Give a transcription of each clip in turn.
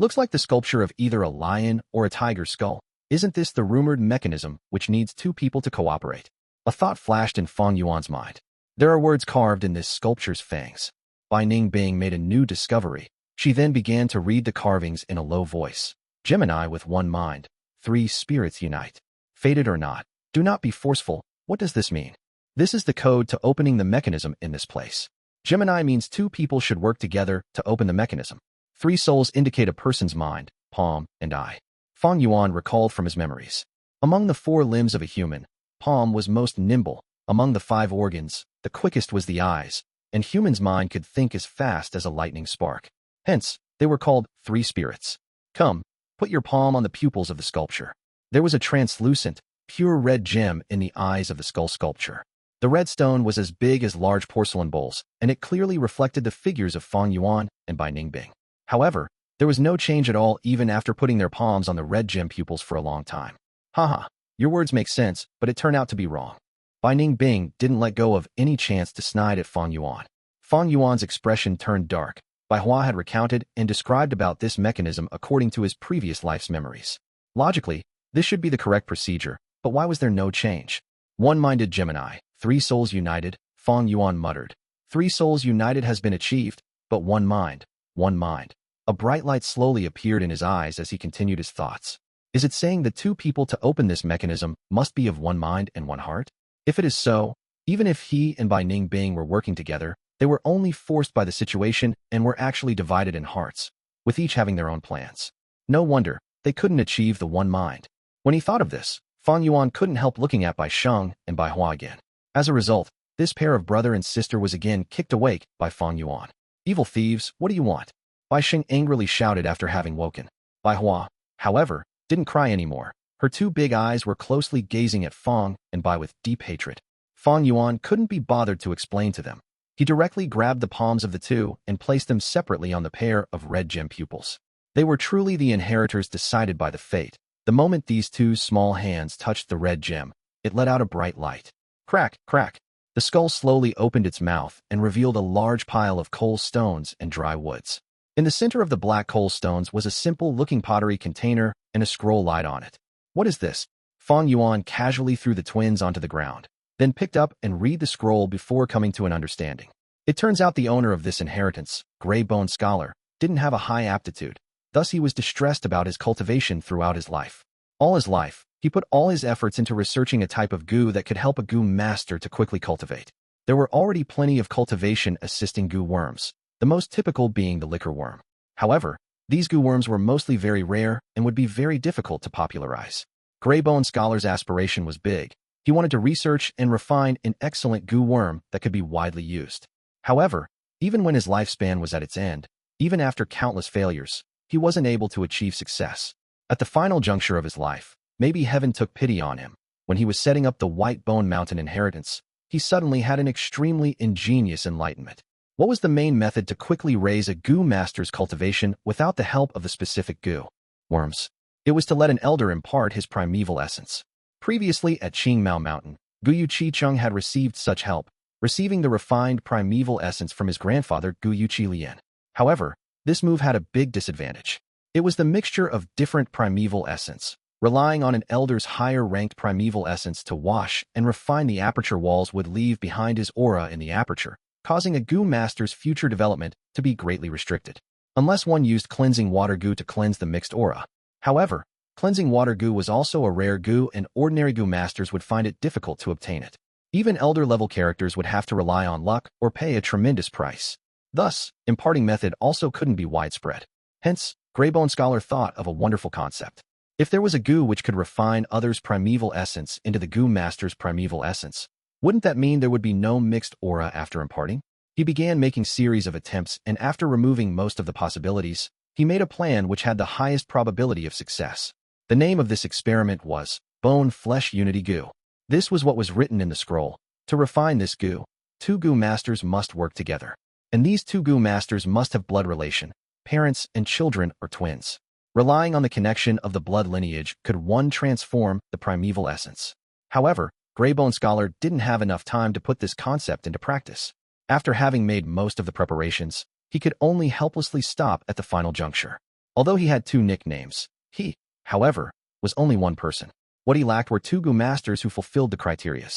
Looks like the sculpture of either a lion or a tiger's skull. Isn't this the rumored mechanism which needs two people to cooperate? A thought flashed in Fang Yuan's mind. There are words carved in this sculpture's fangs. Bai Ningbing made a new discovery. She then began to read the carvings in a low voice. Gemini with one mind. 3 spirits unite. Fated or not. Do not be forceful. What does this mean? This is the code to opening the mechanism in this place. Gemini means 2 people should work together to open the mechanism. 3 souls indicate a person's mind, palm, and eye. Fang Yuan recalled from his memories. Among the 4 limbs of a human, palm was most nimble. Among the 5 organs, the quickest was the eyes, and human's mind could think as fast as a lightning spark. Hence, they were called 3 spirits. Come, put your palm on the pupils of the sculpture. There was a translucent, pure red gem in the eyes of the skull sculpture. The red stone was as big as large porcelain bowls, and it clearly reflected the figures of Fang Yuan and Bai Ningbing. However, there was no change at all even after putting their palms on the red gem pupils for a long time. Haha, your words make sense, but it turned out to be wrong. Bai Ningbing didn't let go of any chance to snide at Fang Yuan. Fang Yuan's expression turned dark. Bai Hua had recounted and described about this mechanism according to his previous life's memories. Logically, this should be the correct procedure, but why was there no change? One-minded Gemini, 3 souls united, Fang Yuan muttered. 3 souls united has been achieved, but one mind, one mind. A bright light slowly appeared in his eyes as he continued his thoughts. Is it saying that 2 people to open this mechanism must be of one mind and one heart? If it is so, even if he and Bai Ningbing were working together, they were only forced by the situation and were actually divided in hearts, with each having their own plans. No wonder they couldn't achieve the one mind. When he thought of this, Fang Yuan couldn't help looking at Bai Sheng and Bai Hua again. As a result, this pair of brother and sister was again kicked awake by Fang Yuan. Evil thieves, what do you want? Bai Sheng angrily shouted after having woken. Bai Hua, however, didn't cry anymore. Her 2 big eyes were closely gazing at Fang and Bai with deep hatred. Fang Yuan couldn't be bothered to explain to them. He directly grabbed the palms of the 2 and placed them separately on the pair of red gem pupils. They were truly the inheritors decided by the fate. The moment these 2 small hands touched the red gem, it let out a bright light. Crack, crack. The skull slowly opened its mouth and revealed a large pile of coal stones and dry woods. In the center of the black coal stones was a simple-looking pottery container and a scroll light on it. What is this? Fang Yuan casually threw the twins onto the ground, then picked up and read the scroll before coming to an understanding. It turns out the owner of this inheritance, gray-boned scholar, didn't have a high aptitude. Thus he was distressed about his cultivation throughout his life. All his life, he put all his efforts into researching a type of gu that could help a gu master to quickly cultivate. There were already plenty of cultivation assisting gu worms, the most typical being the liquor worm. However, these gu worms were mostly very rare and would be very difficult to popularize. Gray-boned scholar's aspiration was big. He wanted to research and refine an excellent gu worm that could be widely used. However, even when his lifespan was at its end, even after countless failures, he wasn't able to achieve success. At the final juncture of his life, maybe heaven took pity on him. When he was setting up the White Bone Mountain inheritance, he suddenly had an extremely ingenious enlightenment. What was the main method to quickly raise a gu master's cultivation without the help of the specific gu worms? It was to let an elder impart his primeval essence. Previously at Qingmao Mountain, Gu Yuqi Chung had received such help, receiving the refined primeval essence from his grandfather Gu Yuqi Lian. However, this move had a big disadvantage. It was the mixture of different primeval essence, relying on an elder's higher-ranked primeval essence to wash and refine the aperture walls would leave behind his aura in the aperture, causing a gu master's future development to be greatly restricted, unless one used cleansing water gu to cleanse the mixed aura. However, cleansing water gu was also a rare gu and ordinary gu masters would find it difficult to obtain it. Even elder-level characters would have to rely on luck or pay a tremendous price. Thus, imparting method also couldn't be widespread. Hence, Greybone Scholar thought of a wonderful concept. If there was a gu which could refine others' primeval essence into the gu master's primeval essence, wouldn't that mean there would be no mixed aura after imparting? He began making series of attempts and after removing most of the possibilities, he made a plan which had the highest probability of success. The name of this experiment was Bone Flesh Unity Gu. This was what was written in the scroll. To refine this gu, 2 gu masters must work together. And these 2 gu masters must have blood relation, parents and children or twins. Relying on the connection of the blood lineage could one transform the primeval essence. However, Greybone Scholar didn't have enough time to put this concept into practice. After having made most of the preparations, he could only helplessly stop at the final juncture. Although he had 2 nicknames, he, however, was only one person. What he lacked were 2 Gu masters who fulfilled the criteria.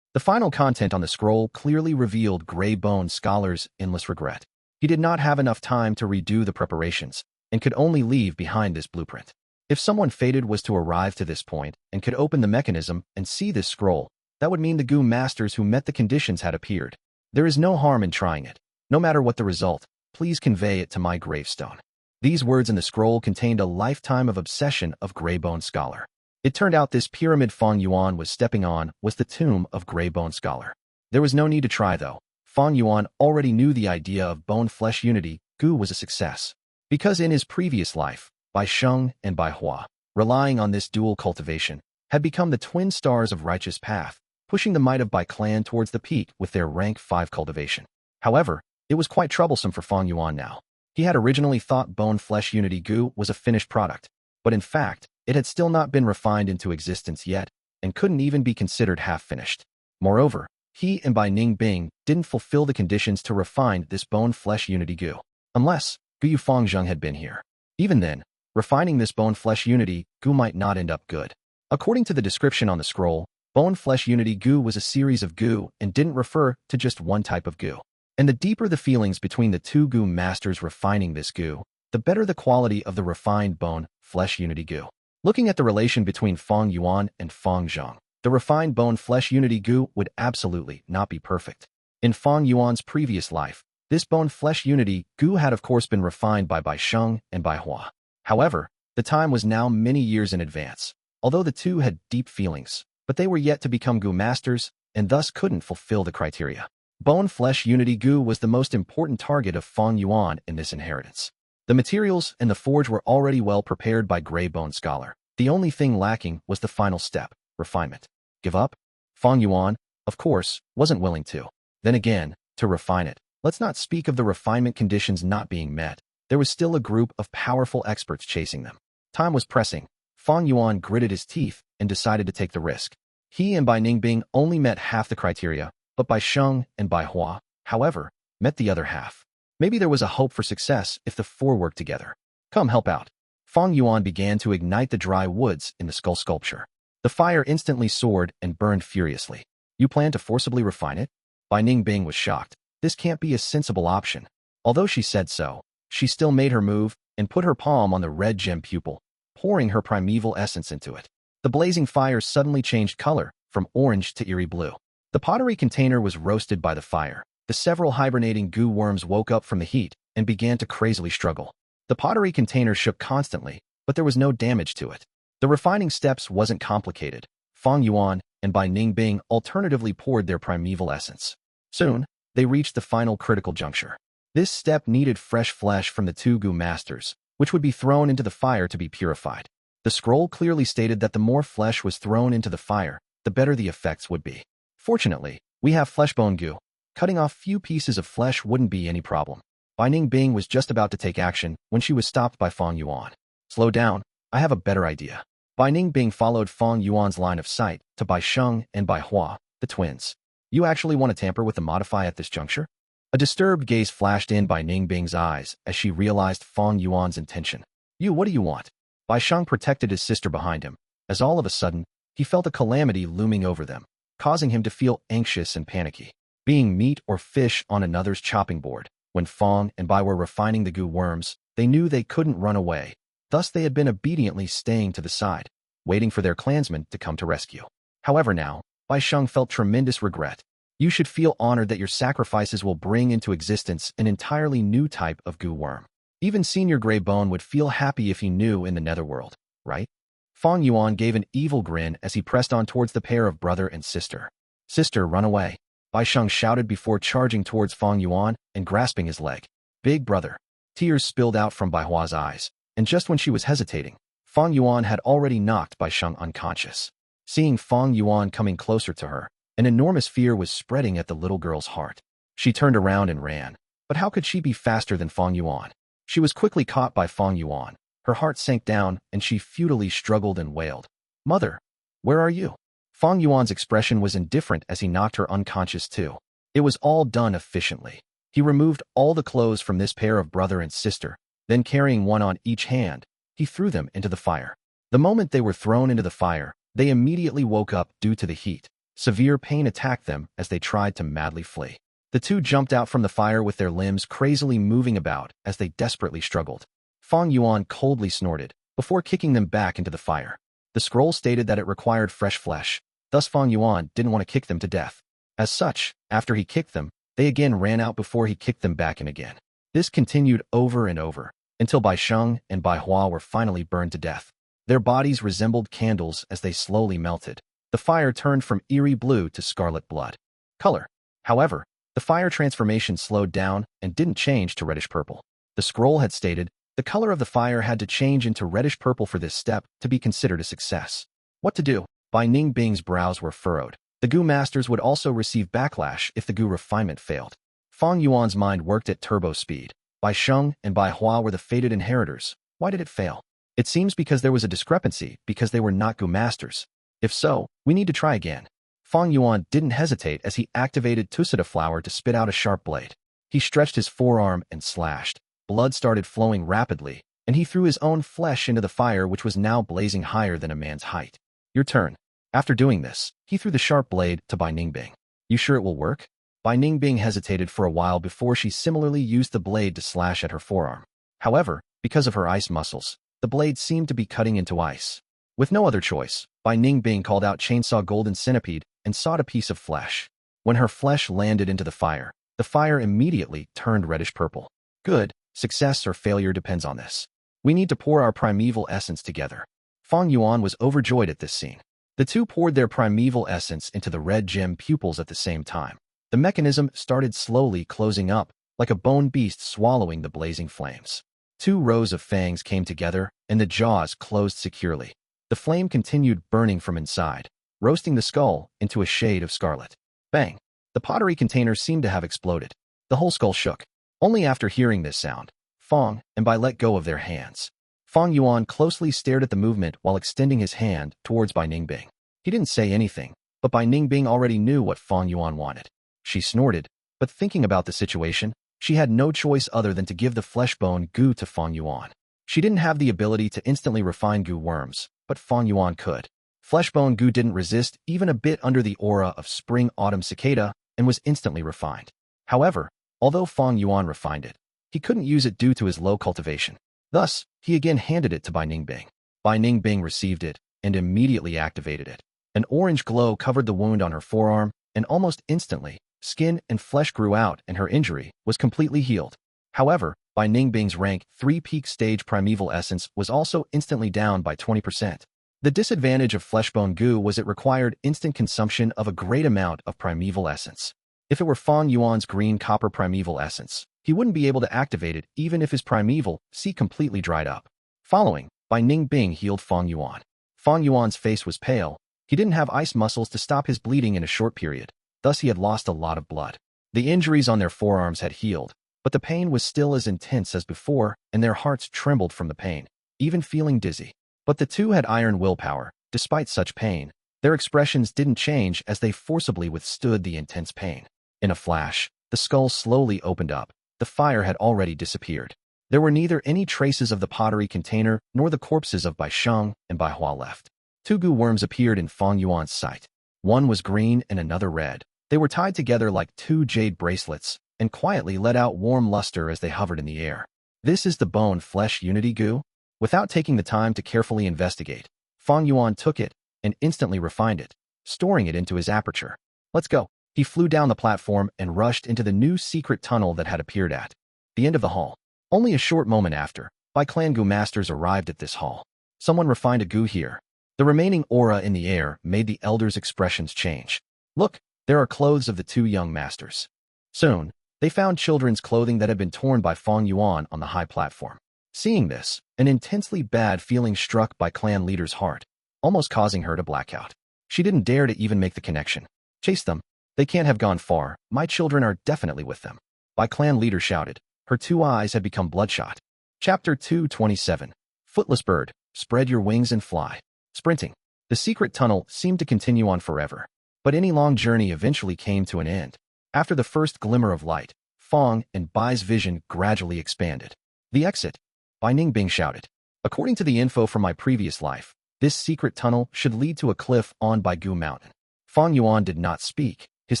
The final content on the scroll clearly revealed Grey Bone Scholar's endless regret. He did not have enough time to redo the preparations and could only leave behind this blueprint. If someone fated was to arrive to this point and could open the mechanism and see this scroll, that would mean the Gu masters who met the conditions had appeared. There is no harm in trying it. No matter what the result, please convey it to my gravestone. These words in the scroll contained a lifetime of obsession of Grey Bone Scholar. It turned out this pyramid Fang Yuan was stepping on was the tomb of Grey Bone Scholar. There was no need to try, though. Fang Yuan already knew the idea of bone-flesh unity Gu was a success. Because in his previous life, Bai Sheng and Bai Hua, relying on this dual cultivation, had become the twin stars of righteous path, pushing the might of Bai clan towards the peak with their rank 5 cultivation. However, it was quite troublesome for Fang Yuan now. He had originally thought bone-flesh unity Gu was a finished product, but in fact, it had still not been refined into existence yet, and couldn't even be considered half-finished. Moreover, he and Bai Ningbing didn't fulfill the conditions to refine this bone-flesh unity Gu, unless Gu Fangzheng had been here. Even then, refining this bone-flesh unity Gu might not end up good. According to the description on the scroll, bone-flesh unity Gu was a series of Gu and didn't refer to just one type of Gu. And the deeper the feelings between the 2 Gu masters refining this Gu, the better the quality of the refined bone-flesh unity Gu. Looking at the relation between Fang Yuan and Fang Zheng, the refined bone-flesh unity Gu would absolutely not be perfect. In Fang Yuan's previous life, this bone-flesh unity Gu had of course been refined by Bai Sheng and Bai Hua. However, the time was now many years in advance. Although the 2 had deep feelings, but they were yet to become Gu masters and thus couldn't fulfill the criteria. Bone-flesh unity Gu was the most important target of Fang Yuan in this inheritance. The materials and the forge were already well prepared by Grey Bone Scholar. The only thing lacking was the final step, refinement. Give up? Fang Yuan, of course, wasn't willing to. Then again, to refine it. Let's not speak of the refinement conditions not being met. There was still a group of powerful experts chasing them. Time was pressing. Fang Yuan gritted his teeth and decided to take the risk. He and Bai Ningbing only met half the criteria, but Bai Sheng and Bai Hua, however, met the other half. Maybe there was a hope for success if the 4 worked together. Come help out. Fang Yuan began to ignite the dry woods in the skull sculpture. The fire instantly soared and burned furiously. You plan to forcibly refine it? Bai Ningbing was shocked. This can't be a sensible option. Although she said so, she still made her move and put her palm on the red gem pupil, pouring her primeval essence into it. The blazing fire suddenly changed color from orange to eerie blue. The pottery container was roasted by the fire. The several hibernating Gu worms woke up from the heat and began to crazily struggle. The pottery container shook constantly, but there was no damage to it. The refining steps wasn't complicated. Fang Yuan and Bai Ningbing alternatively poured their primeval essence. Soon, they reached the final critical juncture. This step needed fresh flesh from the 2 Gu masters, which would be thrown into the fire to be purified. The scroll clearly stated that the more flesh was thrown into the fire, the better the effects would be. Fortunately, we have fleshbone Gu. Cutting off few pieces of flesh wouldn't be any problem. Bai Ningbing was just about to take action when she was stopped by Fang Yuan. Slow down, I have a better idea. Bai Ningbing followed Fang Yuan's line of sight to Bai Sheng and Bai Hua, the twins. You actually want to tamper with the modify at this juncture? A disturbed gaze flashed in Bai Ningbing's eyes as she realized Fang Yuan's intention. What do you want? Bai Sheng protected his sister behind him, as all of a sudden, he felt a calamity looming over them, causing him to feel anxious and panicky. Being meat or fish on another's chopping board, when Fang and Bai were refining the Gu worms, they knew they couldn't run away. Thus they had been obediently staying to the side, waiting for their clansmen to come to rescue. However now, Bai Sheng felt tremendous regret. You should feel honored that your sacrifices will bring into existence an entirely new type of Gu worm. Even Senior Grey Bone would feel happy if he knew in the netherworld, right? Fang Yuan gave an evil grin as he pressed on towards the pair of brother and sister. Sister, run away. Bai Sheng shouted before charging towards Fang Yuan and grasping his leg. Big brother. Tears spilled out from Bai Hua's eyes, and just when she was hesitating, Fang Yuan had already knocked Bai Sheng unconscious. Seeing Fang Yuan coming closer to her, an enormous fear was spreading at the little girl's heart. She turned around and ran. But how could she be faster than Fang Yuan? She was quickly caught by Fang Yuan. Her heart sank down, and she futilely struggled and wailed. Mother, where are you? Fang Yuan's expression was indifferent as he knocked her unconscious too. It was all done efficiently. He removed all the clothes from this pair of brother and sister, Then carrying one on each hand, he threw them into the fire. The moment they were thrown into the fire, they immediately woke up due to the heat. Severe pain attacked them as they tried to madly flee. The two jumped out from the fire with their limbs crazily moving about as they desperately struggled. Fang Yuan coldly snorted before kicking them back into the fire. The scroll stated that it required fresh flesh, thus Fang Yuan didn't want to kick them to death. As such, after he kicked them, they again ran out before he kicked them back in again. This continued over and over, until Bai Sheng and Bai Hua were finally burned to death. Their bodies resembled candles as they slowly melted. The fire turned from eerie blue to scarlet blood color. However, the fire transformation slowed down and didn't change to reddish purple. The scroll had stated, the color of the fire had to change into reddish purple for this step to be considered a success. What to do? Bai Ningbing's brows were furrowed. The Gu masters would also receive backlash if the Gu refinement failed. Fang Yuan's mind worked at turbo speed. Bai Sheng and Bai Hua were the fated inheritors. Why did it fail? It seems because there was a discrepancy because they were not Gu masters. If so, we need to try again. Fang Yuan didn't hesitate as he activated Tusita flower to spit out a sharp blade. He stretched his forearm and slashed. Blood started flowing rapidly, and he threw his own flesh into the fire which was now blazing higher than a man's height. Your turn. After doing this, he threw the sharp blade to Bai Ningbing. You sure it will work? Bai Ningbing hesitated for a while before she similarly used the blade to slash at her forearm. However, because of her ice muscles, the blade seemed to be cutting into ice. With no other choice, Bai Ningbing called out Chainsaw Golden Centipede and sought a piece of flesh. When her flesh landed into the fire immediately turned reddish purple. Good. Success or failure depends on this. We need to pour our primeval essence together. Fang Yuan was overjoyed at this scene. The two poured their primeval essence into the red gem pupils at the same time. The mechanism started slowly closing up, like a bone beast swallowing the blazing flames. 2 rows of fangs came together, and the jaws closed securely. The flame continued burning from inside, roasting the skull into a shade of scarlet. Bang! The pottery container seemed to have exploded. The whole skull shook. Only after hearing this sound, Fang and Bai let go of their hands. Fang Yuan closely stared at the movement while extending his hand towards Bai Ningbing. He didn't say anything, but Bai Ningbing already knew what Fang Yuan wanted. She snorted, but thinking about the situation, she had no choice other than to give the flesh-bone Gu to Fang Yuan. She didn't have the ability to instantly refine Gu worms, but Fang Yuan could. Fleshbone Gu didn't resist even a bit under the aura of spring Autumn Cicada and was instantly refined. However, although Fang Yuan refined it, he couldn't use it due to his low cultivation. Thus, he again handed it to Bai Ningbing. Bai Ningbing received it and immediately activated it. An orange glow covered the wound on her forearm, and almost instantly, skin and flesh grew out and her injury was completely healed. However, Bai Ningbing's rank 3 peak stage primeval essence was also instantly down by 20%. The disadvantage of Fleshbone Gu was it required instant consumption of a great amount of primeval essence. If it were Fang Yuan's green copper primeval essence, he wouldn't be able to activate it even if his primeval sea completely dried up. Following, Bai Ningbing healed Fang Yuan. Fang Yuan's face was pale. He didn't have ice muscles to stop his bleeding in a short period, thus he had lost a lot of blood. The injuries on their forearms had healed, but the pain was still as intense as before, and their hearts trembled from the pain, even feeling dizzy. But the two had iron willpower. Despite such pain, their expressions didn't change as they forcibly withstood the intense pain. In a flash, the skull slowly opened up. The fire had already disappeared. There were neither any traces of the pottery container nor the corpses of Bai Sheng and Bai Hua left. 2 Gu worms appeared in Fang Yuan's sight. One was green and another red. They were tied together like 2 jade bracelets and quietly let out warm luster as they hovered in the air. This is the bone-flesh unity Gu? Without taking the time to carefully investigate, Fang Yuan took it and instantly refined it, storing it into his aperture. Let's go. He flew down the platform and rushed into the new secret tunnel that had appeared at the end of the hall. Only a short moment after, Bai Clan Gu masters arrived at this hall. Someone refined a Gu here. The remaining aura in the air made the elders' expressions change. Look, there are clothes of the 2 young masters. Soon, they found children's clothing that had been torn by Fang Yuan on the high platform. Seeing this, an intensely bad feeling struck Bai Clan leader's heart, almost causing her to black out. She didn't dare to even make the connection. Chase them. They can't have gone far. My children are definitely with them. Bai Clan leader shouted. Her 2 eyes had become bloodshot. Chapter 227. Footless bird, spread your wings and fly. Sprinting. The secret tunnel seemed to continue on forever, but any long journey eventually came to an end. After the first glimmer of light, Fang and Bai's vision gradually expanded. The exit. Bai Ningbing shouted. According to the info from my previous life, this secret tunnel should lead to a cliff on Bai Gu Mountain. Fang Yuan did not speak. His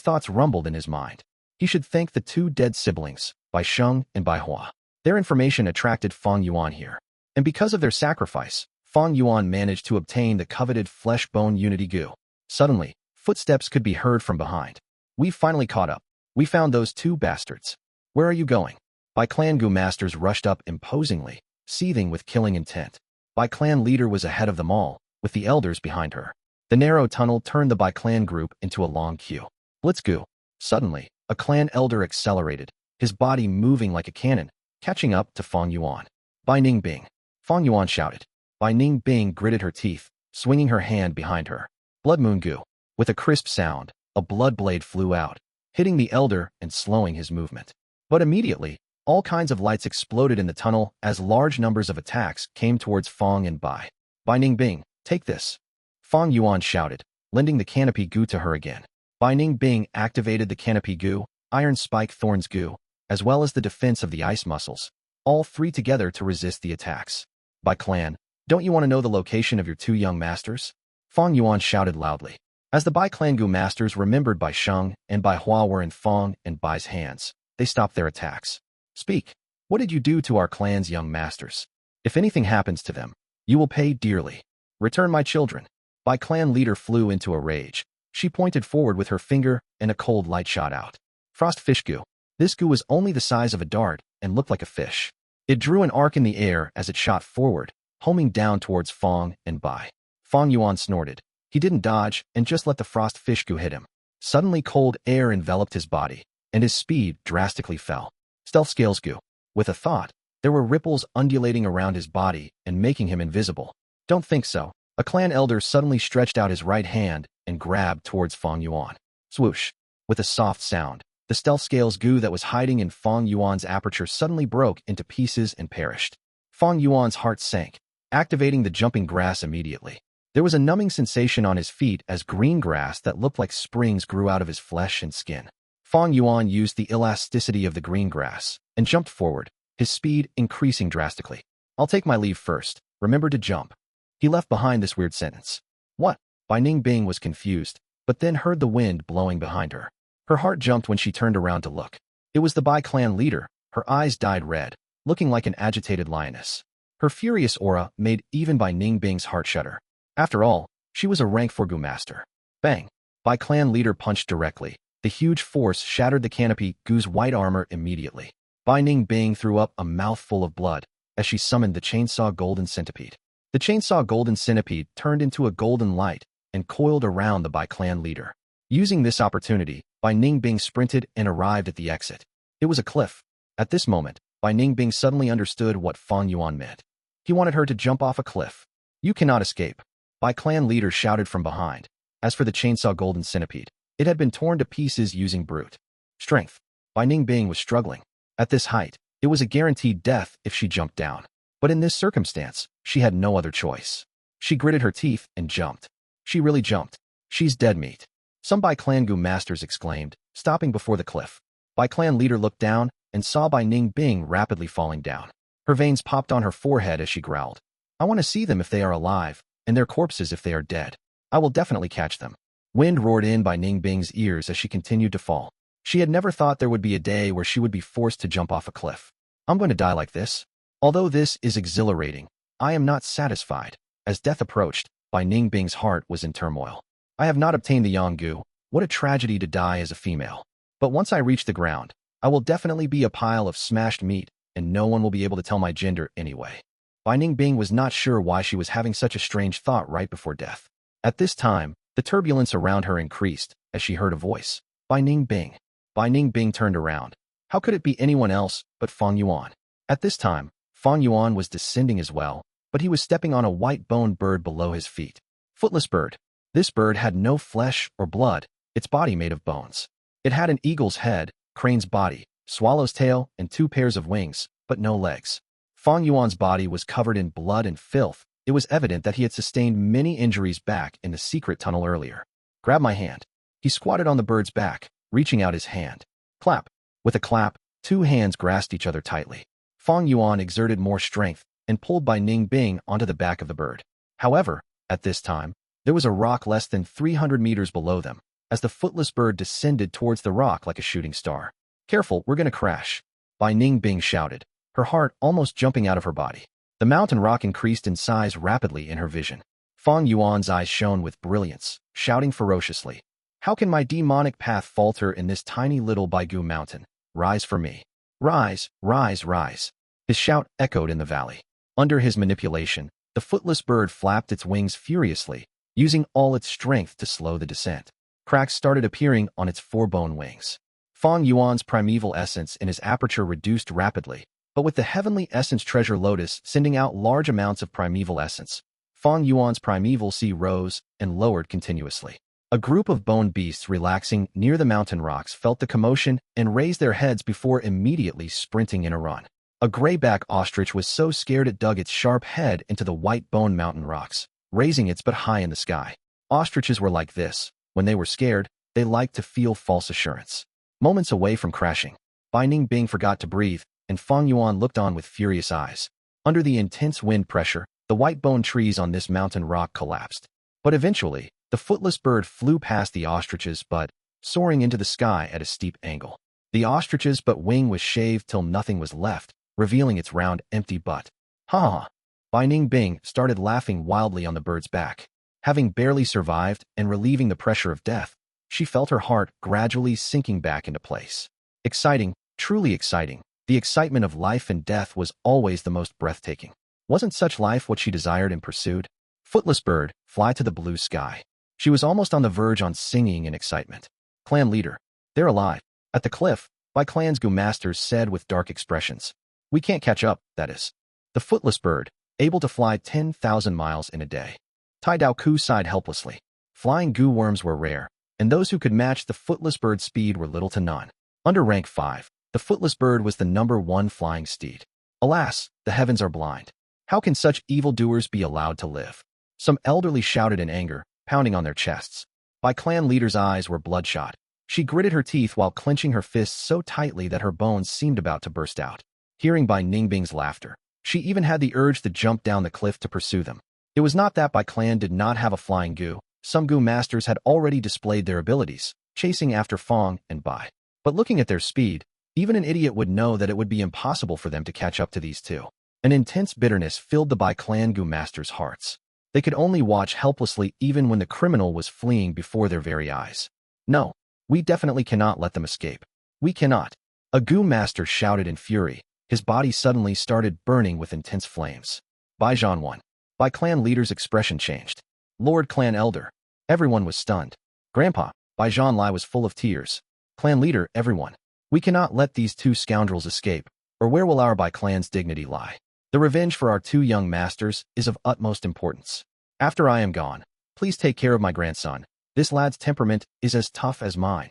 thoughts rumbled in his mind. He should thank the two dead siblings, Bai Sheng and Bai Hua. Their information attracted Fang Yuan here. And because of their sacrifice, Fang Yuan managed to obtain the coveted flesh-bone unity Gu. Suddenly, footsteps could be heard from behind. We've finally caught up. We found those two bastards. Where are you going? Bai Clan Gu masters rushed up imposingly, seething with killing intent. Bai Clan leader was ahead of them all, with the elders behind her. The narrow tunnel turned the Bai Clan group into a long queue. Let's go. Suddenly, a clan elder accelerated, his body moving like a cannon, catching up to Fang Yuan. Bai Ningbing. Fang Yuan shouted. Bai Ningbing gritted her teeth, swinging her hand behind her. Blood Moon Gu. With a crisp sound, a blood blade flew out, hitting the elder and slowing his movement. But immediately, all kinds of lights exploded in the tunnel as large numbers of attacks came towards Fang and Bai. Bai Ningbing, take this. Fang Yuan shouted, lending the canopy Gu to her again. Bai Ningbing activated the canopy Gu, Iron Spike Thorns Gu, as well as the defense of the ice muscles, all three together to resist the attacks. Bai Clan, don't you want to know the location of your two young masters? Fang Yuan shouted loudly. As the Bai Clan Gu masters remembered Bai Sheng and Bai Hua were in Fang and Bai's hands, they stopped their attacks. Speak. What did you do to our clan's young masters? If anything happens to them, you will pay dearly. Return my children. Bai Clan leader flew into a rage. She pointed forward with her finger, and a cold light shot out. Frost Fish Gu. This Gu was only the size of a dart and looked like a fish. It drew an arc in the air as it shot forward, homing down towards Fang and Bai. Fang Yuan snorted. He didn't dodge and just let the Frost Fish Gu hit him. Suddenly cold air enveloped his body, and his speed drastically fell. Stealth Scales Gu. With a thought, there were ripples undulating around his body and making him invisible. Don't think so. A clan elder suddenly stretched out his right hand and grabbed towards Fang Yuan. Swoosh. With a soft sound, the Stealth Scales Gu that was hiding in Fang Yuan's aperture suddenly broke into pieces and perished. Fang Yuan's heart sank, activating the jumping grass immediately. There was a numbing sensation on his feet as green grass that looked like springs grew out of his flesh and skin. Fang Yuan used the elasticity of the green grass and jumped forward, his speed increasing drastically. I'll take my leave first. Remember to jump. He left behind this weird sentence. What? Bai Ningbing was confused, but then heard the wind blowing behind her. Her heart jumped when she turned around to look. It was the Bai Clan leader. Her eyes dyed red, looking like an agitated lioness. Her furious aura made even Bai Ningbing's heart shudder. After all, she was a rank 4 Gu master. Bang! Bai Clan leader punched directly. The huge force shattered the canopy Gu's white armor immediately. Bai Ningbing threw up a mouthful of blood as she summoned the Chainsaw Golden Centipede. The Chainsaw Golden Centipede turned into a golden light and coiled around the Bai Clan leader. Using this opportunity, Bai Ningbing sprinted and arrived at the exit. It was a cliff. At this moment, Bai Ningbing suddenly understood what Fang Yuan meant. He wanted her to jump off a cliff. You cannot escape. Bai Clan leader shouted from behind. As for the Chainsaw Golden Centipede, it had been torn to pieces using brute strength. Bai Ningbing was struggling. At this height, it was a guaranteed death if she jumped down. But in this circumstance, she had no other choice. She gritted her teeth and jumped. She really jumped. She's dead meat. Some Bai Clan Gu masters exclaimed, stopping before the cliff. Bai Clan leader looked down and saw Bai Ningbing rapidly falling down. Her veins popped on her forehead as she growled. I want to see them if they are alive, and their corpses if they are dead. I will definitely catch them. Wind roared in Bai Ningbing's ears as she continued to fall. She had never thought there would be a day where she would be forced to jump off a cliff. I'm going to die like this. Although this is exhilarating, I am not satisfied. As death approached, Bai Ningbing's heart was in turmoil. I have not obtained the Yang Gu. What a tragedy to die as a female. But once I reach the ground, I will definitely be a pile of smashed meat, and no one will be able to tell my gender anyway. Bai Ningbing was not sure why she was having such a strange thought right before death. At this time, the turbulence around her increased as she heard a voice. Bai Ningbing. Bai Ningbing turned around. How could it be anyone else but Fang Yuan? At this time, Fang Yuan was descending as well, but he was stepping on a white-boned bird below his feet. Footless bird. This bird had no flesh or blood, its body made of bones. It had an eagle's head, crane's body, swallow's tail, and 2 pairs of wings, but no legs. Fang Yuan's body was covered in blood and filth. It was evident that he had sustained many injuries back in the secret tunnel earlier. Grab my hand. He squatted on the bird's back, reaching out his hand. Clap. With a clap, 2 hands grasped each other tightly. Fang Yuan exerted more strength and pulled by Ning Bing onto the back of the bird. However, at this time, there was a rock less than 300 meters below them, as the footless bird descended towards the rock like a shooting star. "Careful, we're gonna crash," Bai Ning Bing shouted, her heart almost jumping out of her body. The mountain rock increased in size rapidly in her vision. Fang Yuan's eyes shone with brilliance, shouting ferociously, "How can my demonic path falter in this tiny little Baigu mountain? Rise for me. Rise, rise, rise." His shout echoed in the valley. Under his manipulation, the footless bird flapped its wings furiously, using all its strength to slow the descent. Cracks started appearing on its four-bone wings. Fang Yuan's primeval essence in his aperture reduced rapidly, but with the heavenly essence treasure lotus sending out large amounts of primeval essence, Fang Yuan's primeval sea rose and lowered continuously. A group of bone beasts relaxing near the mountain rocks felt the commotion and raised their heads before immediately sprinting in a run. A grayback ostrich was so scared it dug its sharp head into the white bone mountain rocks, raising its butt high in the sky. Ostriches were like this. When they were scared, they liked to feel false assurance. Moments away from crashing, Bai Ning Bing forgot to breathe, and Fang Yuan looked on with furious eyes. Under the intense wind pressure, the white bone trees on this mountain rock collapsed. But eventually, the footless bird flew past the ostrich's butt, soaring into the sky at a steep angle. The ostrich's butt wing was shaved till nothing was left, revealing its round, empty butt. "Ha ha!" Bai Ning Bing started laughing wildly on the bird's back. Having barely survived and relieving the pressure of death, she felt her heart gradually sinking back into place. Exciting, truly exciting. The excitement of life and death was always the most breathtaking. Wasn't such life what she desired and pursued? Footless bird, fly to the blue sky. She was almost on the verge on singing in excitement. "Clan leader, they're alive." At the cliff, Bai Clan's Gu masters said with dark expressions. "We can't catch up, that is." The footless bird, able to fly 10,000 miles in a day. Tai Dao Ku sighed helplessly. Flying Gu worms were rare, and those who could match the footless bird's speed were little to none. Under rank 5, the footless bird was the #1 flying steed. Alas, the heavens are blind. How can such evildoers be allowed to live? Some elderly shouted in anger, pounding on their chests. Bai clan leader's eyes were bloodshot. She gritted her teeth while clenching her fists so tightly that her bones seemed about to burst out. Hearing Bai Ningbing's laughter, she even had the urge to jump down the cliff to pursue them. It was not that Bai clan did not have a flying Gu. Some Gu masters had already displayed their abilities, chasing after Fang and Bai. But looking at their speed, even an idiot would know that it would be impossible for them to catch up to these two. An intense bitterness filled the Bai clan Gu masters' hearts. They could only watch helplessly even when the criminal was fleeing before their very eyes. "No, we definitely cannot let them escape. We cannot." A Gu master shouted in fury. His body suddenly started burning with intense flames. Bai Zhan won. Bai clan leader's expression changed. "Lord clan elder." Everyone was stunned. "Grandpa," Bai Zhan Lai was full of tears. "Clan leader, everyone. We cannot let these two scoundrels escape, or where will our Bai clan's dignity lie? The revenge for our two young masters is of utmost importance. After I am gone, please take care of my grandson. This lad's temperament is as tough as mine."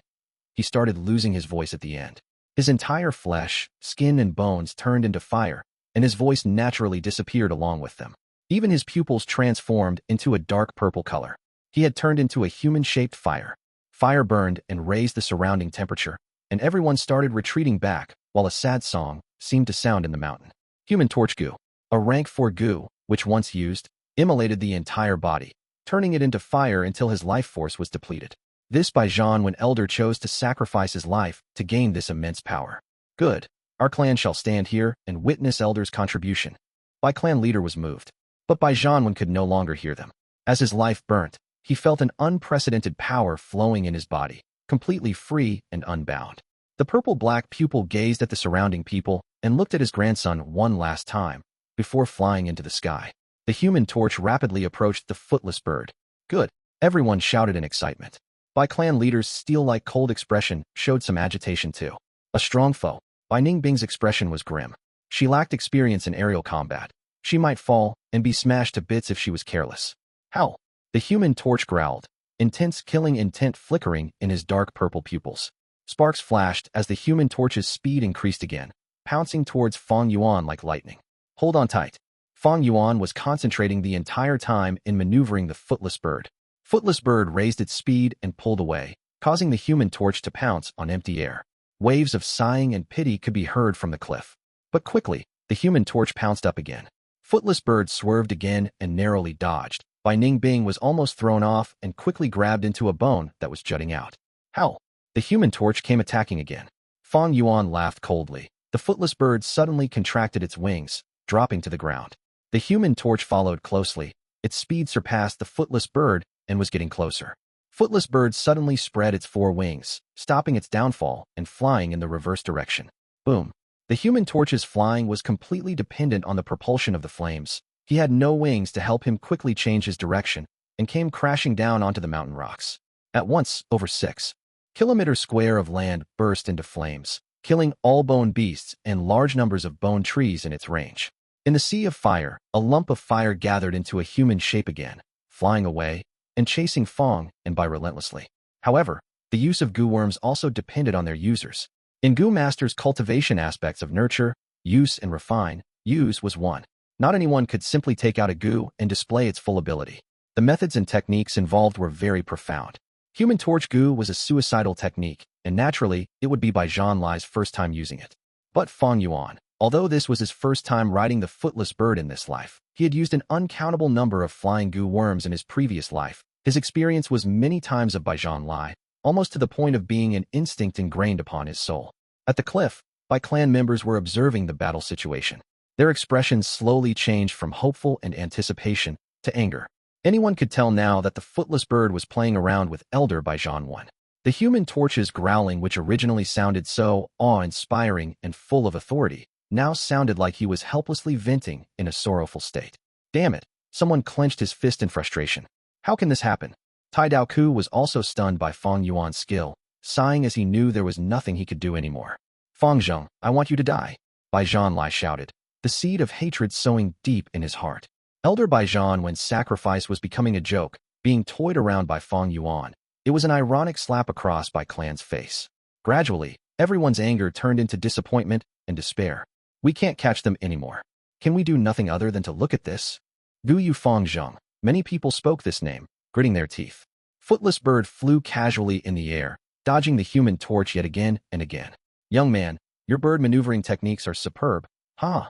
He started losing his voice at the end. His entire flesh, skin and bones turned into fire, and his voice naturally disappeared along with them. Even his pupils transformed into a dark purple color. He had turned into a human-shaped fire. Fire burned and raised the surrounding temperature, and everyone started retreating back, while a sad song seemed to sound in the mountain. Human Torch Gu, a rank 4 Gu, which once used, immolated the entire body, turning it into fire until his life force was depleted. This by Zhan when Elder chose to sacrifice his life to gain this immense power. "Good. Our clan shall stand here and witness Elder's contribution." Bai clan leader was moved. But Bai Zhanwen could no longer hear them. As his life burnt, he felt an unprecedented power flowing in his body, completely free and unbound. The purple-black pupil gazed at the surrounding people and looked at his grandson one last time, before flying into the sky. The human torch rapidly approached the footless bird. "Good," everyone shouted in excitement. Bai clan leader's steel-like cold expression showed some agitation too. A strong foe. Bai Ningbing's expression was grim. She lacked experience in aerial combat. She might fall and be smashed to bits if she was careless. "How?" The human torch growled, intense killing intent flickering in his dark purple pupils. Sparks flashed as the human torch's speed increased again, pouncing towards Fang Yuan like lightning. "Hold on tight." Fang Yuan was concentrating the entire time in maneuvering the footless bird. Footless bird raised its speed and pulled away, causing the human torch to pounce on empty air. Waves of sighing and pity could be heard from the cliff. But quickly, the human torch pounced up again. Footless bird swerved again and narrowly dodged. Bai Ningbing was almost thrown off and quickly grabbed into a bone that was jutting out. How? The Human Torch came attacking again. Fang Yuan laughed coldly. The footless bird suddenly contracted its wings, dropping to the ground. The Human Torch followed closely. Its speed surpassed the footless bird and was getting closer. Footless bird suddenly spread its four wings, stopping its downfall and flying in the reverse direction. Boom. The Human Torch's flying was completely dependent on the propulsion of the flames. He had no wings to help him quickly change his direction and came crashing down onto the mountain rocks. At once, over 6 kilometers square of land burst into flames, killing all bone beasts and large numbers of bone trees in its range. In the sea of fire, a lump of fire gathered into a human shape again, flying away and chasing Fang and Bai relentlessly. However, the use of Gu worms also depended on their users. In Gu Master's cultivation aspects of nurture, use, and refine, use was one. Not anyone could simply take out a Gu and display its full ability. The methods and techniques involved were very profound. Human Torch Gu was a suicidal technique, and naturally, it would be Bai Zhanlai's first time using it. But Fang Yuan, although this was his first time riding the footless bird in this life, he had used an uncountable number of flying Gu worms in his previous life. His experience was many times of Bai Zhanlai, almost to the point of being an instinct ingrained upon his soul. At the cliff, Bai clan members were observing the battle situation. Their expressions slowly changed from hopeful and anticipation to anger. Anyone could tell now that the footless bird was playing around with Elder Bai Zhanwan. The Human Torch's growling, which originally sounded so awe-inspiring and full of authority, now sounded like he was helplessly venting in a sorrowful state. Damn it! Someone clenched his fist in frustration. How can this happen? Tai Dao Ku was also stunned by Fang Yuan's skill, sighing as he knew there was nothing he could do anymore. Fang Zheng, I want you to die, Bai Zhanlai shouted, the seed of hatred sowing deep in his heart. Elder Bai Zhan, when sacrifice was becoming a joke, being toyed around by Fang Yuan, it was an ironic slap across Bai clan's face. Gradually, everyone's anger turned into disappointment and despair. We can't catch them anymore. Can we do nothing other than to look at this? Gu Yu Fang Zheng. Many people spoke this name, gritting their teeth. Footless bird flew casually in the air, dodging the Human Torch yet again and again. Young man, your bird maneuvering techniques are superb, huh?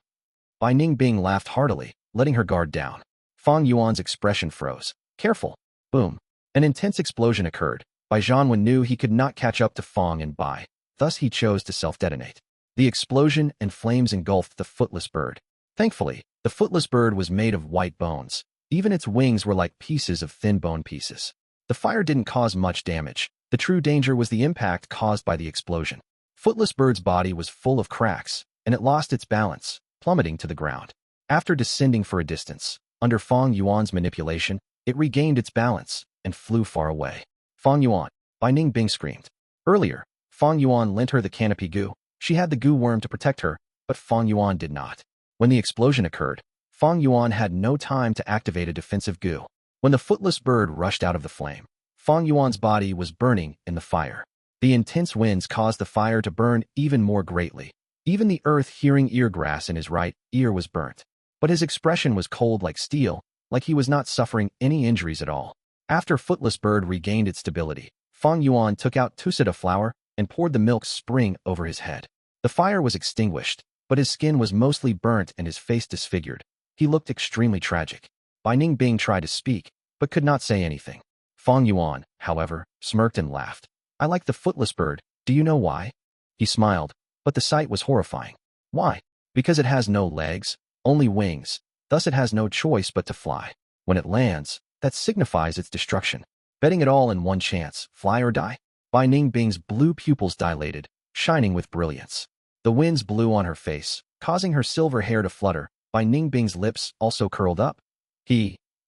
Bai Ningbing laughed heartily, letting her guard down. Fang Yuan's expression froze. Careful. Boom. An intense explosion occurred. Bai Zhanwan knew he could not catch up to Fang and Bai, thus he chose to self-detonate. The explosion and flames engulfed the footless bird. Thankfully, the footless bird was made of white bones. Even its wings were like pieces of thin bone pieces. The fire didn't cause much damage. The true danger was the impact caused by the explosion. Footless bird's body was full of cracks, and it lost its balance, plummeting to the ground. After descending for a distance, under Fang Yuan's manipulation, it regained its balance and flew far away. Fang Yuan, Bai Ningbing screamed. Earlier, Fang Yuan lent her the canopy Gu. She had the Gu worm to protect her, but Fang Yuan did not. When the explosion occurred, Fang Yuan had no time to activate a defensive Gu. When the footless bird rushed out of the flame, Fang Yuan's body was burning in the fire. The intense winds caused the fire to burn even more greatly. Even the earth-hearing eargrass in his right ear was burnt. But his expression was cold like steel, like he was not suffering any injuries at all. After Footless Bird regained its stability, Fang Yuan took out Tusita flower and poured the milk spring over his head. The fire was extinguished, but his skin was mostly burnt and his face disfigured. He looked extremely tragic. Bai Ningbing tried to speak, but could not say anything. Fang Yuan, however, smirked and laughed. I like the Footless Bird, do you know why? He smiled, but the sight was horrifying. Why? Because it has no legs, only wings, thus it has no choice but to fly. When it lands, that signifies its destruction. Betting it all in one chance, fly or die? Bai Ningbing's blue pupils dilated, shining with brilliance. The winds blew on her face, causing her silver hair to flutter. Bai Ningbing's lips also curled up.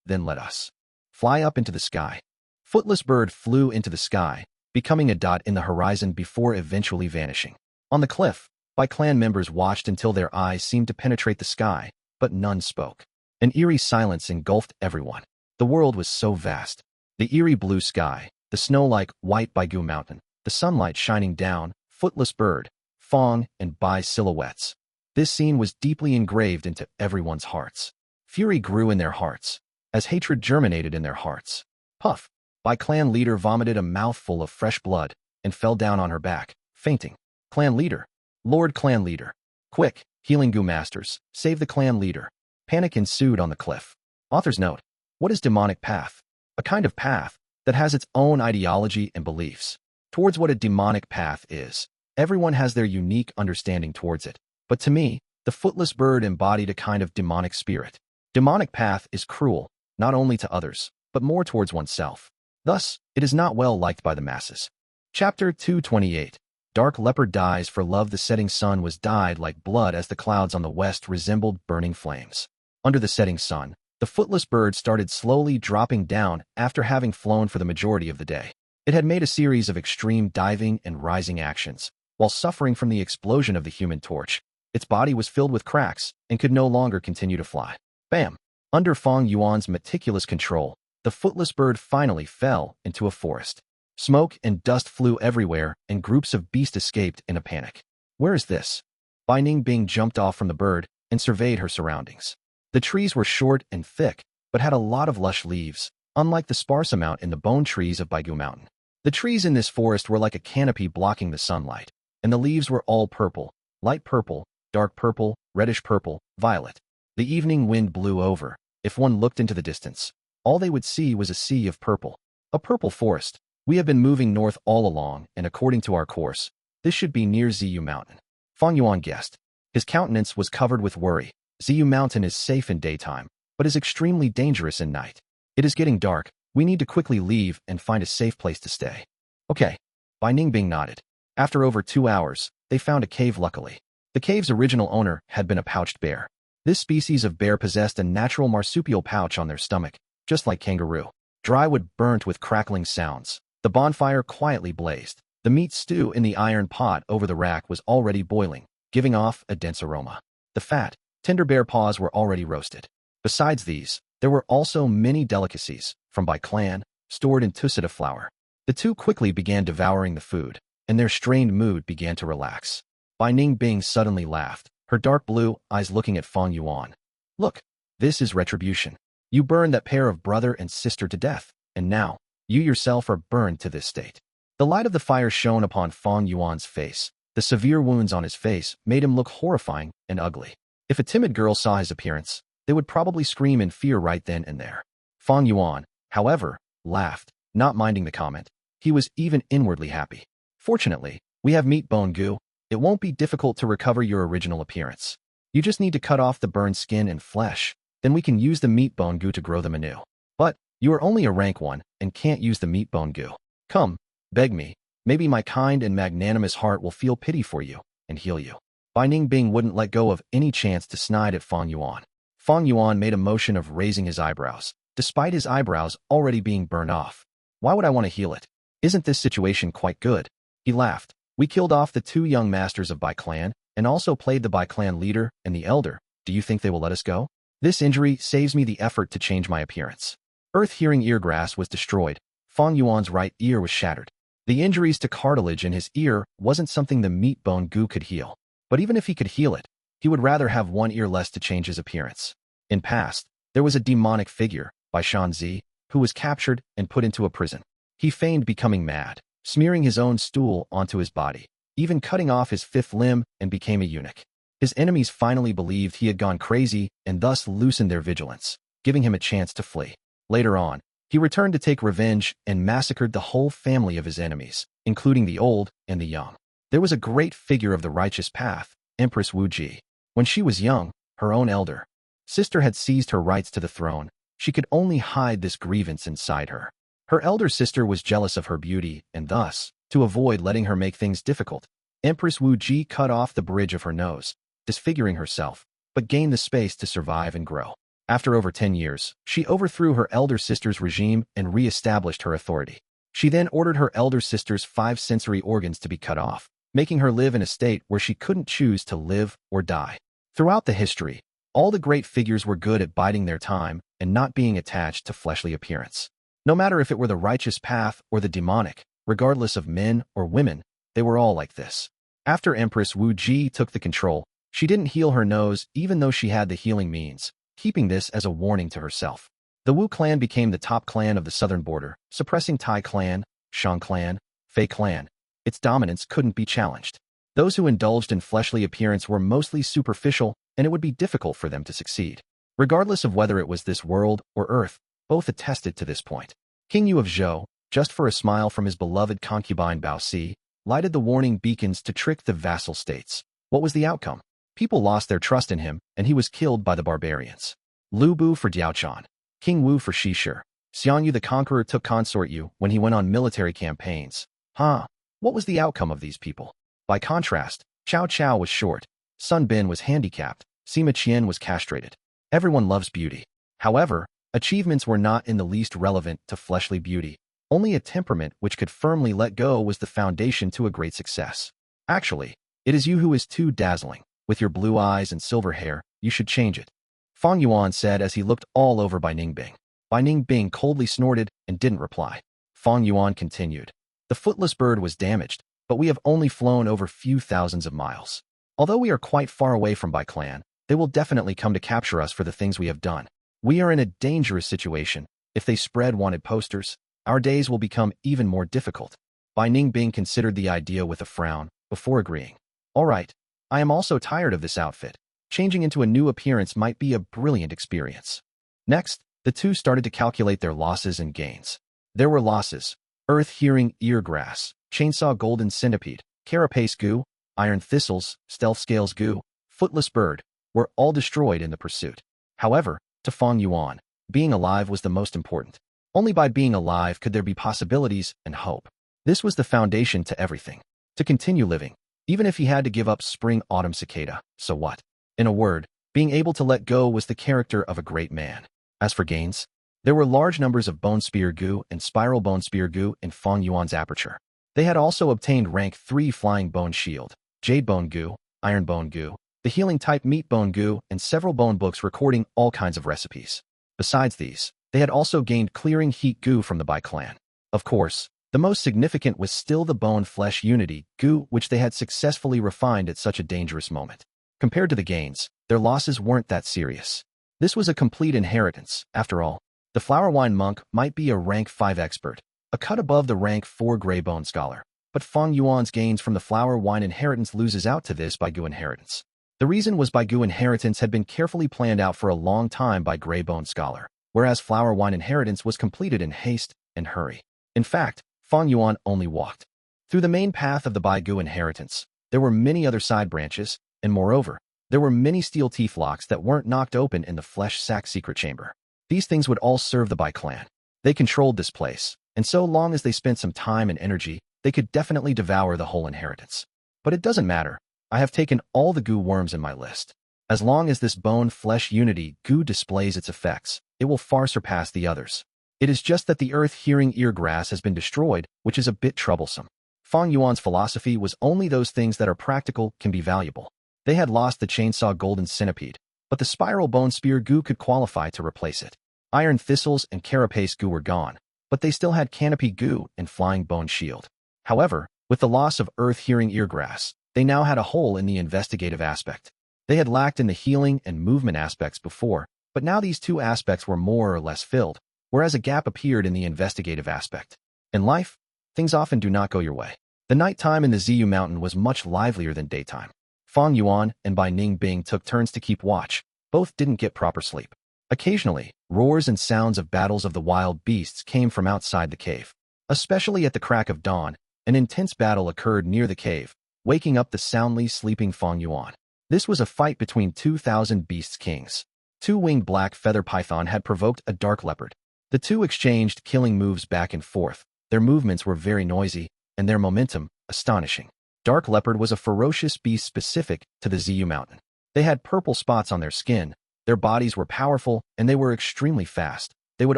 Then let us fly up into the sky. Footless Bird flew into the sky, becoming a dot in the horizon before eventually vanishing. On the cliff, Bai clan members watched until their eyes seemed to penetrate the sky, but none spoke. An eerie silence engulfed everyone. The world was so vast. The eerie blue sky, the snow-like white Baigu mountain, the sunlight shining down, Footless Bird, Fang, and Bai silhouettes. This scene was deeply engraved into everyone's hearts. Fury grew in their hearts, as hatred germinated in their hearts. Puff! Bai clan leader vomited a mouthful of fresh blood and fell down on her back, fainting. Clan leader! Lord clan leader! Quick, healing Gu masters, save the clan leader! Panic ensued on the cliff. Author's note: what is demonic path? A kind of path that has its own ideology and beliefs. Towards what a demonic path is, everyone has their unique understanding towards it. But to me, the footless bird embodied a kind of demonic spirit. Demonic path is cruel, not only to others, but more towards oneself. Thus, it is not well liked by the masses. Chapter 228. Dark Leopard dies for love. The setting sun was dyed like blood as the clouds on the west resembled burning flames. Under the setting sun, the footless bird started slowly dropping down after having flown for the majority of the day. It had made a series of extreme diving and rising actions, while suffering from the explosion of the Human Torch. Its body was filled with cracks and could no longer continue to fly. Bam! Under Fang Yuan's meticulous control, the footless bird finally fell into a forest. Smoke and dust flew everywhere, and groups of beasts escaped in a panic. Where is this? Bai Ningbing jumped off from the bird and surveyed her surroundings. The trees were short and thick, but had a lot of lush leaves, unlike the sparse amount in the bone trees of Baigu Mountain. The trees in this forest were like a canopy blocking the sunlight, and the leaves were all purple, light purple, dark purple, reddish purple, violet. The evening wind blew over. If one looked into the distance, all they would see was a sea of purple. A purple forest. We have been moving north all along, and according to our course, this should be near Ziyu Mountain. Fang Yuan guessed. His countenance was covered with worry. Ziyu Mountain is safe in daytime, but is extremely dangerous in night. It is getting dark. We need to quickly leave and find a safe place to stay. Okay. Bai Ningbing nodded. After over 2 hours, they found a cave. Luckily, the cave's original owner had been a pouched bear. This species of bear possessed a natural marsupial pouch on their stomach, just like kangaroo. Dry wood burnt with crackling sounds. The bonfire quietly blazed. The meat stew in the iron pot over the rack was already boiling, giving off a dense aroma. The fat, tender bear paws were already roasted. Besides these, there were also many delicacies, from Bai clan, stored in tusita flour. The two quickly began devouring the food, and their strained mood began to relax. Bai Ningbing suddenly laughed, her dark blue eyes looking at Fang Yuan. Look, this is retribution. You burned that pair of brother and sister to death, and now, you yourself are burned to this state. The light of the fire shone upon Fang Yuan's face. The severe wounds on his face made him look horrifying and ugly. If a timid girl saw his appearance, they would probably scream in fear right then and there. Fang Yuan, however, laughed, not minding the comment. He was even inwardly happy. Fortunately, we have meat bone Gu. It won't be difficult to recover your original appearance. You just need to cut off the burned skin and flesh, then we can use the meat bone Gu to grow them anew. But you are only a rank 1 and can't use the meat bone Gu. Come, beg me. Maybe my kind and magnanimous heart will feel pity for you and heal you. Bai Ningbing wouldn't let go of any chance to snide at Fang Yuan. Fang Yuan made a motion of raising his eyebrows, despite his eyebrows already being burned off. Why would I want to heal it? Isn't this situation quite good? He laughed. We killed off the 2 young masters of Bai clan, and also played the Bai clan leader and the elder. Do you think they will let us go? This injury saves me the effort to change my appearance. Earth-hearing eargrass was destroyed. Fang Yuan's right ear was shattered. The injuries to cartilage in his ear wasn't something the meat bone Gu could heal. But even if he could heal it, he would rather have 1 ear less to change his appearance. In past, there was a demonic figure, by Shang Xin Ci, who was captured and put into a prison. He feigned becoming mad, smearing his own stool onto his body, even cutting off his 5th limb, and became a eunuch. His enemies finally believed he had gone crazy and thus loosened their vigilance, giving him a chance to flee. Later on, he returned to take revenge and massacred the whole family of his enemies, including the old and the young. There was a great figure of the righteous path, Empress Wu Ji. When she was young, her own elder sister had seized her rights to the throne. She could only hide this grievance inside her. Her elder sister was jealous of her beauty, and thus, to avoid letting her make things difficult, Empress Wu Ji cut off the bridge of her nose, disfiguring herself, but gained the space to survive and grow. After over 10 years, she overthrew her elder sister's regime and re-established her authority. She then ordered her elder sister's 5 sensory organs to be cut off, making her live in a state where she couldn't choose to live or die. Throughout the history, all the great figures were good at biding their time and not being attached to fleshly appearance. No matter if it were the righteous path or the demonic, regardless of men or women, they were all like this. After Empress Wu Ji took the control, she didn't heal her nose even though she had the healing means, keeping this as a warning to herself. The Wu clan became the top clan of the southern border, suppressing Tai clan, Shang clan, Fei clan. Its dominance couldn't be challenged. Those who indulged in fleshly appearance were mostly superficial, and it would be difficult for them to succeed. Regardless of whether it was this world or Earth, both attested to this point. King Yu of Zhou, just for a smile from his beloved concubine Bao Si, lighted the warning beacons to trick the vassal states. What was the outcome? People lost their trust in him, and he was killed by the barbarians. Lu Bu for Diaochan, King Wu for Shishir. Xiang Yu the Conqueror took consort Yu when he went on military campaigns. What was the outcome of these people? By contrast, Cao Cao was short, Sun Bin was handicapped, Sima Qian was castrated. Everyone loves beauty. However, achievements were not in the least relevant to fleshly beauty. Only a temperament which could firmly let go was the foundation to a great success. Actually, it is you who is too dazzling. With your blue eyes and silver hair, you should change it. Fang Yuan said as he looked all over Bai Ningbing. Bai Ningbing coldly snorted and didn't reply. Fang Yuan continued. The Footless bird was damaged, but we have only flown over few thousands of miles. Although we are quite far away from Bai clan, they will definitely come to capture us for the things we have done. We are in a dangerous situation. If they spread wanted posters, our days will become even more difficult. Bai Ningbing considered the idea with a frown, before agreeing. All right, I am also tired of this outfit. Changing into a new appearance might be a brilliant experience. Next, the two started to calculate their losses and gains. There were losses: Earth Hearing Eargrass, Chainsaw Golden Centipede, Carapace Gu, Iron Thistles, Stealth Scales Gu, Footless Bird, were all destroyed in the pursuit. However, to Fang Yuan, being alive was the most important. Only by being alive could there be possibilities and hope. This was the foundation to everything. To continue living, even if he had to give up Spring Autumn Cicada, so what? In a word, being able to let go was the character of a great man. As for gains, there were large numbers of Bone Spear Gu and Spiral Bone Spear Gu in Fang Yuan's aperture. They had also obtained rank 3 Flying Bone Shield, Jade Bone Gu, Iron Bone Gu, the healing type Meat Bone Gu, and several bone books recording all kinds of recipes. Besides these, they had also gained Clearing Heat Gu from the Bai clan. Of course, the most significant was still the Bone Flesh Unity Gu, which they had successfully refined at such a dangerous moment. Compared to the gains, their losses weren't that serious. This was a complete inheritance, after all. The Flower Wine Monk might be a rank 5 expert, a cut above the rank 4 Grey Bone Scholar, but Fang Yuan's gains from the Flower Wine inheritance loses out to this Bai Gu inheritance. The reason was Bai Gu inheritance had been carefully planned out for a long time by Grey Bone Scholar, whereas Flower Wine inheritance was completed in haste and hurry. In fact, Fang Yuan only walked. Through the main path of the Bai Gu inheritance, there were many other side branches, and moreover, there were many steel teeth locks that weren't knocked open in the Flesh Sack secret chamber. These things would all serve the Bai clan. They controlled this place, and so long as they spent some time and energy, they could definitely devour the whole inheritance. But it doesn't matter. I have taken all the Gu worms in my list. As long as this Bone Flesh Unity Gu displays its effects, it will far surpass the others. It is just that the Earth Hearing Eargrass has been destroyed, which is a bit troublesome. Fang Yuan's philosophy was only those things that are practical can be valuable. They had lost the Chainsaw Golden Centipede, but the Spiral Bone Spear Gu could qualify to replace it. Iron Thistles and Carapace Gu were gone, but they still had Canopy Gu and Flying Bone Shield. However, with the loss of Earth Hearing Eargrass, they now had a hole in the investigative aspect. They had lacked in the healing and movement aspects before, but now these two aspects were more or less filled, whereas a gap appeared in the investigative aspect. In life, things often do not go your way. The nighttime in the Ziyu Mountain was much livelier than daytime. Fang Yuan and Bai Ningbing took turns to keep watch. Both didn't get proper sleep. Occasionally, roars and sounds of battles of the wild beasts came from outside the cave. Especially at the crack of dawn, an intense battle occurred near the cave, waking up the soundly sleeping Fang Yuan. This was a fight between 2,000 beasts kings. Two-winged black feather python had provoked a dark leopard. The two exchanged killing moves back and forth. Their movements were very noisy, and their momentum astonishing. Dark leopard was a ferocious beast specific to the Ziyu Mountain. They had purple spots on their skin, their bodies were powerful, and they were extremely fast. They would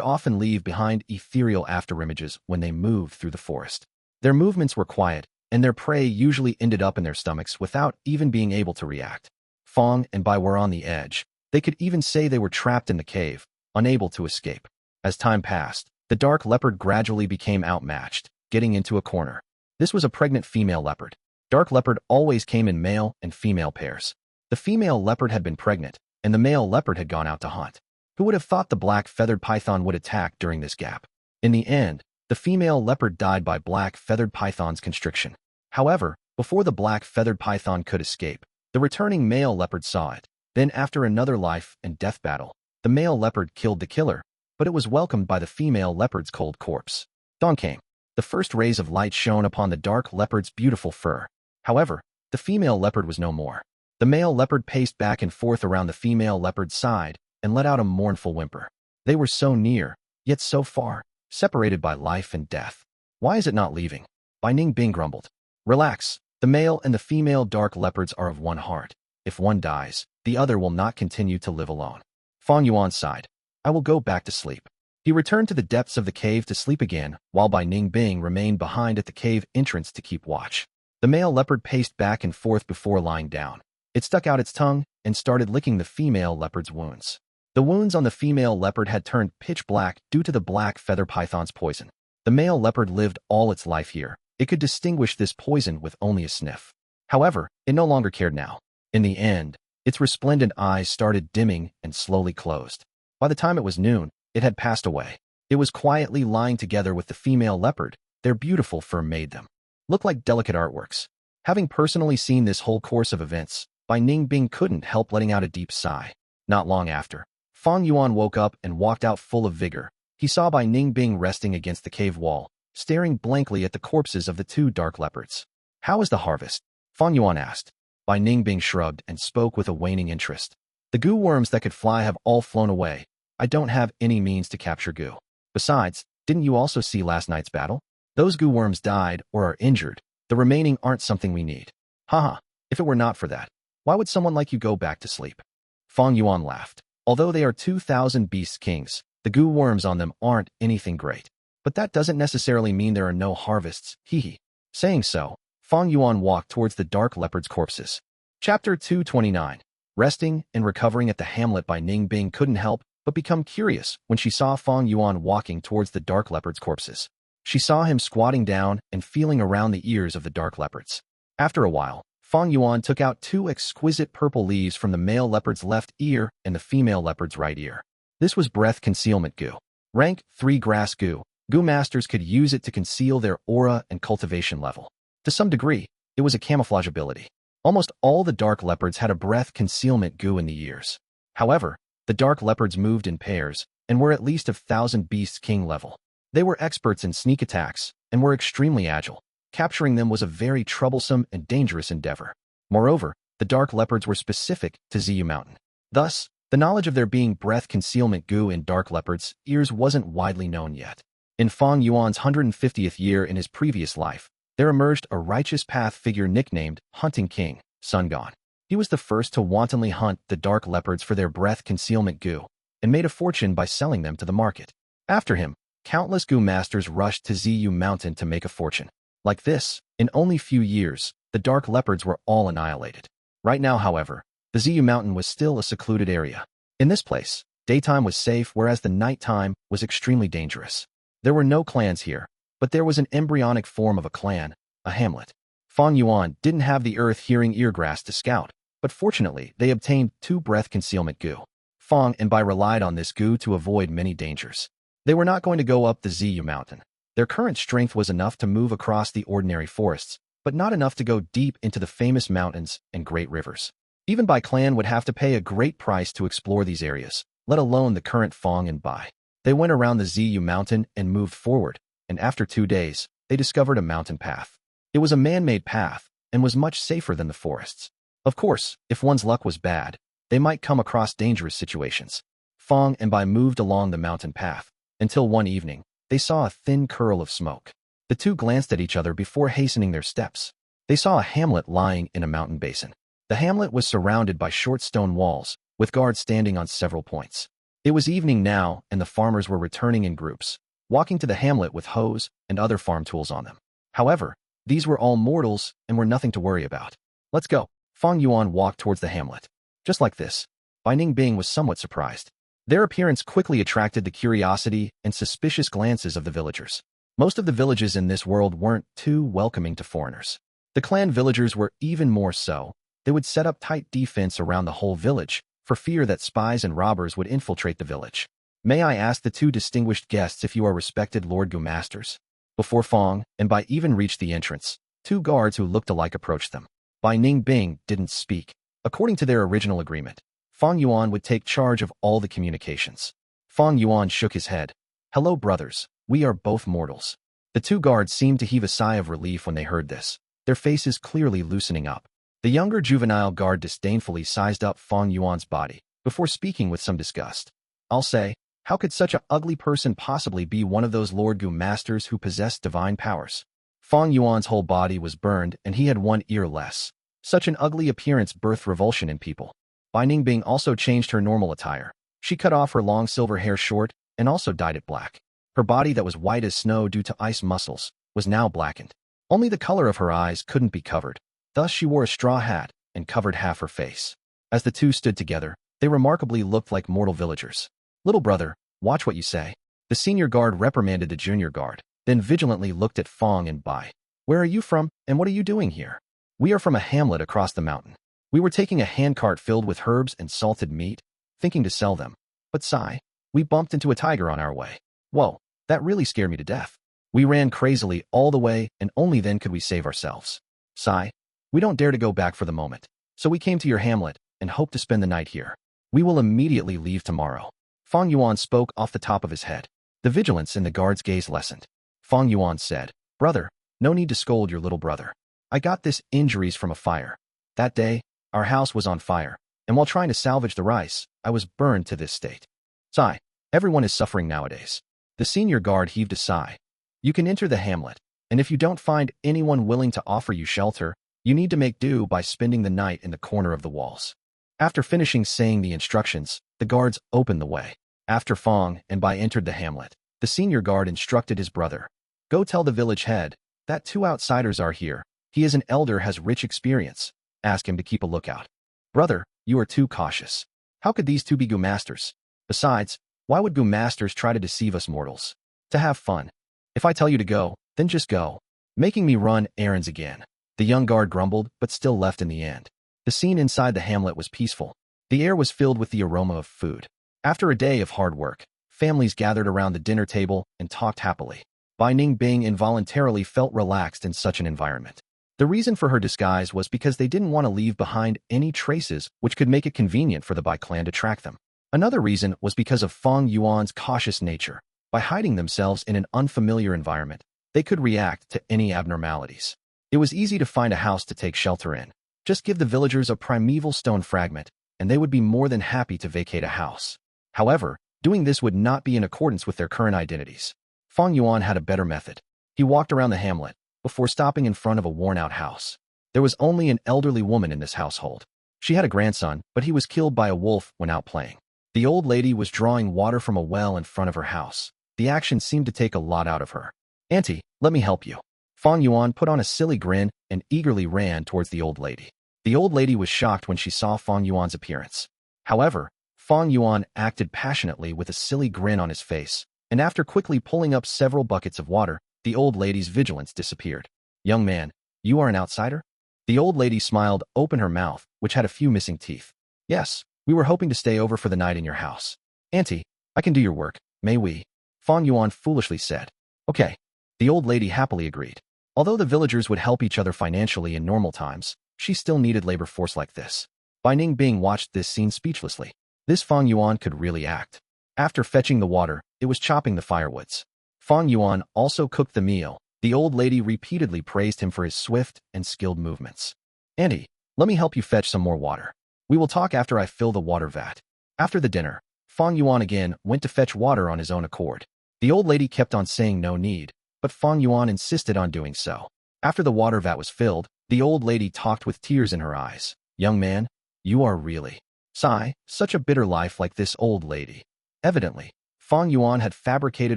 often leave behind ethereal afterimages when they moved through the forest. Their movements were quiet, and their prey usually ended up in their stomachs without even being able to react. Fang and Bai were on the edge. They could even say they were trapped in the cave, unable to escape. As time passed, the dark leopard gradually became outmatched, getting into a corner. This was a pregnant female leopard. Dark leopard always came in male and female pairs. The female leopard had been pregnant, and the male leopard had gone out to hunt. Who would have thought the black feathered python would attack during this gap? In the end, the female leopard died by black feathered python's constriction. However, before the black feathered python could escape, the returning male leopard saw it. Then after another life and death battle, The male leopard killed the killer, but it was welcomed by the female leopard's cold corpse. Dawn came. The first rays of light shone upon the dark leopard's beautiful fur. However, the female leopard was no more. The male leopard paced back and forth around the female leopard's side and let out a mournful whimper. They were so near, yet so far, separated by life and death. Why is it not leaving? Bai Ningbing grumbled. Relax. The male and the female dark leopards are of one heart. If one dies, the other will not continue to live alone. Fang Yuan sighed. I will go back to sleep. He returned to the depths of the cave to sleep again, while Bai Ningbing remained behind at the cave entrance to keep watch. The male leopard paced back and forth before lying down. It stuck out its tongue and started licking the female leopard's wounds. The wounds on the female leopard had turned pitch black due to the black feather python's poison. The male leopard lived all its life here. It could distinguish this poison with only a sniff. However, it no longer cared now. In the end, its resplendent eyes started dimming and slowly closed. By the time it was noon, it had passed away. It was quietly lying together with the female leopard. Their beautiful fur made them look like delicate artworks. Having personally seen this whole course of events, Bai Ningbing couldn't help letting out a deep sigh. Not long after, Fang Yuan woke up and walked out full of vigor. He saw Bai Ningbing resting against the cave wall, staring blankly at the corpses of the two dark leopards. How is the harvest? Fang Yuan asked. Bai Ningbing shrugged and spoke with a waning interest. The Gu worms that could fly have all flown away. I don't have any means to capture Gu. Besides, didn't you also see last night's battle? Those Gu worms died or are injured. The remaining aren't something we need. Haha, if it were not for that, why would someone like you go back to sleep? Fang Yuan laughed. Although they are 2,000 beast kings, the Gu worms on them aren't anything great. But that doesn't necessarily mean there are no harvests, hee. Saying so, Fang Yuan walked towards the dark leopard's corpses. Chapter 229. Resting and recovering at the hamlet. Bai Ningbing couldn't help but become curious when she saw Fang Yuan walking towards the dark leopard's corpses. She saw him squatting down and feeling around the ears of the dark leopards. After a while, Fang Yuan took out two exquisite purple leaves from the male leopard's left ear and the female leopard's right ear. This was breath concealment Gu. Rank 3 grass Gu. Gu masters could use it to conceal their aura and cultivation level. To some degree, it was a camouflage ability. Almost all the dark leopards had a breath concealment Gu in the ears. However, the dark leopards moved in pairs and were at least of 1,000 beast king level. They were experts in sneak attacks and were extremely agile. Capturing them was a very troublesome and dangerous endeavor. Moreover, the dark leopards were specific to Ziyu Mountain. Thus, the knowledge of there being breath concealment Gu in dark leopards' ears wasn't widely known yet. In Fang Yuan's 150th year in his previous life, there emerged a righteous path figure nicknamed Hunting King, Sun Gone. He was the first to wantonly hunt the dark leopards for their breath concealment Gu, and made a fortune by selling them to the market. After him, countless Gu masters rushed to Ziyu Mountain to make a fortune. Like this, in only few years, the dark leopards were all annihilated. Right now, however, the Ziyu Mountain was still a secluded area. In this place, daytime was safe, whereas the nighttime was extremely dangerous. There were no clans here, but there was an embryonic form of a clan, a hamlet. Fang Yuan didn't have the earth-hearing eargrass to scout, but fortunately they obtained 2 breath concealment Gu. Fang and Bai relied on this Gu to avoid many dangers. They were not going to go up the Ziyu Mountain. Their current strength was enough to move across the ordinary forests, but not enough to go deep into the famous mountains and great rivers. Even Bai clan would have to pay a great price to explore these areas, let alone the current Fang and Bai. They went around the Ziyu Mountain and moved forward, and after 2 days, they discovered a mountain path. It was a man-made path, and was much safer than the forests. Of course, if one's luck was bad, they might come across dangerous situations. Fang and Bai moved along the mountain path, until one evening, they saw a thin curl of smoke. The two glanced at each other before hastening their steps. They saw a hamlet lying in a mountain basin. The hamlet was surrounded by short stone walls, with guards standing on several points. It was evening now, and the farmers were returning in groups, walking to the hamlet with hoes and other farm tools on them. However, these were all mortals and were nothing to worry about. Let's go. Fang Yuan walked towards the hamlet. Just like this, Bai Ningbing was somewhat surprised. Their appearance quickly attracted the curiosity and suspicious glances of the villagers. Most of the villages in this world weren't too welcoming to foreigners. The clan villagers were even more so. They would set up tight defense around the whole village, for fear that spies and robbers would infiltrate the village. May I ask the two distinguished guests if you are respected Lord Gu masters? Before Fang and Bai even reached the entrance, 2 guards who looked alike approached them. Bai Ningbing didn't speak. According to their original agreement, Fang Yuan would take charge of all the communications. Fang Yuan shook his head. Hello, brothers. We are both mortals. The two guards seemed to heave a sigh of relief when they heard this, their faces clearly loosening up. The younger juvenile guard disdainfully sized up Fang Yuan's body, before speaking with some disgust. I'll say, how could such an ugly person possibly be one of those Lord Gu masters who possessed divine powers? Fang Yuan's whole body was burned and he had one ear less. Such an ugly appearance birthed revulsion in people. Bai Ningbing also changed her normal attire. She cut off her long silver hair short and also dyed it black. Her body that was white as snow due to ice muscles was now blackened. Only the color of her eyes couldn't be covered. Thus she wore a straw hat and covered half her face. As the two stood together, they remarkably looked like mortal villagers. Little brother, watch what you say. The senior guard reprimanded the junior guard, then vigilantly looked at Fang and Bai. Where are you from, and what are you doing here? We are from a hamlet across the mountain. We were taking a handcart filled with herbs and salted meat, thinking to sell them. But sigh, we bumped into a tiger on our way. Whoa, that really scared me to death. We ran crazily all the way, and only then could we save ourselves. Sigh, we don't dare to go back for the moment. So we came to your hamlet, and hope to spend the night here. We will immediately leave tomorrow. Fang Yuan spoke off the top of his head. The vigilance in the guard's gaze lessened. Fang Yuan said, Brother, no need to scold your little brother. I got this injuries from a fire. That day, our house was on fire, and while trying to salvage the rice, I was burned to this state. Sigh, everyone is suffering nowadays. The senior guard heaved a sigh. You can enter the hamlet, and if you don't find anyone willing to offer you shelter, you need to make do by spending the night in the corner of the walls. After finishing saying the instructions, the guards opened the way. After Fang and Bai entered the hamlet, the senior guard instructed his brother. Go tell the village head that 2 outsiders are here. He is an elder, has rich experience. Ask him to keep a lookout. Brother, you are too cautious. How could these two be Gu masters? Besides, why would Gu masters try to deceive us mortals? To have fun. If I tell you to go, then just go. Making me run errands again. The young guard grumbled, but still left in the end. The scene inside the hamlet was peaceful. The air was filled with the aroma of food. After a day of hard work, families gathered around the dinner table and talked happily. Bai Ningbing involuntarily felt relaxed in such an environment. The reason for her disguise was because they didn't want to leave behind any traces which could make it convenient for the Bai clan to track them. Another reason was because of Fang Yuan's cautious nature. By hiding themselves in an unfamiliar environment, they could react to any abnormalities. It was easy to find a house to take shelter in. Just give the villagers a primeval stone fragment, and they would be more than happy to vacate a house. However, doing this would not be in accordance with their current identities. Fang Yuan had a better method. He walked around the hamlet, before stopping in front of a worn-out house. There was only an elderly woman in this household. She had a grandson, but he was killed by a wolf when out playing. The old lady was drawing water from a well in front of her house. The action seemed to take a lot out of her. Auntie, let me help you. Fang Yuan put on a silly grin and eagerly ran towards the old lady. The old lady was shocked when she saw Fang Yuan's appearance. However, Fang Yuan acted passionately with a silly grin on his face, and after quickly pulling up several buckets of water, the old lady's vigilance disappeared. Young man, you are an outsider? The old lady smiled, opened her mouth, which had a few missing teeth. Yes, we were hoping to stay over for the night in your house. Auntie, I can do your work, may we? Fang Yuan foolishly said. Okay. The old lady happily agreed. Although the villagers would help each other financially in normal times, she still needed labor force like this. Bai Ningbing watched this scene speechlessly. This Fang Yuan could really act. After fetching the water, it was chopping the firewoods. Fang Yuan also cooked the meal. The old lady repeatedly praised him for his swift and skilled movements. Auntie, let me help you fetch some more water. We will talk after I fill the water vat. After the dinner, Fang Yuan again went to fetch water on his own accord. The old lady kept on saying no need, but Fang Yuan insisted on doing so. After the water vat was filled, the old lady talked with tears in her eyes. Young man, you are really, sigh, such a bitter life like this old lady. Evidently, Fang Yuan had fabricated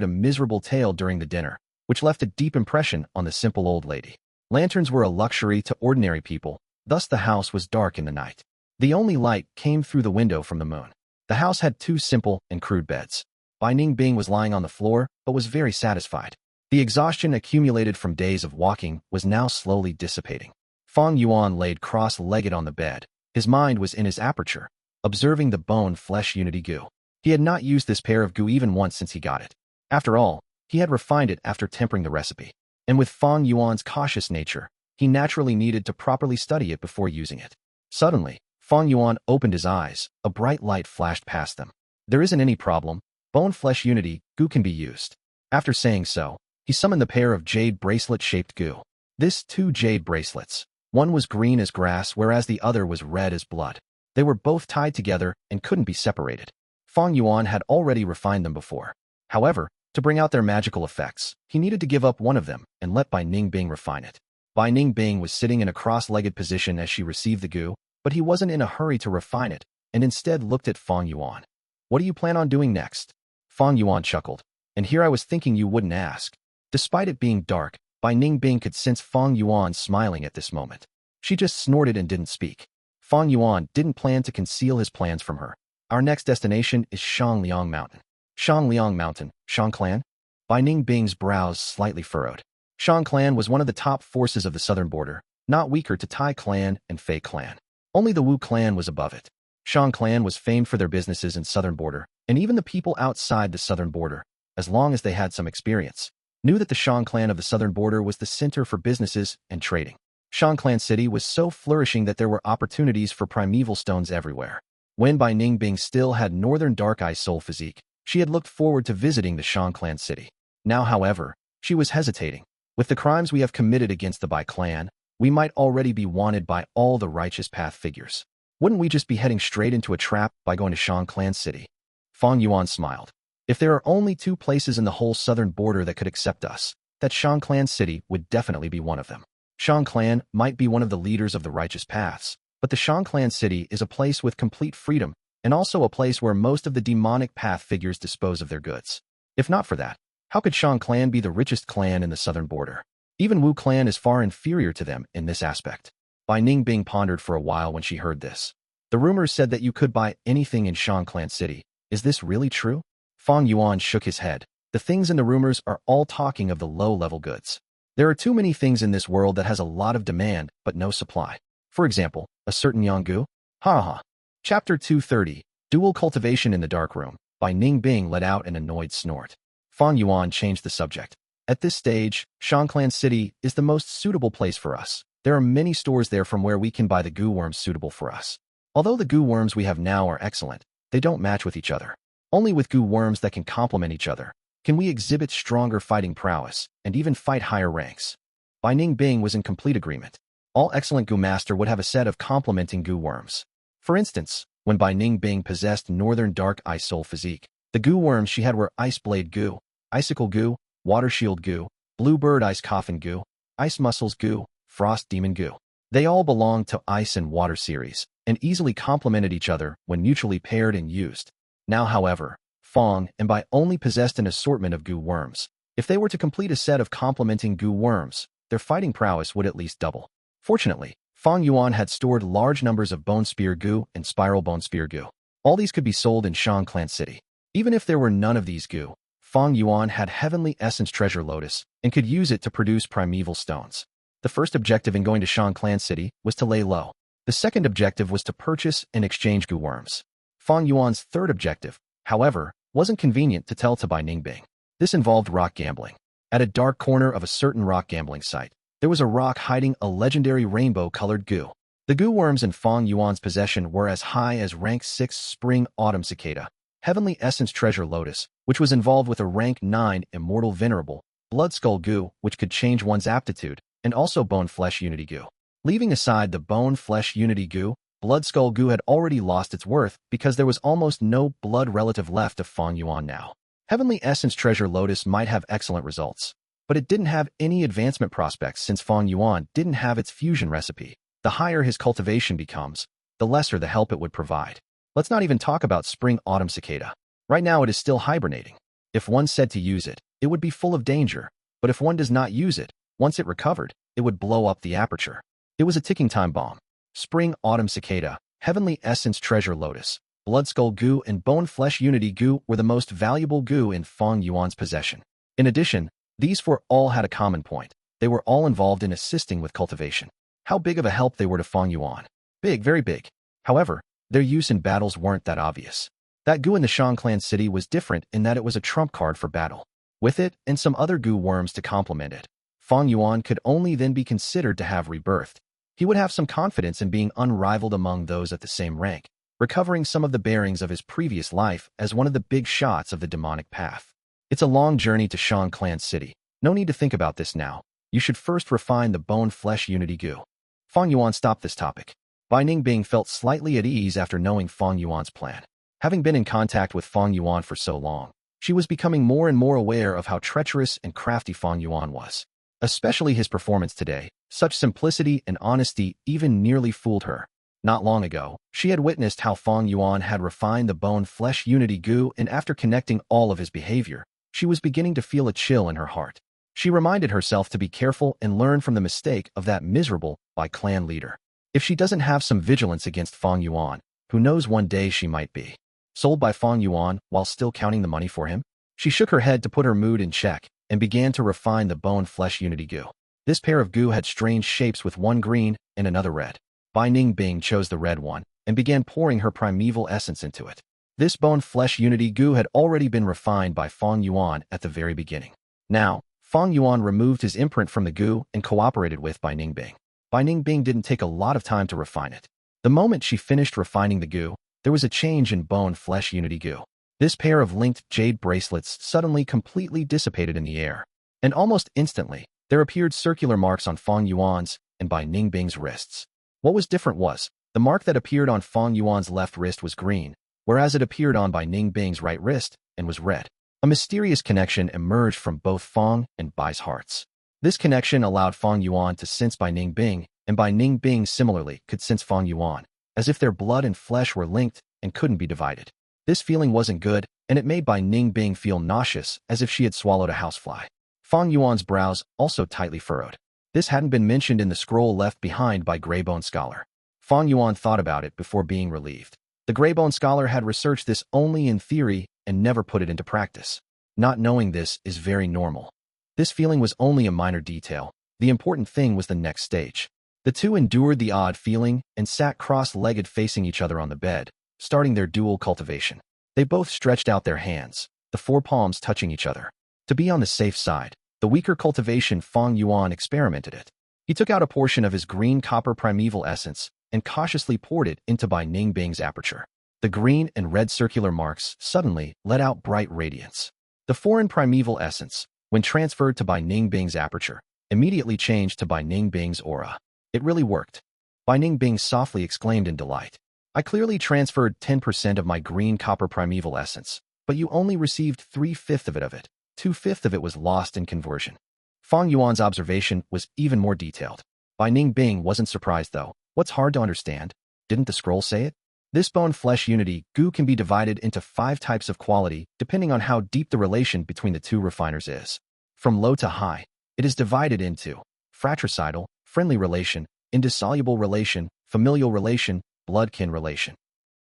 a miserable tale during the dinner, which left a deep impression on the simple old lady. Lanterns were a luxury to ordinary people, thus the house was dark in the night. The only light came through the window from the moon. The house had 2 simple and crude beds. Bai Ningbing was lying on the floor, but was very satisfied. The exhaustion accumulated from days of walking was now slowly dissipating. Fang Yuan laid cross-legged on the bed. His mind was in his aperture, observing the bone-flesh unity Gu. He had not used this pair of Gu even once since he got it. After all, he had refined it after tempering the recipe. And with Fang Yuan's cautious nature, he naturally needed to properly study it before using it. Suddenly, Fang Yuan opened his eyes. A bright light flashed past them. There isn't any problem. Bone-flesh unity, Gu can be used. After saying so, he summoned the pair of jade bracelet-shaped Gu. This 2 jade bracelets. One was green as grass, whereas the other was red as blood. They were both tied together and couldn't be separated. Fang Yuan had already refined them before. However, to bring out their magical effects, he needed to give up one of them and let Bai Ningbing refine it. Bai Ningbing was sitting in a cross-legged position as she received the Gu, but he wasn't in a hurry to refine it, and instead looked at Fang Yuan. What do you plan on doing next? Fang Yuan chuckled. And here I was thinking you wouldn't ask. Despite it being dark, Bai Ningbing could sense Fang Yuan smiling at this moment. She just snorted and didn't speak. Fang Yuan didn't plan to conceal his plans from her. Our next destination is Shangliang Mountain. Shangliang Mountain, Shang Clan? Bai Ningbing's brows slightly furrowed. Shang Clan was one of the top forces of the southern border, not weaker to Tai Clan and Fei Clan. Only the Wu Clan was above it. Shang Clan was famed for their businesses in southern border, and even the people outside the southern border, as long as they had some experience, knew that the Shang Clan of the southern border was the center for businesses and trading. Shang Clan City was so flourishing that there were opportunities for primeval stones everywhere. When Bai Ningbing still had northern dark eye soul physique, she had looked forward to visiting the Shang Clan City. Now, however, she was hesitating. With the crimes we have committed against the Bai clan, we might already be wanted by all the righteous path figures. Wouldn't we just be heading straight into a trap by going to Shang Clan City? Fang Yuan smiled. If there are only 2 places in the whole southern border that could accept us, that Shang Clan City would definitely be one of them. Shang Clan might be one of the leaders of the righteous paths, but the Shang Clan City is a place with complete freedom, and also a place where most of the demonic path figures dispose of their goods. If not for that, how could Shang Clan be the richest clan in the southern border? Even Wu Clan is far inferior to them in this aspect. Bai Ningbing pondered for a while when she heard this. The rumors said that you could buy anything in Shang Clan City. Is this really true? Fang Yuan shook his head. The things in the rumors are all talking of the low-level goods. There are too many things in this world that has a lot of demand but no supply. For example, a certain Yanggu? Ha ha. Chapter 230, Dual Cultivation in the Dark Room, Bai Ningbing let out an annoyed snort. Fang Yuan changed the subject. At this stage, Shang Clan City is the most suitable place for us. There are many stores there from where we can buy the Gu worms suitable for us. Although the Gu worms we have now are excellent, they don't match with each other. Only with Gu worms that can complement each other can we exhibit stronger fighting prowess and even fight higher ranks. Bai Ningbing was in complete agreement. All excellent Gu master would have a set of complementing Gu worms. For instance, when Bai Ningbing possessed Northern Dark Eye Soul physique, the Gu worms she had were Ice Blade Gu, Icicle Gu, Water Shield Gu, Bluebird Ice Coffin Gu, Ice Muscles Gu, Frost Demon Gu. They all belonged to Ice and Water series, and easily complemented each other when mutually paired and used. Now, however, Fang and Bai only possessed an assortment of Gu worms. If they were to complete a set of complementing Gu worms, their fighting prowess would at least double. Fortunately, Fang Yuan had stored large numbers of Bone Spear Gu and Spiral Bone Spear Gu. All these could be sold in Shang Clan City. Even if there were none of these Gu, Fang Yuan had Heavenly Essence Treasure Lotus and could use it to produce primeval stones. The first objective in going to Shang Clan City was to lay low. The second objective was to purchase and exchange Gu worms. Fang Yuan's third objective, however, wasn't convenient to tell to Bai Ningbing. This involved rock gambling. At a dark corner of a certain rock gambling site, there was a rock hiding a legendary rainbow-colored Gu. The Gu worms in Fang Yuan's possession were as high as rank 6 Spring Autumn Cicada, Heavenly Essence Treasure Lotus, which was involved with a rank 9 Immortal Venerable, Blood Skull Gu, which could change one's aptitude, and also Bone Flesh Unity Gu. Leaving aside the Bone Flesh Unity Gu, Blood Skull Gu had already lost its worth because there was almost no blood relative left of Fang Yuan now. Heavenly Essence Treasure Lotus might have excellent results, but it didn't have any advancement prospects since Fang Yuan didn't have its fusion recipe. The higher his cultivation becomes, the lesser the help it would provide. Let's not even talk about Spring Autumn Cicada. Right now it is still hibernating. If one said to use it, it would be full of danger, but if one does not use it, once it recovered, it would blow up the aperture. It was a ticking time bomb. Spring Autumn Cicada, Heavenly Essence Treasure Lotus, Blood Skull Gu and Bone Flesh Unity Gu were the most valuable Gu in Fang Yuan's possession. In addition, these 4 all had a common point. They were all involved in assisting with cultivation. How big of a help they were to Fang Yuan? Big, very big. However, their use in battles weren't that obvious. That Gu in the Shang Clan City was different in that it was a trump card for battle. With it, and some other Gu worms to complement it, Fang Yuan could only then be considered to have rebirthed. He would have some confidence in being unrivaled among those at the same rank, recovering some of the bearings of his previous life as one of the big shots of the demonic path. It's a long journey to Shang Clan City. No need to think about this now. You should first refine the bone-flesh unity Gu. Fang Yuan stopped this topic. Bai Ningbing felt slightly at ease after knowing Fang Yuan's plan. Having been in contact with Fang Yuan for so long, she was becoming more and more aware of how treacherous and crafty Fang Yuan was. Especially his performance today. Such simplicity and honesty even nearly fooled her. Not long ago, she had witnessed how Fang Yuan had refined the bone-flesh unity Gu, and after connecting all of his behavior, she was beginning to feel a chill in her heart. She reminded herself to be careful and learn from the mistake of that miserable Bai clan leader. If she doesn't have some vigilance against Fang Yuan, who knows, one day she might be sold by Fang Yuan while still counting the money for him. She shook her head to put her mood in check and began to refine the bone-flesh unity Gu. This pair of Gu had strange shapes with one green and another red. Bai Ningbing chose the red one and began pouring her primeval essence into it. This bone-flesh unity Gu had already been refined by Fang Yuan at the very beginning. Now, Fang Yuan removed his imprint from the Gu and cooperated with Bai Ningbing. Bai Ningbing didn't take a lot of time to refine it. The moment she finished refining the Gu, there was a change in bone-flesh unity Gu. This pair of linked jade bracelets suddenly completely dissipated in the air, and almost instantly, there appeared circular marks on Fang Yuan's and Bai Ningbing's wrists. What was different was, the mark that appeared on Fang Yuan's left wrist was green, whereas it appeared on Bai Ningbing's right wrist and was red. A mysterious connection emerged from both Fang and Bai's hearts. This connection allowed Fang Yuan to sense Bai Ningbing, and Bai Ningbing similarly could sense Fang Yuan, as if their blood and flesh were linked and couldn't be divided. This feeling wasn't good, and it made Bai Ningbing feel nauseous, as if she had swallowed a housefly. Fang Yuan's brows also tightly furrowed. This hadn't been mentioned in the scroll left behind by Greybone Scholar. Fang Yuan thought about it before being relieved. The Greybone Scholar had researched this only in theory and never put it into practice. Not knowing this is very normal. This feeling was only a minor detail. The important thing was the next stage. The two endured the odd feeling and sat cross-legged facing each other on the bed, starting their dual cultivation. They both stretched out their hands, the four palms touching each other. To be on the safe side, the weaker cultivation Fang Yuan experimented it. He took out a portion of his green copper primeval essence and cautiously poured it into Bai Ningbing's aperture. The green and red circular marks suddenly let out bright radiance. The foreign primeval essence, when transferred to Bai Ningbing's aperture, immediately changed to Bai Ningbing's aura. It really worked. Bai Ningbing softly exclaimed in delight. I clearly transferred 10% of my green copper primeval essence, but you only received 3/5 of it. 2/5 of it was lost in conversion. Fang Yuan's observation was even more detailed. Bai Ningbing wasn't surprised though. What's hard to understand? Didn't the scroll say it? This bone-flesh unity Gu can be divided into 5 types of quality depending on how deep the relation between the two refiners is. From low to high, it is divided into fratricidal, friendly relation, indissoluble relation, familial relation, bloodkin relation.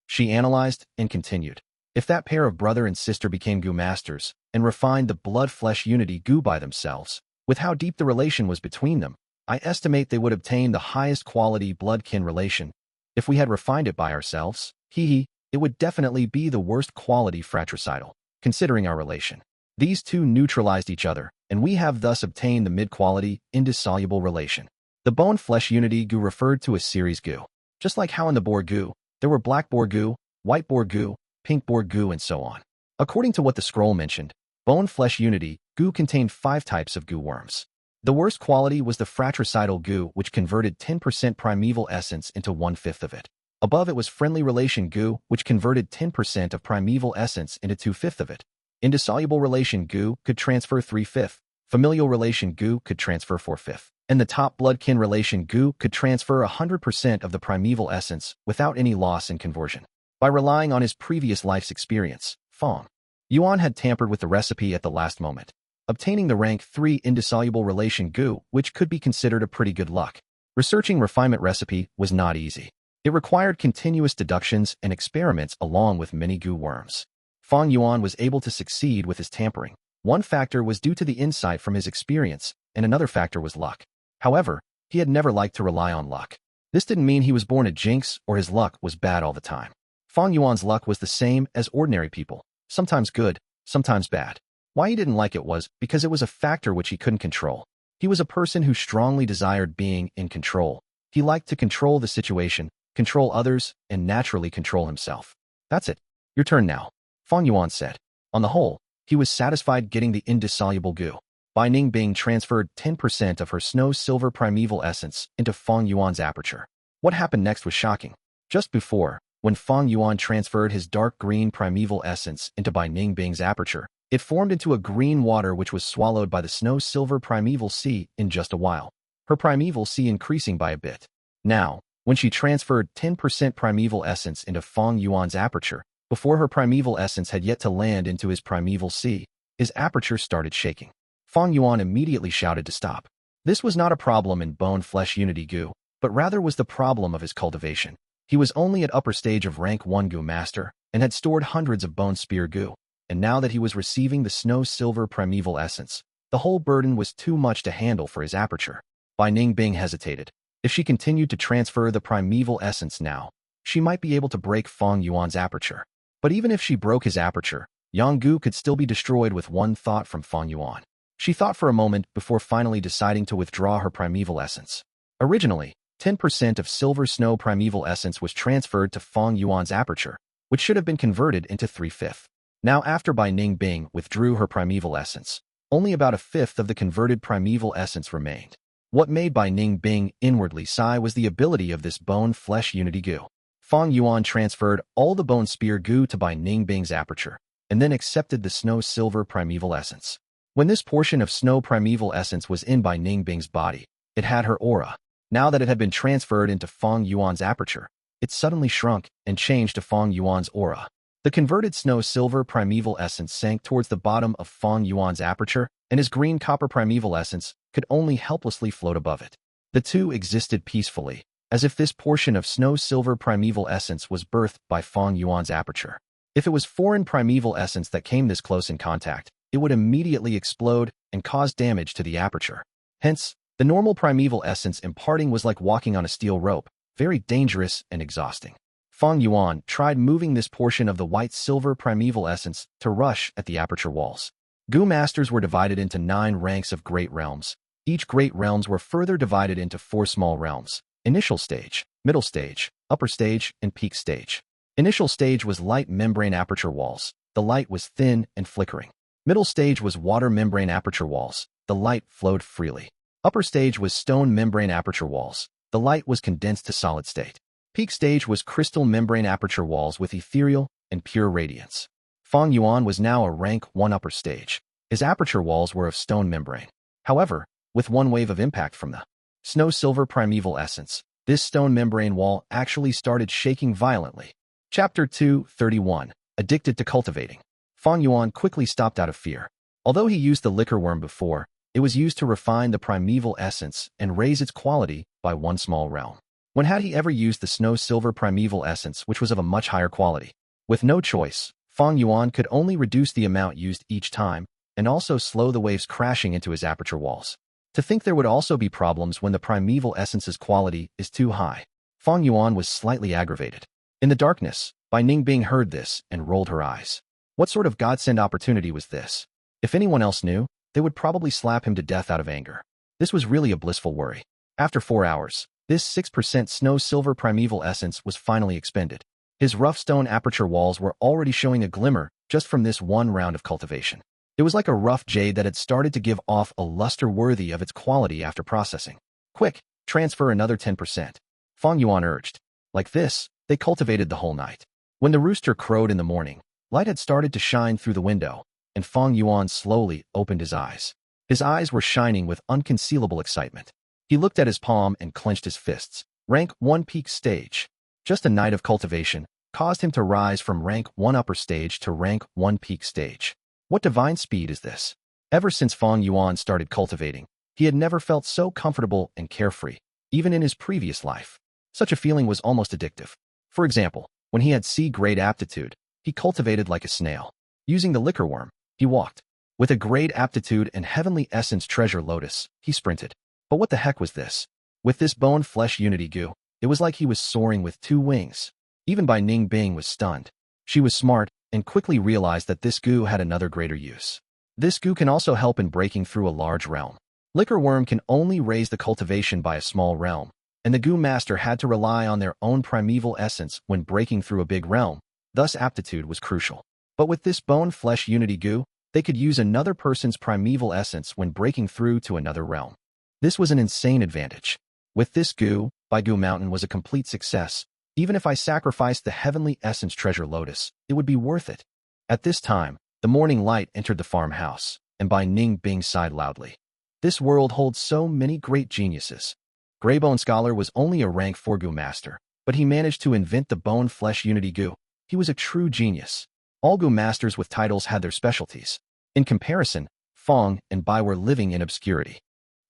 She analyzed and continued. If that pair of brother and sister became Gu masters and refined the blood-flesh unity Gu by themselves, with how deep the relation was between them, I estimate they would obtain the highest quality bloodkin relation. If we had refined it by ourselves, it would definitely be the worst quality fratricidal, considering our relation. These two neutralized each other, and we have thus obtained the mid-quality, indissoluble relation. The bone-flesh unity Gu referred to as series Gu. Just like how in the boar Gu, there were black boar Gu, white boar Gu, pink boar Gu, and so on. According to what the scroll mentioned, bone-flesh unity Gu contained 5 types of Gu worms. The worst quality was the fratricidal Gu, which converted 10% primeval essence into 1/5 of it. Above it was friendly relation Gu, which converted 10% of primeval essence into 2/5 of it. Indissoluble relation Gu could transfer 3/5. Familial relation Gu could transfer 4/5. And the top bloodkin relation Gu could transfer 100% of the primeval essence without any loss in conversion. By relying on his previous life's experience, Fang Yuan had tampered with the recipe at the last moment, obtaining the rank 3 indissoluble relation Gu, which could be considered a pretty good luck. Researching refinement recipe was not easy. It required continuous deductions and experiments along with many Gu worms. Fang Yuan was able to succeed with his tampering. One factor was due to the insight from his experience, and another factor was luck. However, he had never liked to rely on luck. This didn't mean he was born a jinx or his luck was bad all the time. Fang Yuan's luck was the same as ordinary people, sometimes good, sometimes bad. Why he didn't like it was because it was a factor which he couldn't control. He was a person who strongly desired being in control, He liked to control the situation, control others, and naturally control himself. That's it. Your turn now, Fang Yuan said. On the whole, he was satisfied getting the indissoluble Gu. Bai Ningbing transferred 10% of her snow-silver primeval essence into Fang Yuan's aperture. What happened next was shocking. Just before, when Fang Yuan transferred his dark green primeval essence into Bai Ningbing's aperture, it formed into a green water which was swallowed by the snow-silver primeval sea in just a while, her primeval sea increasing by a bit. Now, when she transferred 10% primeval essence into Fang Yuan's aperture, before her primeval essence had yet to land into his primeval sea, his aperture started shaking. Fang Yuan immediately shouted to stop. This was not a problem in bone-flesh unity Gu, but rather was the problem of his cultivation. He was only at upper stage of rank 1 Gu master, and had stored hundreds of bone spear Gu, and now that he was receiving the snow-silver primeval essence, the whole burden was too much to handle for his aperture. Bai Ningbing hesitated. If she continued to transfer the primeval essence now, she might be able to break Fang Yuan's aperture. But even if she broke his aperture, Yang Gu could still be destroyed with one thought from Fang Yuan. She thought for a moment before finally deciding to withdraw her primeval essence. Originally, 10% of silver snow primeval essence was transferred to Fang Yuan's aperture, which should have been converted into 3/5. Now after Bai Ningbing withdrew her primeval essence, only about a fifth of the converted primeval essence remained. What made Bai Ningbing inwardly sigh was the ability of this bone-flesh unity Gu. Fang Yuan transferred all the bone spear Gu to Bai Ningbing's aperture, and then accepted the snow-silver primeval essence. When this portion of snow primeval essence was in Bai Ningbing's body, it had her aura. Now that it had been transferred into Fang Yuan's aperture, it suddenly shrunk and changed to Fang Yuan's aura. The converted snow-silver primeval essence sank towards the bottom of Fang Yuan's aperture, and his green-copper primeval essence could only helplessly float above it. The two existed peacefully, as if this portion of snow-silver primeval essence was birthed by Fang Yuan's aperture. If it was foreign primeval essence that came this close in contact, it would immediately explode and cause damage to the aperture. Hence, the normal primeval essence imparting was like walking on a steel rope, very dangerous and exhausting. Fang Yuan tried moving this portion of the white-silver primeval essence to rush at the aperture walls. Gu masters were divided into 9 ranks of great realms. Each great realms were further divided into 4 small realms: initial stage, middle stage, upper stage, and peak stage. Initial stage was light membrane aperture walls. The light was thin and flickering. Middle stage was water membrane aperture walls. The light flowed freely. Upper stage was stone membrane aperture walls. The light was condensed to solid state. Peak stage was crystal membrane aperture walls with ethereal and pure radiance. Fang Yuan was now a rank 1 upper stage. His aperture walls were of stone membrane. However, with one wave of impact from the snow-silver primeval essence, this stone membrane wall actually started shaking violently. Chapter 2:31. Addicted to cultivating. Fang Yuan quickly stopped out of fear. Although he used the liquor worm before, it was used to refine the primeval essence and raise its quality by 1 small realm. When had he ever used the snow-silver primeval essence, which was of a much higher quality? With no choice, Fang Yuan could only reduce the amount used each time, and also slow the waves crashing into his aperture walls. To think there would also be problems when the primeval essence's quality is too high. Fang Yuan was slightly aggravated. In the darkness, Bai Ningbing heard this and rolled her eyes. What sort of godsend opportunity was this? If anyone else knew, they would probably slap him to death out of anger. This was really a blissful worry. After 4 hours, this 6% snow-silver primeval essence was finally expended. His rough stone aperture walls were already showing a glimmer just from this 1 round of cultivation. It was like a rough jade that had started to give off a luster worthy of its quality after processing. Quick, transfer another 10%. Fang Yuan urged. Like this, they cultivated the whole night. When the rooster crowed in the morning, light had started to shine through the window, and Fang Yuan slowly opened his eyes. His eyes were shining with unconcealable excitement. He looked at his palm and clenched his fists. Rank 1 peak stage. Just a night of cultivation caused him to rise from rank 1 upper stage to rank 1 peak stage. What divine speed is this? Ever since Fang Yuan started cultivating, he had never felt so comfortable and carefree, even in his previous life. Such a feeling was almost addictive. For example, when he had C-grade aptitude, he cultivated like a snail. Using the liquor worm, he walked. With a grade aptitude and heavenly essence treasure lotus, he sprinted. But what the heck was this? With this bone-flesh unity Gu, it was like he was soaring with 2 wings. Even Bai Ningbing was stunned. She was smart and quickly realized that this Gu had another greater use. This Gu can also help in breaking through a large realm. Liquor worm can only raise the cultivation by a small realm, and the Gu master had to rely on their own primeval essence when breaking through a big realm, thus aptitude was crucial. But with this bone-flesh unity Gu, they could use another person's primeval essence when breaking through to another realm. This was an insane advantage. With this Gu, by Gu Mountain was a complete success. Even if I sacrificed the heavenly essence treasure lotus, it would be worth it. At this time, the morning light entered the farmhouse, and Bai Ningbing sighed loudly. This world holds so many great geniuses. Greybone Scholar was only a rank 4 Gu master, but he managed to invent the bone-flesh unity Gu. He was a true genius. All Gu masters with titles had their specialties. In comparison, Fang and Bai were living in obscurity.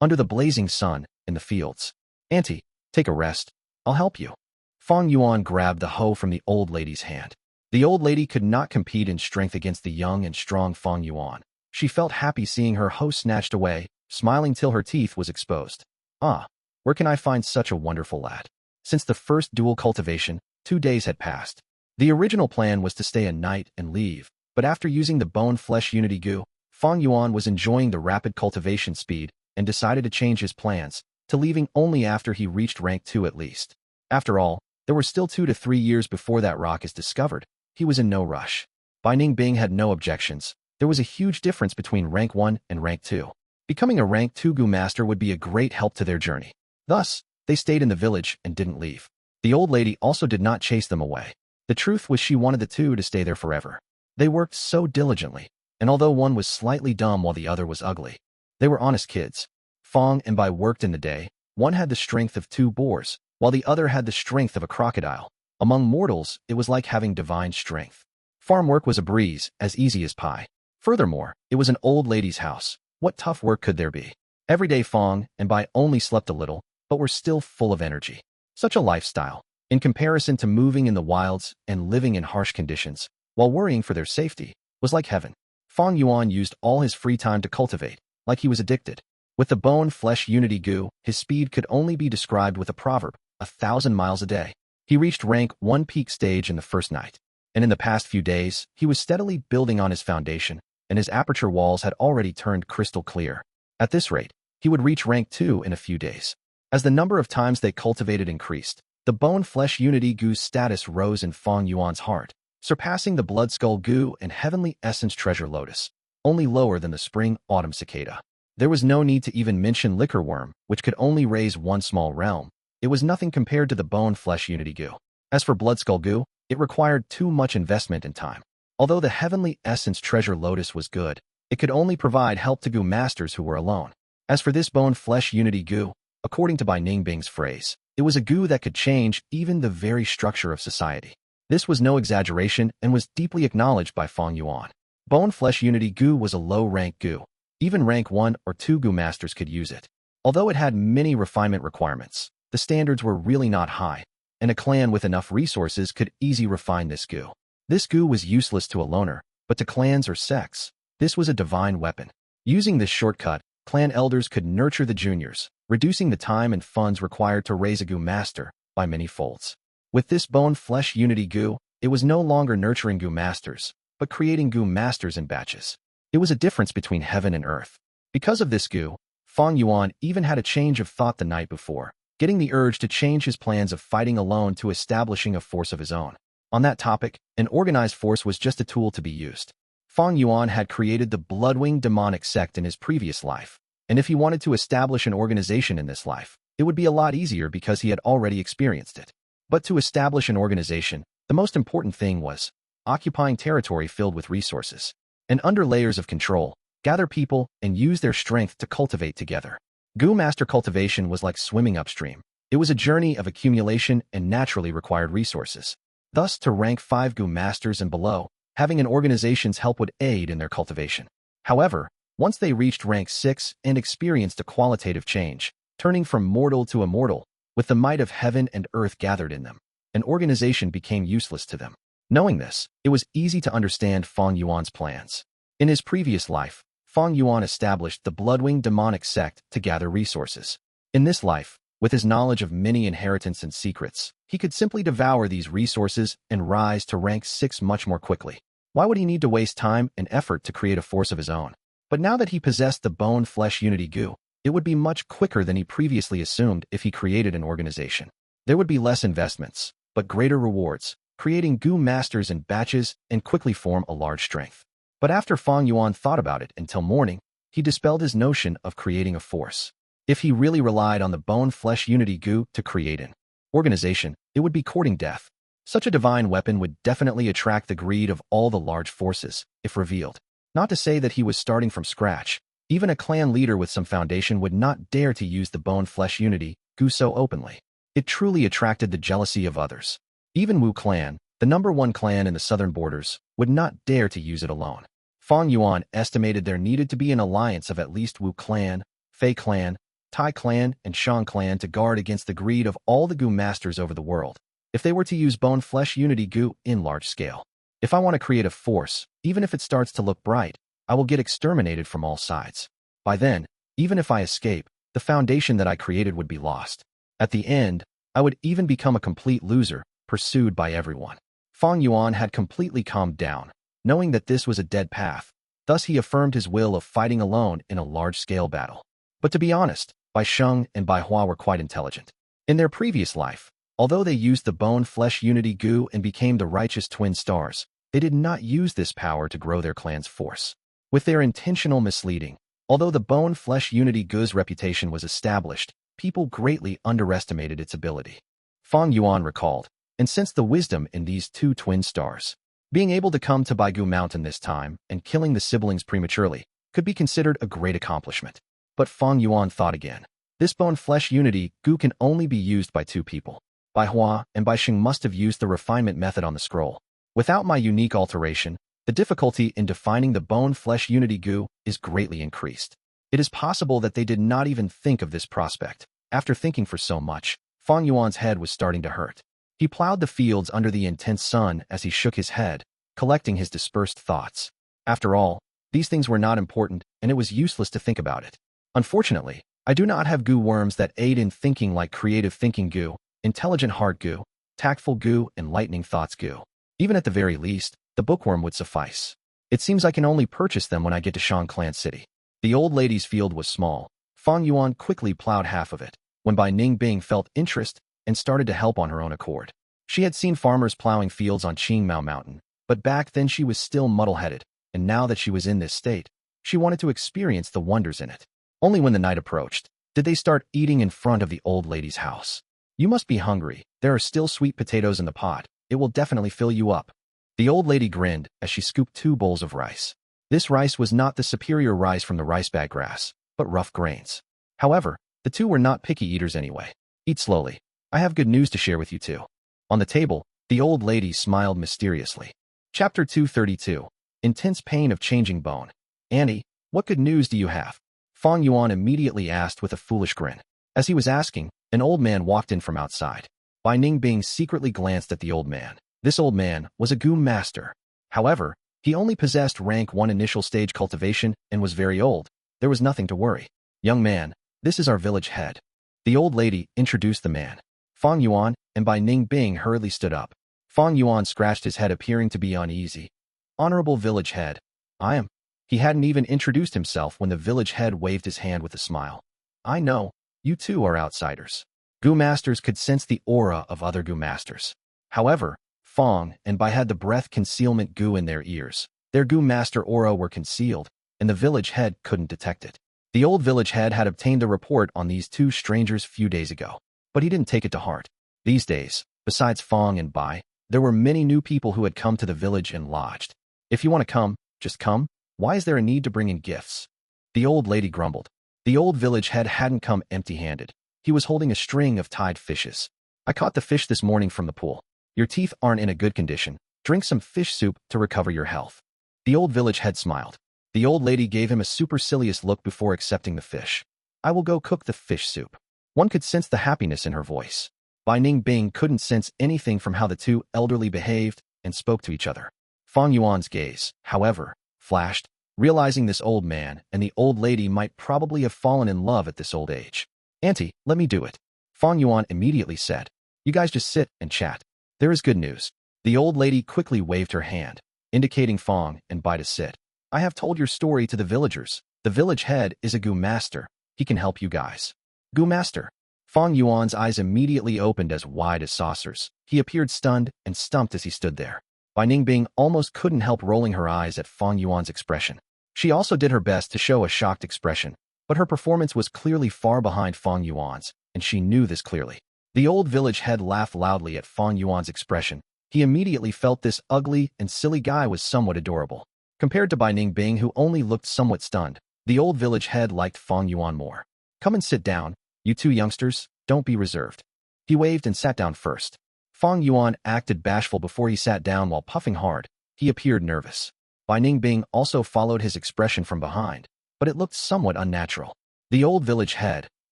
Under the blazing sun, in the fields. Auntie, take a rest. I'll help you. Fang Yuan grabbed the hoe from the old lady's hand. The old lady could not compete in strength against the young and strong Fang Yuan. She felt happy seeing her hoe snatched away, smiling till her teeth was exposed. Ah, where can I find such a wonderful lad? Since the first dual cultivation, 2 days had passed. The original plan was to stay a night and leave, but after using the bone-flesh unity Gu, Fang Yuan was enjoying the rapid cultivation speed and decided to change his plans, to leaving only after he reached rank 2 at least. After all, there were still 2 to 3 years before that rock is discovered. He was in no rush. Bai Ningbing had no objections. There was a huge difference between rank 1 and rank 2. Becoming a rank 2 Gu master would be a great help to their journey. Thus, they stayed in the village and didn't leave. The old lady also did not chase them away. The truth was she wanted the two to stay there forever. They worked so diligently, and although one was slightly dumb while the other was ugly, they were honest kids. Fang and Bai worked in the day. One had the strength of 2 boars, while the other had the strength of a crocodile. Among mortals, it was like having divine strength. Farm work was a breeze, as easy as pie. Furthermore, it was an old lady's house. What tough work could there be? Every day Fang and Bai only slept a little, but were still full of energy. Such a lifestyle, in comparison to moving in the wilds and living in harsh conditions, while worrying for their safety, was like heaven. Fang Yuan used all his free time to cultivate, like he was addicted. With the bone-flesh unity Gu, his speed could only be described with a proverb, 1,000 miles a day. He reached rank 1 peak stage in the first night, and in the past few days, he was steadily building on his foundation, and his aperture walls had already turned crystal clear. At this rate, he would reach rank 2 in a few days. As the number of times they cultivated increased, the bone-flesh unity Gu's status rose in Fang Yuan's heart, surpassing the blood skull Gu and heavenly essence treasure lotus, only lower than the spring Autumn Cicada. There was no need to even mention liquor worm, which could only raise 1 small realm. It was nothing compared to the bone-flesh unity Gu. As for blood skull Gu, it required too much investment and time. Although the heavenly essence treasure lotus was good, it could only provide help to Gu masters who were alone. As for this bone-flesh unity Gu, according to Bai Ningbing's phrase, it was a Gu that could change even the very structure of society. This was no exaggeration and was deeply acknowledged by Fang Yuan. Bone-flesh unity Gu was a low-rank Gu. Even rank 1 or 2 Gu masters could use it. Although it had many refinement requirements, the standards were really not high, and a clan with enough resources could easily refine this Gu. This Gu was useless to a loner, but to clans or sects, this was a divine weapon. Using this shortcut, clan elders could nurture the juniors, reducing the time and funds required to raise a Gu master by many folds. With this bone-flesh unity Gu, it was no longer nurturing Gu masters, but creating Gu masters in batches. It was a difference between heaven and earth. Because of this Gu, Fang Yuan even had a change of thought the night before, getting the urge to change his plans of fighting alone to establishing a force of his own. On that topic, an organized force was just a tool to be used. Fang Yuan had created the Bloodwing demonic sect in his previous life, and if he wanted to establish an organization in this life, it would be a lot easier because he had already experienced it. But to establish an organization, the most important thing was occupying territory filled with resources, and under layers of control, gather people and use their strength to cultivate together. Gu master cultivation was like swimming upstream. It was a journey of accumulation and naturally required resources. Thus, to rank 5 Gu masters and below, having an organization's help would aid in their cultivation. However, once they reached rank 6 and experienced a qualitative change, turning from mortal to immortal, with the might of heaven and earth gathered in them, an organization became useless to them. Knowing this, it was easy to understand Fang Yuan's plans. In his previous life, Fang Yuan established the Bloodwing demonic sect to gather resources. In this life, with his knowledge of many inheritance and secrets, he could simply devour these resources and rise to rank 6 much more quickly. Why would he need to waste time and effort to create a force of his own? But now that he possessed the bone-flesh unity Gu, It would be much quicker than he previously assumed if he created an organization. There would be less investments, but greater rewards, creating Gu masters in batches and quickly form a large strength. But after Fang Yuan thought about it until morning, he dispelled his notion of creating a force. If he really relied on the bone-flesh unity Gu to create an organization, it would be courting death. Such a divine weapon would definitely attract the greed of all the large forces, if revealed. Not to say that he was starting from scratch. Even a clan leader with some foundation would not dare to use the bone-flesh unity Gu so openly. It truly attracted the jealousy of others. Even Wu clan, the #1 clan in the southern borders, would not dare to use it alone. Fang Yuan estimated there needed to be an alliance of at least Wu clan, Fei clan, Tai clan, and Shang clan to guard against the greed of all the Gu masters over the world, if they were to use bone-flesh unity Gu in large scale. If I want to create a force, even if it starts to look bright, I will get exterminated from all sides. By then, even if I escape, the foundation that I created would be lost. At the end, I would even become a complete loser, pursued by everyone. Fang Yuan had completely calmed down, knowing that this was a dead path. Thus he affirmed his will of fighting alone in a large-scale battle. But to be honest, Bai Sheng and Bai Hua were quite intelligent. In their previous life, although they used the bone-flesh unity Gu and became the righteous twin stars, they did not use this power to grow their clan's force. With their intentional misleading, although the bone-flesh unity Gu's reputation was established, people greatly underestimated its ability. Fang Yuan recalled, and sensed the wisdom in these two twin stars. Being able to come to Baigu Mountain this time and killing the siblings prematurely could be considered a great accomplishment. But Fang Yuan thought again. This bone-flesh unity Gu can only be used by two people. Bai Hua and Bai Sheng must have used the refinement method on the scroll. Without my unique alteration, the difficulty in defining the bone-flesh unity Gu is greatly increased. It is possible that they did not even think of this prospect. After thinking for so much, Fang Yuan's head was starting to hurt. He plowed the fields under the intense sun as he shook his head, collecting his dispersed thoughts. After all, these things were not important, and it was useless to think about it. Unfortunately, I do not have Gu worms that aid in thinking like creative thinking Gu, intelligent heart Gu, tactful Gu, and lightning thoughts Gu. Even at the very least, the bookworm would suffice. It seems I can only purchase them when I get to Shang Clan City. The old lady's field was small. Fang Yuan quickly plowed half of it, when Bai Ningbing felt interest and started to help on her own accord. She had seen farmers plowing fields on Qingmao Mountain, but back then she was still muddle-headed, and now that she was in this state, she wanted to experience the wonders in it. Only when the night approached did they start eating in front of the old lady's house. "You must be hungry. There are still sweet potatoes in the pot. It will definitely fill you up." The old lady grinned as she scooped 2 bowls of rice. This rice was not the superior rice from the rice bag grass, but rough grains. However, the two were not picky eaters anyway. "Eat slowly. I have good news to share with you too." On the table, the old lady smiled mysteriously. Chapter 232. Intense Pain of Changing Bone. "Annie, what good news do you have?" Fang Yuan immediately asked with a foolish grin. As he was asking, an old man walked in from outside. Bai Ningbing secretly glanced at the old man. This old man was a Gu master. However, he only possessed rank 1 initial stage cultivation and was very old. There was nothing to worry. "Young man, this is our village head." The old lady introduced the man. Fang Yuan and Bai Ningbing hurriedly stood up. Fang Yuan scratched his head, appearing to be uneasy. "Honorable village head, I am." He hadn't even introduced himself when the village head waved his hand with a smile. "I know, you two are outsiders." Gu masters could sense the aura of other Gu masters. However, Fang and Bai had the breath concealment Gu in their ears. Their Gu master aura were concealed, and the village head couldn't detect it. The old village head had obtained the report on these two strangers few days ago, but he didn't take it to heart. These days, besides Fang and Bai, there were many new people who had come to the village and lodged. "If you want to come, just come. Why is there a need to bring in gifts?" The old lady grumbled. The old village head hadn't come empty-handed. He was holding a string of tied fishes. "I caught the fish this morning from the pool. Your teeth aren't in a good condition. Drink some fish soup to recover your health." The old village head smiled. The old lady gave him a supercilious look before accepting the fish. "I will go cook the fish soup." One could sense the happiness in her voice. Bai Ningbing couldn't sense anything from how the two elderly behaved and spoke to each other. Fang Yuan's gaze, however, flashed, realizing this old man and the old lady might probably have fallen in love at this old age. "Auntie, let me do it." Fang Yuan immediately said. "You guys just sit and chat. There is good news." The old lady quickly waved her hand, indicating Fang and Bai to sit. "I have told your story to the villagers. The village head is a Gu master. He can help you guys. Gu Master. Fang Yuan's eyes immediately opened as wide as saucers. He appeared stunned and stumped as he stood there. Bai Ningbing almost couldn't help rolling her eyes at Fang Yuan's expression. She also did her best to show a shocked expression, but her performance was clearly far behind Fang Yuan's, and she knew this clearly. The old village head laughed loudly at Fang Yuan's expression. He immediately felt this ugly and silly guy was somewhat adorable. Compared to Bai Ningbing, who only looked somewhat stunned, the old village head liked Fang Yuan more. Come and sit down, you two youngsters, don't be reserved. He waved and sat down first. Fang Yuan acted bashful before he sat down while puffing hard. He appeared nervous. Bai Ningbing also followed his expression from behind, but it looked somewhat unnatural. The old village head,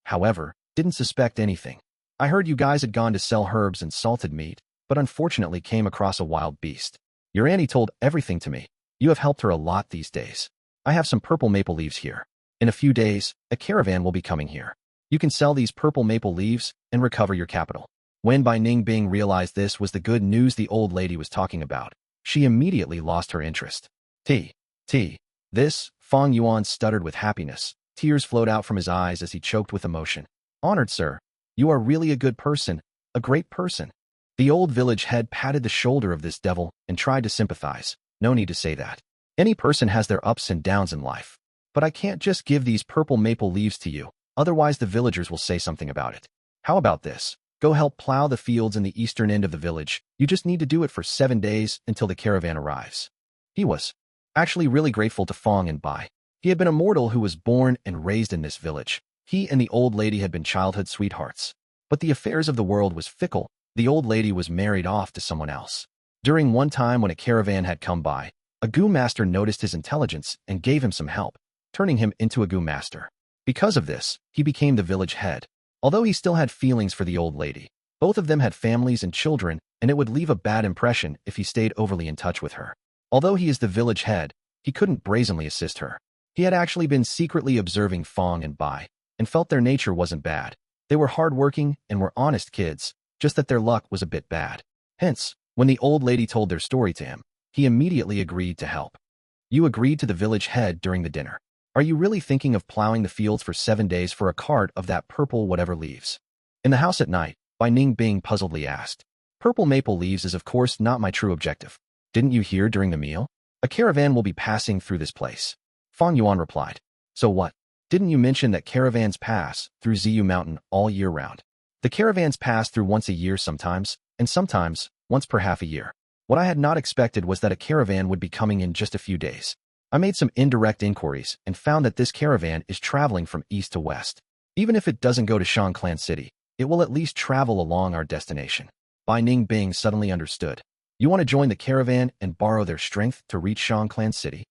however, didn't suspect anything. I heard you guys had gone to sell herbs and salted meat, but unfortunately came across a wild beast. Your auntie told everything to me. You have helped her a lot these days. I have some purple maple leaves here. In a few days, a caravan will be coming here. You can sell these purple maple leaves and recover your capital. When Bai Ningbing realized this was the good news the old lady was talking about, she immediately lost her interest. This, Fang Yuan stuttered with happiness. Tears flowed out from his eyes as he choked with emotion. Honored sir, you are really a good person, a great person. The old village head patted the shoulder of this devil and tried to sympathize. No need to say that. Any person has their ups and downs in life. But I can't just give these purple maple leaves to you, otherwise the villagers will say something about it. How about this? Go help plow the fields in the eastern end of the village. You just need to do it for 7 days until the caravan arrives. He was actually really grateful to Fang and Bai. He had been a mortal who was born and raised in this village. He and the old lady had been childhood sweethearts. But the affairs of the world was fickle. The old lady was married off to someone else. During one time when a caravan had come by, a Gu master noticed his intelligence and gave him some help, turning him into a Gu master. Because of this, he became the village head. Although he still had feelings for the old lady, both of them had families and children, and it would leave a bad impression if he stayed overly in touch with her. Although he is the village head, he couldn't brazenly assist her. He had actually been secretly observing Fang and Bai, and felt their nature wasn't bad. They were hardworking and were honest kids, just that their luck was a bit bad. Hence, when the old lady told their story to him, he immediately agreed to help. You agreed to the village head during the dinner. Are you really thinking of plowing the fields for 7 days for a cart of that purple whatever leaves? In the house at night, Bai Ningbing puzzledly asked. Purple maple leaves is of course not my true objective. Didn't you hear during the meal? A caravan will be passing through this place. Fang Yuan replied. So what? Didn't you mention that caravans pass through Ziyu Mountain all year round? The caravans pass through once a year sometimes, and sometimes once per half a year. What I had not expected was that a caravan would be coming in just a few days. I made some indirect inquiries and found that this caravan is traveling from east to west. Even if it doesn't go to Shang City, it will at least travel along our destination. Bai Ningbing suddenly understood. You want to join the caravan and borrow their strength to reach Shang City?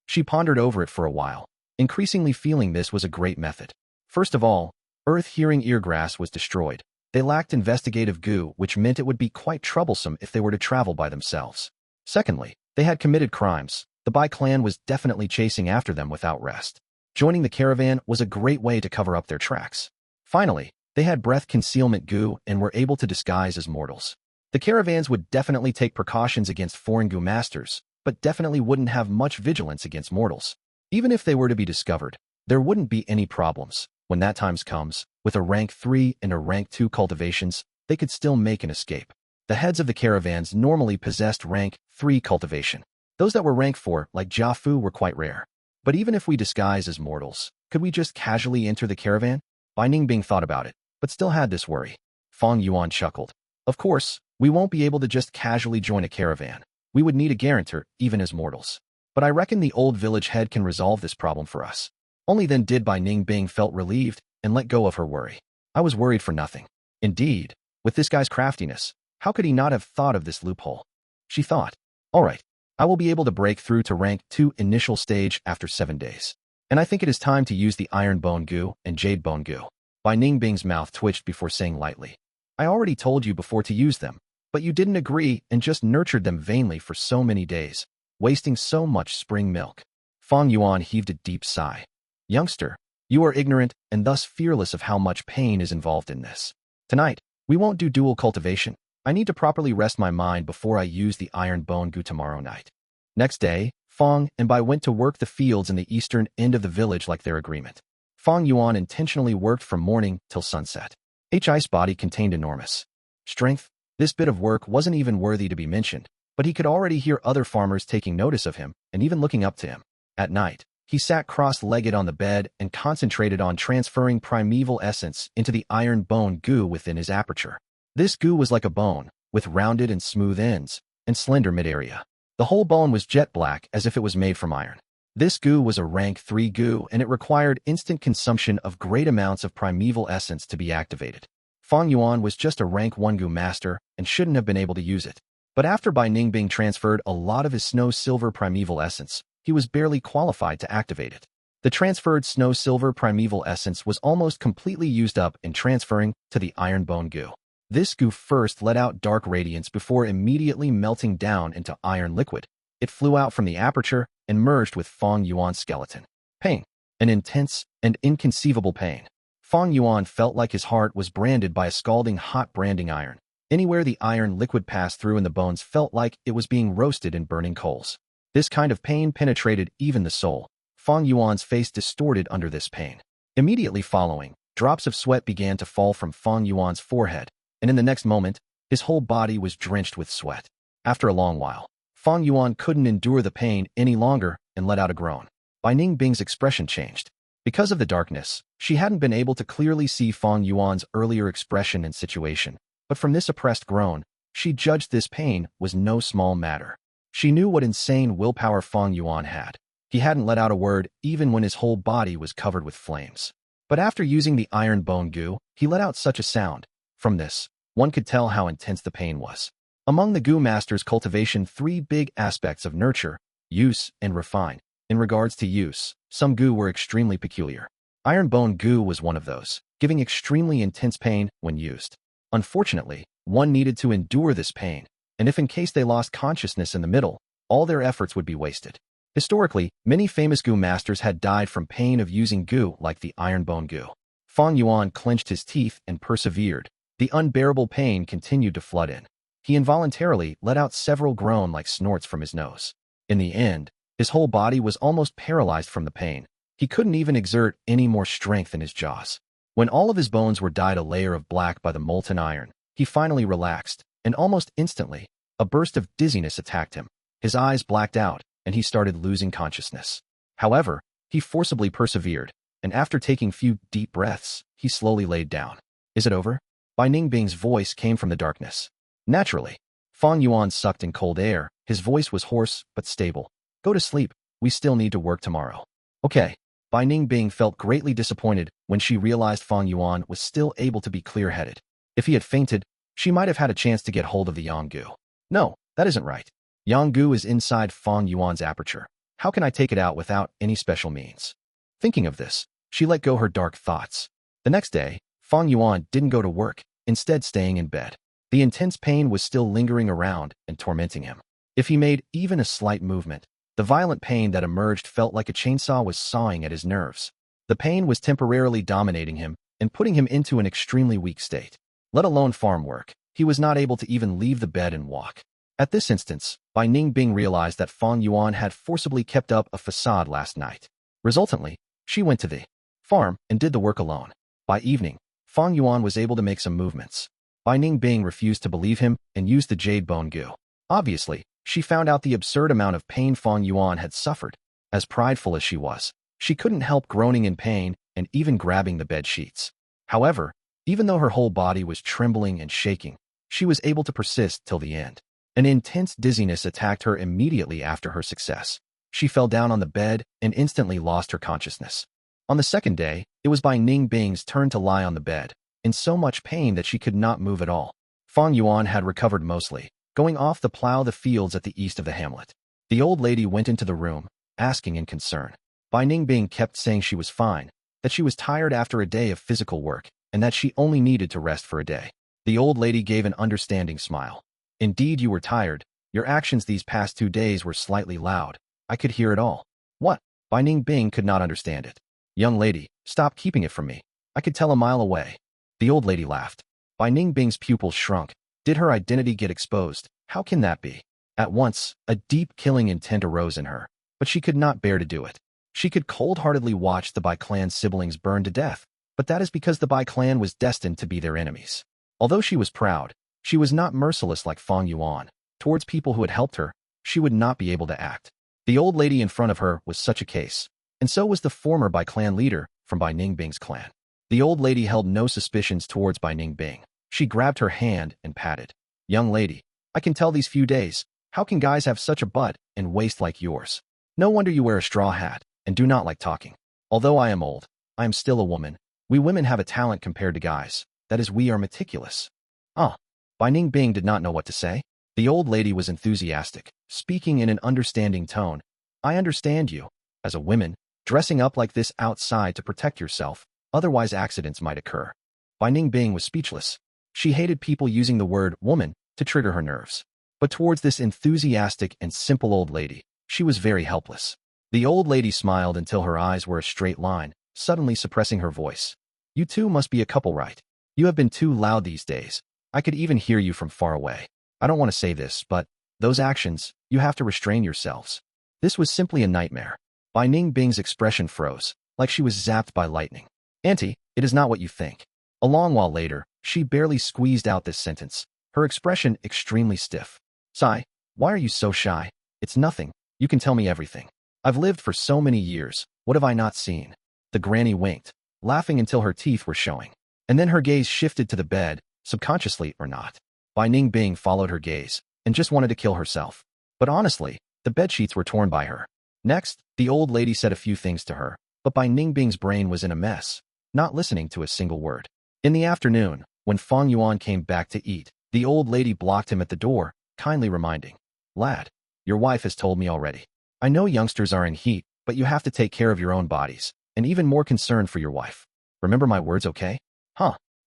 She pondered over it for a while, increasingly feeling this was a great method. First of all, Earth-hearing eargrass was destroyed. They lacked investigative Gu, which meant it would be quite troublesome if they were to travel by themselves. Secondly, they had committed crimes. The Bai clan was definitely chasing after them without rest. Joining the caravan was a great way to cover up their tracks. Finally, they had breath concealment Gu and were able to disguise as mortals. The caravans would definitely take precautions against foreign Gu masters, but definitely wouldn't have much vigilance against mortals. Even if they were to be discovered, there wouldn't be any problems. When that time comes, with a rank 3 and a rank 2 cultivations, they could still make an escape. The heads of the caravans normally possessed rank 3 cultivation. Those that were rank 4, like Jiafu, were quite rare. But even if we disguise as mortals, could we just casually enter the caravan? Bai Ningbing thought about it, but still had this worry. Fang Yuan chuckled. Of course, we won't be able to just casually join a caravan. We would need a guarantor, even as mortals. But I reckon the old village head can resolve this problem for us. Only then did Bai Ningbing felt relieved and let go of her worry. I was worried for nothing. Indeed, with this guy's craftiness, how could he not have thought of this loophole? She thought, all right, I will be able to break through to rank 2 initial stage after 7 days. And I think it is time to use the Iron Bone Gu and Jade Bone Gu. Bai Ningbing's mouth twitched before saying lightly, I already told you before to use them, but you didn't agree and just nurtured them vainly for so many days, wasting so much spring milk. Fang Yuan heaved a deep sigh. Youngster, you are ignorant and thus fearless of how much pain is involved in this. Tonight, we won't do dual cultivation. I need to properly rest my mind before I use the Iron Bone Gu tomorrow night. Next day, Fang and Bai went to work the fields in the eastern end of the village like their agreement. Fang Yuan intentionally worked from morning till sunset. His body contained enormous strength. This bit of work wasn't even worthy to be mentioned, but he could already hear other farmers taking notice of him and even looking up to him. At night, he sat cross-legged on the bed and concentrated on transferring primeval essence into the iron bone goo within his aperture. This goo was like a bone, with rounded and smooth ends, and slender mid-area. The whole bone was jet black as if it was made from iron. This goo was a rank 3 goo, and it required instant consumption of great amounts of primeval essence to be activated. Fang Yuan was just a rank 1 goo master and shouldn't have been able to use it. But after Bai Ning being transferred a lot of his snow-silver primeval essence, he was barely qualified to activate it. The transferred snow-silver primeval essence was almost completely used up in transferring to the iron bone goo. This goo first let out dark radiance before immediately melting down into iron liquid. It flew out from the aperture and merged with Fang Yuan's skeleton. Pain. An intense and inconceivable pain. Fang Yuan felt like his heart was branded by a scalding hot branding iron. Anywhere the iron liquid passed through in the bones felt like it was being roasted in burning coals. This kind of pain penetrated even the soul. Fang Yuan's face distorted under this pain. Immediately following, drops of sweat began to fall from Fang Yuan's forehead, and in the next moment, his whole body was drenched with sweat. After a long while, Fang Yuan couldn't endure the pain any longer and let out a groan. Bai Ningbing's expression changed. Because of the darkness, she hadn't been able to clearly see Fang Yuan's earlier expression and situation, but from this oppressed groan, she judged this pain was no small matter. She knew what insane willpower Fang Yuan had. He hadn't let out a word even when his whole body was covered with flames. But after using the iron bone goo, he let out such a sound. From this, one could tell how intense the pain was. Among the Gu Master's cultivation, 3 big aspects of nurture, use, and refine. In regards to use, some Gu were extremely peculiar. Iron bone Gu was one of those, giving extremely intense pain when used. Unfortunately, one needed to endure this pain, and if in case they lost consciousness in the middle, all their efforts would be wasted. Historically, many famous Gu masters had died from pain of using Gu like the iron bone Gu. Fang Yuan clenched his teeth and persevered. The unbearable pain continued to flood in. He involuntarily let out several groan-like snorts from his nose. In the end, his whole body was almost paralyzed from the pain. He couldn't even exert any more strength in his jaws. When all of his bones were dyed a layer of black by the molten iron, he finally relaxed, and almost instantly, a burst of dizziness attacked him. His eyes blacked out, and he started losing consciousness. However, he forcibly persevered, and after taking few deep breaths, he slowly laid down. Is it over? Bai Ningbing's voice came from the darkness. Naturally, Fang Yuan sucked in cold air. His voice was hoarse but stable. Go to sleep. We still need to work tomorrow. Okay. Bai Ningbing felt greatly disappointed when she realized Fang Yuan was still able to be clear-headed. If he had fainted, she might have had a chance to get hold of the Yang Gu. No, that isn't right. Yang Gu is inside Fang Yuan's aperture. How can I take it out without any special means? Thinking of this, she let go her dark thoughts. The next day, Fang Yuan didn't go to work, instead staying in bed. The intense pain was still lingering around and tormenting him. If he made even a slight movement, the violent pain that emerged felt like a chainsaw was sawing at his nerves. The pain was temporarily dominating him and putting him into an extremely weak state. Let alone farm work, he was not able to even leave the bed and walk. At this instance, Bai Ningbing realized that Fang Yuan had forcibly kept up a facade last night. Resultantly, she went to the farm and did the work alone. By evening, Fang Yuan was able to make some movements. Bai Ningbing refused to believe him and used the jade bone Gu. Obviously, she found out the absurd amount of pain Fang Yuan had suffered. As prideful as she was, she couldn't help groaning in pain and even grabbing the bed sheets. However, even though her whole body was trembling and shaking, she was able to persist till the end. An intense dizziness attacked her immediately after her success. She fell down on the bed and instantly lost her consciousness. On the second day, it was Bai Ningbing's turn to lie on the bed, in so much pain that she could not move at all. Fang Yuan had recovered mostly, going off to plow the fields at the east of the hamlet. The old lady went into the room, asking in concern. Bai Ningbing kept saying she was fine, that she was tired after a day of physical work, and that she only needed to rest for a day. The old lady gave an understanding smile. Indeed, you were tired. Your actions these past 2 days were slightly loud. I could hear it all. What? Bai Ningbing could not understand it. Young lady, stop keeping it from me. I could tell a mile away. The old lady laughed. Bai Ningbing's pupils shrunk. Did her identity get exposed? How can that be? At once, a deep killing intent arose in her, but she could not bear to do it. She could cold-heartedly watch the Bai clan siblings burn to death, but that is because the Bai clan was destined to be their enemies. Although she was proud, she was not merciless like Fang Yuan. Towards people who had helped her, she would not be able to act. The old lady in front of her was such a case, and so was the former Bai clan leader from Bai Ningbing's clan. The old lady held no suspicions towards Bai Ningbing. She grabbed her hand and patted. "Young lady, I can tell these few days, how can guys have such a butt and waist like yours? No wonder you wear a straw hat and do not like talking. Although I am old, I am still a woman. We women have a talent compared to guys. That is, we are meticulous." Bai Ningbing did not know what to say. The old lady was enthusiastic, speaking in an understanding tone. "I understand you. As a woman, dressing up like this outside to protect yourself, otherwise accidents might occur." Bai Ningbing was speechless. She hated people using the word woman to trigger her nerves. But towards this enthusiastic and simple old lady, she was very helpless. The old lady smiled until her eyes were a straight line, suddenly suppressing her voice. "You two must be a couple, right? You have been too loud these days. I could even hear you from far away. I don't want to say this, but those actions, you have to restrain yourselves." This was simply a nightmare. Bai Ningbing's expression froze, like she was zapped by lightning. "Auntie, it is not what you think." A long while later, she barely squeezed out this sentence, her expression extremely stiff. "Sai, why are you so shy? It's nothing. You can tell me everything. I've lived for so many years. What have I not seen?" The granny winked, laughing until her teeth were showing. And then her gaze shifted to the bed, subconsciously or not. Bai Ningbing followed her gaze and just wanted to kill herself. But honestly, the bedsheets were torn by her. Next, the old lady said a few things to her, but Bai Ningbing's brain was in a mess, not listening to a single word. In the afternoon, when Fang Yuan came back to eat, the old lady blocked him at the door, kindly reminding, "Lad, your wife has told me already. I know youngsters are in heat, but you have to take care of your own bodies, and even more concern for your wife. Remember my words, okay?"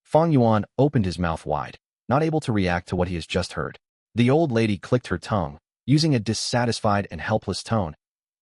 Fang Yuan opened his mouth wide, not able to react to what he has just heard. The old lady clicked her tongue, using a dissatisfied and helpless tone.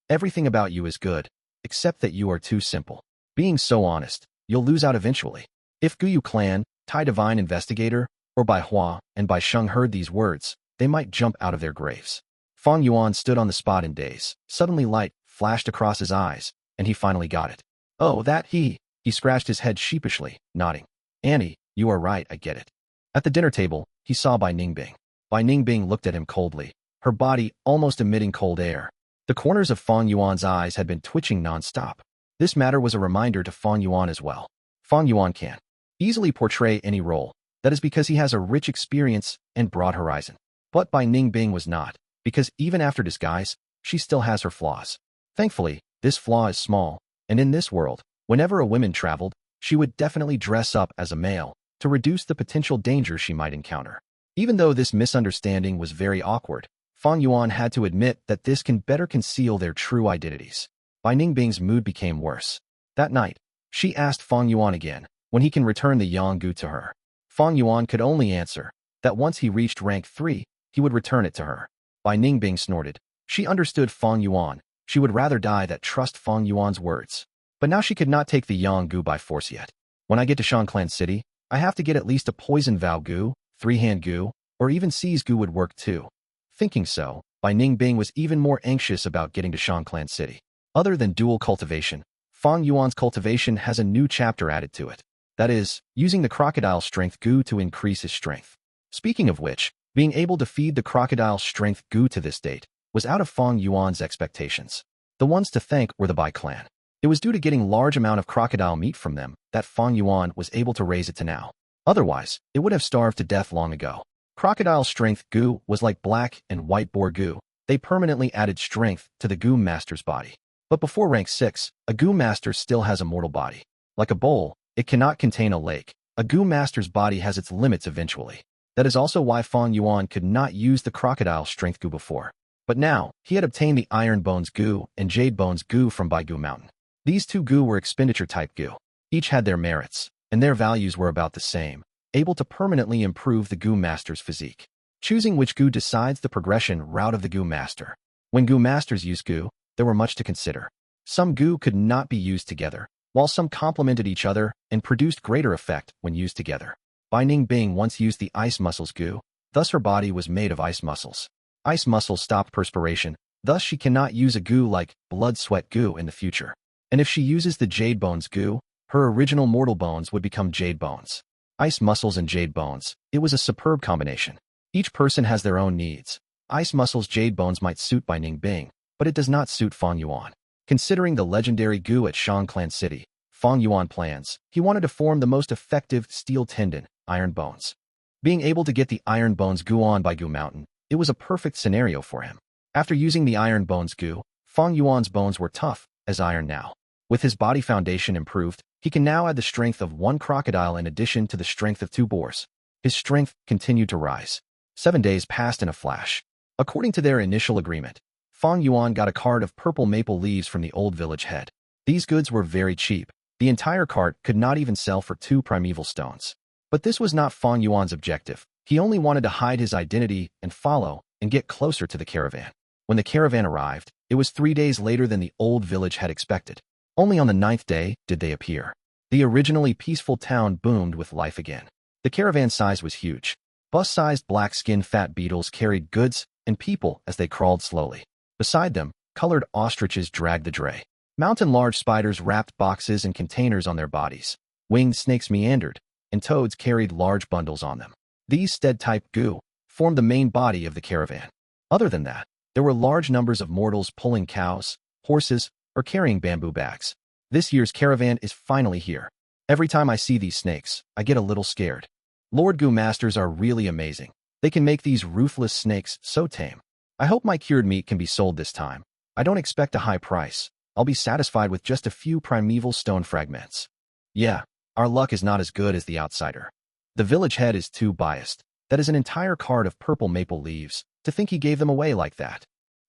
"Everything about you is good, except that you are too simple. Being so honest, you'll lose out eventually." If Gu Yu clan, Tai Divine Investigator, or Bai Hua and Bai Sheng heard these words, they might jump out of their graves. Fang Yuan stood on the spot in daze. Suddenly light flashed across his eyes, and he finally got it. "Oh, that he scratched his head sheepishly, nodding. "Annie, you are right, I get it." At the dinner table, he saw Bai Ningbing. Bai Ningbing looked at him coldly, her body almost emitting cold air. The corners of Fang Yuan's eyes had been twitching non-stop. This matter was a reminder to Fang Yuan as well. Fang Yuan can easily portray any role. That is because he has a rich experience and broad horizon. But Bai Ningbing was not, because even after disguise, she still has her flaws. Thankfully, this flaw is small, and in this world, whenever a woman traveled, she would definitely dress up as a male to reduce the potential danger she might encounter. Even though this misunderstanding was very awkward, Fang Yuan had to admit that this can better conceal their true identities. Bai Ningbing's mood became worse. That night, she asked Fang Yuan again when he can return the Yang Gu to her. Fang Yuan could only answer that once he reached rank 3, he would return it to her. Bai Ningbing snorted. She understood Fang Yuan. She would rather die than trust Fang Yuan's words. But now she could not take the Yang Gu by force yet. "When I get to Shangclan City, I have to get at least a poison vow Gu, three-hand Gu, or even seize Gu would work too." Thinking so, Bai Ningbing was even more anxious about getting to Shangclan City. Other than dual cultivation, Fang Yuan's cultivation has a new chapter added to it. That is, using the crocodile strength Gu to increase his strength. Speaking of which, being able to feed the crocodile strength Gu to this date was out of Fang Yuan's expectations. The ones to thank were the Bai clan. It was due to getting large amount of crocodile meat from them that Fang Yuan was able to raise it to now. Otherwise, it would have starved to death long ago. Crocodile strength Gu was like black and white boar Gu. They permanently added strength to the Gu master's body. But before rank 6, a Gu master still has a mortal body. Like a bowl, it cannot contain a lake. A Gu master's body has its limits eventually. That is also why Fang Yuan could not use the crocodile strength Gu before. But now, he had obtained the Iron Bones Gu and Jade Bones Gu from Bai Gu Mountain. These two Gu were expenditure type Gu. Each had their merits, and their values were about the same, able to permanently improve the Gu master's physique. Choosing which Gu decides the progression route of the Gu master. When Gu masters use Gu, there were much to consider. Some Gu could not be used together, while some complemented each other and produced greater effect when used together. Bai Ningbing once used the Ice Muscles Gu, thus her body was made of ice muscles. Ice muscles stopped perspiration, Thus, she cannot use a Gu like Blood Sweat Gu in the future. And if she uses the Jade Bones Gu, her original mortal bones would become Jade Bones. Ice muscles and Jade Bones. It was a superb combination. Each person has their own needs. Ice muscles Jade Bones might suit Bai Ningbing, but it does not suit Fang Yuan. Considering the legendary Gu at Shang Clan City, Fang Yuan plans, he wanted to form the most effective steel tendon, Iron Bones. Being able to get the Iron Bones Gu on by Gu Mountain, it was a perfect scenario for him. After using the Iron Bones Gu, Fang Yuan's bones were tough as iron now. With his body foundation improved, he can now add the strength of 1 crocodile in addition to the strength of 2 boars. His strength continued to rise. 7 days passed in a flash. According to their initial agreement, Fang Yuan got a cart of purple maple leaves from the old village head. These goods were very cheap. The entire cart could not even sell for 2 primeval stones. But this was not Fang Yuan's objective. He only wanted to hide his identity and follow and get closer to the caravan. When the caravan arrived, it was 3 days later than the old village had expected. Only on the 9th day did they appear. The originally peaceful town boomed with life again. The caravan size was huge. Bus-sized black-skinned fat beetles carried goods and people as they crawled slowly. Beside them, colored ostriches dragged the dray. Mountain large spiders wrapped boxes and containers on their bodies. Winged snakes meandered, and toads carried large bundles on them. These stead-type Gu formed the main body of the caravan. Other than that, there were large numbers of mortals pulling cows, horses, or carrying bamboo bags. This year's caravan is finally here. Every time I see these snakes, I get a little scared. Lord Gu masters are really amazing. They can make these ruthless snakes so tame. I hope my cured meat can be sold this time. I don't expect a high price. I'll be satisfied with just a few primeval stone fragments. Yeah, our luck is not as good as the outsider. The village head is too biased. That is an entire cart of purple maple leaves, to think he gave them away like that.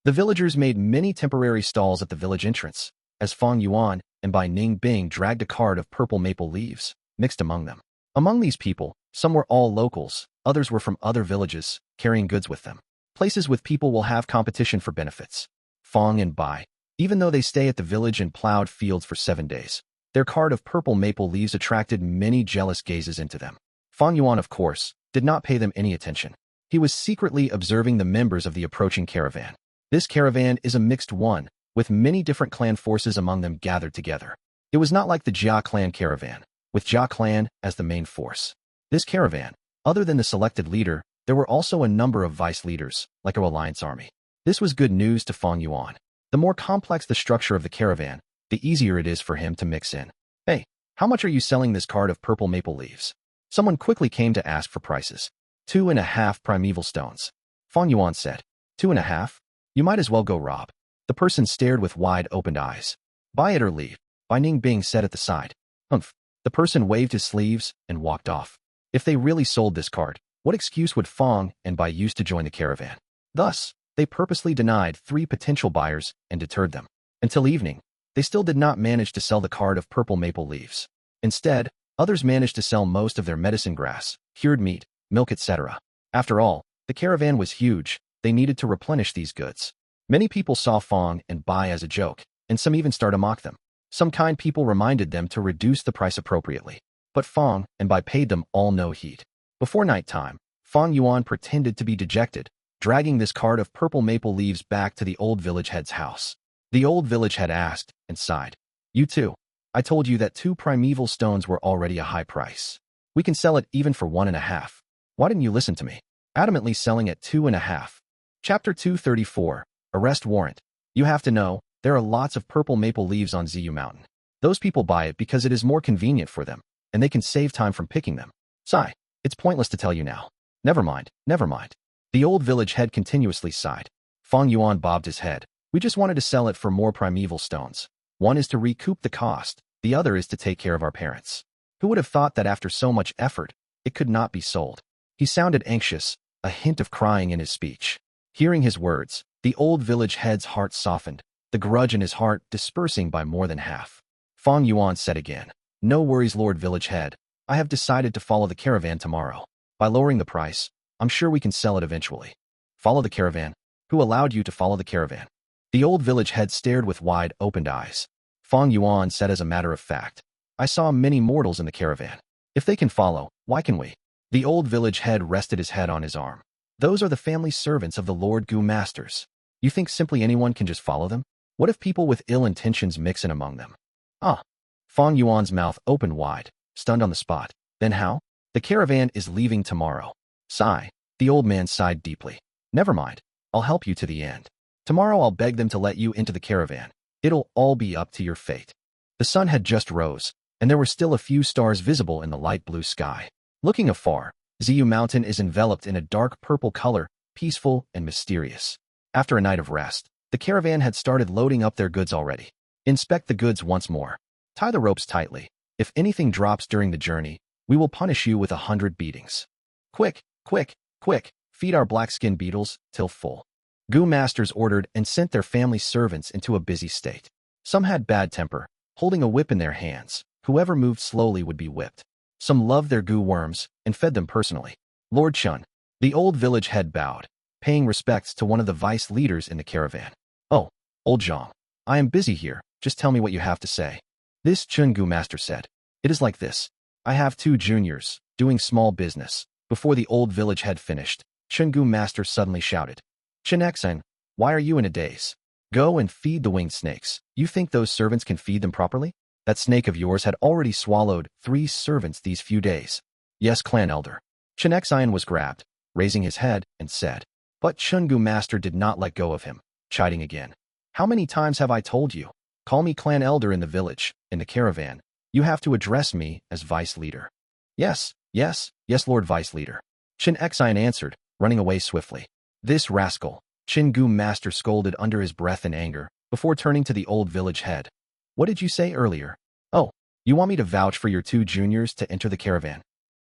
The villagers made many temporary stalls at the village entrance, as Fang Yuan and Bai Ningbing dragged a cart of purple maple leaves, mixed among them. Among these people, some were all locals, others were from other villages, carrying goods with them. Places with people will have competition for benefits. Fang and Bai, even though they stay at the village and plowed fields for 7 days, their cart of purple maple leaves attracted many jealous gazes into them. Fang Yuan, of course, did not pay them any attention. He was secretly observing the members of the approaching caravan. This caravan is a mixed one, with many different clan forces among them gathered together. It was not like the Jia clan caravan, with Jia clan as the main force. This caravan, other than the selected leader, there were also a number of vice leaders, like a alliance army. This was good news to Fang Yuan. The more complex the structure of the caravan, the easier it is for him to mix in. Hey, how much are you selling this cart of purple maple leaves? Someone quickly came to ask for prices. 2.5 primeval stones. Fang Yuan said. 2.5? You might as well go rob. The person stared with wide-opened eyes. Buy it or leave, Bai Ningbing said at the side. Humph. The person waved his sleeves and walked off. If they really sold this cart, what excuse would Fang and Bai use to join the caravan? Thus, they purposely denied 3 potential buyers and deterred them. Until evening, they still did not manage to sell the cart of purple maple leaves. Instead, others managed to sell most of their medicine grass, cured meat, milk, etc. After all, the caravan was huge. They needed to replenish these goods. Many people saw Fang and Bai as a joke, and some even started to mock them. Some kind people reminded them to reduce the price appropriately. But Fang and Bai paid them all no heed. Before nighttime, Fang Yuan pretended to be dejected, dragging this cart of purple maple leaves back to the old village head's house. The old village head asked and sighed. You too. I told you that 2 primeval stones were already a high price. We can sell it even for 1.5. Why didn't you listen to me? Adamantly selling at 2.5. Chapter 234, Arrest Warrant. You have to know, there are lots of purple maple leaves on Ziyu Mountain. Those people buy it because it is more convenient for them, and they can save time from picking them. Sigh. It's pointless to tell you now. Never mind, never mind. The old village head continuously sighed. Fang Yuan bobbed his head. We just wanted to sell it for more primeval stones. One is to recoup the cost, the other is to take care of our parents. Who would have thought that after so much effort, it could not be sold? He sounded anxious, a hint of crying in his speech. Hearing his words, the old village head's heart softened, the grudge in his heart dispersing by more than half. Fang Yuan said again, No worries, Lord Village Head. I have decided to follow the caravan tomorrow. By lowering the price, I'm sure we can sell it eventually. Follow the caravan? Who allowed you to follow the caravan? The old village head stared with wide-opened eyes. Fang Yuan said as a matter of fact, I saw many mortals in the caravan. If they can follow, why can we? The old village head rested his head on his arm. Those are the family servants of the Lord Gu masters. You think simply anyone can just follow them? What if people with ill intentions mix in among them? Ah. Fang Yuan's mouth opened wide, stunned on the spot. Then how? The caravan is leaving tomorrow. Sigh. The old man sighed deeply. Never mind. I'll help you to the end. Tomorrow I'll beg them to let you into the caravan. It'll all be up to your fate. The sun had just rose, and there were still a few stars visible in the light blue sky. Looking afar, Ziyu Mountain is enveloped in a dark purple color, peaceful and mysterious. After a night of rest, the caravan had started loading up their goods already. Inspect the goods once more. Tie the ropes tightly. If anything drops during the journey, we will punish you with 100 beatings. Quick, quick, quick, feed our black-skinned beetles till full. Gu masters ordered and sent their family servants into a busy state. Some had bad temper, holding a whip in their hands. Whoever moved slowly would be whipped. Some loved their Gu worms and fed them personally. Lord Chun, the old village head bowed, paying respects to one of the vice leaders in the caravan. Oh, old Zhang, I am busy here. Just tell me what you have to say. This Chun Gu master said. It is like this. I have 2 juniors, doing small business. Before the old village head finished, Chun Gu master suddenly shouted. Chen Xen, why are you in a daze? Go and feed the winged snakes. You think those servants can feed them properly? That snake of yours had already swallowed 3 servants these few days. Yes, clan elder. Chen Xen was grabbed, raising his head, and said. But Chun Gu master did not let go of him, chiding again. How many times have I told you? Call me clan elder in the village, in the caravan. You have to address me as vice leader. Yes, yes, yes, Lord Vice Leader. Chen Xen answered, running away swiftly. This rascal, Chin Gu master scolded under his breath in anger, before turning to the old village head. What did you say earlier? Oh, you want me to vouch for your 2 juniors to enter the caravan?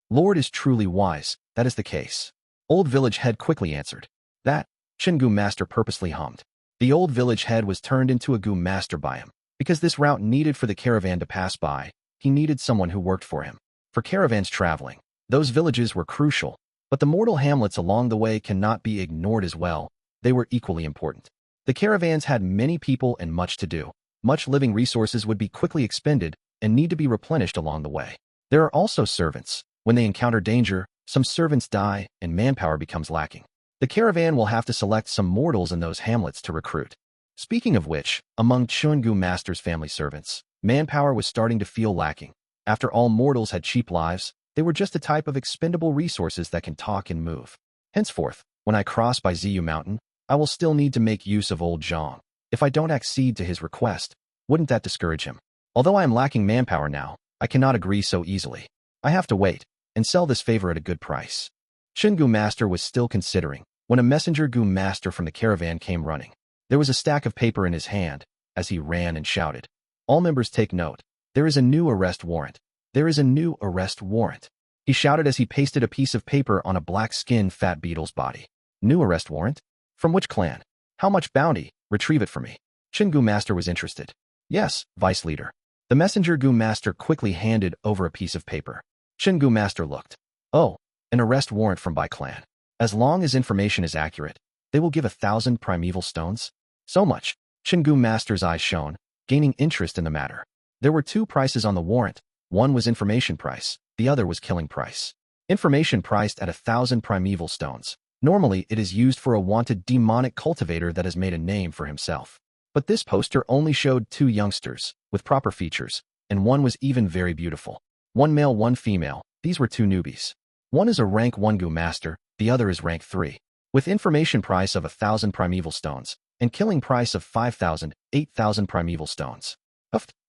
Lord is truly wise, that is the case. Old village head quickly answered. That, Chin Gu master purposely hummed. The old village head was turned into a Gu master by him. Because this route needed for the caravan to pass by, he needed someone who worked for him. For caravans traveling, those villages were crucial, but the mortal hamlets along the way cannot be ignored as well. They were equally important. The caravans had many people and much to do. Much living resources would be quickly expended and need to be replenished along the way. There are also servants. When they encounter danger, some servants die and manpower becomes lacking. The caravan will have to select some mortals in those hamlets to recruit. Speaking of which, among Chun Gu master's family servants, manpower was starting to feel lacking. After all mortals had cheap lives, they were just a type of expendable resources that can talk and move. Henceforth, when I cross by Ziyu Mountain, I will still need to make use of old Zhang. If I don't accede to his request, wouldn't that discourage him? Although I am lacking manpower now, I cannot agree so easily. I have to wait and sell this favor at a good price. Shin Gu master was still considering when a messenger Gu master from the caravan came running. There was a stack of paper in his hand as he ran and shouted. All members take note. There is a new arrest warrant. There is a new arrest warrant. He shouted as he pasted a piece of paper on a black-skinned fat beetle's body. New arrest warrant? From which clan? How much bounty? Retrieve it for me. Shin Gu master was interested. Yes, vice leader. The messenger Gu master quickly handed over a piece of paper. Shin Gu master looked. Oh, an arrest warrant from Bai clan. As long as information is accurate, they will give 1,000 primeval stones. So much. Shin Gu master's eyes shone, gaining interest in the matter. There were 2 prices on the warrant. One was information price, the other was killing price. Information priced at 1,000 primeval stones. Normally, it is used for a wanted demonic cultivator that has made a name for himself. But this poster only showed 2 youngsters, with proper features, and one was even very beautiful. 1 male, 1 female, these were 2 newbies. One is a rank 1 Gu master, the other is rank 3. With information price of 1,000 primeval stones, and killing price of 5,000, 8,000 primeval stones.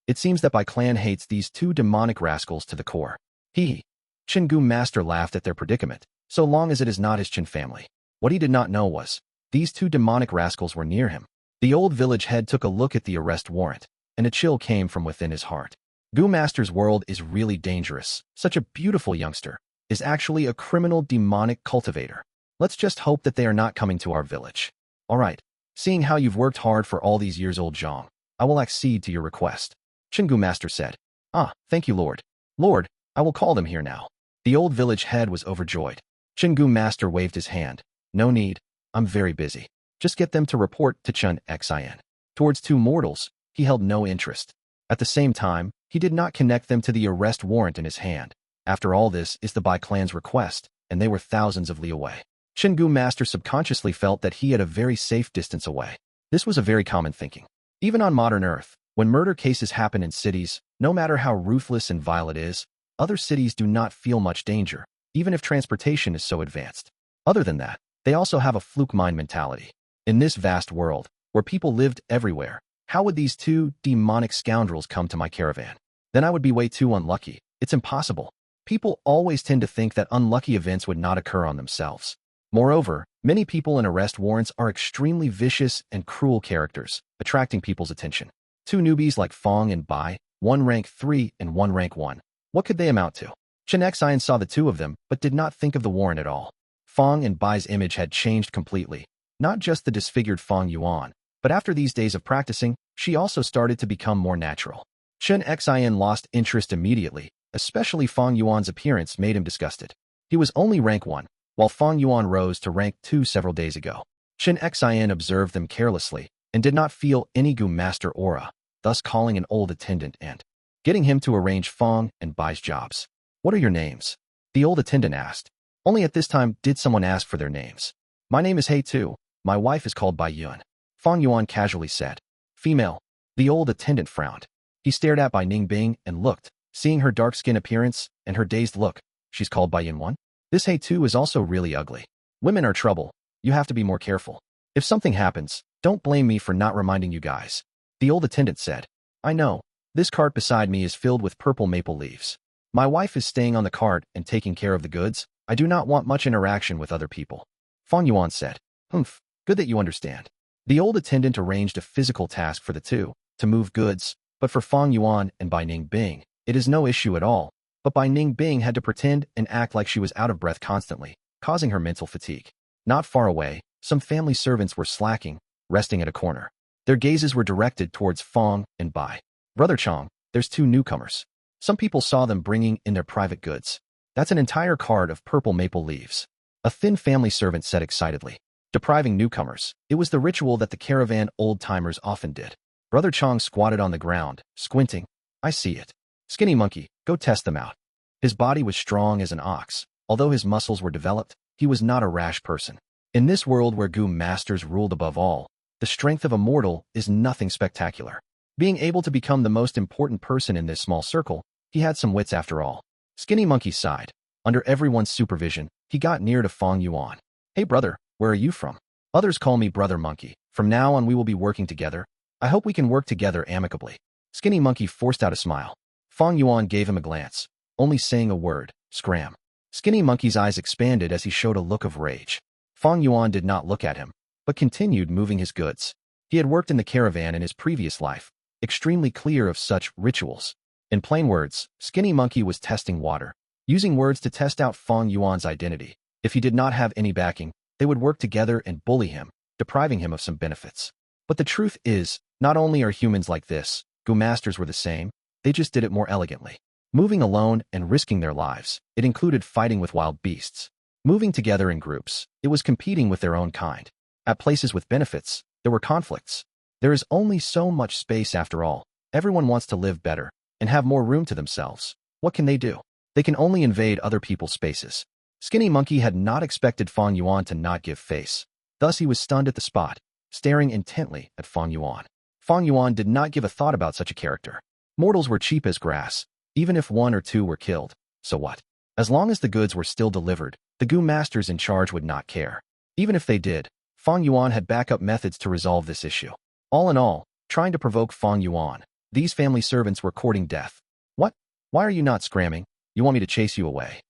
It seems that Bai clan hates these 2 demonic rascals to the core. Hee. Shin Gu master laughed at their predicament, so long as it is not his Chin family. What he did not know was, these 2 demonic rascals were near him. The old village head took a look at the arrest warrant, and a chill came from within his heart. Gu master's world is really dangerous. Such a beautiful youngster is actually a criminal demonic cultivator. Let's just hope that they are not coming to our village. All right. Seeing how you've worked hard for all these years, old Zhang, I will accede to your request. Chingu master said. Ah, thank you, Lord. Lord, I will call them here now. The old village head was overjoyed. Chingu master waved his hand. No need. I'm very busy. Just get them to report to Chun Xin. Towards 2 mortals, he held no interest. At the same time, he did not connect them to the arrest warrant in his hand. After all, this is the Bai clan's request, and they were thousands of li away. Gu master subconsciously felt that he had a very safe distance away. This was a very common thinking. Even on modern Earth, when murder cases happen in cities, no matter how ruthless and vile it is, other cities do not feel much danger, even if transportation is so advanced. Other than that, they also have a fluke mind mentality. In this vast world, where people lived everywhere, how would these two demonic scoundrels come to my caravan? Then I would be way too unlucky. It's impossible. People always tend to think that unlucky events would not occur on themselves. Moreover, many people in arrest warrants are extremely vicious and cruel characters, attracting people's attention. Two newbies like Fang and Bai, one rank 3 and one rank 1. What could they amount to? Shang Xin saw the two of them, but did not think of the warrant at all. Fang and Bai's image had changed completely. Not just the disfigured Fang Yuan, but after these days of practicing, she also started to become more natural. Shang Xin lost interest immediately, especially Fang Yuan's appearance made him disgusted. He was only rank 1, while Fang Yuan rose to rank 2 several days ago. Shang Xin observed them carelessly and did not feel any Gu master aura, thus calling an old attendant and getting him to arrange Fang and Bai's jobs. What are your names? The old attendant asked. Only at this time did someone ask for their names. My name is Fei Hou. My wife is called Bai Yuan. Fang Yuan casually said. Female. The old attendant frowned. He stared at Bai Ningbing and looked, seeing her dark skin appearance and her dazed look. She's called Bai Yuan? This Fei Hou is also really ugly. Women are trouble. You have to be more careful. If something happens, don't blame me for not reminding you guys. The old attendant said. I know. This cart beside me is filled with purple maple leaves. My wife is staying on the cart and taking care of the goods. I do not want much interaction with other people. Fang Yuan said. Humph, good that you understand. The old attendant arranged a physical task for the two, to move goods, but for Fang Yuan and Bai Ningbing, it is no issue at all. But Bai Ningbing had to pretend and act like she was out of breath constantly, causing her mental fatigue. Not far away, some family servants were slacking, resting at a corner. Their gazes were directed towards Fang and Bai. Brother Chong, there's two newcomers. Some people saw them bringing in their private goods. That's an entire cart of purple maple leaves. A thin family servant said excitedly. Depriving newcomers, it was the ritual that the caravan old-timers often did. Brother Chong squatted on the ground, squinting. I see it. Skinny monkey, go test them out. His body was strong as an ox. Although his muscles were developed, he was not a rash person. In this world where Gu masters ruled above all, the strength of a mortal is nothing spectacular. Being able to become the most important person in this small circle, he had some wits after all. Skinny monkey sighed. Under everyone's supervision, he got near to Fang Yuan. Hey brother, where are you from? Others call me Brother Monkey. From now on we will be working together. I hope we can work together amicably. Skinny monkey forced out a smile. Fang Yuan gave him a glance, only saying a word, scram. Skinny monkey's eyes expanded as he showed a look of rage. Fang Yuan did not look at him, but continued moving his goods. He had worked in the caravan in his previous life, extremely clear of such rituals. In plain words, Skinny monkey was testing water, using words to test out Fang Yuan's identity. If he did not have any backing, they would work together and bully him, depriving him of some benefits. But the truth is, not only are humans like this, Gu masters were the same, they just did it more elegantly. Moving alone and risking their lives, it included fighting with wild beasts. Moving together in groups, it was competing with their own kind. At places with benefits, there were conflicts. There is only so much space after all. Everyone wants to live better and have more room to themselves. What can they do? They can only invade other people's spaces. Skinny monkey had not expected Fang Yuan to not give face. Thus he was stunned at the spot, staring intently at Fang Yuan. Fang Yuan did not give a thought about such a character. Mortals were cheap as grass. Even if one or two were killed, so what? As long as the goods were still delivered, the Gu masters in charge would not care. Even if they did, Fang Yuan had backup methods to resolve this issue. All in all, trying to provoke Fang Yuan, these family servants were courting death. What? Why are you not scramming? You want me to chase you away?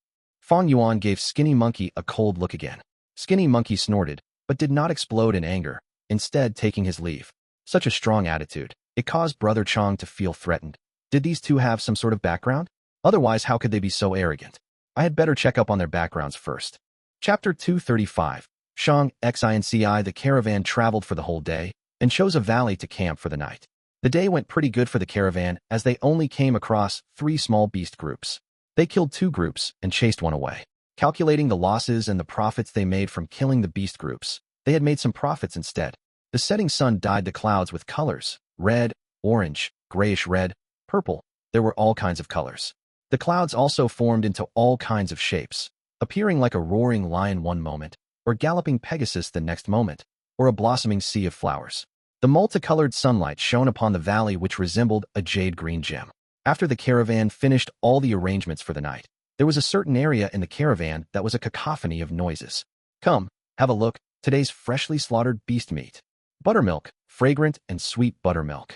Fang Yuan gave Skinny monkey a cold look again. Skinny monkey snorted, but did not explode in anger, instead taking his leave. Such a strong attitude. It caused Brother Chong to feel threatened. Did these two have some sort of background? Otherwise, how could they be so arrogant? I had better check up on their backgrounds first. Chapter 235. Shang Xin Ci. The caravan traveled for the whole day and chose a valley to camp for the night. The day went pretty good for the caravan as they only came across 3 small beast groups. They killed 2 groups and chased one away. Calculating the losses and the profits they made from killing the beast groups, they had made some profits instead. The setting sun dyed the clouds with colors: red, orange, grayish-red, purple. There were all kinds of colors. The clouds also formed into all kinds of shapes, appearing like a roaring lion one moment, or galloping Pegasus the next moment, or a blossoming sea of flowers. The multicolored sunlight shone upon the valley which resembled a jade-green gem. After the caravan finished all the arrangements for the night, there was a certain area in the caravan that was a cacophony of noises. Come, have a look, today's freshly slaughtered beast meat. Buttermilk, fragrant and sweet buttermilk.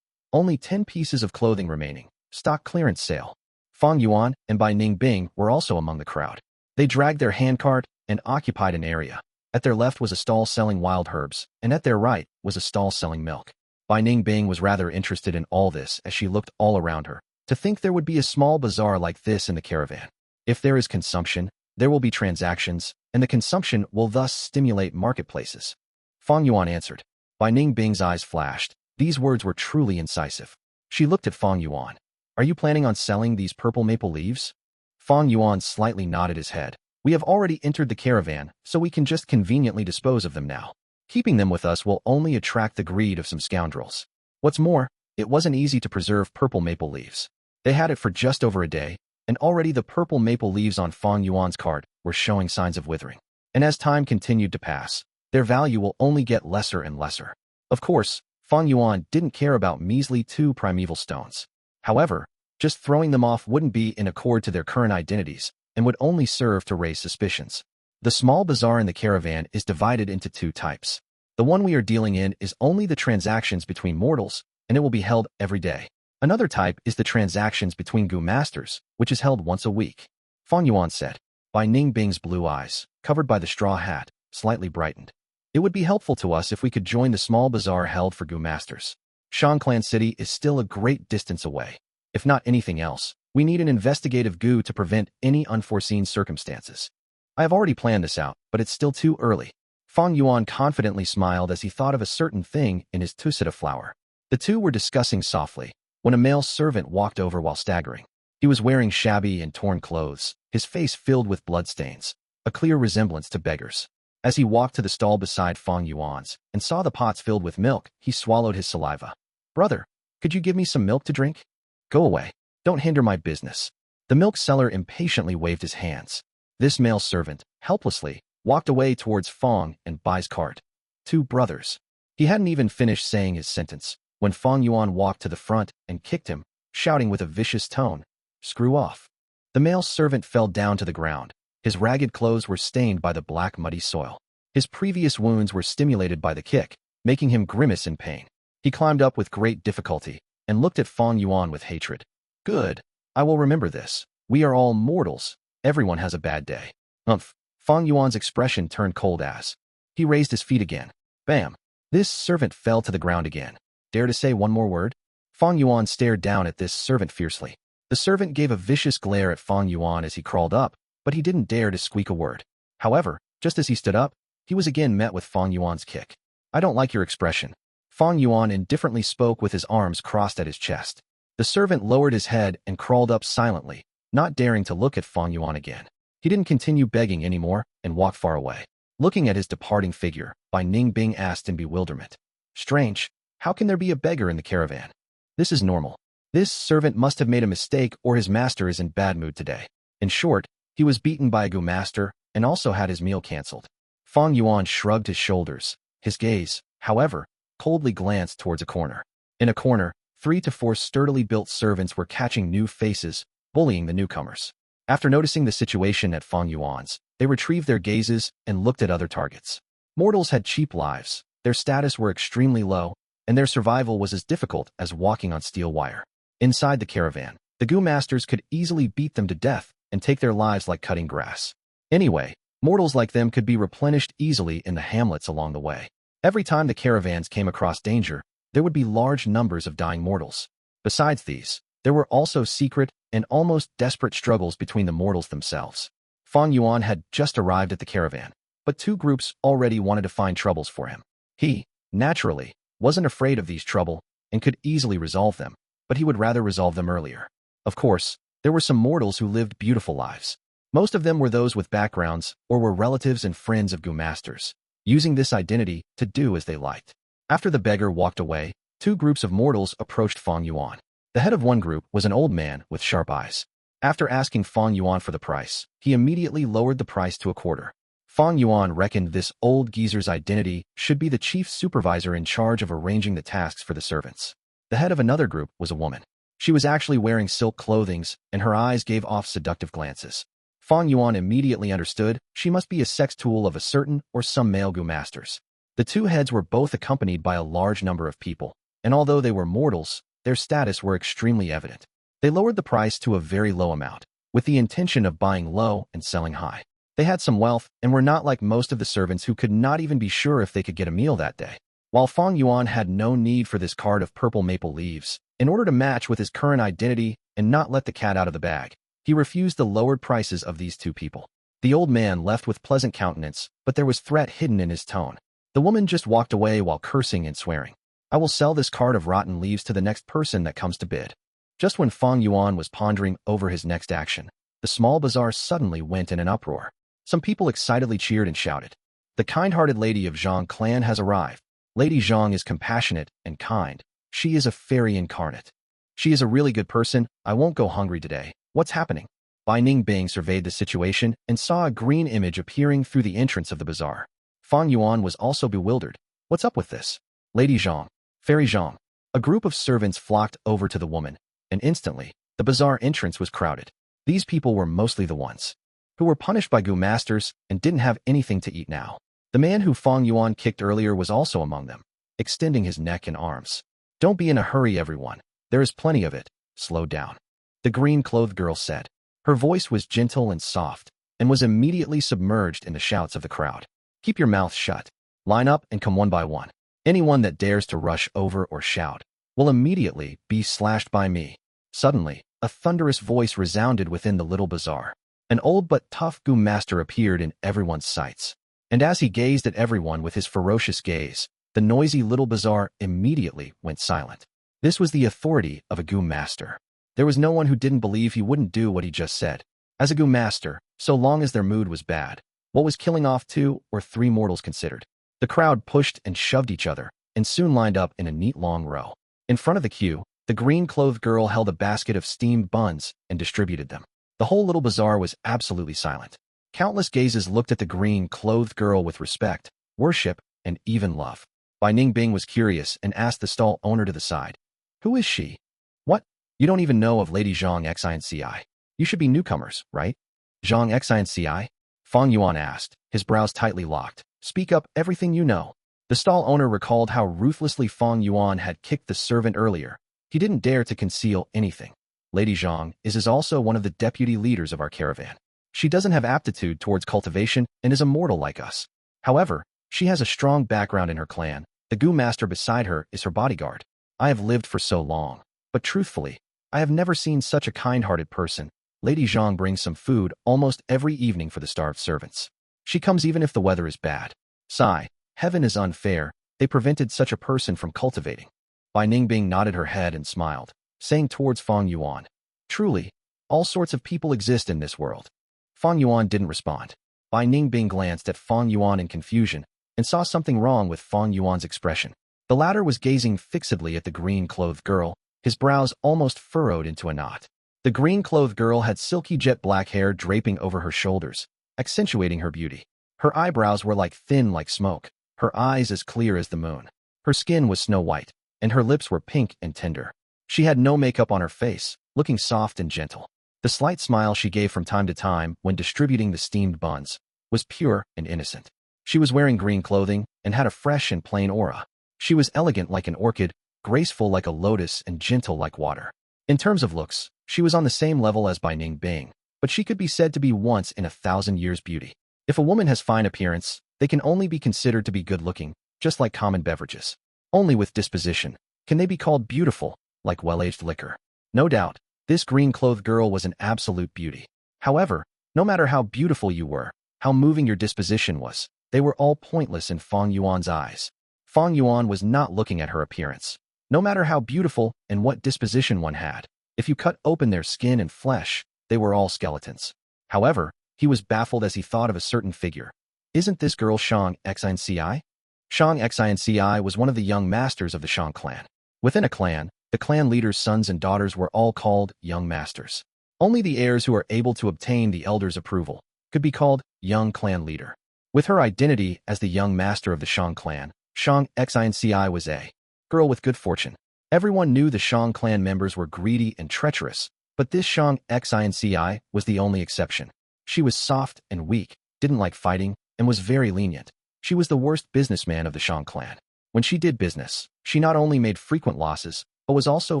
Only 10 pieces of clothing remaining, stock clearance sale. Fang Yuan and Bai Ningbing were also among the crowd. They dragged their handcart and occupied an area. At their left was a stall selling wild herbs, and at their right was a stall selling milk. Bai Ningbing was rather interested in all this as she looked all around her. To think there would be a small bazaar like this in the caravan. If there is consumption, there will be transactions, and the consumption will thus stimulate marketplaces. Fang Yuan answered. Bai Ningbing's eyes flashed. These words were truly incisive. She looked at Fang Yuan. Are you planning on selling these purple maple leaves? Fang Yuan slightly nodded his head. We have already entered the caravan, so we can just conveniently dispose of them now. Keeping them with us will only attract the greed of some scoundrels. What's more, it wasn't easy to preserve purple maple leaves. They had it for just over a day, and already the purple maple leaves on Fang Yuan's cart were showing signs of withering. And as time continued to pass, their value will only get lesser and lesser. Of course, Fang Yuan didn't care about measly 2 primeval stones. However, just throwing them off wouldn't be in accord to their current identities, and would only serve to raise suspicions. The small bazaar in the caravan is divided into 2 types. The one we are dealing in is only the transactions between mortals, and it will be held every day. Another type is the transactions between Gu masters, which is held once a week. Fang Yuan said. Bai Ningbing's blue eyes, covered by the straw hat, slightly brightened. It would be helpful to us if we could join the small bazaar held for Gu masters. Shangclan City is still a great distance away. If not anything else, we need an investigative Gu to prevent any unforeseen circumstances. I have already planned this out, but it's still too early. Fang Yuan confidently smiled as he thought of a certain thing in his tusita flower. The two were discussing softly, when a male servant walked over while staggering. He was wearing shabby and torn clothes, his face filled with bloodstains, a clear resemblance to beggars. As he walked to the stall beside Fang Yuan's and saw the pots filled with milk, he swallowed his saliva. Brother, could you give me some milk to drink? Go away. Don't hinder my business. The milk seller impatiently waved his hands. This male servant, helplessly, walked away towards Fang and Bai's cart. 2 brothers. He hadn't even finished saying his sentence when Fang Yuan walked to the front and kicked him, shouting with a vicious tone, "Screw off." The male servant fell down to the ground. His ragged clothes were stained by the black muddy soil. His previous wounds were stimulated by the kick, making him grimace in pain. He climbed up with great difficulty and looked at Fang Yuan with hatred. Good. I will remember this. We are all mortals. Everyone has a bad day. Umph. Fang Yuan's expression turned cold as he raised his feet again. Bam. This servant fell to the ground again. Dare to say one more word? Fang Yuan stared down at this servant fiercely. The servant gave a vicious glare at Fang Yuan as he crawled up, but he didn't dare to squeak a word. However, just as he stood up, he was again met with Fang Yuan's kick. I don't like your expression. Fang Yuan indifferently spoke with his arms crossed at his chest. The servant lowered his head and crawled up silently, not daring to look at Fang Yuan again. He didn't continue begging anymore and walked far away. Looking at his departing figure, Bai Ningbing asked in bewilderment. Strange, how can there be a beggar in the caravan? This is normal. This servant must have made a mistake or his master is in bad mood today. In short, he was beaten by a Gu master and also had his meal cancelled. Fang Yuan shrugged his shoulders. His gaze, however, coldly glanced towards a corner. In a corner, 3 to 4 sturdily built servants were catching new faces, bullying the newcomers. After noticing the situation at Fang Yuan's, they retrieved their gazes and looked at other targets. Mortals had cheap lives, their status were extremely low, and their survival was as difficult as walking on steel wire. Inside the caravan, the Gu masters could easily beat them to death and take their lives like cutting grass. Anyway, mortals like them could be replenished easily in the hamlets along the way. Every time the caravans came across danger, there would be large numbers of dying mortals. Besides these, there were also secret and almost desperate struggles between the mortals themselves. Fang Yuan had just arrived at the caravan, but 2 groups already wanted to find troubles for him. He, naturally, wasn't afraid of these trouble and could easily resolve them, but he would rather resolve them earlier. Of course, there were some mortals who lived beautiful lives. Most of them were those with backgrounds or were relatives and friends of Gu masters, using this identity to do as they liked. After the beggar walked away, 2 groups of mortals approached Fang Yuan. The head of one group was an old man with sharp eyes. After asking Fang Yuan for the price, he immediately lowered the price to a quarter. Fang Yuan reckoned this old geezer's identity should be the chief supervisor in charge of arranging the tasks for the servants. The head of another group was a woman. She was actually wearing silk clothing, and her eyes gave off seductive glances. Fang Yuan immediately understood she must be a sex tool of a certain or some male Gu masters. The two heads were both accompanied by a large number of people, and although they were mortals, their status were extremely evident. They lowered the price to a very low amount, with the intention of buying low and selling high. They had some wealth and were not like most of the servants who could not even be sure if they could get a meal that day. While Fang Yuan had no need for this card of purple maple leaves, in order to match with his current identity and not let the cat out of the bag, he refused the lowered prices of these two people. The old man left with pleasant countenance, but there was threat hidden in his tone. The woman just walked away while cursing and swearing. I will sell this card of rotten leaves to the next person that comes to bid. Just when Fang Yuan was pondering over his next action, the small bazaar suddenly went in an uproar. Some people excitedly cheered and shouted. The kind-hearted lady of Zhang clan has arrived. Lady Zhang is compassionate and kind. She is a fairy incarnate. She is a really good person. I won't go hungry today. What's happening? Bai Ningbing surveyed the situation and saw a green image appearing through the entrance of the bazaar. Fang Yuan was also bewildered. What's up with this? Lady Zhang, Fairy Zhang. A group of servants flocked over to the woman, and instantly, the bazaar entrance was crowded. These people were mostly the ones who were punished by Gu masters and didn't have anything to eat now. The man who Fang Yuan kicked earlier was also among them, extending his neck and arms. Don't be in a hurry, everyone. There is plenty of it. Slow down. The green-clothed girl said. Her voice was gentle and soft, and was immediately submerged in the shouts of the crowd. Keep your mouth shut. Line up and come one by one. Anyone that dares to rush over or shout will immediately be slashed by me. Suddenly, a thunderous voice resounded within the little bazaar. An old but tough Gu master appeared in everyone's sights, and as he gazed at everyone with his ferocious gaze, the noisy little bazaar immediately went silent. This was the authority of a Gu master. There was no one who didn't believe he wouldn't do what he just said. As a Gu master, so long as their mood was bad, what was killing off 2 or 3 mortals considered? The crowd pushed and shoved each other, and soon lined up in a neat long row. In front of the queue, the green-clothed girl held a basket of steamed buns and distributed them. The whole little bazaar was absolutely silent. Countless gazes looked at the green-clothed girl with respect, worship, and even love. Bai Ningbing was curious and asked the stall owner to the side. Who is she? What? You don't even know of Lady Zhang Xin Ci. You should be newcomers, right? Zhang Xin Ci? Fang Yuan asked, his brows tightly locked. Speak up everything you know. The stall owner recalled how ruthlessly Fang Yuan had kicked the servant earlier. He didn't dare to conceal anything. Lady Zhang is also one of the deputy leaders of our caravan. She doesn't have aptitude towards cultivation and is a mortal like us. However, she has a strong background in her clan. The Gu master beside her is her bodyguard. I have lived for so long, but truthfully, I have never seen such a kind-hearted person. Lady Zhang brings some food almost every evening for the starved servants. She comes even if the weather is bad. Sigh, heaven is unfair. They prevented such a person from cultivating. Bai Ningbing nodded her head and smiled, saying towards Fang Yuan, truly, all sorts of people exist in this world. Fang Yuan didn't respond. Bai Ningbing glanced at Fang Yuan in confusion and saw something wrong with Fang Yuan's expression. The latter was gazing fixedly at the green-clothed girl, his brows almost furrowed into a knot. The green-clothed girl had silky jet black hair draping over her shoulders, accentuating her beauty. Her eyebrows were thin like smoke, her eyes as clear as the moon. Her skin was snow white, and her lips were pink and tender. She had no makeup on her face, looking soft and gentle. The slight smile she gave from time to time when distributing the steamed buns was pure and innocent. She was wearing green clothing and had a fresh and plain aura. She was elegant like an orchid, graceful like a lotus, and gentle like water. In terms of looks, she was on the same level as Bai Ningbing, but she could be said to be once in 1,000 years beauty. If a woman has fine appearance, they can only be considered to be good-looking, just like common beverages. Only with disposition can they be called beautiful, like well-aged liquor. No doubt, this green-clothed girl was an absolute beauty. However, no matter how beautiful you were, how moving your disposition was, they were all pointless in Fang Yuan's eyes. Fang Yuan was not looking at her appearance. No matter how beautiful and what disposition one had, if you cut open their skin and flesh, they were all skeletons. However, he was baffled as he thought of a certain figure. Isn't this girl Shang Xin Ci? Shang Xin Ci was one of the young masters of the Shang clan. Within a clan, the clan leader's sons and daughters were all called young masters. Only the heirs who are able to obtain the elder's approval could be called young clan leader. With her identity as the young master of the Shang clan, Shang Xin Ci was a girl with good fortune. Everyone knew the Shang clan members were greedy and treacherous, but this Shang Xin Ci was the only exception. She was soft and weak, didn't like fighting, and was very lenient. She was the worst businessman of the Shang clan. When she did business, she not only made frequent losses, but was also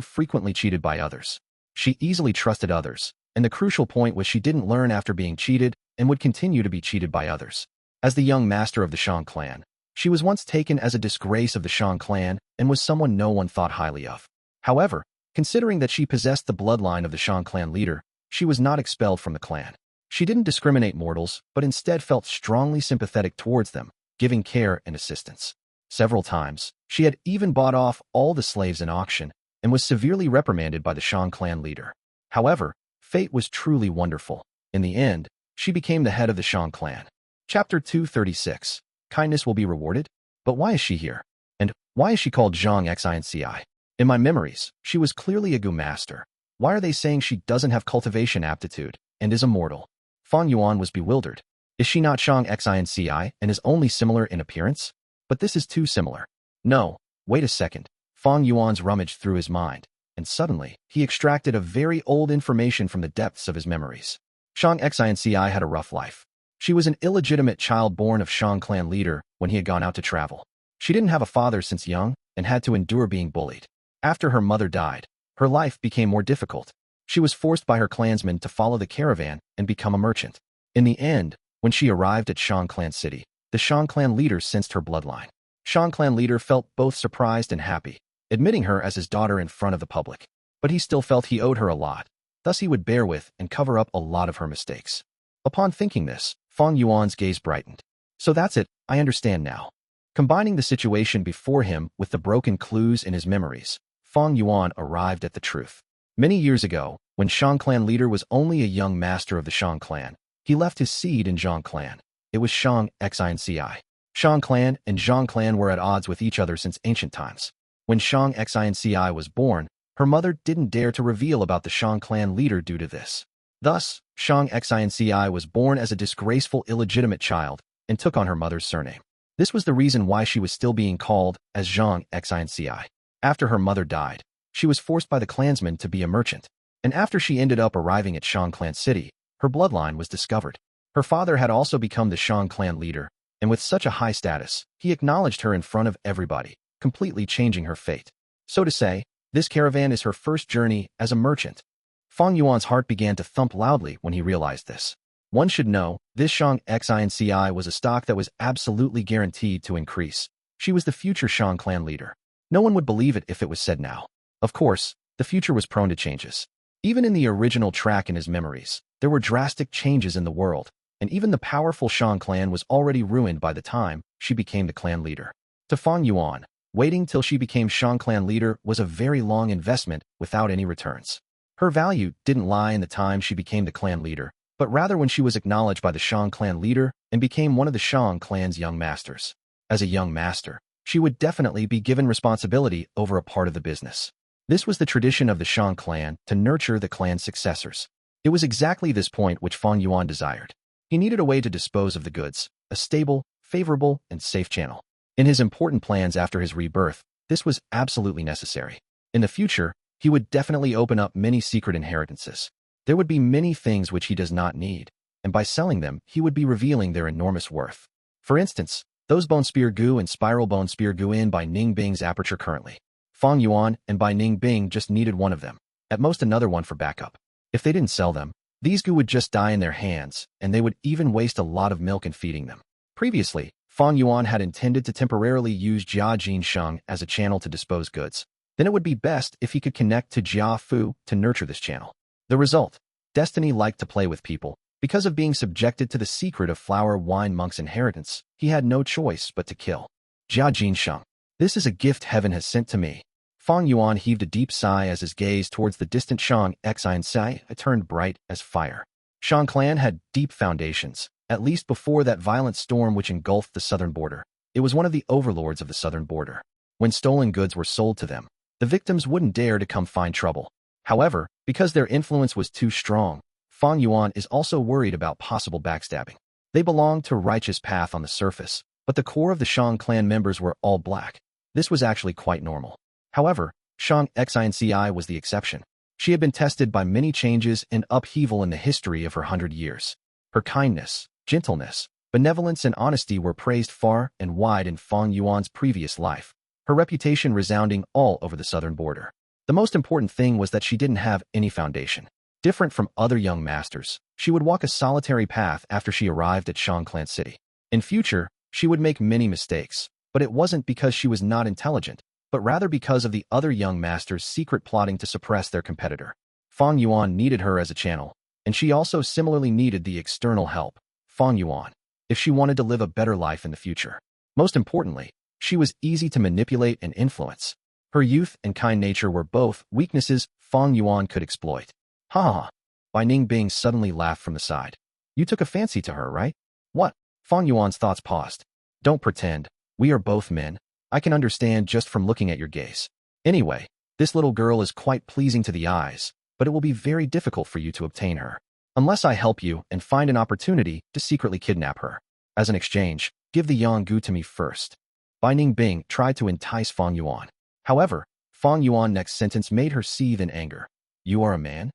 frequently cheated by others. She easily trusted others, and the crucial point was she didn't learn after being cheated and would continue to be cheated by others. As the young master of the Shang clan, she was once taken as a disgrace of the Shang clan and was someone no one thought highly of. However, considering that she possessed the bloodline of the Shang clan leader, she was not expelled from the clan. She didn't discriminate mortals, but instead felt strongly sympathetic towards them, giving care and assistance. Several times, she had even bought off all the slaves in auction and was severely reprimanded by the Shang clan leader. However, fate was truly wonderful. In the end, she became the head of the Shang clan. Chapter 236. Kindness will be rewarded? But why is she here? And why is she called Shang Xin Ci? In my memories, she was clearly a Gu master. Why are they saying she doesn't have cultivation aptitude and is immortal? Fang Yuan was bewildered. Is she not Shang Xin Ci and is only similar in appearance? But this is too similar. No, wait a second. Fang Yuan's rummaged through his mind, and suddenly, he extracted a very old information from the depths of his memories. Shang Xin Ci had a rough life. She was an illegitimate child born of Shang clan leader when he had gone out to travel. She didn't have a father since young and had to endure being bullied. After her mother died, her life became more difficult. She was forced by her clansmen to follow the caravan and become a merchant. In the end, when she arrived at Shang clan city, the Shang clan leader sensed her bloodline. Shang clan leader felt both surprised and happy, admitting her as his daughter in front of the public. But he still felt he owed her a lot, thus he would bear with and cover up a lot of her mistakes. Upon thinking this, Fang Yuan's gaze brightened. So that's it, I understand now. Combining the situation before him with the broken clues in his memories, Fang Yuan arrived at the truth. Many years ago, when Shang clan leader was only a young master of the Shang clan, he left his seed in Zhang clan. It was Shang Xin Ci. Shang clan and Zhang clan were at odds with each other since ancient times. When Shang Xin Ci was born, her mother didn't dare to reveal about the Shang clan leader due to this. Thus, Shang Xin Ci was born as a disgraceful illegitimate child and took on her mother's surname. This was the reason why she was still being called as Shang Xin Ci. After her mother died, she was forced by the clansmen to be a merchant, and after she ended up arriving at Shang clan city, her bloodline was discovered. Her father had also become the Shang clan leader, and with such a high status, he acknowledged her in front of everybody, completely changing her fate. So to say, this caravan is her first journey as a merchant. Fang Yuan's heart began to thump loudly when he realized this. One should know, this Shang Xin Ci was a stock that was absolutely guaranteed to increase. She was the future Shang clan leader. No one would believe it if it was said now. Of course, the future was prone to changes. Even in the original track in his memories, there were drastic changes in the world, and even the powerful Shang clan was already ruined by the time she became the clan leader. To Fang Yuan, waiting till she became Shang clan leader was a very long investment without any returns. Her value didn't lie in the time she became the clan leader, but rather when she was acknowledged by the Shang clan leader and became one of the Shang clan's young masters. As a young master, she would definitely be given responsibility over a part of the business. This was the tradition of the Shang clan to nurture the clan's successors. It was exactly this point which Fang Yuan desired. He needed a way to dispose of the goods, a stable, favorable, and safe channel. In his important plans after his rebirth, this was absolutely necessary. In the future, he would definitely open up many secret inheritances. There would be many things which he does not need, and by selling them, he would be revealing their enormous worth. For instance, those Bone Spear Gu and Spiral Bone Spear Gu in by Ning Bing's aperture currently. Fang Yuan and Bai Ning Bing just needed one of them, at most another one for backup. If they didn't sell them, these Gu would just die in their hands, and they would even waste a lot of milk in feeding them. Previously, Fang Yuan had intended to temporarily use Jia Jinsheng as a channel to dispose goods. Then it would be best if he could connect to Jia Fu to nurture this channel. The result, Destiny liked to play with people. Because of being subjected to the secret of Flower Wine Monk's inheritance, he had no choice but to kill Jia Jinsheng. This is a gift heaven has sent to me. Fang Yuan heaved a deep sigh as his gaze towards the distant Shang Xin Ci turned bright as fire. Shang clan had deep foundations, at least before that violent storm which engulfed the southern border. It was one of the overlords of the southern border. When stolen goods were sold to them, the victims wouldn't dare to come find trouble. However, because their influence was too strong, Fang Yuan is also worried about possible backstabbing. They belonged to righteous path on the surface, but the core of the Shang clan members were all black. This was actually quite normal. However, Shang Xin Ci was the exception. She had been tested by many changes and upheaval in the history of her 100 years. Her kindness, gentleness, benevolence, and honesty were praised far and wide in Fang Yuan's previous life, her reputation resounding all over the southern border. The most important thing was that she didn't have any foundation. Different from other young masters, she would walk a solitary path after she arrived at Shang Clan City. In future, she would make many mistakes, but it wasn't because she was not intelligent, but rather because of the other young masters' secret plotting to suppress their competitor. Fang Yuan needed her as a channel, and she also similarly needed the external help, Fang Yuan, if she wanted to live a better life in the future. Most importantly, she was easy to manipulate and influence. Her youth and kind nature were both weaknesses Fang Yuan could exploit. Ha ha! Bai Ningbing suddenly laughed from the side. You took a fancy to her, right? What? Fang Yuan's thoughts paused. Don't pretend. We are both men. I can understand just from looking at your gaze. Anyway, this little girl is quite pleasing to the eyes, but it will be very difficult for you to obtain her, unless I help you and find an opportunity to secretly kidnap her. As an exchange, give the Yang Gu to me first. Bai Ningbing tried to entice Fang Yuan. However, Fang Yuan's next sentence made her seethe in anger. You are a man?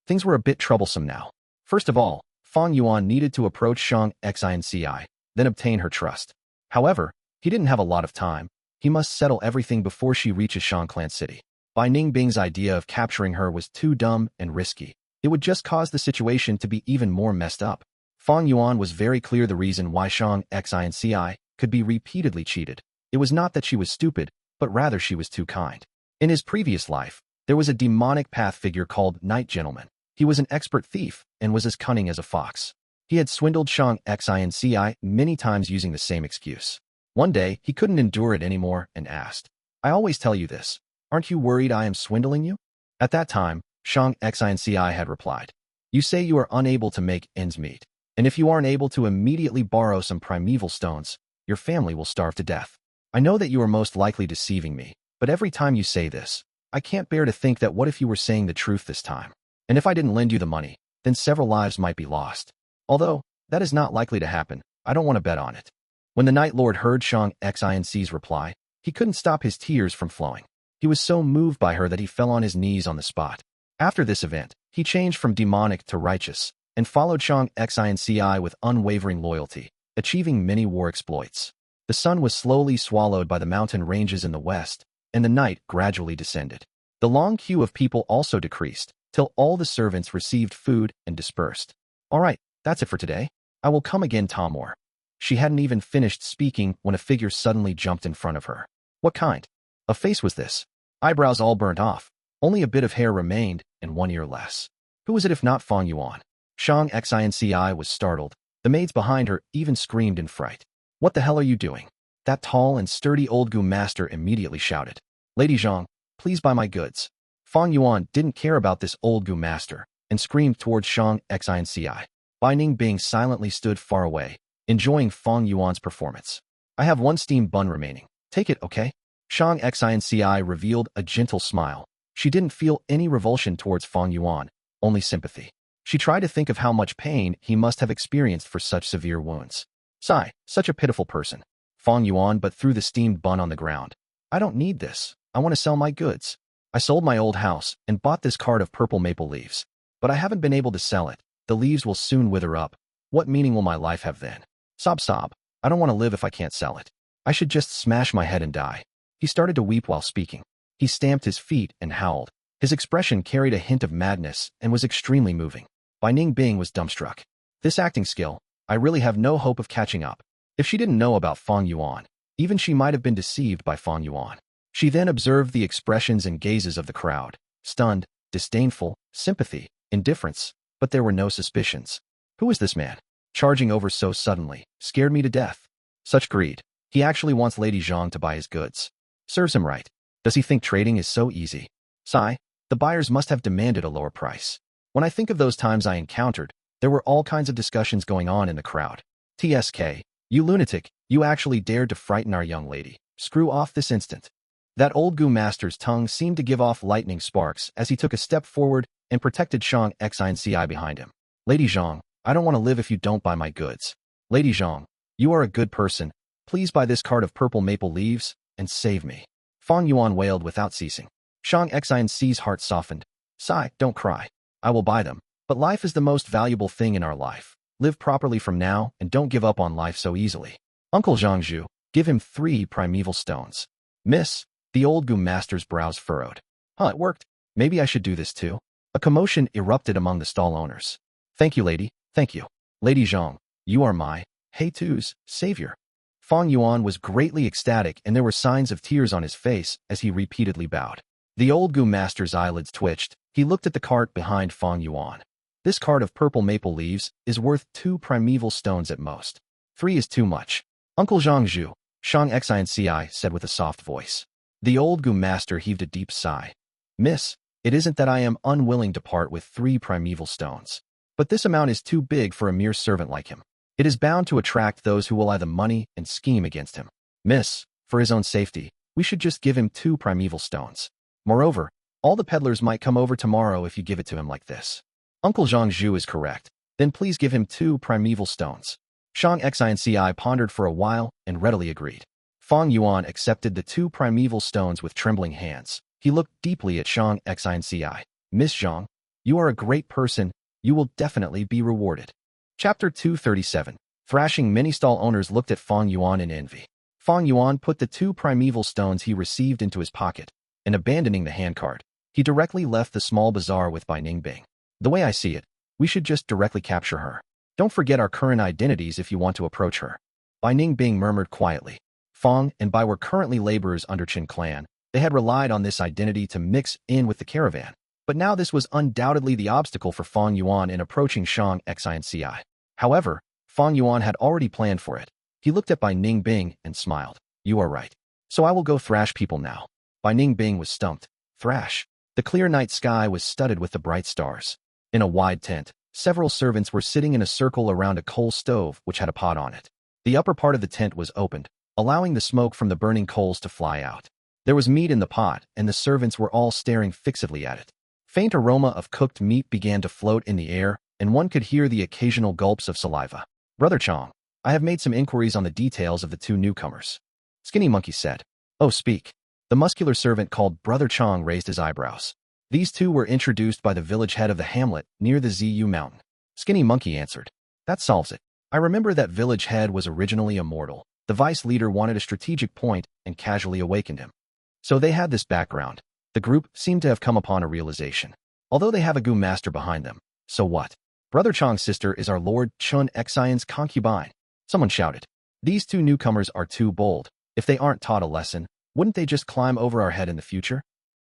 Things were a bit troublesome now. First of all, Fang Yuan needed to approach Shang Xin Ci, then obtain her trust. However, he didn't have a lot of time. He must settle everything before she reaches Shang Clan City. Bai Ningbing's idea of capturing her was too dumb and risky. It would just cause the situation to be even more messed up. Fang Yuan was very clear the reason why Shang Xin Ci could be repeatedly cheated. It was not that she was stupid, but rather she was too kind. In his previous life, there was a demonic path figure called Night Gentleman. He was an expert thief and was as cunning as a fox. He had swindled Shang Xin Ci many times using the same excuse. One day, he couldn't endure it anymore and asked, I always tell you this. Aren't you worried I am swindling you? At that time, Shang Xin Ci had replied, You say you are unable to make ends meet, and if you aren't able to immediately borrow some primeval stones, your family will starve to death. I know that you are most likely deceiving me, but every time you say this, I can't bear to think that what if you were saying the truth this time? And if I didn't lend you the money, then several lives might be lost. Although, that is not likely to happen, I don't want to bet on it. When the Night Lord heard Shang Xin Ci's reply, he couldn't stop his tears from flowing. He was so moved by her that he fell on his knees on the spot. After this event, he changed from demonic to righteous, and followed Shang Xin Ci with unwavering loyalty, achieving many war exploits. The sun was slowly swallowed by the mountain ranges in the west, and the night gradually descended. The long queue of people also decreased, till all the servants received food and dispersed. All right, that's it for today. I will come again tomorrow. She hadn't even finished speaking when a figure suddenly jumped in front of her. What kind of face was this? Eyebrows all burnt off. Only a bit of hair remained, and one ear less. Who was it if not Fang Yuan? Shang Xin Ci was startled. The maids behind her even screamed in fright. What the hell are you doing? That tall and sturdy old Gu master immediately shouted. Lady Zhang, please buy my goods. Fang Yuan didn't care about this old Gu master, and screamed towards Shang Xin Ci. Bai Ningbing silently stood far away, enjoying Fang Yuan's performance. I have one steamed bun remaining. Take it, okay? Shang Xin Ci revealed a gentle smile. She didn't feel any revulsion towards Fang Yuan, only sympathy. She tried to think of how much pain he must have experienced for such severe wounds. Sigh, such a pitiful person. Fang Yuan but threw the steamed bun on the ground. I don't need this. I want to sell my goods. I sold my old house and bought this cart of purple maple leaves. But I haven't been able to sell it. The leaves will soon wither up. What meaning will my life have then? Sob sob. I don't want to live if I can't sell it. I should just smash my head and die. He started to weep while speaking. He stamped his feet and howled. His expression carried a hint of madness and was extremely moving. Bai Ningbing was dumbstruck. This acting skill, I really have no hope of catching up. If she didn't know about Fang Yuan, even she might have been deceived by Fang Yuan. She then observed the expressions and gazes of the crowd. Stunned, disdainful, sympathy, indifference, but there were no suspicions. Who is this man? Charging over so suddenly, scared me to death. Such greed. He actually wants Lady Zhang to buy his goods. Serves him right. Does he think trading is so easy? Sigh, the buyers must have demanded a lower price. When I think of those times I encountered, there were all kinds of discussions going on in the crowd. TSK, you lunatic, you actually dared to frighten our young lady. Screw off this instant. That old Gu master's tongue seemed to give off lightning sparks as he took a step forward and protected Shang Xin Ci behind him. Lady Zhang, I don't want to live if you don't buy my goods. Lady Zhang, you are a good person. Please buy this cart of purple maple leaves and save me. Fang Yuan wailed without ceasing. Shang Xin Ci's heart softened. Sigh, don't cry. I will buy them. But life is the most valuable thing in our life. Live properly from now and don't give up on life so easily. Uncle Zhangzhu, give him 3 primeval stones. Miss, the old Gu master's brows furrowed. It worked. Maybe I should do this too. A commotion erupted among the stall owners. Thank you, lady. Thank you. Lady Zhang, you are my Heitu's savior. Fang Yuan was greatly ecstatic and there were signs of tears on his face as he repeatedly bowed. The old Gu master's eyelids twitched. He looked at the cart behind Fang Yuan. This cart of purple maple leaves is worth 2 primeval stones at most. 3 is too much. Uncle Zhangzhu, Shang Xin Ci said with a soft voice. The old Gu master heaved a deep sigh. Miss, it isn't that I am unwilling to part with 3 primeval stones. But this amount is too big for a mere servant like him. It is bound to attract those who will eye the money and scheme against him. Miss, for his own safety, we should just give him 2 primeval stones. Moreover, all the peddlers might come over tomorrow if you give it to him like this. Uncle Zhangzhu is correct. Then please give him 2 primeval stones. Shang Xin Ci pondered for a while and readily agreed. Fang Yuan accepted the 2 primeval stones with trembling hands. He looked deeply at Shang Xin Ci. Miss Zhang, you are a great person. You will definitely be rewarded. Chapter 237. Thrashing. Many stall owners looked at Fang Yuan in envy. Fang Yuan put the 2 primeval stones he received into his pocket, and abandoning the handcart, he directly left the small bazaar with Bai Ningbing. The way I see it, we should just directly capture her. Don't forget our current identities if you want to approach her. Bai Ningbing murmured quietly. Fang and Bai were currently laborers under Qin clan. They had relied on this identity to mix in with the caravan. But now this was undoubtedly the obstacle for Fang Yuan in approaching Shang Xin Ci. However, Fang Yuan had already planned for it. He looked at Bai Ningbing and smiled. You are right. So I will go thrash people now. Bai Ningbing was stumped. Thrash. The clear night sky was studded with the bright stars. In a wide tent, several servants were sitting in a circle around a coal stove which had a pot on it. The upper part of the tent was opened, allowing the smoke from the burning coals to fly out. There was meat in the pot, and the servants were all staring fixedly at it. Faint aroma of cooked meat began to float in the air, and one could hear the occasional gulps of saliva. Brother Chong, I have made some inquiries on the details of the 2 newcomers. Skinny Monkey said. Oh, speak. The muscular servant called Brother Chong raised his eyebrows. These 2 were introduced by the village head of the hamlet near the Zu mountain. Skinny Monkey answered. That solves it. I remember that village head was originally a mortal. The vice leader wanted a strategic point and casually awakened him. So they had this background. The group seemed to have come upon a realization. Although they have a Gu master behind them, so what? Brother Chong's sister is our Lord Chun Xian's concubine. Someone shouted. These 2 newcomers are too bold. If they aren't taught a lesson, wouldn't they just climb over our head in the future?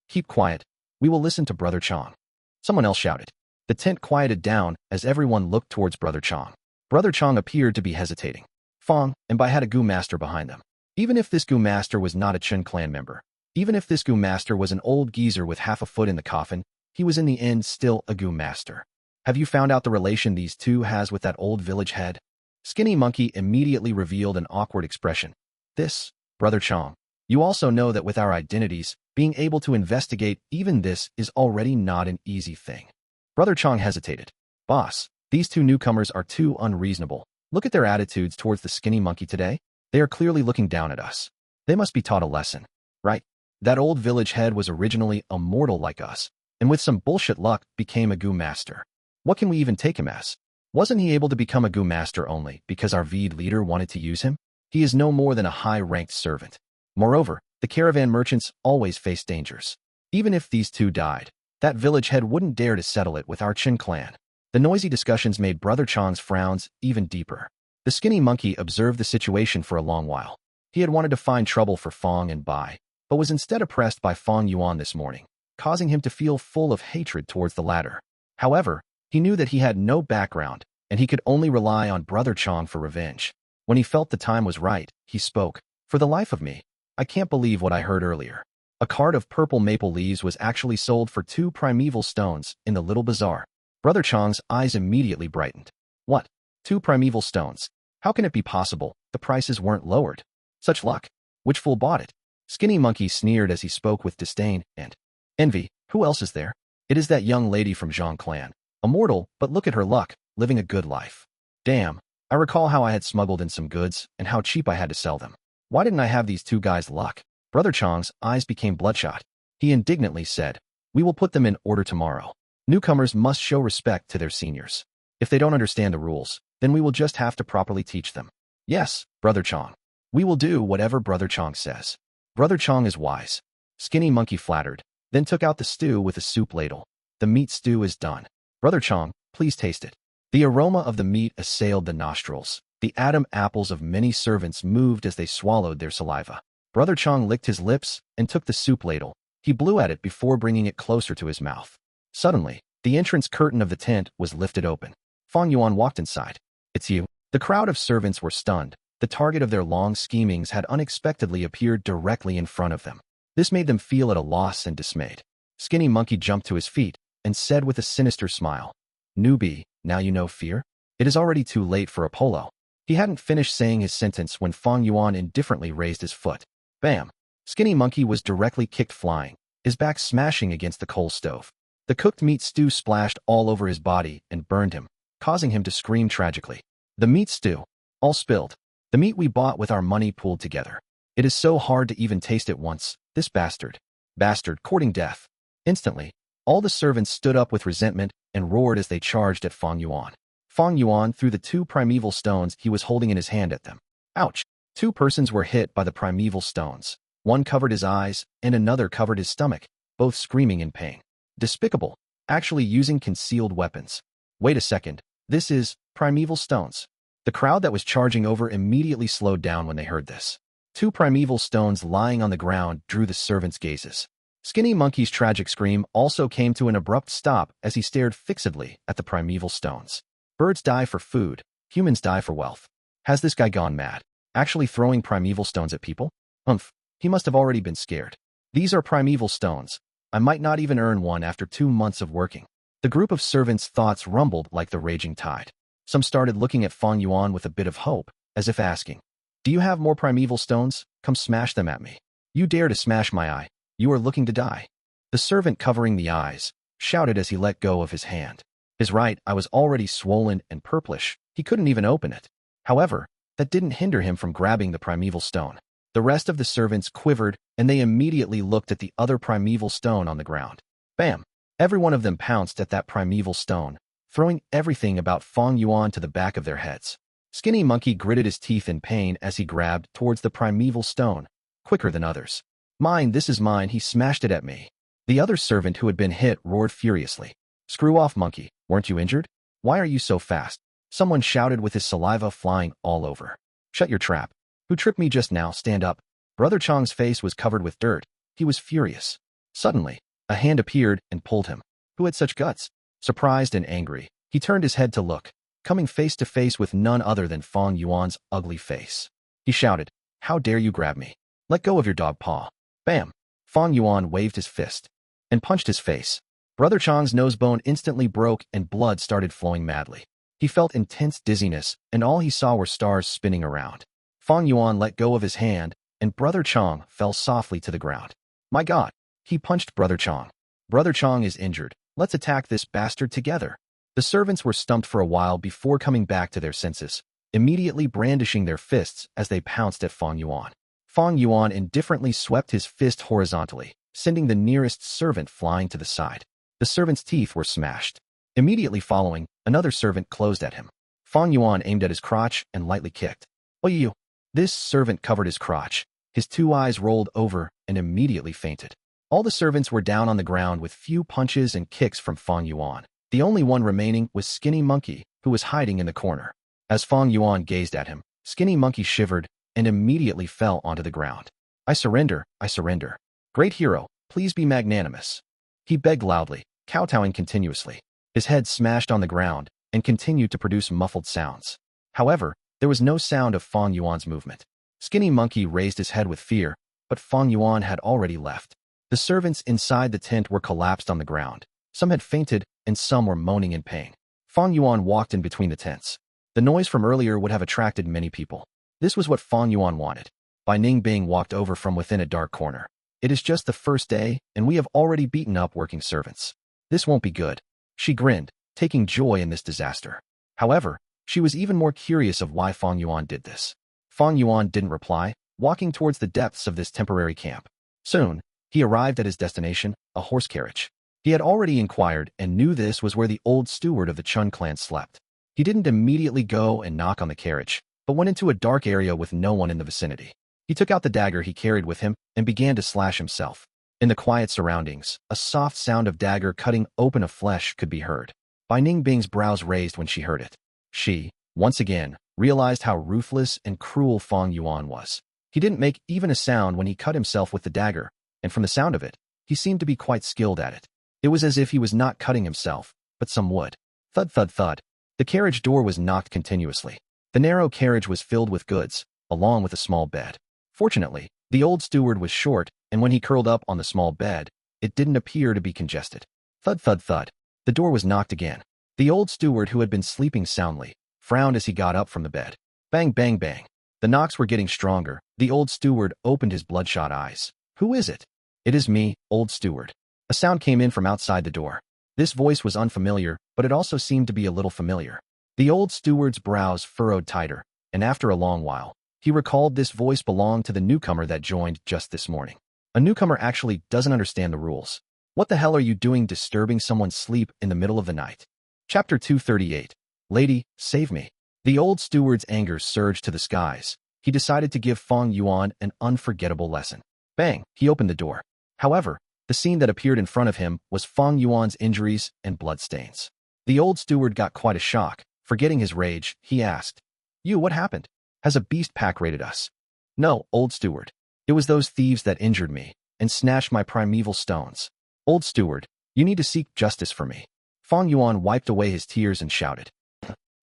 Keep quiet. We will listen to Brother Chong. Someone else shouted. The tent quieted down as everyone looked towards Brother Chong. Brother Chong appeared to be hesitating. Fang and Bai had a Gu master behind them. Even if this Gu master was not a Qin clan member, even if this Gu master was an old geezer with half a foot in the coffin, he was in the end still a Gu master. Have you found out the relation these 2 has with that old village head? Skinny Monkey immediately revealed an awkward expression. This, Brother Chong, you also know that with our identities, being able to investigate even this is already not an easy thing. Brother Chong hesitated. Boss, these 2 newcomers are too unreasonable. Look at their attitudes towards the Skinny Monkey today. They are clearly looking down at us. They must be taught a lesson. Right? That old village head was originally a mortal like us, and with some bullshit luck became a Gu master. What can we even take him as? Wasn't he able to become a Gu master only because our Veed leader wanted to use him? He is no more than a high-ranked servant. Moreover, the caravan merchants always face dangers. Even if these 2 died, that village head wouldn't dare to settle it with our Qin clan. The noisy discussions made Brother Chong's frowns even deeper. The Skinny Monkey observed the situation for a long while. He had wanted to find trouble for Fang and Bai, but was instead oppressed by Fang Yuan this morning, causing him to feel full of hatred towards the latter. However, he knew that he had no background, and he could only rely on Brother Chong for revenge. When he felt the time was right, he spoke. For the life of me, I can't believe what I heard earlier. A cart of purple maple leaves was actually sold for 2 primeval stones in the little bazaar. Brother Chong's eyes immediately brightened. What? 2 primeval stones? How can it be possible? The prices weren't lowered. Such luck. Which fool bought it? Skinny Monkey sneered as he spoke with disdain and envy. Who else is there? It is that young lady from Zhang clan. A mortal, but look at her luck. living a good life. Damn, I recall how I had smuggled in some goods and how cheap I had to sell them. Why didn't I have these two guys' luck? Brother Chang's eyes became bloodshot. He indignantly said, "We will put them in order tomorrow. Newcomers must show respect to their seniors. If they don't understand the rules, then we will just have to properly teach them." "Yes, Brother Chang. We will do whatever Brother Chang says." Brother Chang is wise. Skinny Monkey flattered, then took out the stew with a soup ladle. "The meat stew is done. Brother Chang, please taste it." The aroma of the meat assailed the nostrils. The Adam apples of many servants moved as they swallowed their saliva. Brother Chang licked his lips and took the soup ladle. He blew at it before bringing it closer to his mouth. Suddenly, the entrance curtain of the tent was lifted open. Fang Yuan walked inside. "It's you." The crowd of servants were stunned. The target of their long schemings had unexpectedly appeared directly in front of them. This made them feel at a loss and dismayed. Skinny Monkey jumped to his feet and said with a sinister smile, "Newbie, now you know fear? It is already too late for Apollo." He hadn't finished saying his sentence when Fang Yuan indifferently raised his foot. Bam! Skinny Monkey was directly kicked flying, his back smashing against the coal stove. The cooked meat stew splashed all over his body and burned him, causing him to scream tragically. "The meat stew. All spilled. The meat we bought with our money pooled together. It is so hard to even taste it once. This bastard. Bastard courting death." Instantly, all the servants stood up with resentment and roared as they charged at Fang Yuan. Fang Yuan threw the two primeval stones he was holding in his hand at them. Ouch! Two persons were hit by the primeval stones. One covered his eyes, and another covered his stomach, both screaming in pain. Despicable. Actually using concealed weapons. Wait a second. This is primeval stones. The crowd that was charging over immediately slowed down when they heard this. Two primeval stones lying on the ground drew the servants' gazes. Skinny Monkey's tragic scream also came to an abrupt stop as he stared fixedly at the primeval stones. Birds die for food. Humans die for wealth. Has this guy gone mad? Actually throwing primeval stones at people? Humph. He must have already been scared. These are primeval stones. I might not even earn one after 2 months of working. The group of servants' thoughts rumbled like the raging tide. Some started looking at Fang Yuan with a bit of hope, as if asking, "Do you have more primeval stones? Come smash them at me. You dare to smash my eye. You are looking to die." The servant covering the eyes shouted as he let go of his hand. His right eye was already swollen and purplish. He couldn't even open it. However, that didn't hinder him from grabbing the primeval stone. The rest of the servants quivered, and they immediately looked at the other primeval stone on the ground. Bam! Every one of them pounced at that primeval stone, throwing everything about Fang Yuan to the back of their heads. Skinny Monkey gritted his teeth in pain as he grabbed towards the primeval stone, quicker than others. "Mine, this is mine," he smashed it at me. The other servant who had been hit roared furiously. "Screw off, monkey. Weren't you injured? Why are you so fast?" Someone shouted with his saliva flying all over. "Shut your trap. Who tripped me just now? Stand up." Brother Chang's face was covered with dirt. He was furious. Suddenly, a hand appeared and pulled him. Who had such guts? Surprised and angry, he turned his head to look, coming face to face with none other than Fang Yuan's ugly face. He shouted, "How dare you grab me? Let go of your dog paw." Bam! Fang Yuan waved his fist and punched his face. Brother Chang's nose bone instantly broke and blood started flowing madly. He felt intense dizziness, and all he saw were stars spinning around. Fang Yuan let go of his hand, and Brother Chang fell softly to the ground. "My God!" He punched Brother Chang. "Brother Chang is injured. Let's attack this bastard together." The servants were stumped for a while before coming back to their senses, immediately brandishing their fists as they pounced at Fang Yuan. Fang Yuan indifferently swept his fist horizontally, sending the nearest servant flying to the side. The servant's teeth were smashed. Immediately following, another servant closed at him. Fang Yuan aimed at his crotch and lightly kicked. "Oh, you!" This servant covered his crotch. His 2 eyes rolled over and immediately fainted. All the servants were down on the ground with few punches and kicks from Fang Yuan. The only one remaining was Skinny Monkey, who was hiding in the corner. As Fang Yuan gazed at him, Skinny Monkey shivered and immediately fell onto the ground. I surrender. I surrender. Great hero, please be magnanimous." He begged loudly, kowtowing continuously. His head smashed on the ground and continued to produce muffled sounds. However, there was no sound of Fang Yuan's movement. Skinny Monkey raised his head with fear, but Fang Yuan had already left. The servants inside the tent were collapsed on the ground. Some had fainted, and some were moaning in pain. Fang Yuan walked in between the tents. The noise from earlier would have attracted many people. This was what Fang Yuan wanted. Bai Ningbing walked over from within a dark corner. "It is just the first day, and we have already beaten up working servants. This won't be good." She grinned, taking joy in this disaster. However, she was even more curious of why Fang Yuan did this. Fang Yuan didn't reply, walking towards the depths of this temporary camp. Soon, he arrived at his destination, a horse carriage. He had already inquired and knew this was where the old steward of the Chun clan slept. He didn't immediately go and knock on the carriage, but went into a dark area with no one in the vicinity. He took out the dagger he carried with him and began to slash himself. In the quiet surroundings, a soft sound of dagger cutting open a flesh could be heard. Bai Ningbing's brows raised when she heard it. She, once again, realized how ruthless and cruel Fang Yuan was. He didn't make even a sound when he cut himself with the dagger, and from the sound of it, he seemed to be quite skilled at it. It was as if he was not cutting himself, but some wood. Thud, thud, thud. The carriage door was knocked continuously. The narrow carriage was filled with goods, along with a small bed. Fortunately, the old steward was short, and when he curled up on the small bed, it didn't appear to be congested. Thud, thud, thud. The door was knocked again. The old steward, who had been sleeping soundly, frowned as he got up from the bed. Bang, bang, bang. The knocks were getting stronger. The old steward opened his bloodshot eyes. Who is it? It is me, old steward. A sound came in from outside the door. This voice was unfamiliar, but it also seemed to be a little familiar. The old steward's brows furrowed tighter, and after a long while, he recalled this voice belonged to the newcomer that joined just this morning. A newcomer actually doesn't understand the rules. What the hell are you doing disturbing someone's sleep in the middle of the night? Chapter 238. Lady, save me. The old steward's anger surged to the skies. He decided to give Fang Yuan an unforgettable lesson. Bang, he opened the door. However, the scene that appeared in front of him was Fang Yuan's injuries and bloodstains. The old steward got quite a shock. Forgetting his rage, he asked, "You, what happened? Has a beast pack raided us?" "No, old steward. It was those thieves that injured me and snatched my primeval stones. Old steward, you need to seek justice for me." Fang Yuan wiped away his tears and shouted,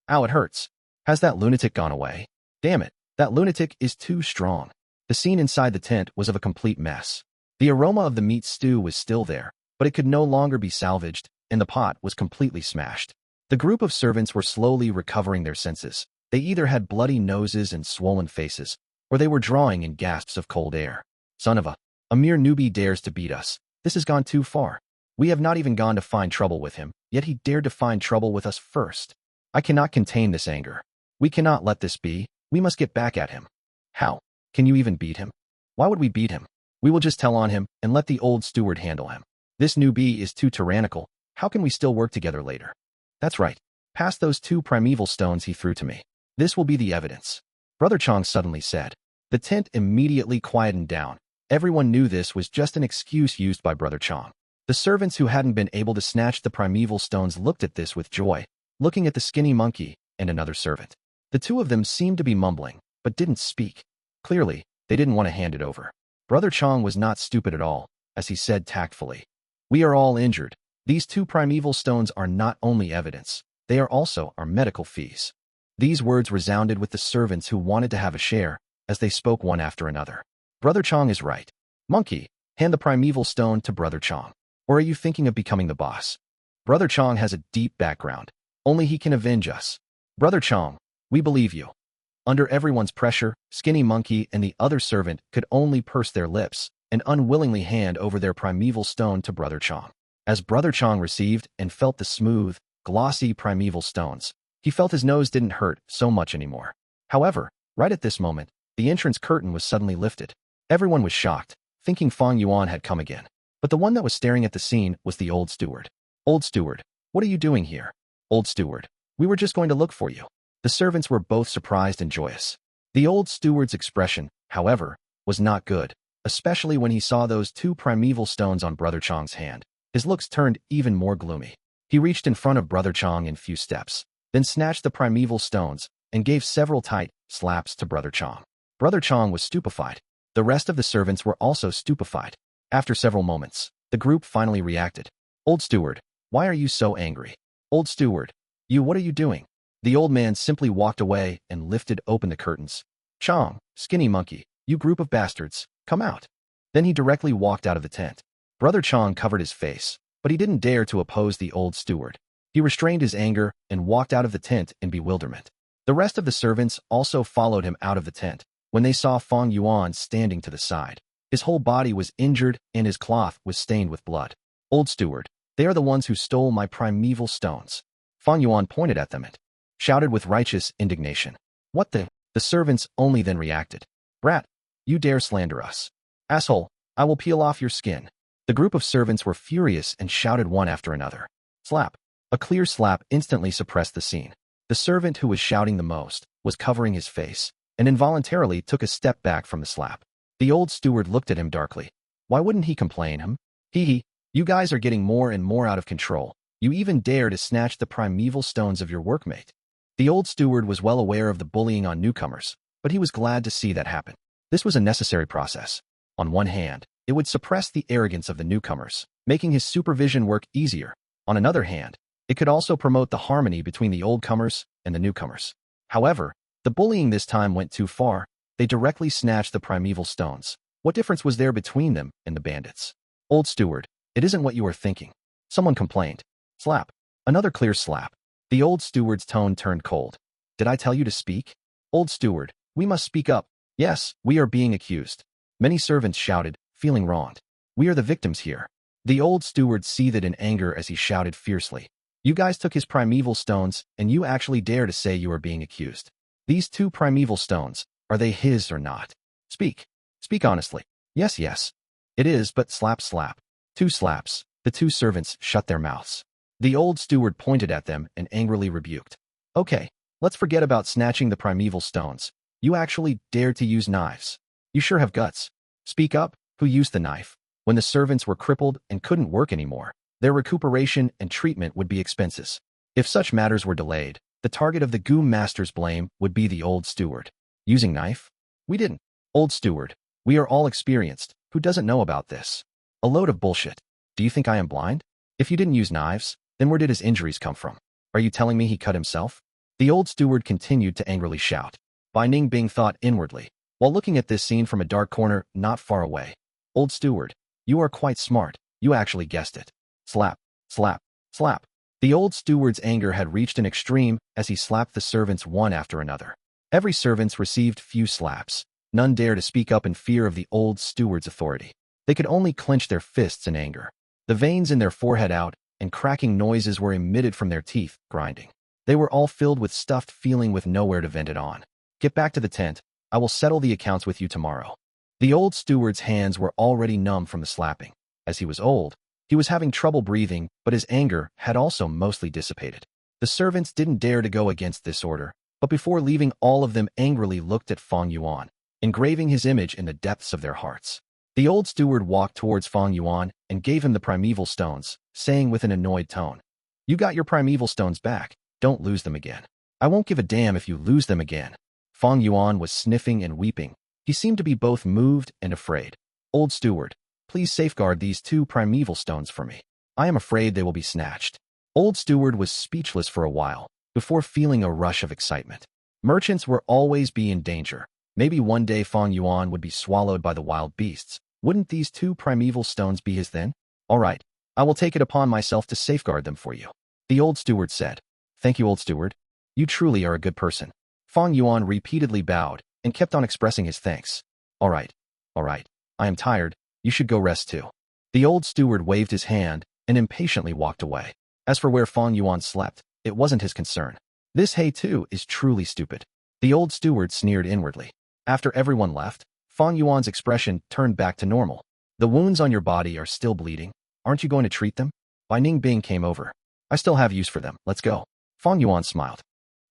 "Ow, it hurts. Has that lunatic gone away? Damn it, that lunatic is too strong." The scene inside the tent was of a complete mess. The aroma of the meat stew was still there, but it could no longer be salvaged, and the pot was completely smashed. The group of servants were slowly recovering their senses. They either had bloody noses and swollen faces, or they were drawing in gasps of cold air. Son of a mere newbie dares to beat us. This has gone too far. We have not even gone to find trouble with him, yet he dared to find trouble with us first. I cannot contain this anger. We cannot let this be. We must get back at him. How? Can you even beat him? Why would we beat him? We will just tell on him and let the old steward handle him. This newbie is too tyrannical. How can we still work together later? That's right. Pass those 2 primeval stones he threw to me. This will be the evidence. Brother Chong suddenly said. The tent immediately quietened down. Everyone knew this was just an excuse used by Brother Chong. The servants who hadn't been able to snatch the primeval stones looked at this with joy, looking at the skinny monkey and another servant. The 2 of them seemed to be mumbling, but didn't speak. Clearly, they didn't want to hand it over. Brother Chong was not stupid at all, as he said tactfully. We are all injured. These 2 primeval stones are not only evidence, they are also our medical fees. These words resounded with the servants who wanted to have a share, as they spoke one after another. Brother Chong is right. Monkey, hand the primeval stone to Brother Chong. Or are you thinking of becoming the boss? Brother Chong has a deep background. Only he can avenge us. Brother Chong, we believe you. Under everyone's pressure, Skinny Monkey and the other servant could only purse their lips and unwillingly hand over their primeval stone to Brother Chong. As Brother Chong received and felt the smooth, glossy primeval stones, he felt his nose didn't hurt so much anymore. However, right at this moment, the entrance curtain was suddenly lifted. Everyone was shocked, thinking Fang Yuan had come again. But the one that was staring at the scene was the old steward. Old steward, what are you doing here? Old steward, we were just going to look for you. The servants were both surprised and joyous. The old steward's expression, however, was not good, especially when he saw those 2 primeval stones on Brother Chong's hand. His looks turned even more gloomy. He reached in front of Brother Chong in few steps, then snatched the primeval stones and gave several tight slaps to Brother Chong. Brother Chong was stupefied. The rest of the servants were also stupefied. After several moments, the group finally reacted. Old steward, why are you so angry? Old steward, what are you doing? The old man simply walked away and lifted open the curtains. Chong, Skinny Monkey, you group of bastards, come out. Then he directly walked out of the tent. Brother Chong covered his face, but he didn't dare to oppose the old steward. He restrained his anger and walked out of the tent in bewilderment. The rest of the servants also followed him out of the tent when they saw Fang Yuan standing to the side. His whole body was injured and his cloth was stained with blood. Old steward, they are the ones who stole my primeval stones. Fang Yuan pointed at them and, shouted with righteous indignation. What the? The servants only then reacted. Brat, you dare slander us. Asshole, I will peel off your skin. The group of servants were furious and shouted one after another. Slap. A clear slap instantly suppressed the scene. The servant who was shouting the most was covering his face and involuntarily took a step back from the slap. The old steward looked at him darkly. Why wouldn't he complain, him? Hee, you guys are getting more and more out of control. You even dare to snatch the primeval stones of your workmate. The old steward was well aware of the bullying on newcomers, but he was glad to see that happen. This was a necessary process. On one hand, it would suppress the arrogance of the newcomers, making his supervision work easier. On another hand, it could also promote the harmony between the oldcomers and the newcomers. However, the bullying this time went too far. They directly snatched the primeval stones. What difference was there between them and the bandits? Old steward, it isn't what you are thinking. Someone complained. Slap. Another clear slap. The old steward's tone turned cold. Did I tell you to speak? Old steward, we must speak up. Yes, we are being accused. Many servants shouted, feeling wronged. We are the victims here. The old steward seethed in anger as he shouted fiercely. You guys took his primeval stones, and you actually dare to say you are being accused. These 2 primeval stones, are they his or not? Speak. Speak honestly. Yes, yes. It is, but slap slap. 2 slaps. The 2 servants shut their mouths. The old steward pointed at them and angrily rebuked. Okay, let's forget about snatching the primeval stones. You actually dared to use knives. You sure have guts. Speak up. Who used the knife? When the servants were crippled and couldn't work anymore, their recuperation and treatment would be expenses. If such matters were delayed, the target of the Gu master's blame would be the old steward. Using knife? We didn't. Old steward, we are all experienced. Who doesn't know about this? A load of bullshit. Do you think I am blind? If you didn't use knives, then where did his injuries come from? Are you telling me he cut himself? The old steward continued to angrily shout. Bai Ningbing thought inwardly, while looking at this scene from a dark corner not far away. Old steward, you are quite smart. You actually guessed it. Slap, slap, slap. The old steward's anger had reached an extreme as he slapped the servants one after another. Every servant received few slaps. None dared to speak up in fear of the old steward's authority. They could only clench their fists in anger. The veins in their forehead out, and cracking noises were emitted from their teeth, grinding. They were all filled with stuffed feeling with nowhere to vent it on. Get back to the tent. I will settle the accounts with you tomorrow. The old steward's hands were already numb from the slapping. As he was old, he was having trouble breathing, but his anger had also mostly dissipated. The servants didn't dare to go against this order, but before leaving, all of them angrily looked at Fang Yuan, engraving his image in the depths of their hearts. The old steward walked towards Fang Yuan and gave him the primeval stones, saying with an annoyed tone, You got your primeval stones back. Don't lose them again. I won't give a damn if you lose them again. Fang Yuan was sniffing and weeping. He seemed to be both moved and afraid. Old steward, please safeguard these 2 primeval stones for me. I am afraid they will be snatched. Old steward was speechless for a while, before feeling a rush of excitement. Merchants will always be in danger. Maybe one day Fang Yuan would be swallowed by the wild beasts. Wouldn't these 2 primeval stones be his then? All right, I will take it upon myself to safeguard them for you. The old steward said. Thank you, old steward. You truly are a good person. Fang Yuan repeatedly bowed and kept on expressing his thanks. All right. I am tired. You should go rest too. The old steward waved his hand and impatiently walked away. As for where Fang Yuan slept, it wasn't his concern. This Fei Hou is truly stupid. The old steward sneered inwardly. After everyone left, Fang Yuan's expression turned back to normal. The wounds on your body are still bleeding. Aren't you going to treat them? Bai Ningbing came over. I still have use for them. Let's go. Fang Yuan smiled.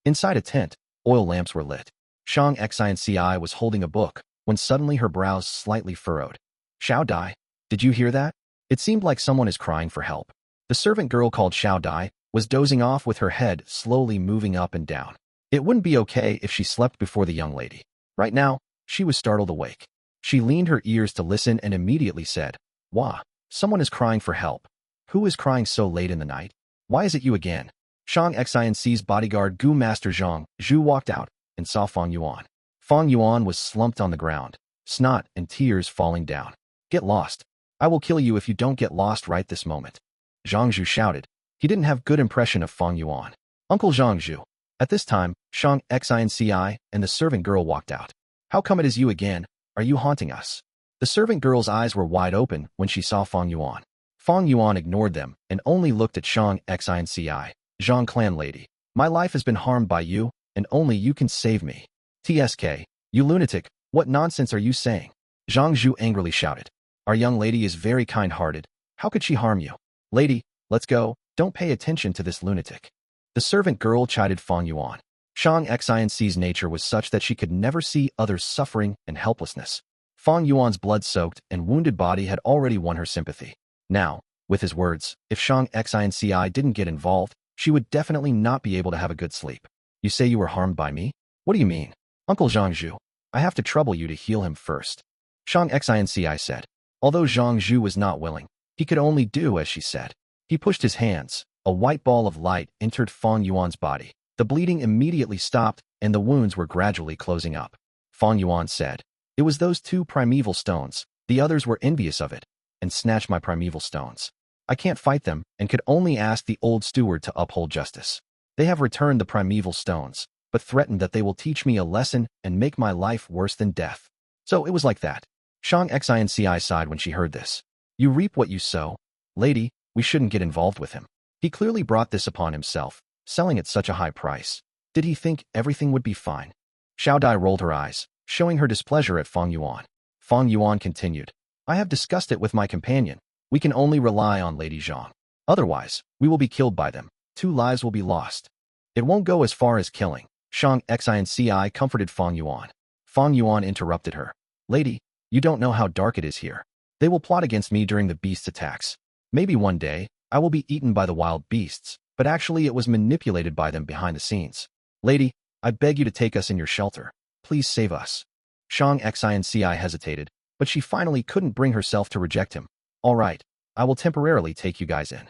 Inside a tent, oil lamps were lit. Shang Xin Ci was holding a book when suddenly her brows slightly furrowed. Xiao Dai, did you hear that? It seemed like someone is crying for help. The servant girl called Xiao Dai was dozing off with her head slowly moving up and down. It wouldn't be okay if she slept before the young lady. Right now, she was startled awake. She leaned her ears to listen and immediately said, Wah, someone is crying for help. Who is crying so late in the night? Why is it you again? Shang Xin Ci's bodyguard Gu Master Zhang Zhu walked out and saw Fang Yuan. Fang Yuan was slumped on the ground, snot and tears falling down. Get lost. I will kill you if you don't get lost right this moment. Zhang Zhu shouted. He didn't have good impression of Fang Yuan. Uncle Zhang Zhu. At this time, Shang Xin Ci and the servant girl walked out. How come it is you again? Are you haunting us? The servant girl's eyes were wide open when she saw Fang Yuan. Fang Yuan ignored them and only looked at Shang Xin Ci, Zhang clan lady. My life has been harmed by you, and only you can save me. TSK, you lunatic, what nonsense are you saying? Zhang Zhu angrily shouted. Our young lady is very kind-hearted. How could she harm you? Lady, let's go. Don't pay attention to this lunatic. The servant girl chided Fang Yuan. Shang Xin Ci's nature was such that she could never see others suffering and helplessness. Fang Yuan's blood-soaked and wounded body had already won her sympathy. Now, with his words, if Shang Xin Ci didn't get involved, she would definitely not be able to have a good sleep. You say you were harmed by me? What do you mean? Uncle Zhang Zhu, I have to trouble you to heal him first. Shang Xin Ci said. Although Zhang Zhu was not willing, he could only do as she said. He pushed his hands. A white ball of light entered Fang Yuan's body. The bleeding immediately stopped, and the wounds were gradually closing up. Fang Yuan said, it was those 2 primeval stones. The others were envious of it, and snatched my primeval stones. I can't fight them, and could only ask the old steward to uphold justice. They have returned the primeval stones, but threatened that they will teach me a lesson and make my life worse than death. So it was like that. Shang Xin Ci sighed when she heard this. You reap what you sow. Lady, we shouldn't get involved with him. He clearly brought this upon himself, selling at such a high price. Did he think everything would be fine? Xiao Dai rolled her eyes, showing her displeasure at Fang Yuan. Fang Yuan continued. I have discussed it with my companion. We can only rely on Lady Zhang. Otherwise, we will be killed by them. 2 lives will be lost. It won't go as far as killing. Shang Xin Ci comforted Fang Yuan. Fang Yuan interrupted her. Lady, you don't know how dark it is here. They will plot against me during the beast's attacks. Maybe one day, I will be eaten by the wild beasts, but actually it was manipulated by them behind the scenes. Lady, I beg you to take us in your shelter. Please save us. Shang Xin Ci hesitated, but she finally couldn't bring herself to reject him. All right, I will temporarily take you guys in.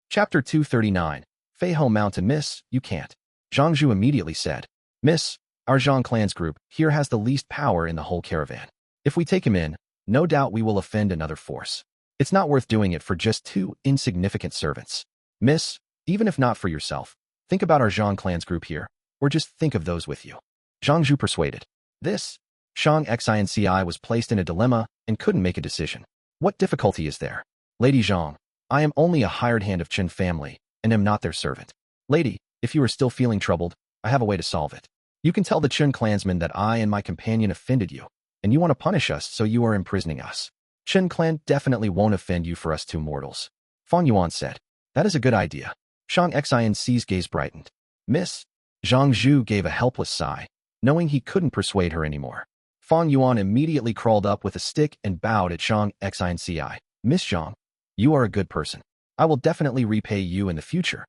Chapter 239. Fei Hou Mountain. Miss, you can't. Zhang Zhu immediately said. Miss, our Zhang clan's group here has the least power in the whole caravan. If we take him in, no doubt we will offend another force. It's not worth doing it for just 2 insignificant servants. Miss, even if not for yourself, think about our Zhang clan's group here, or just think of those with you. Zhang Zhu persuaded. This? Shang Xin Ci was placed in a dilemma and couldn't make a decision. What difficulty is there? Lady Zhang, I am only a hired hand of Qin family, and am not their servant. Lady, if you are still feeling troubled, I have a way to solve it. You can tell the Qin clansmen that I and my companion offended you, and you want to punish us, so you are imprisoning us. Qin clan definitely won't offend you for us 2 mortals. Fang Yuan said. That is a good idea. Shang Xin Ci's gaze brightened. Miss? Zhang Zhu gave a helpless sigh, knowing he couldn't persuade her anymore. Fang Yuan immediately crawled up with a stick and bowed at Shang Xin Ci. Miss Zhang, you are a good person. I will definitely repay you in the future.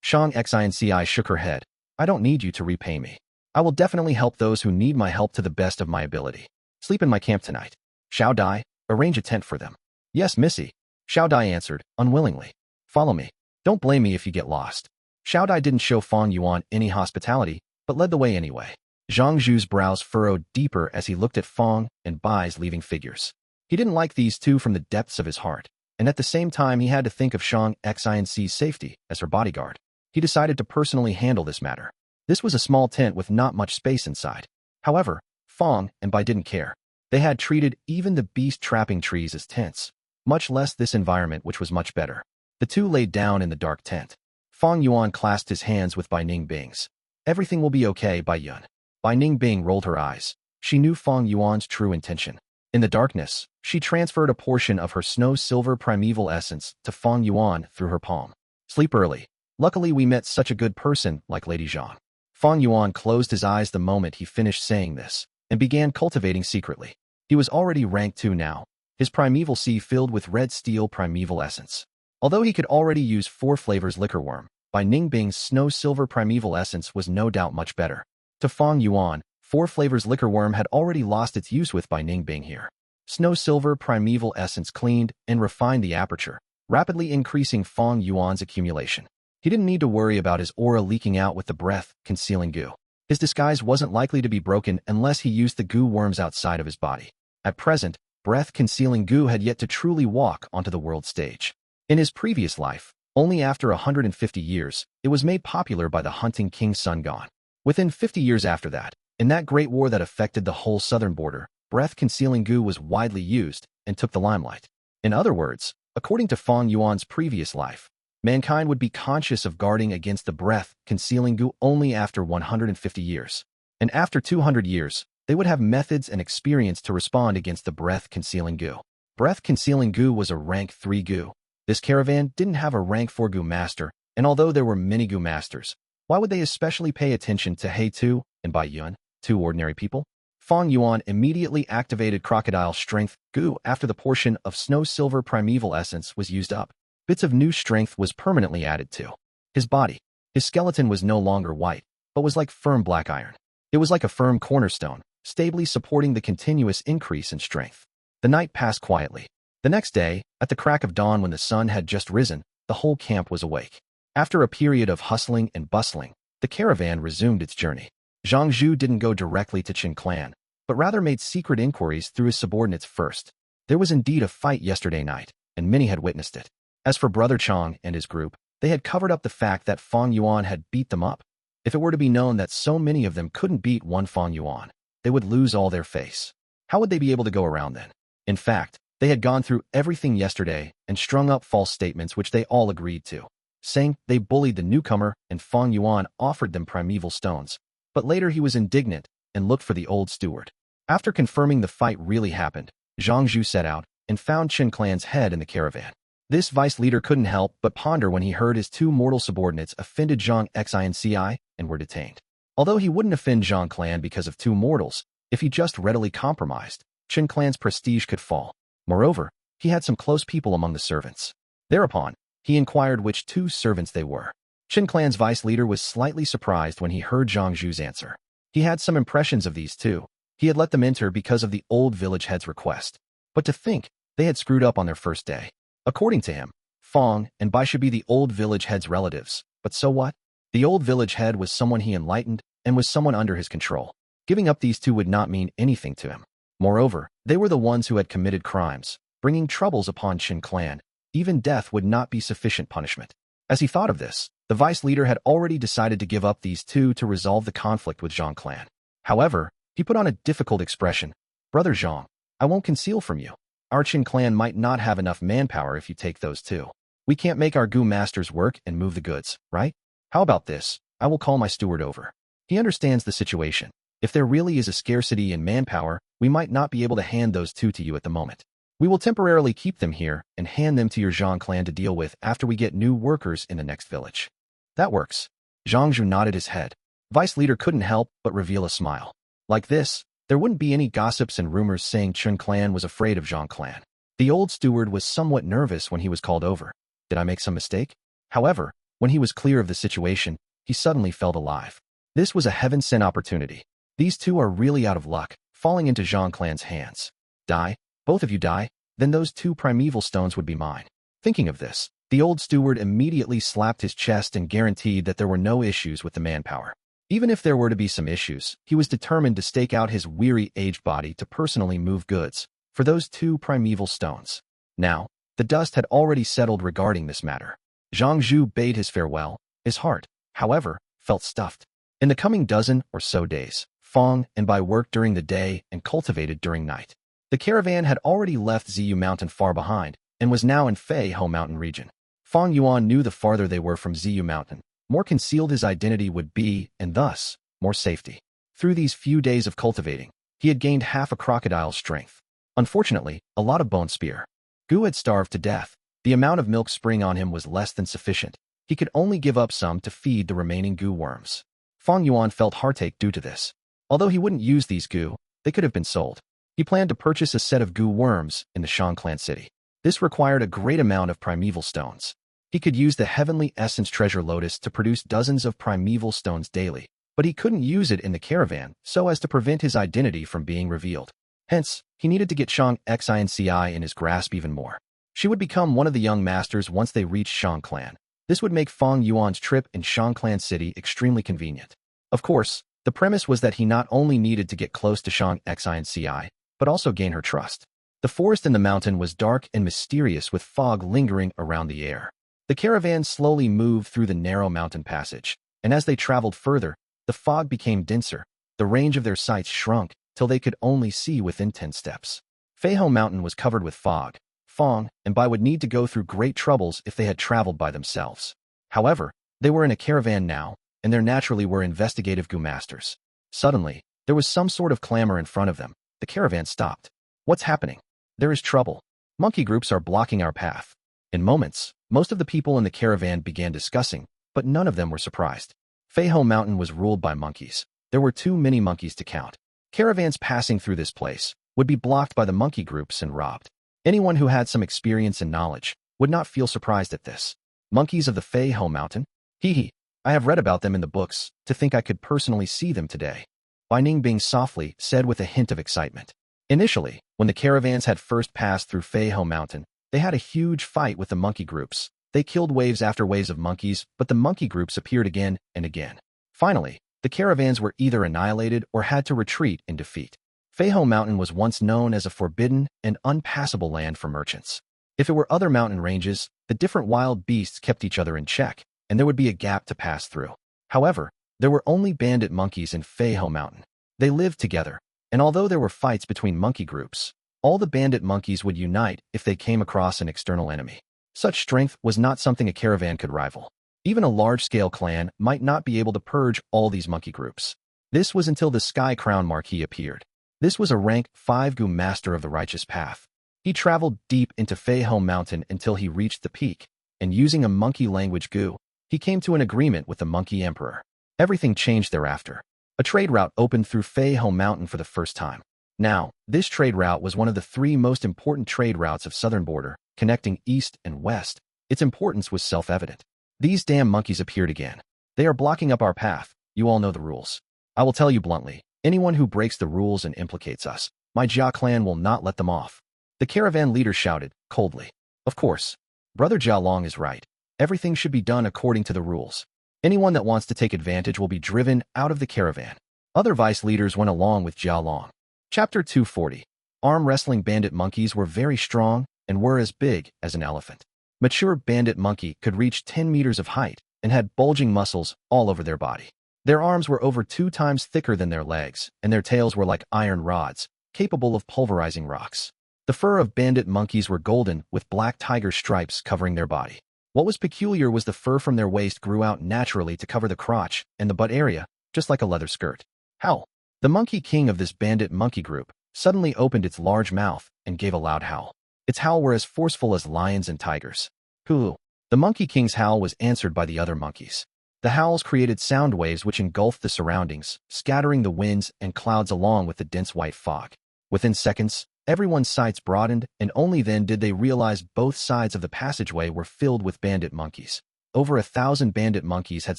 Shang Xin Ci shook her head. I don't need you to repay me. I will definitely help those who need my help to the best of my ability. Sleep in my camp tonight. Xiao Dai, arrange a tent for them. Yes, Missy. Xiao Dai answered, unwillingly. Follow me. Don't blame me if you get lost. Xiao Dai didn't show Fang Yuan any hospitality, but led the way anyway. Zhang Zhu's brows furrowed deeper as he looked at Fang and Bai's leaving figures. He didn't like these 2 from the depths of his heart, and at the same time he had to think of Shang Xin Ci's safety as her bodyguard. He decided to personally handle this matter. This was a small tent with not much space inside. However, Fang and Bai didn't care. They had treated even the beast-trapping trees as tents, much less this environment, which was much better. The 2 laid down in the dark tent. Fang Yuan clasped his hands with Bai Ningbing's. Everything will be okay, Bai Yun. Bai Ningbing rolled her eyes. She knew Fang Yuan's true intention. In the darkness, she transferred a portion of her snow-silver primeval essence to Fang Yuan through her palm. Sleep early. Luckily we met such a good person like Lady Zhang. Fang Yuan closed his eyes the moment he finished saying this, and began cultivating secretly. He was already rank 2 now, his primeval sea filled with red steel primeval essence. Although he could already use 4 flavors liquorworm, Bai Ningbing's snow-silver primeval essence was no doubt much better. To Fang Yuan, 4 flavors liquorworm had already lost its use with Bai Ningbing here. Snow-silver primeval essence cleaned and refined the aperture, rapidly increasing Fang Yuan's accumulation. He didn't need to worry about his aura leaking out with the breath-concealing goo. His disguise wasn't likely to be broken unless he used the goo worms outside of his body. At present, breath-concealing goo had yet to truly walk onto the world stage. In his previous life, only after 150 years, it was made popular by the hunting king Sun Gone. Within 50 years after that, in that great war that affected the whole southern border, breath-concealing goo was widely used and took the limelight. In other words, according to Fang Yuan's previous life, Mankind would be conscious of guarding against the breath-concealing Gu only after 150 years. And after 200 years, they would have methods and experience to respond against the breath-concealing Gu. Breath-concealing Gu was a rank 3 Gu. This caravan didn't have a rank 4 Gu master, and although there were many Gu masters, why would they especially pay attention to Fei Hou and Bai Yuan, two ordinary people? Fang Yuan immediately activated Crocodile Strength Gu after the portion of Snow Silver Primeval Essence was used up. Bits of new strength was permanently added to his body. His skeleton was no longer white, but was like firm black iron. It was like a firm cornerstone, stably supporting the continuous increase in strength. The night passed quietly. The next day, at the crack of dawn when the sun had just risen, the whole camp was awake. After a period of hustling and bustling, the caravan resumed its journey. Zhang Zhu didn't go directly to Qin clan, but rather made secret inquiries through his subordinates first. There was indeed a fight yesterday night, and many had witnessed it. As for Brother Chang and his group, they had covered up the fact that Fang Yuan had beat them up. If it were to be known that so many of them couldn't beat one Fang Yuan, they would lose all their face. How would they be able to go around then? In fact, they had gone through everything yesterday and strung up false statements which they all agreed to, saying they bullied the newcomer and Fang Yuan offered them primeval stones. But later he was indignant and looked for the old steward. After confirming the fight really happened, Zhang Zhu set out and found Qin clan's head in the caravan. This vice leader couldn't help but ponder when he heard his two mortal subordinates offended Shang Xin Ci and were detained. Although he wouldn't offend Zhang clan because of two mortals, if he just readily compromised, Qin clan's prestige could fall. Moreover, he had some close people among the servants. Thereupon, he inquired which two servants they were. Qin clan's vice leader was slightly surprised when he heard Zhang Zhu's answer. He had some impressions of these two. He had let them enter because of the old village head's request. But to think, they had screwed up on their first day. According to him, Fang and Bai should be the old village head's relatives. But so what? The old village head was someone he enlightened and was someone under his control. Giving up these two would not mean anything to him. Moreover, they were the ones who had committed crimes, bringing troubles upon Qin clan. Even death would not be sufficient punishment. As he thought of this, the vice leader had already decided to give up these two to resolve the conflict with Zhang clan. However, he put on a difficult expression. Brother Zhang, I won't conceal from you. Our Qin clan might not have enough manpower if you take those two. We can't make our Gu masters work and move the goods, right? How about this? I will call my steward over. He understands the situation. If there really is a scarcity in manpower, we might not be able to hand those two to you at the moment. We will temporarily keep them here and hand them to your Zhang clan to deal with after we get new workers in the next village. That works. Zhang Zhu nodded his head. Vice leader couldn't help but reveal a smile. Like this, there wouldn't be any gossips and rumors saying Qin clan was afraid of Zhang clan. The old steward was somewhat nervous when he was called over. Did I make some mistake? However, when he was clear of the situation, he suddenly felt alive. This was a heaven-sent opportunity. These two are really out of luck, falling into Zhang clan's hands. Die? Both of you die? Then those two primeval stones would be mine. Thinking of this, the old steward immediately slapped his chest and guaranteed that there were no issues with the manpower. Even if there were to be some issues, he was determined to stake out his weary, aged body to personally move goods for those two primeval stones. Now, the dust had already settled regarding this matter. Zhang Zhu bade his farewell. His heart, however, felt stuffed. In the coming dozen or so days, Fang and Bai worked during the day and cultivated during night. The caravan had already left Ziyu Mountain far behind and was now in Fei Hou Mountain region. Fang Yuan knew the farther they were from Ziyu Mountain, more concealed his identity would be, and thus, more safety. Through these few days of cultivating, he had gained half a crocodile's strength. Unfortunately, a lot of bone spear. Gu had starved to death. The amount of milk spraying on him was less than sufficient. He could only give up some to feed the remaining Gu worms. Fang Yuan felt heartache due to this. Although he wouldn't use these Gu, they could have been sold. He planned to purchase a set of Gu worms in the Shang clan city. This required a great amount of primeval stones. He could use the Heavenly Essence Treasure Lotus to produce dozens of primeval stones daily, but he couldn't use it in the caravan so as to prevent his identity from being revealed. Hence, he needed to get Shang Xin Ci in his grasp even more. She would become one of the young masters once they reached Shang clan. This would make Fang Yuan's trip in Shang clan city extremely convenient. Of course, the premise was that he not only needed to get close to Shang Xin Ci, but also gain her trust. The forest in the mountain was dark and mysterious with fog lingering around the air. The caravan slowly moved through the narrow mountain passage, and as they traveled further, the fog became denser. The range of their sights shrunk till they could only see within 10 steps. Fei Hou Mountain was covered with fog. Fang and Bai would need to go through great troubles if they had traveled by themselves. However, they were in a caravan now, and there naturally were investigative Gu masters. Suddenly, there was some sort of clamor in front of them. The caravan stopped. What's happening? There is trouble. Monkey groups are blocking our path. In moments, most of the people in the caravan began discussing, but none of them were surprised. Fei Hou Mountain was ruled by monkeys. There were too many monkeys to count. Caravans passing through this place would be blocked by the monkey groups and robbed. Anyone who had some experience and knowledge would not feel surprised at this. Monkeys of the Fei Hou Mountain? Hee. I have read about them in the books. To think I could personally see them today. Bai Ningbing softly said with a hint of excitement. Initially, when the caravans had first passed through Fei Hou Mountain, they had a huge fight with the monkey groups. They killed waves after waves of monkeys, but the monkey groups appeared again and again. Finally, the caravans were either annihilated or had to retreat in defeat. Fei Hou Mountain was once known as a forbidden and unpassable land for merchants. If it were other mountain ranges, the different wild beasts kept each other in check, and there would be a gap to pass through. However, there were only bandit monkeys in Fei Hou Mountain. They lived together, and although there were fights between monkey groups, all the bandit monkeys would unite if they came across an external enemy. Such strength was not something a caravan could rival. Even a large-scale clan might not be able to purge all these monkey groups. This was until the Sky Crown Marquis appeared. This was a rank 5 Gu master of the righteous path. He traveled deep into Fei Hou Mountain until he reached the peak, and using a monkey language Gu, he came to an agreement with the monkey emperor. Everything changed thereafter. A trade route opened through Fei Hou Mountain for the first time. Now, this trade route was one of the 3 most important trade routes of southern border, connecting east and west. Its importance was self-evident. These damn monkeys appeared again. They are blocking up our path. You all know the rules. I will tell you bluntly, anyone who breaks the rules and implicates us, my Jia clan will not let them off. The caravan leader shouted, coldly. Of course. Brother Jia Long is right. Everything should be done according to the rules. Anyone that wants to take advantage will be driven out of the caravan. Other vice leaders went along with Jia Long. Chapter 240. Arm wrestling bandit monkeys were very strong and were as big as an elephant. Mature bandit monkey could reach 10 meters of height and had bulging muscles all over their body. Their arms were over 2 times thicker than their legs, and their tails were like iron rods, capable of pulverizing rocks. The fur of bandit monkeys were golden with black tiger stripes covering their body. What was peculiar was the fur from their waist grew out naturally to cover the crotch and the butt area, just like a leather skirt. Howl. The monkey king of this bandit monkey group suddenly opened its large mouth and gave a loud howl. Its howl were as forceful as lions and tigers. Hulu. The monkey king's howl was answered by the other monkeys. The howls created sound waves which engulfed the surroundings, scattering the winds and clouds along with the dense white fog. Within seconds, everyone's sights broadened, and only then did they realize both sides of the passageway were filled with bandit monkeys. Over 1,000 bandit monkeys had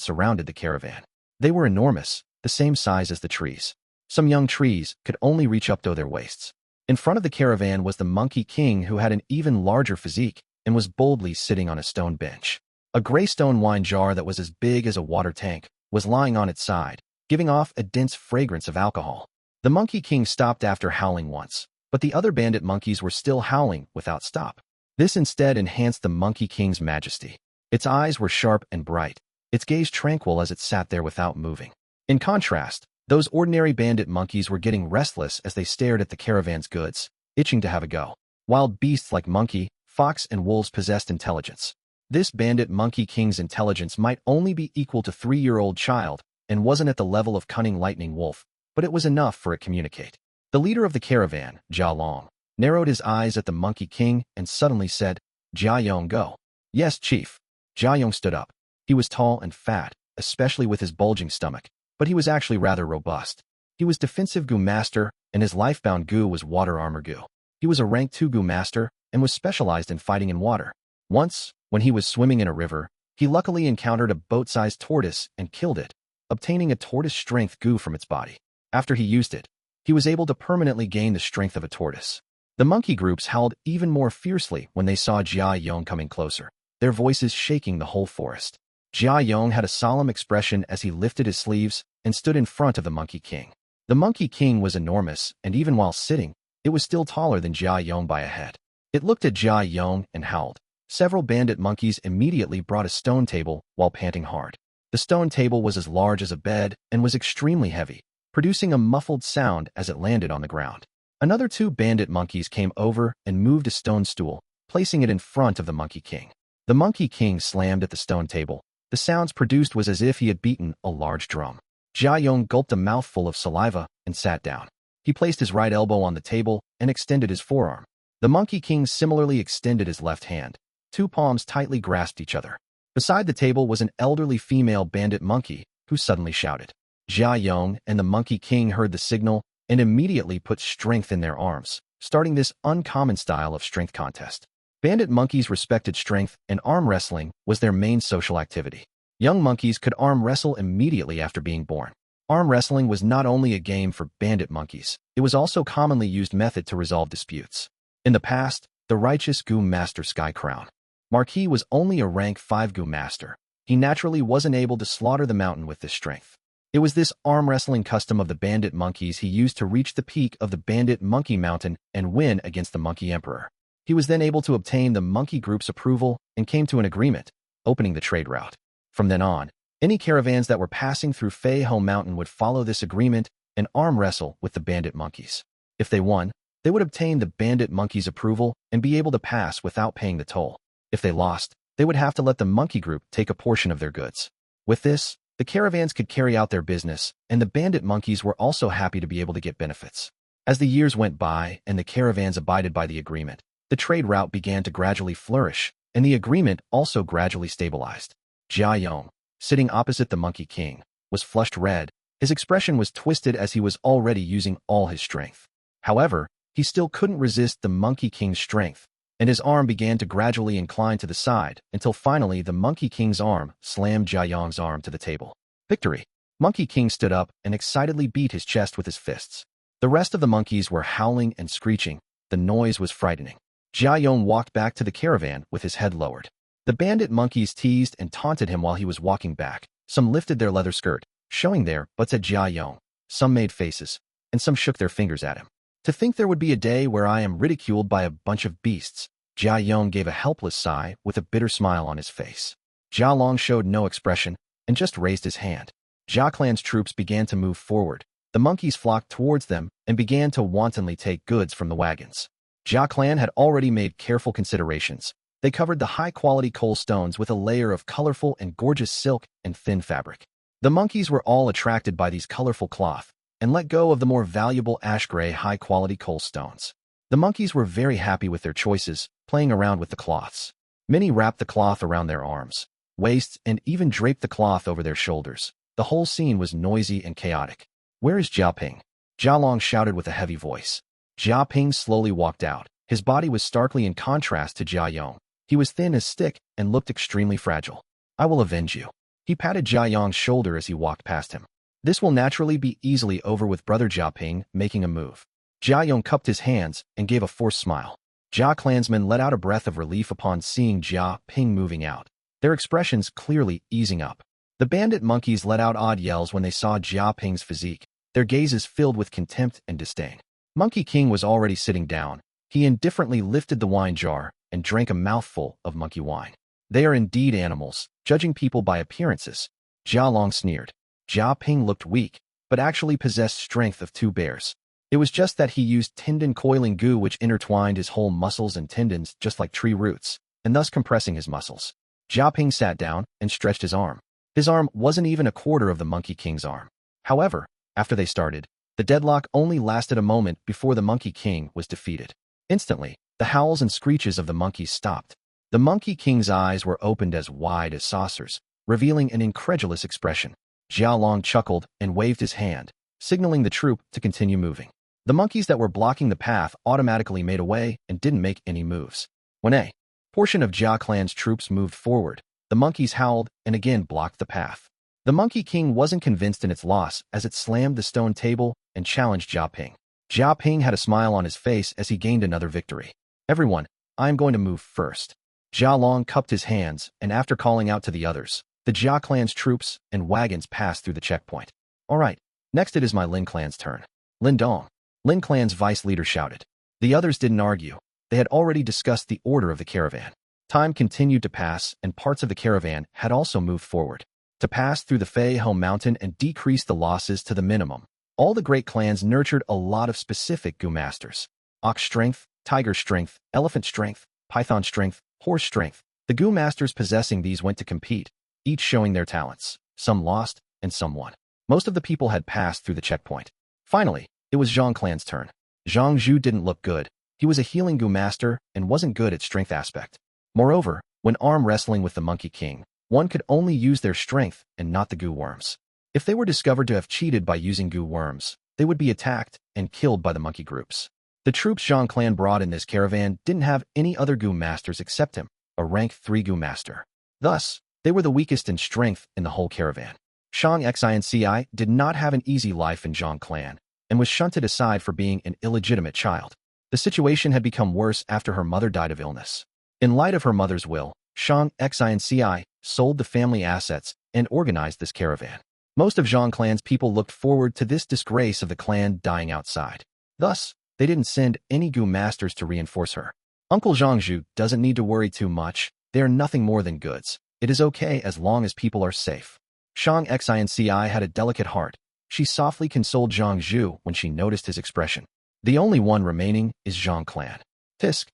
surrounded the caravan. They were enormous, the same size as the trees. Some young trees could only reach up to their waists. In front of the caravan was the monkey king, who had an even larger physique and was boldly sitting on a stone bench. A gray stone wine jar that was as big as a water tank was lying on its side, giving off a dense fragrance of alcohol. The monkey king stopped after howling once, but the other bandit monkeys were still howling without stop. This instead enhanced the monkey king's majesty. Its eyes were sharp and bright, its gaze tranquil as it sat there without moving. In contrast, those ordinary bandit monkeys were getting restless as they stared at the caravan's goods, itching to have a go. Wild beasts like monkey, fox, and wolves possessed intelligence. This bandit monkey king's intelligence might only be equal to 3-year-old child and wasn't at the level of cunning lightning wolf, but it was enough for it to communicate. The leader of the caravan, Jia Long, narrowed his eyes at the monkey king and suddenly said, Jia Yong, go. Yes, chief. Jia Yong stood up. He was tall and fat, especially with his bulging stomach, but he was actually rather robust. He was defensive Gu master, and his lifebound Gu was water armor Gu. He was a rank 2 Gu master and was specialized in fighting in water. Once, when he was swimming in a river, he luckily encountered a boat-sized tortoise and killed it, obtaining a tortoise strength Gu from its body. After he used it, he was able to permanently gain the strength of a tortoise. The monkey groups howled even more fiercely when they saw Jia Yong coming closer, their voices shaking the whole forest. Jia Yong had a solemn expression as he lifted his sleeves and stood in front of the monkey king. The monkey king was enormous, and even while sitting, it was still taller than Jia Yong by a head. It looked at Jia Yong and howled. Several bandit monkeys immediately brought a stone table while panting hard. The stone table was as large as a bed and was extremely heavy, producing a muffled sound as it landed on the ground. Another 2 bandit monkeys came over and moved a stone stool, placing it in front of the Monkey King. The Monkey King slammed at the stone table. The sounds produced was as if he had beaten a large drum. Jia Yong gulped a mouthful of saliva and sat down. He placed his right elbow on the table and extended his forearm. The Monkey King similarly extended his left hand. Two palms tightly grasped each other. Beside the table was an elderly female bandit monkey who suddenly shouted. Jia Yong and the Monkey King heard the signal and immediately put strength in their arms, starting this uncommon style of strength contest. Bandit monkeys respected strength, and arm wrestling was their main social activity. Young monkeys could arm wrestle immediately after being born. Arm wrestling was not only a game for bandit monkeys, it was also a commonly used method to resolve disputes. In the past, the righteous Gu master Sky Crown Marquis was only a rank 5 Gu master. He naturally wasn't able to slaughter the mountain with this strength. It was this arm wrestling custom of the bandit monkeys he used to reach the peak of the bandit monkey mountain and win against the monkey emperor. He was then able to obtain the monkey group's approval and came to an agreement, opening the trade route. From then on, any caravans that were passing through Fei Hou mountain would follow this agreement and arm wrestle with the bandit monkeys. If they won, they would obtain the bandit monkeys' approval and be able to pass without paying the toll. If they lost, they would have to let the monkey group take a portion of their goods. With this, the caravans could carry out their business, and the bandit monkeys were also happy to be able to get benefits. As the years went by and the caravans abided by the agreement, the trade route began to gradually flourish, and the agreement also gradually stabilized. Jia Yong, sitting opposite the Monkey King, was flushed red. His expression was twisted as he was already using all his strength. However, he still couldn't resist the Monkey King's strength, and his arm began to gradually incline to the side until finally the Monkey King's arm slammed Jia Yong's arm to the table. Victory! Monkey King stood up and excitedly beat his chest with his fists. The rest of the monkeys were howling and screeching. The noise was frightening. Jia Yong walked back to the caravan with his head lowered. The bandit monkeys teased and taunted him while he was walking back. Some lifted their leather skirt, showing their butts at Jia Yong. Some made faces, and some shook their fingers at him. To think there would be a day where I am ridiculed by a bunch of beasts. Jia Yong gave a helpless sigh with a bitter smile on his face. Jia Long showed no expression and just raised his hand. Jia Clan's troops began to move forward. The monkeys flocked towards them and began to wantonly take goods from the wagons. Jia Clan had already made careful considerations. They covered the high-quality coal stones with a layer of colorful and gorgeous silk and thin fabric. The monkeys were all attracted by these colorful cloth and let go of the more valuable ash-gray high-quality coal stones. The monkeys were very happy with their choices, playing around with the cloths. Many wrapped the cloth around their arms, waists, and even draped the cloth over their shoulders. The whole scene was noisy and chaotic. "Where is Jia Ping?" Jia Long shouted with a heavy voice. Jia Ping slowly walked out. His body was starkly in contrast to Jia Yong. He was thin as stick and looked extremely fragile. "I will avenge you." He patted Jia Yong's shoulder as he walked past him. "This will naturally be easily over with Brother Jia Ping making a move." Jia Yong cupped his hands and gave a forced smile. Jia clansmen let out a breath of relief upon seeing Jia Ping moving out, their expressions clearly easing up. The bandit monkeys let out odd yells when they saw Jia Ping's physique, their gazes filled with contempt and disdain. Monkey King was already sitting down. He indifferently lifted the wine jar and drank a mouthful of monkey wine. "They are indeed animals, judging people by appearances." Jia Long sneered. Jia Ping looked weak, but actually possessed strength of 2 bears. It was just that he used tendon coiling goo which intertwined his whole muscles and tendons just like tree roots, and thus compressing his muscles. Jia Ping sat down and stretched his arm. His arm wasn't even a quarter of the Monkey King's arm. However, after they started, the deadlock only lasted a moment before the Monkey King was defeated. Instantly, the howls and screeches of the monkeys stopped. The Monkey King's eyes were opened as wide as saucers, revealing an incredulous expression. Jia Long chuckled and waved his hand, signaling the troop to continue moving. The monkeys that were blocking the path automatically made away and didn't make any moves. When a portion of Jia Clan's troops moved forward, the monkeys howled and again blocked the path. The Monkey King wasn't convinced in its loss as it slammed the stone table and challenged Jia Ping. Jia Ping had a smile on his face as he gained another victory. "Everyone, I am going to move first." Jia Long cupped his hands, and after calling out to the others, the Jia Clan's troops and wagons passed through the checkpoint. "All right, next it is my Lin Clan's turn." "Lin Dong," Lin Clan's vice leader shouted. The others didn't argue. They had already discussed the order of the caravan. Time continued to pass, and parts of the caravan had also moved forward to pass through the Fei Hou mountain and decrease the losses to the minimum. All the great clans nurtured a lot of specific Gu masters. Ox strength, tiger strength, elephant strength, python strength, horse strength. The Gu masters possessing these went to compete, each showing their talents. Some lost, and some won. Most of the people had passed through the checkpoint. Finally, it was Zhang Clan's turn. Zhang Zhu didn't look good. He was a healing Gu master and wasn't good at strength aspect. Moreover, when arm wrestling with the Monkey King, one could only use their strength and not the Gu worms. If they were discovered to have cheated by using Gu worms, they would be attacked and killed by the monkey groups. The troops Zhang Clan brought in this caravan didn't have any other Gu masters except him, a rank 3 Gu master. Thus, they were the weakest in strength in the whole caravan. Shang Xin Ci did not have an easy life in Zhang Clan, and was shunted aside for being an illegitimate child. The situation had become worse after her mother died of illness. In light of her mother's will, Shang Xin Ci sold the family assets and organized this caravan. Most of Zhang Clan's people looked forward to this disgrace of the clan dying outside. Thus, they didn't send any Gu masters to reinforce her. Uncle Zhangzhu doesn't need to worry too much. They are nothing more than goods. It is okay as long as people are safe. Shang Xin Ci had a delicate heart. She softly consoled Zhang Zhu when she noticed his expression. The only one remaining is Zhang Clan. Tisk,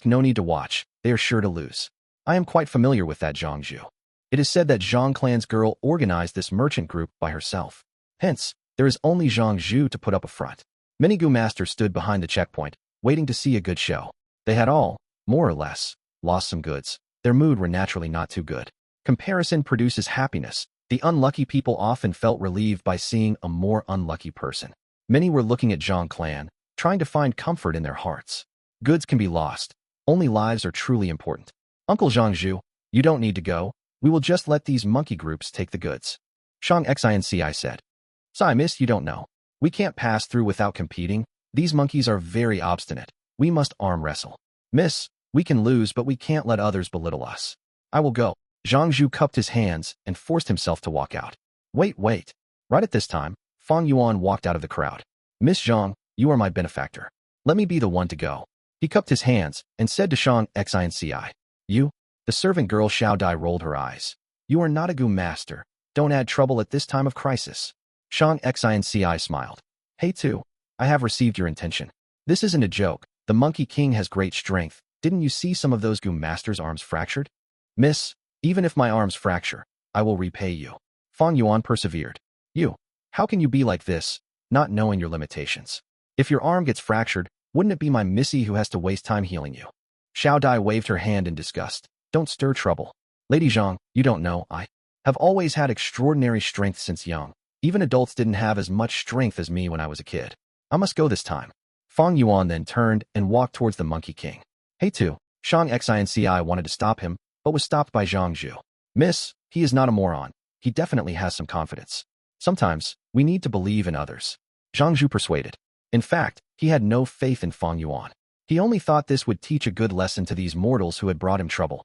no need to watch. They are sure to lose. I am quite familiar with that Zhang Zhu. It is said that Zhang Clan's girl organized this merchant group by herself. Hence, there is only Zhang Zhu to put up a front. Many Gu masters stood behind the checkpoint, waiting to see a good show. They had all, more or less, lost some goods. Their mood were naturally not too good. Comparison produces happiness. The unlucky people often felt relieved by seeing a more unlucky person. Many were looking at Zhang Clan, trying to find comfort in their hearts. Goods can be lost. Only lives are truly important. Uncle Zhangzhu, you don't need to go. We will just let these monkey groups take the goods. Shang Xin Ci said. Sai, miss, you don't know. We can't pass through without competing. These monkeys are very obstinate. We must arm wrestle. Miss, we can lose, but we can't let others belittle us. I will go. Zhang Zhu cupped his hands and forced himself to walk out. Wait. Right at this time, Fang Yuan walked out of the crowd. Miss Zhang, you are my benefactor. Let me be the one to go. He cupped his hands and said to Shang Xin Ci. You? The servant girl Xiao Dai rolled her eyes. You are not a Gu master. Don't add trouble at this time of crisis. Shang Xin Ci smiled. Hey too. I have received your intention. This isn't a joke. The Monkey King has great strength. Didn't you see some of those Gu masters' arms fractured? Miss, even if my arms fracture, I will repay you. Fang Yuan persevered. You, how can you be like this, not knowing your limitations? If your arm gets fractured, wouldn't it be my missy who has to waste time healing you? Xiao Dai waved her hand in disgust. Don't stir trouble. Lady Zhang, you don't know, I have always had extraordinary strength since young. Even adults didn't have as much strength as me when I was a kid. I must go this time. Fang Yuan then turned and walked towards the Monkey King. Hey too. Shang Xin Ci wanted to stop him, but was stopped by Zhang Zhu. Miss, he is not a moron. He definitely has some confidence. Sometimes, we need to believe in others. Zhang Zhu persuaded. In fact, he had no faith in Fang Yuan. He only thought this would teach a good lesson to these mortals who had brought him trouble.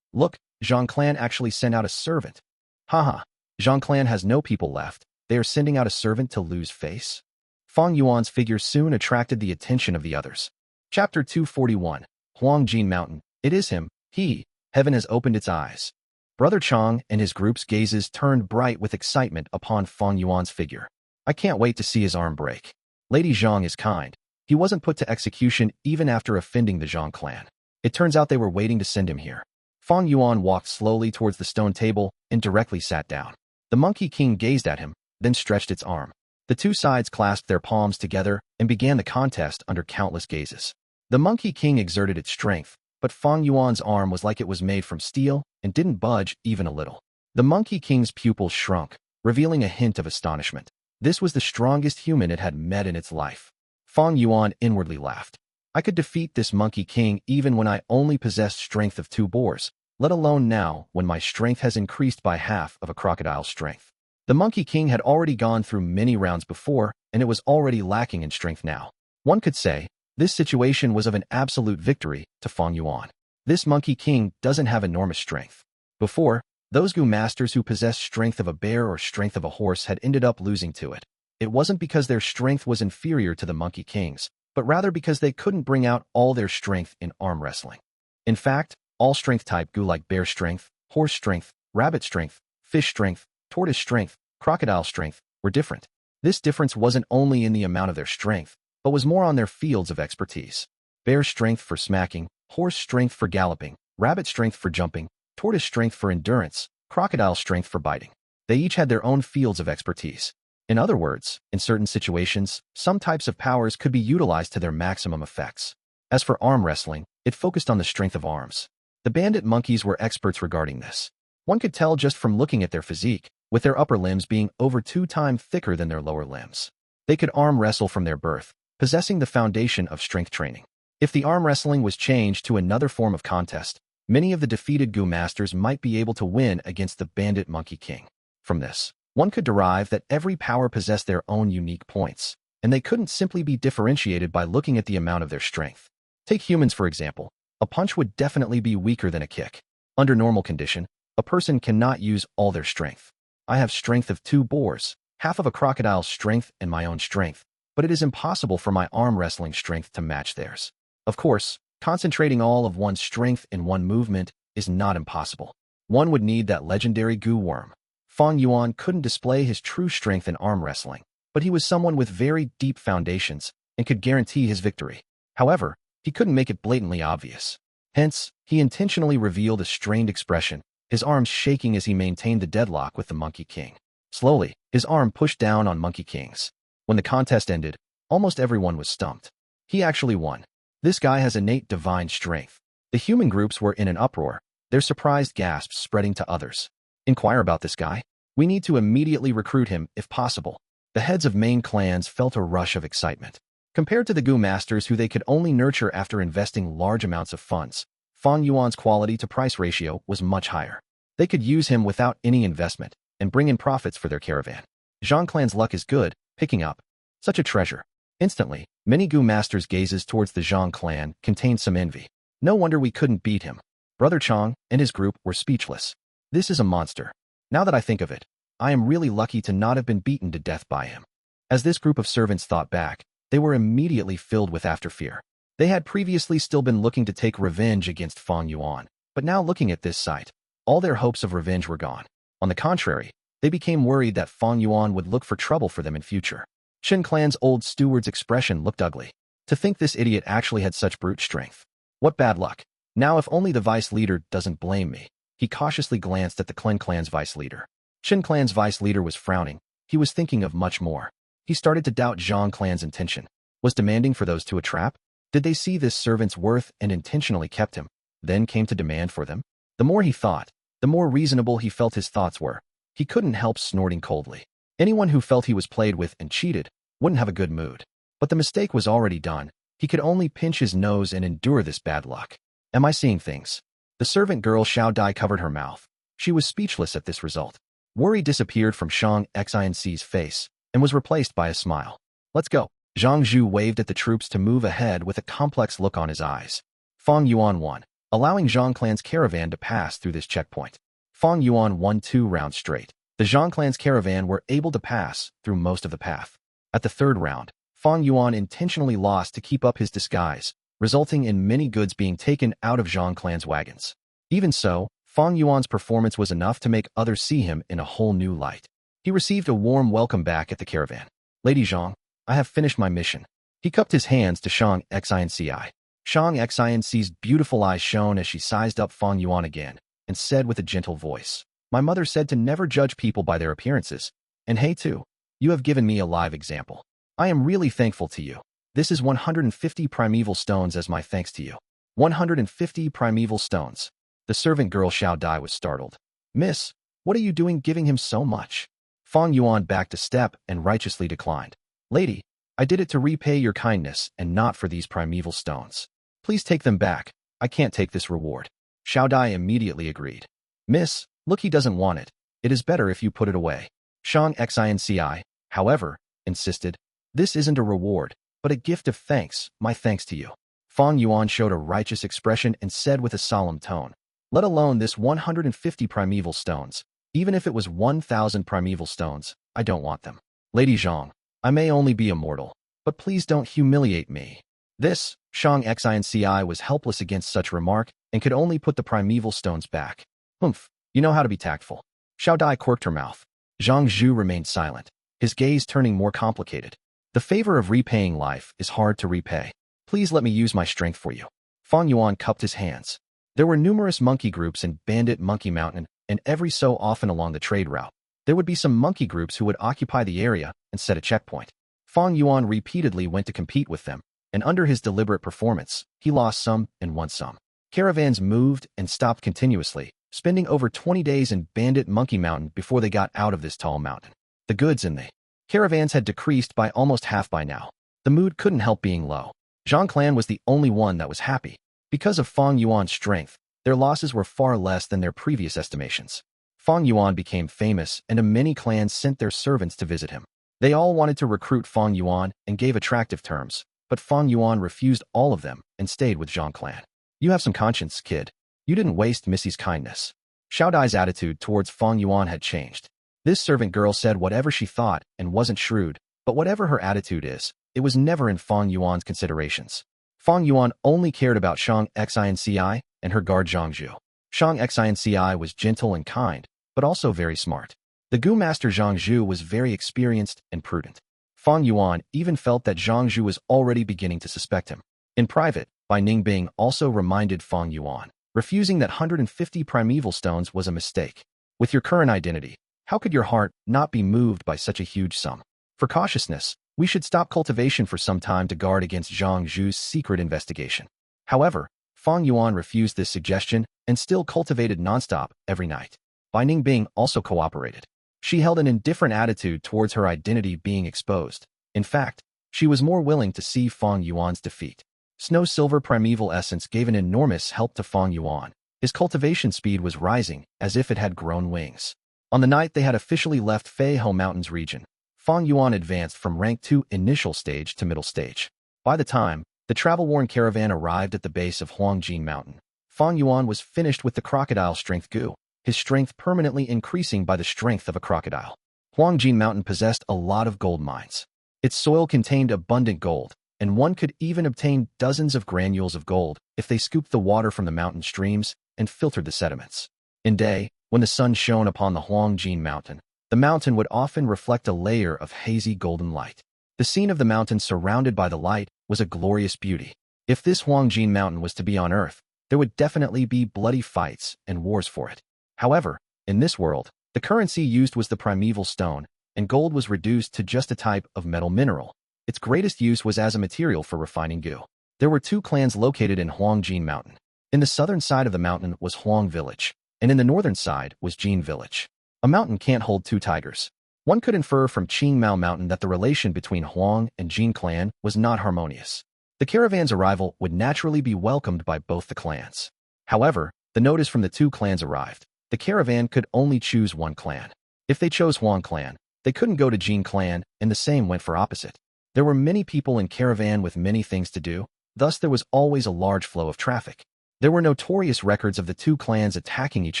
Look, Zhang Clan actually sent out a servant. Haha, Zhang Clan has no people left. They are sending out a servant to lose face? Fang Yuan's figure soon attracted the attention of the others. Chapter 241, Huang Jin Mountain. It is him, he. Heaven has opened its eyes. Brother Chang and his group's gazes turned bright with excitement upon Fang Yuan's figure. I can't wait to see his arm break. Lady Zhang is kind. He wasn't put to execution even after offending the Zhang clan. It turns out they were waiting to send him here. Fang Yuan walked slowly towards the stone table and directly sat down. The Monkey King gazed at him, then stretched its arm. The two sides clasped their palms together and began the contest under countless gazes. The Monkey King exerted its strength, but Fang Yuan's arm was like it was made from steel and didn't budge even a little. The Monkey King's pupils shrunk, revealing a hint of astonishment. This was the strongest human it had met in its life. Fang Yuan inwardly laughed. I could defeat this Monkey King even when I only possessed strength of 2 boars, let alone now when my strength has increased by half of a crocodile's strength. The Monkey King had already gone through many rounds before, and it was already lacking in strength now. One could say, this situation was of an absolute victory to Fang Yuan. This Monkey King doesn't have enormous strength. Before, those Gu masters who possessed strength of a bear or strength of a horse had ended up losing to it. It wasn't because their strength was inferior to the Monkey King's, but rather because they couldn't bring out all their strength in arm wrestling. In fact, all strength type Gu like bear strength, horse strength, rabbit strength, fish strength, tortoise strength, crocodile strength were different. This difference wasn't only in the amount of their strength, but was more on their fields of expertise. Bear strength for smacking, horse strength for galloping, rabbit strength for jumping, tortoise strength for endurance, crocodile strength for biting. They each had their own fields of expertise. In other words, in certain situations, some types of powers could be utilized to their maximum effects. As for arm wrestling, it focused on the strength of arms. The bandit monkeys were experts regarding this. One could tell just from looking at their physique, with their upper limbs being over 2 times thicker than their lower limbs. They could arm wrestle from their birth, possessing the foundation of strength training. If the arm wrestling was changed to another form of contest, many of the defeated Gu masters might be able to win against the bandit monkey king. From this, one could derive that every power possessed their own unique points, and they couldn't simply be differentiated by looking at the amount of their strength. Take humans for example. A punch would definitely be weaker than a kick. Under normal condition, a person cannot use all their strength. I have strength of 2 boars, half of a crocodile's strength and my own strength, but it is impossible for my arm wrestling strength to match theirs. Of course, concentrating all of one's strength in one movement is not impossible. One would need that legendary Gu worm. Fang Yuan couldn't display his true strength in arm wrestling, but he was someone with very deep foundations and could guarantee his victory. However, he couldn't make it blatantly obvious. Hence, he intentionally revealed a strained expression, his arms shaking as he maintained the deadlock with the Monkey King. Slowly, his arm pushed down on Monkey King's. When the contest ended, almost everyone was stumped. He actually won. This guy has innate divine strength. The human groups were in an uproar, their surprised gasps spreading to others. Inquire about this guy. We need to immediately recruit him, if possible. The heads of main clans felt a rush of excitement. Compared to the Gu masters who they could only nurture after investing large amounts of funds, Fang Yuan's quality-to-price ratio was much higher. They could use him without any investment and bring in profits for their caravan. Zhang clan's luck is good, picking up such a treasure. Instantly, many Gu masters' gazes towards the Zhang clan contained some envy. No wonder we couldn't beat him. Brother Chang and his group were speechless. This is a monster. Now that I think of it, I am really lucky to not have been beaten to death by him. As this group of servants thought back, they were immediately filled with after-fear. They had previously still been looking to take revenge against Fang Yuan, but now looking at this sight, all their hopes of revenge were gone. On the contrary, they became worried that Fang Yuan would look for trouble for them in future. Shen clan's old steward's expression looked ugly. To think this idiot actually had such brute strength. What bad luck. Now if only the vice leader doesn't blame me. He cautiously glanced at the Clan clan's vice leader. Shen clan's vice leader was frowning. He was thinking of much more. He started to doubt Zhang clan's intention. Was demanding for those two a trap? Did they see this servant's worth and intentionally kept him, then came to demand for them? The more he thought, the more reasonable he felt his thoughts were. He couldn't help snorting coldly. Anyone who felt he was played with and cheated wouldn't have a good mood. But the mistake was already done. He could only pinch his nose and endure this bad luck. Am I seeing things? The servant girl Xiao Dai covered her mouth. She was speechless at this result. Worry disappeared from Shang Xin Ci's face and was replaced by a smile. Let's go. Zhang Zhu waved at the troops to move ahead with a complex look on his eyes. Fang Yuan won, allowing Zhang clan's caravan to pass through this checkpoint. Fang Yuan won 2 rounds straight. The Zhang clan's caravan were able to pass through most of the path. At the 3rd round, Fang Yuan intentionally lost to keep up his disguise, resulting in many goods being taken out of Zhang clan's wagons. Even so, Fang Yuan's performance was enough to make others see him in a whole new light. He received a warm welcome back at the caravan. Lady Zhang, I have finished my mission. He cupped his hands to Shang Xin Ci. Shang Xin Ci's beautiful eyes shone as she sized up Fang Yuan again, and said with a gentle voice, My mother said to never judge people by their appearances. And hey too, you have given me a live example. I am really thankful to you. This is 150 primeval stones as my thanks to you. 150 primeval stones. The servant girl Xiao Dai was startled. Miss, what are you doing giving him so much? Fang Yuan backed a step and righteously declined. Lady, I did it to repay your kindness and not for these primeval stones. Please take them back. I can't take this reward. Xiao Dai immediately agreed. Miss, look, he doesn't want it. It is better if you put it away. Shang Xin Ci, however, insisted. This isn't a reward, but a gift of thanks, my thanks to you. Fang Yuan showed a righteous expression and said with a solemn tone, Let alone this 150 primeval stones. Even if it was 1,000 primeval stones, I don't want them. Lady Zhang, I may only be a mortal, but please don't humiliate me. This, Shang Xin Ci was helpless against such remark and could only put the primeval stones back. Humph, you know how to be tactful. Xiao Dai quirked her mouth. Zhang Zhu remained silent, his gaze turning more complicated. The favor of repaying life is hard to repay. Please let me use my strength for you. Fang Yuan cupped his hands. There were numerous monkey groups in Bandit Monkey Mountain, and every so often along the trade route, there would be some monkey groups who would occupy the area and set a checkpoint. Fang Yuan repeatedly went to compete with them, and under his deliberate performance, he lost some and won some. Caravans moved and stopped continuously, spending over 20 days in Bandit Monkey Mountain before they got out of this tall mountain. The goods in the caravans had decreased by almost half by now. The mood couldn't help being low. Zhang clan was the only one that was happy. Because of Fang Yuan's strength, their losses were far less than their previous estimations. Fang Yuan became famous, and many clans sent their servants to visit him. They all wanted to recruit Fang Yuan and gave attractive terms, but Fang Yuan refused all of them and stayed with Zhang clan. You have some conscience, kid. You didn't waste Missy's kindness. Xiao Dai's attitude towards Fang Yuan had changed. This servant girl said whatever she thought and wasn't shrewd, but whatever her attitude is, it was never in Fang Yuan's considerations. Fang Yuan only cared about Shang Xin Ci and her guard Zhang Zhu. Shang Xin Ci was gentle and kind, but also very smart. The Gu master Zhang Zhu was very experienced and prudent. Fang Yuan even felt that Zhang Zhu was already beginning to suspect him. In private, Bai Ningbing also reminded Fang Yuan, refusing that 150 primeval stones was a mistake. With your current identity, how could your heart not be moved by such a huge sum? For cautiousness, we should stop cultivation for some time to guard against Zhang Zhu's secret investigation. However, Fang Yuan refused this suggestion and still cultivated nonstop every night. Bai Ningbing also cooperated. She held an indifferent attitude towards her identity being exposed. In fact, she was more willing to see Fang Yuan's defeat. Snow Silver Primeval Essence gave an enormous help to Fang Yuan. His cultivation speed was rising as if it had grown wings. On the night they had officially left Fei Hou Mountains region, Fang Yuan advanced from rank 2 initial stage to middle stage. By the time the travel-worn caravan arrived at the base of Huang Jin Mountain, Fang Yuan was finished with the crocodile strength Gu, his strength permanently increasing by the strength of a crocodile. Huang Jin Mountain possessed a lot of gold mines. Its soil contained abundant gold, and one could even obtain dozens of granules of gold if they scooped the water from the mountain streams and filtered the sediments. In day, when the sun shone upon the Huang Jin Mountain, the mountain would often reflect a layer of hazy golden light. The scene of the mountain surrounded by the light was a glorious beauty. If this Huang Jin Mountain was to be on Earth, there would definitely be bloody fights and wars for it. However, in this world, the currency used was the primeval stone, and gold was reduced to just a type of metal mineral. Its greatest use was as a material for refining Gu. There were 2 clans located in Huang Jin Mountain. In the southern side of the mountain was Huang Village, and in the northern side was Jin Village. A mountain can't hold 2 tigers. One could infer from Qingmao Mountain that the relation between Huang and Jin clan was not harmonious. The caravan's arrival would naturally be welcomed by both the clans. However, the notice from the 2 clans arrived. The caravan could only choose one clan. If they chose Huang clan, they couldn't go to Jin clan, and the same went for opposite. There were many people in caravan with many things to do, thus there was always a large flow of traffic. There were notorious records of the 2 clans attacking each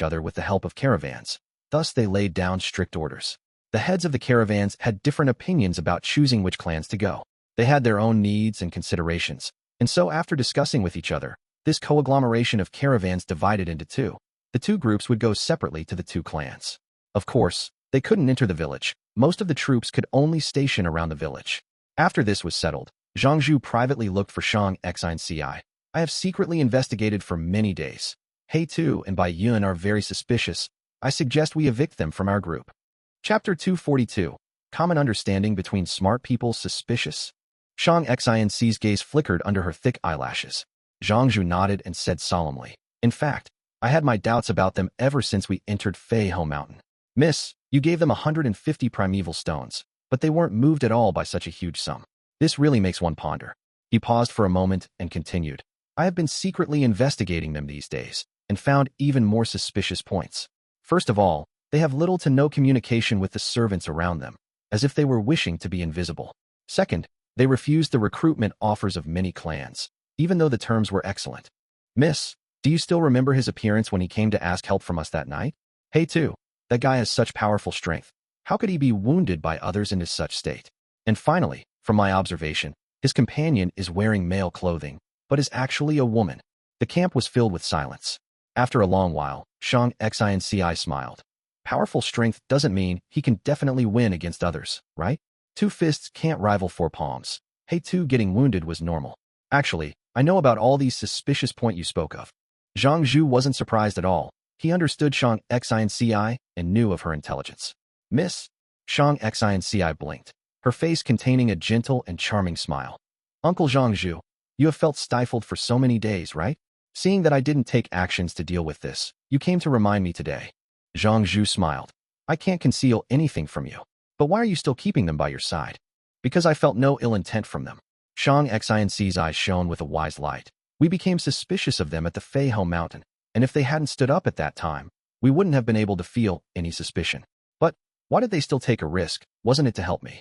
other with the help of caravans. Thus they laid down strict orders. The heads of the caravans had different opinions about choosing which clans to go. They had their own needs and considerations, and so after discussing with each other, this co-agglomeration of caravans divided into 2. The 2 groups would go separately to the 2 clans. Of course, they couldn't enter the village. Most of the troops could only station around the village. After this was settled, Zhang Zhu privately looked for Shang Xin Ci. I have secretly investigated for many days. Fei Hou and Bai Yuan are very suspicious. I suggest we evict them from our group. Chapter 242. Common understanding between smart people suspicious. Shang Xin Ci's gaze flickered under her thick eyelashes. Zhang Zhu nodded and said solemnly, in fact, I had my doubts about them ever since we entered Fei Hou Mountain. Miss, you gave them 150 primeval stones, but they weren't moved at all by such a huge sum. This really makes one ponder. He paused for a moment and continued. I have been secretly investigating them these days, and found even more suspicious points. First of all, they have little to no communication with the servants around them, as if they were wishing to be invisible. Second, they refused the recruitment offers of many clans, even though the terms were excellent. Miss, do you still remember his appearance when he came to ask help from us that night? Fei Hou, that guy has such powerful strength. How could he be wounded by others in his such state? And finally, from my observation, his companion is wearing male clothing, but is actually a woman. The camp was filled with silence. After a long while, Shang Xin Ci smiled. Powerful strength doesn't mean he can definitely win against others, right? 2 fists can't rival 4 palms. Fei Hou getting wounded was normal. Actually, I know about all these suspicious points you spoke of. Zhang Zhu wasn't surprised at all. He understood Shang Xin Ci and knew of her intelligence. Miss? Shang Xin Ci blinked, her face containing a gentle and charming smile. Uncle Zhang Zhu, you have felt stifled for so many days, right? Seeing that I didn't take actions to deal with this, you came to remind me today. Zhang Zhu smiled. I can't conceal anything from you. But why are you still keeping them by your side? Because I felt no ill intent from them. Shang Xin Ci's eyes shone with a wise light. We became suspicious of them at the Fei Hou mountain, and if they hadn't stood up at that time, we wouldn't have been able to feel any suspicion. But why did they still take a risk? Wasn't it to help me?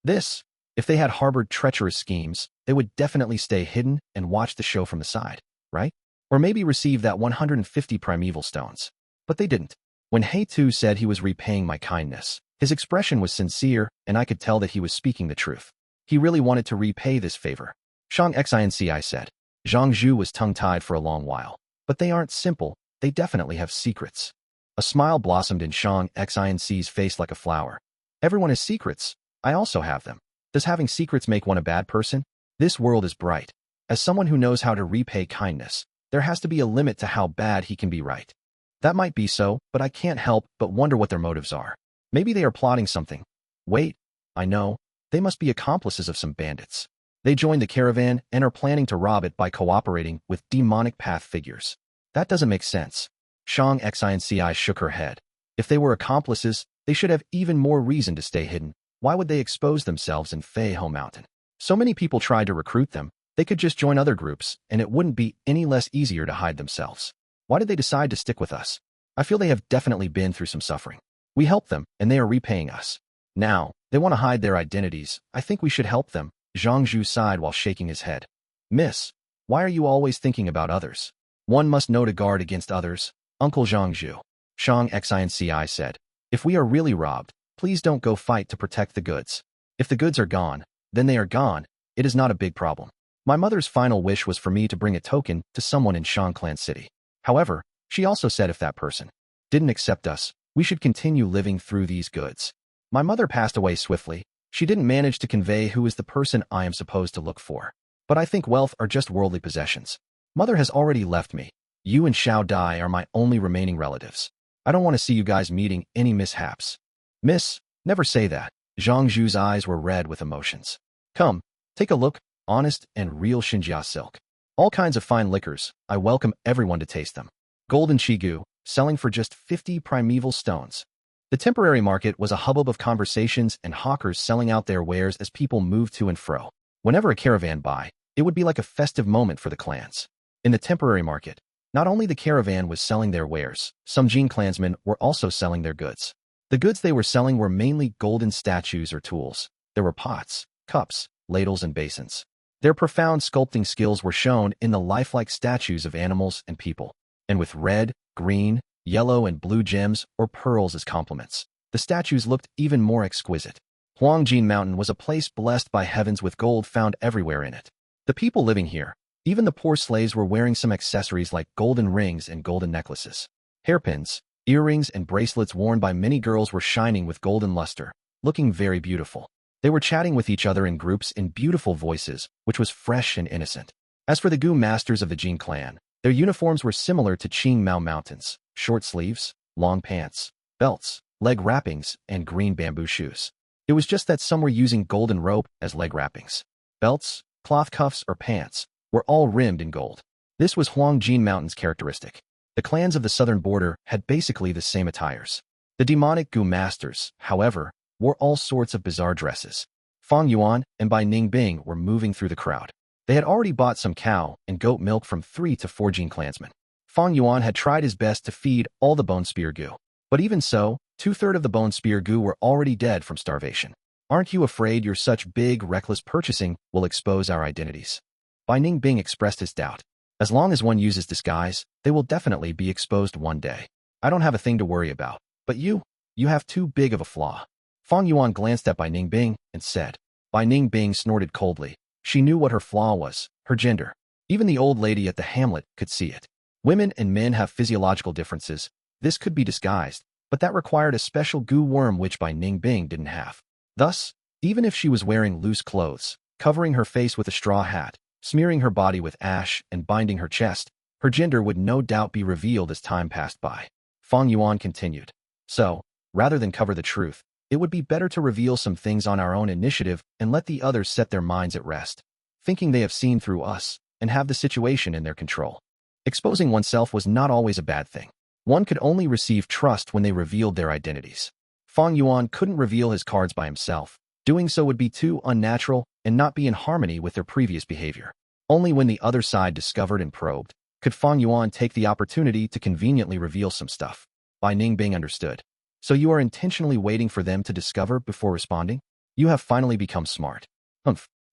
If they had harbored treacherous schemes, they would definitely stay hidden and watch the show from the side, right? Or maybe receive that 150 primeval stones. But they didn't. When Fei Hou said he was repaying my kindness, his expression was sincere, and I could tell that he was speaking the truth. He really wanted to repay this favor. Shang Xin Ci said. Zhang Zhu was tongue-tied for a long while. But they aren't simple, they definitely have secrets. A smile blossomed in Shang Xin Ci's face like a flower. Everyone has secrets. I also have them. Does having secrets make one a bad person? This world is bright. As someone who knows how to repay kindness, there has to be a limit to how bad he can be, right? That might be so, but I can't help but wonder what their motives are. Maybe they are plotting something. Wait, I know. They must be accomplices of some bandits. They joined the caravan and are planning to rob it by cooperating with demonic path figures. That doesn't make sense. Shang Xin Ci shook her head. If they were accomplices, they should have even more reason to stay hidden. Why would they expose themselves in Fei Hou Mountain? So many people tried to recruit them. They could just join other groups, and it wouldn't be any less easier to hide themselves. Why did they decide to stick with us? I feel they have definitely been through some suffering. We helped them, and they are repaying us. Now, they want to hide their identities. I think we should help them. Zhang Zhu sighed while shaking his head. Miss, why are you always thinking about others? One must know to guard against others. Uncle Zhang Zhu. Shang Xin Ci said. If we are really robbed, please don't go fight to protect the goods. If the goods are gone, then they are gone. It is not a big problem. My mother's final wish was for me to bring a token to someone in Shang Clan City. However, she also said if that person didn't accept us, we should continue living through these goods. My mother passed away swiftly. She didn't manage to convey who is the person I am supposed to look for. But I think wealth are just worldly possessions. Mother has already left me. You and Xiao Dai are my only remaining relatives. I don't want to see you guys meeting any mishaps. Miss, never say that. Zhang Zhu's eyes were red with emotions. Come, take a look. Honest and real Xinjia silk. All kinds of fine liquors. I welcome everyone to taste them. Golden Gu, selling for just 50 primeval stones. The temporary market was a hubbub of conversations and hawkers selling out their wares as people moved to and fro. Whenever a caravan by, it would be like a festive moment for the clans. In the temporary market, not only the caravan was selling their wares, some Jin clansmen were also selling their goods. The goods they were selling were mainly golden statues or tools. There were pots, cups, ladles, and basins. Their profound sculpting skills were shown in the lifelike statues of animals and people, and with red, green, yellow, and blue gems or pearls as complements. The statues looked even more exquisite. Huang Jin Mountain was a place blessed by heavens with gold found everywhere in it. The people living here, even the poor slaves, were wearing some accessories like golden rings and golden necklaces. Hairpins, earrings, and bracelets worn by many girls were shining with golden luster, looking very beautiful. They were chatting with each other in groups in beautiful voices, which was fresh and innocent. As for the Gu masters of the Jin clan, their uniforms were similar to Qing Mao Mountains: short sleeves, long pants, belts, leg wrappings, and green bamboo shoes. It was just that some were using golden rope as leg wrappings. Belts, cloth cuffs, or pants were all rimmed in gold. This was Huang Jin Mountain's characteristic. The clans of the southern border had basically the same attires. The demonic Gu masters, however, wore all sorts of bizarre dresses. Fang Yuan and Bai Ningbing were moving through the crowd. They had already bought some cow and goat milk from 3 to 4 Jin clansmen. Fang Yuan had tried his best to feed all the Bone Spear Gu. But even so, 2/3 of the Bone Spear Gu were already dead from starvation. Aren't you afraid your such big, reckless purchasing will expose our identities? Bai Ningbing expressed his doubt. As long as one uses disguise, they will definitely be exposed one day. I don't have a thing to worry about. But you have too big of a flaw. Fang Yuan glanced at Bai Ningbing and said. Bai Ningbing snorted coldly. She knew what her flaw was, her gender. Even the old lady at the hamlet could see it. Women and men have physiological differences. This could be disguised, but that required a special Gu worm which Bai Ningbing didn't have. Thus, even if she was wearing loose clothes, covering her face with a straw hat, smearing her body with ash and binding her chest. Her gender would no doubt be revealed as time passed by. Fang Yuan continued. So, rather than cover the truth, it would be better to reveal some things on our own initiative and let the others set their minds at rest, thinking they have seen through us and have the situation in their control. Exposing oneself was not always a bad thing. One could only receive trust when they revealed their identities. Fang Yuan couldn't reveal his cards by himself. Doing so would be too unnatural and not be in harmony with their previous behavior. Only when the other side discovered and probed could Fang Yuan take the opportunity to conveniently reveal some stuff. Bai Ningbing understood. So you are intentionally waiting for them to discover before responding? You have finally become smart.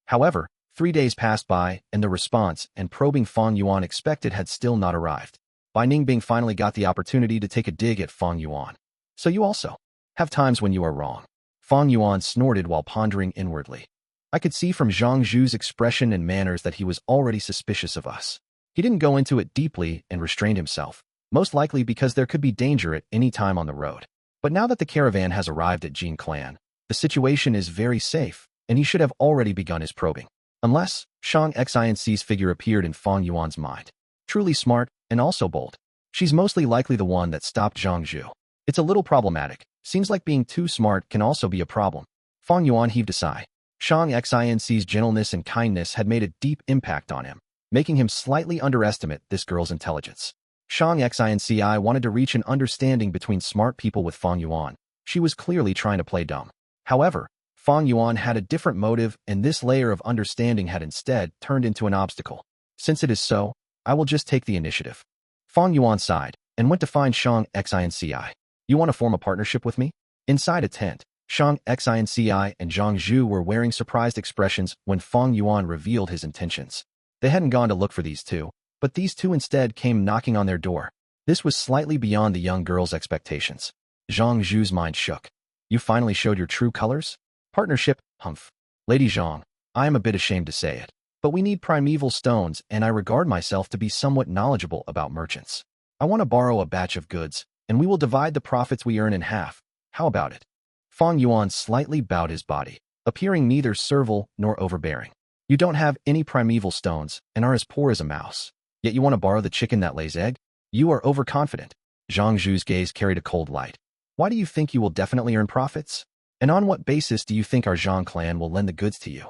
However, 3 days passed by, and the response and probing Fang Yuan expected had still not arrived. Bai Ningbing finally got the opportunity to take a dig at Fang Yuan. So you also have times when you are wrong. Fang Yuan snorted while pondering inwardly. I could see from Zhang Zhu's expression and manners that he was already suspicious of us. He didn't go into it deeply and restrained himself, most likely because there could be danger at any time on the road. But now that the caravan has arrived at Jin Clan, the situation is very safe, and he should have already begun his probing. Unless Shang Xin Ci's figure appeared in Fang Yuan's mind. Truly smart and also bold. She's mostly likely the one that stopped Zhang Zhu. It's a little problematic. Seems like being too smart can also be a problem. Fang Yuan heaved a sigh. Shang Xin Ci's gentleness and kindness had made a deep impact on him, making him slightly underestimate this girl's intelligence. Shang Xin Ci wanted to reach an understanding between smart people with Fang Yuan. She was clearly trying to play dumb. However, Fang Yuan had a different motive, and this layer of understanding had instead turned into an obstacle. Since it is so, I will just take the initiative. Fang Yuan sighed and went to find Shang Xin Ci. You want to form a partnership with me? Inside a tent, Shang Xin Ci and Zhang Zhu were wearing surprised expressions when Fang Yuan revealed his intentions. They hadn't gone to look for these two, but these two instead came knocking on their door. This was slightly beyond the young girl's expectations. Zhang Zhu's mind shook. You finally showed your true colors? Partnership, humph. Lady Zhang, I am a bit ashamed to say it, but we need primeval stones, and I regard myself to be somewhat knowledgeable about merchants. I want to borrow a batch of goods, and we will divide the profits we earn in half. How about it? Fang Yuan slightly bowed his body, appearing neither servile nor overbearing. You don't have any primeval stones and are as poor as a mouse. Yet you want to borrow the chicken that lays egg? You are overconfident. Zhang Zhu's gaze carried a cold light. Why do you think you will definitely earn profits? And on what basis do you think our Zhang clan will lend the goods to you?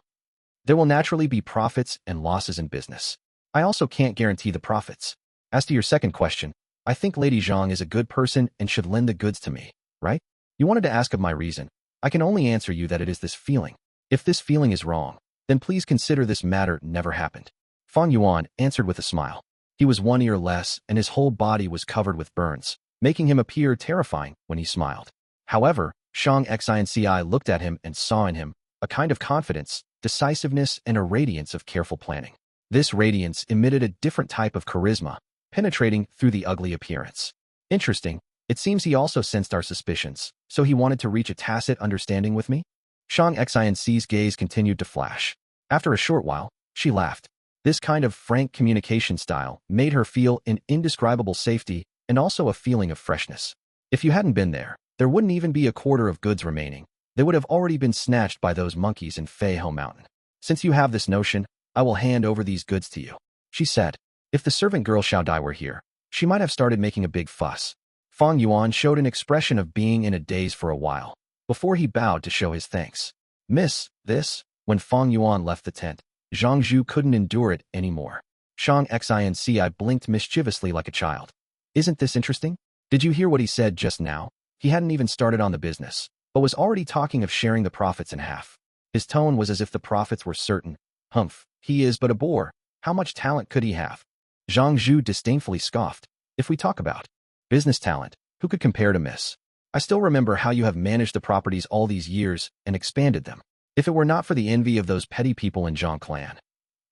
There will naturally be profits and losses in business. I also can't guarantee the profits. As to your second question, I think Lady Zhang is a good person and should lend the goods to me, right? You wanted to ask of my reason. I can only answer you that it is this feeling. If this feeling is wrong, then please consider this matter never happened. Fang Yuan answered with a smile. He was 1 year less, and his whole body was covered with burns, making him appear terrifying when he smiled. However, Shang Xin Ci looked at him and saw in him a kind of confidence, decisiveness, and a radiance of careful planning. This radiance emitted a different type of charisma, penetrating through the ugly appearance. Interesting, it seems he also sensed our suspicions, so he wanted to reach a tacit understanding with me? Shang Xin Ci's gaze continued to flash. After a short while, she laughed. This kind of frank communication style made her feel an indescribable safety and also a feeling of freshness. If you hadn't been there, there wouldn't even be a quarter of goods remaining. They would have already been snatched by those monkeys in Fei Hou Mountain. Since you have this notion, I will hand over these goods to you, she said. If the servant girl Xiao Dai were here, she might have started making a big fuss. Fang Yuan showed an expression of being in a daze for a while, before he bowed to show his thanks. Miss, this? When Fang Yuan left the tent, Zhang Zhu couldn't endure it anymore. Shang Xin Ci blinked mischievously like a child. Isn't this interesting? Did you hear what he said just now? He hadn't even started on the business, but was already talking of sharing the profits in half. His tone was as if the profits were certain. Humph, he is but a boor. How much talent could he have? Zhang Zhu disdainfully scoffed. If we talk about business talent, who could compare to Miss? I still remember how you have managed the properties all these years and expanded them. If it were not for the envy of those petty people in Zhang clan.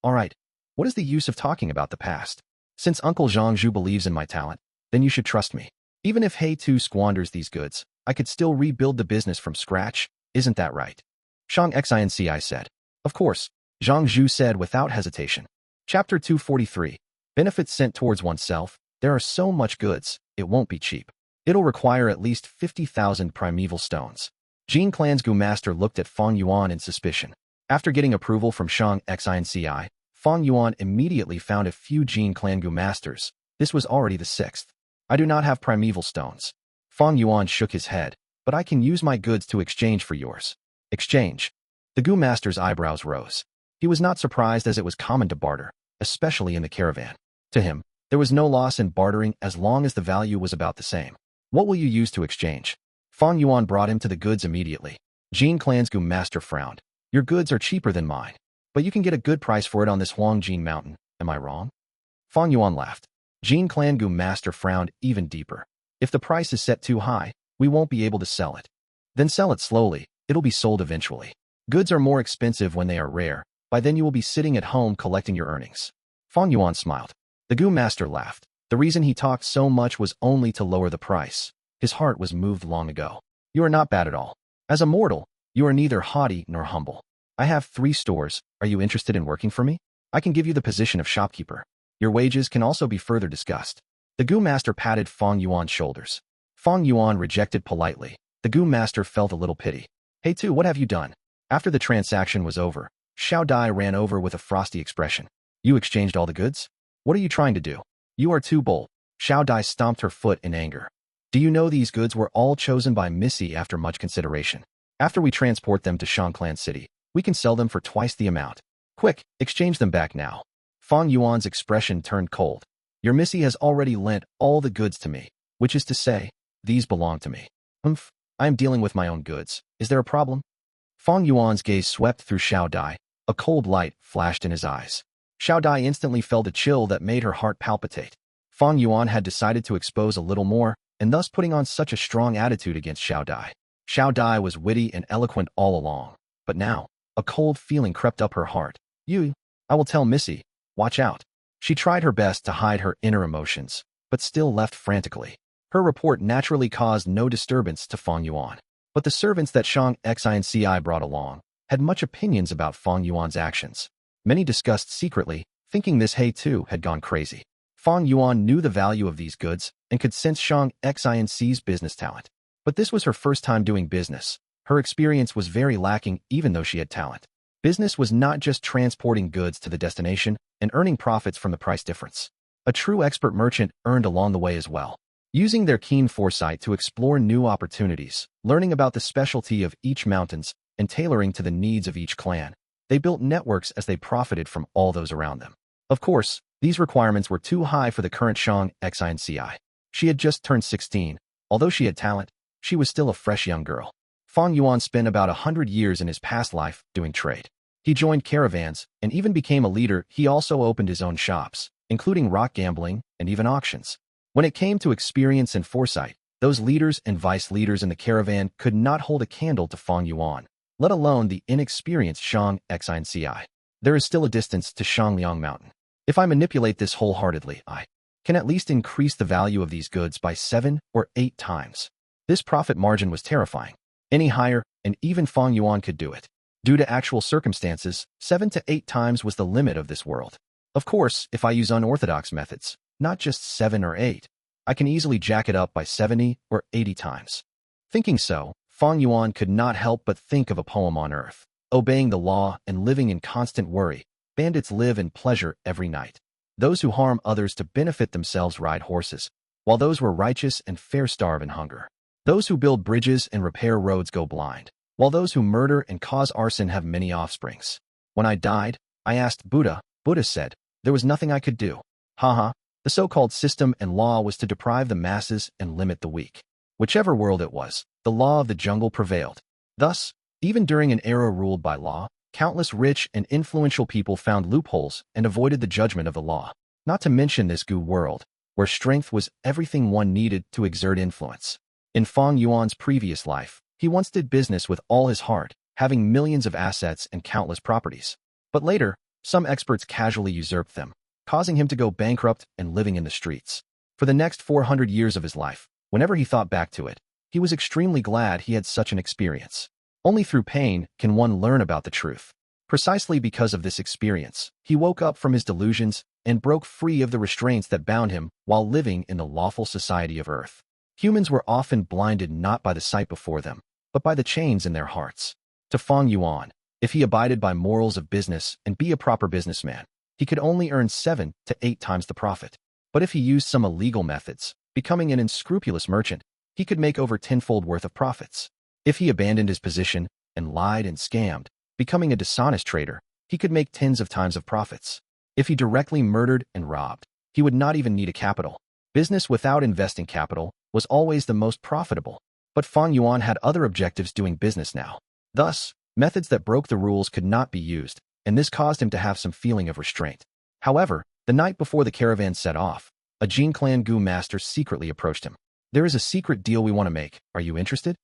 All right, what is the use of talking about the past? Since Uncle Zhang Zhu believes in my talent, then you should trust me. Even if Fei Hou squanders these goods, I could still rebuild the business from scratch, isn't that right? Shang Xin Ci said. Of course, Zhang Zhu said without hesitation. Chapter 243. Benefits sent towards oneself. There are so much goods, it won't be cheap. It'll require at least 50,000 primeval stones. Jin Clan's Gu master looked at Fang Yuan in suspicion. After getting approval from Shang Xin Ci, Fang Yuan immediately found a few Jin Clan Gu masters. This was already the 6th. I do not have primeval stones. Fang Yuan shook his head, but I can use my goods to exchange for yours. Exchange. The Gu master's eyebrows rose. He was not surprised as it was common to barter, especially in the caravan. To him, there was no loss in bartering as long as the value was about the same. What will you use to exchange? Fang Yuan brought him to the goods immediately. Jin Clan's Gu master frowned. Your goods are cheaper than mine, but you can get a good price for it on this Huang Jin mountain. Am I wrong? Fang Yuan laughed. Jin Clan Gu master frowned even deeper. If the price is set too high, we won't be able to sell it. Then sell it slowly, it'll be sold eventually. Goods are more expensive when they are rare. By then you will be sitting at home collecting your earnings. Fang Yuan smiled. The Gu master laughed. The reason he talked so much was only to lower the price. His heart was moved long ago. You are not bad at all. As a mortal, you are neither haughty nor humble. I have 3 stores. Are you interested in working for me? I can give you the position of shopkeeper. Your wages can also be further discussed. The Gu master patted Fang Yuan's shoulders. Fang Yuan rejected politely. The Gu master felt a little pity. Hey Tu, what have you done? After the transaction was over, Xiao Dai ran over with a frosty expression. You exchanged all the goods? What are you trying to do? You are too bold. Xiao Dai stomped her foot in anger. Do you know these goods were all chosen by Missy after much consideration? After we transport them to Shangclan City, we can sell them for twice the amount. Quick, exchange them back now. Fang Yuan's expression turned cold. Your Missy has already lent all the goods to me, which is to say, these belong to me. I am dealing with my own goods. Is there a problem? Fang Yuan's gaze swept through Xiao Dai. A cold light flashed in his eyes. Xiao Dai instantly felt a chill that made her heart palpitate. Fang Yuan had decided to expose a little more, and thus putting on such a strong attitude against Xiao Dai. Xiao Dai was witty and eloquent all along, but now, a cold feeling crept up her heart. I will tell Missy. Watch out. She tried her best to hide her inner emotions, but still left frantically. Her report naturally caused no disturbance to Fang Yuan, but the servants that Shang Xin Ci brought along had much opinions about Fang Yuan's actions. Many discussed secretly, thinking this He too had gone crazy. Fang Yuan knew the value of these goods and could sense Shang Xin Ci's business talent. But this was her first time doing business. Her experience was very lacking even though she had talent. Business was not just transporting goods to the destination and earning profits from the price difference. A true expert merchant earned along the way as well. Using their keen foresight to explore new opportunities, learning about the specialty of each mountains, and tailoring to the needs of each clan, they built networks as they profited from all those around them. Of course, these requirements were too high for the current Shang Xin Ci. She had just turned 16. Although she had talent, she was still a fresh young girl. Fang Yuan spent about 100 years in his past life doing trade. He joined caravans and even became a leader. He also opened his own shops, including rock gambling and even auctions. When it came to experience and foresight, those leaders and vice leaders in the caravan could not hold a candle to Fang Yuan, let alone the inexperienced Shang Xin Ci. There is still a distance to Shangliang Mountain. If I manipulate this wholeheartedly, I can at least increase the value of these goods by 7 or 8 times. This profit margin was terrifying. Any higher, and even Fang Yuan could do it. Due to actual circumstances, 7 to 8 times was the limit of this world. Of course, if I use unorthodox methods, not just 7 or 8, I can easily jack it up by 70 or 80 times. Thinking so, Fang Yuan could not help but think of a poem on earth. Obeying the law and living in constant worry, bandits live in pleasure every night. Those who harm others to benefit themselves ride horses, while those who are righteous and fair starve in hunger. Those who build bridges and repair roads go blind, while those who murder and cause arson have many offsprings. When I died, I asked Buddha. Buddha said, there was nothing I could do. Haha, the so-called system and law was to deprive the masses and limit the weak. Whichever world it was, the law of the jungle prevailed. Thus, even during an era ruled by law, countless rich and influential people found loopholes and avoided the judgment of the law. Not to mention this Gu world, where strength was everything one needed to exert influence. In Fang Yuan's previous life, he once did business with all his heart, having millions of assets and countless properties. But later, some experts casually usurped them, causing him to go bankrupt and living in the streets. For the next 400 years of his life, whenever he thought back to it, he was extremely glad he had such an experience. Only through pain can one learn about the truth. Precisely because of this experience, he woke up from his delusions and broke free of the restraints that bound him while living in the lawful society of Earth. Humans were often blinded not by the sight before them, but by the chains in their hearts. To Fang Yuan, if he abided by morals of business and be a proper businessman, he could only earn 7 to 8 times the profit. But if he used some illegal methods, becoming an unscrupulous merchant, he could make over tenfold worth of profits. If he abandoned his position and lied and scammed, becoming a dishonest trader, he could make tens of times of profits. If he directly murdered and robbed, he would not even need a capital. Business without investing capital was always the most profitable. But Fang Yuan had other objectives doing business now. Thus, methods that broke the rules could not be used, and this caused him to have some feeling of restraint. However, the night before the caravan set off, a Jin clan Gu master secretly approached him. "There is a secret deal we want to make. Are you interested?"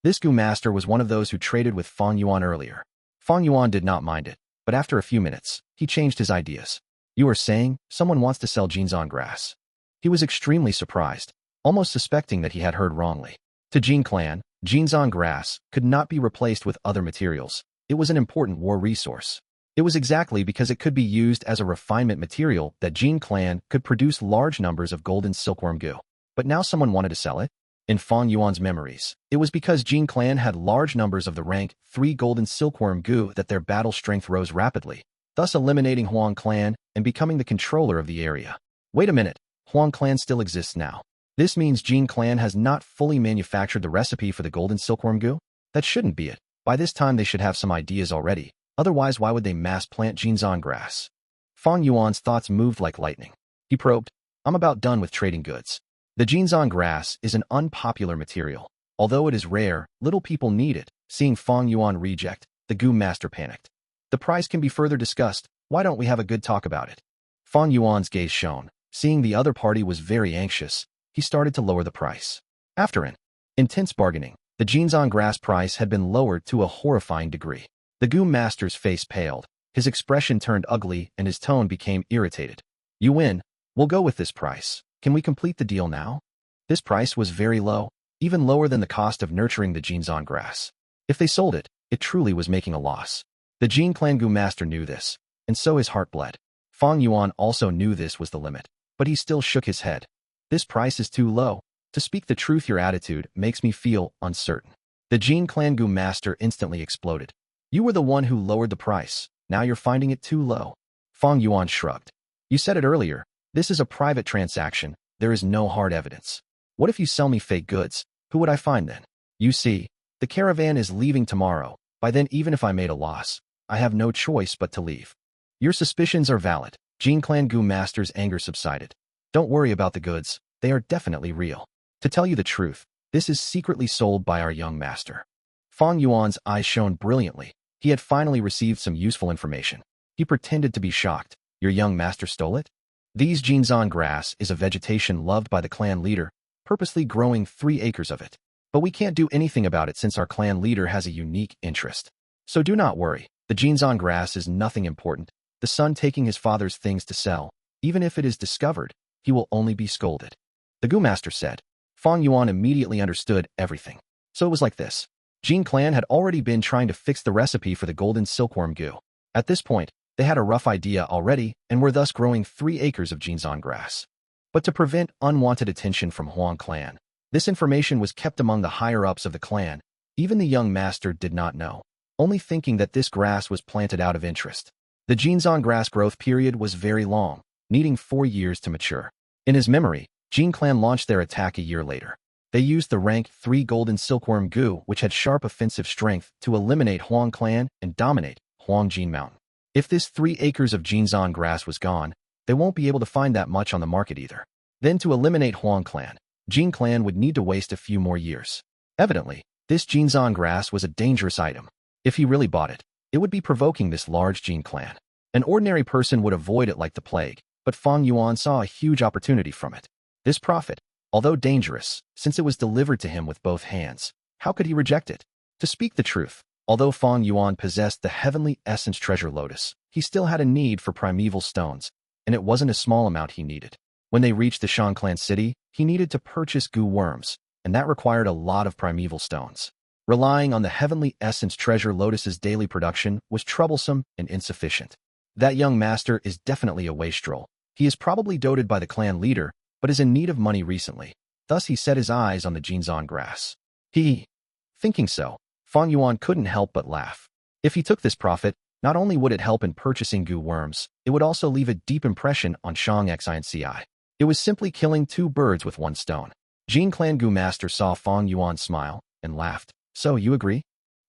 This Gu master was one of those who traded with Fang Yuan earlier. Fang Yuan did not mind it, but after a few minutes, he changed his ideas. "You are saying someone wants to sell jeans on grass?" He was extremely surprised, almost suspecting that he had heard wrongly. To Jin clan, jeans on grass could not be replaced with other materials. It was an important war resource. It was exactly because it could be used as a refinement material that Jin clan could produce large numbers of golden silkworm Gu. But now someone wanted to sell it? In Fang Yuan's memories, it was because Jin clan had large numbers of the rank 3 golden silkworm Gu that their battle strength rose rapidly, thus eliminating Huang clan and becoming the controller of the area. Wait a minute, Huang clan still exists now. This means Jin clan has not fully manufactured the recipe for the golden silkworm Gu? That shouldn't be it. By this time they should have some ideas already. Otherwise, why would they mass plant jeans on grass? Fang Yuan's thoughts moved like lightning. He probed, "I'm about done with trading goods. The jeans on grass is an unpopular material. Although it is rare, little people need it." Seeing Fang Yuan reject, the Gu master panicked. "The price can be further discussed. Why don't we have a good talk about it?" Fang Yuan's gaze shone. Seeing the other party was very anxious, he started to lower the price. After an intense bargaining, the jeans on grass price had been lowered to a horrifying degree. The Gu master's face paled, his expression turned ugly, and his tone became irritated. "You win. We'll go with this price. Can we complete the deal now?" This price was very low, even lower than the cost of nurturing the jeans on grass. If they sold it, it truly was making a loss. The Jin clan Gu master knew this, and so his heart bled. Fang Yuan also knew this was the limit, but he still shook his head. "This price is too low. To speak the truth, your attitude makes me feel uncertain." The Jin clan Gu master instantly exploded. "You were the one who lowered the price. Now you're finding it too low." Fang Yuan shrugged. "You said it earlier. This is a private transaction. There is no hard evidence. What if you sell me fake goods? Who would I find then? You see, the caravan is leaving tomorrow. By then, even if I made a loss, I have no choice but to leave." "Your suspicions are valid." Jin clan Gu master's anger subsided. "Don't worry about the goods. They are definitely real. To tell you the truth, this is secretly sold by our young master." Fang Yuan's eyes shone brilliantly. He had finally received some useful information. He pretended to be shocked. "Your young master stole it?" "These jeans on grass is a vegetation loved by the clan leader, purposely growing 3 acres of it. But we can't do anything about it since our clan leader has a unique interest. So do not worry. The jeans on grass is nothing important. The son taking his father's things to sell. Even if it is discovered, he will only be scolded." The Gu master said. Fang Yuan immediately understood everything. So it was like this. Jin clan had already been trying to fix the recipe for the golden silkworm Gu. At this point, they had a rough idea already and were thus growing 3 acres of jeans on grass. But to prevent unwanted attention from Huang clan, this information was kept among the higher-ups of the clan. Even the young master did not know, only thinking that this grass was planted out of interest. The jeans on grass growth period was very long, needing 4 years to mature. In his memory, Jin clan launched their attack a year later. They used the rank 3 golden silkworm Gu, which had sharp offensive strength, to eliminate Huang clan and dominate Huang Jin Mountain. If this 3 acres of jeans on grass was gone, they won't be able to find that much on the market either. Then to eliminate Huang clan, Jin clan would need to waste a few more years. Evidently, this jeans on grass was a dangerous item. If he really bought it, it would be provoking this large Jin clan. An ordinary person would avoid it like the plague, but Fang Yuan saw a huge opportunity from it. This profit, although dangerous, since it was delivered to him with both hands, how could he reject it? To speak the truth, although Fang Yuan possessed the heavenly essence treasure lotus, he still had a need for primeval stones, and it wasn't a small amount he needed. When they reached the Shang clan city, he needed to purchase Gu worms, and that required a lot of primeval stones. Relying on the heavenly essence treasure lotus's daily production was troublesome and insufficient. That young master is definitely a wastrel. He is probably doted by the clan leader, but is in need of money recently. Thus he set his eyes on the jeans on grass. Thinking so, Fang Yuan couldn't help but laugh. If he took this profit, Not only would it help in purchasing Gu worms, it would also leave a deep impression on Shang Xin Ci. It was simply killing two birds with one stone. Jin Clan Gu Master saw Fang Yuan smile and laughed. So you agree?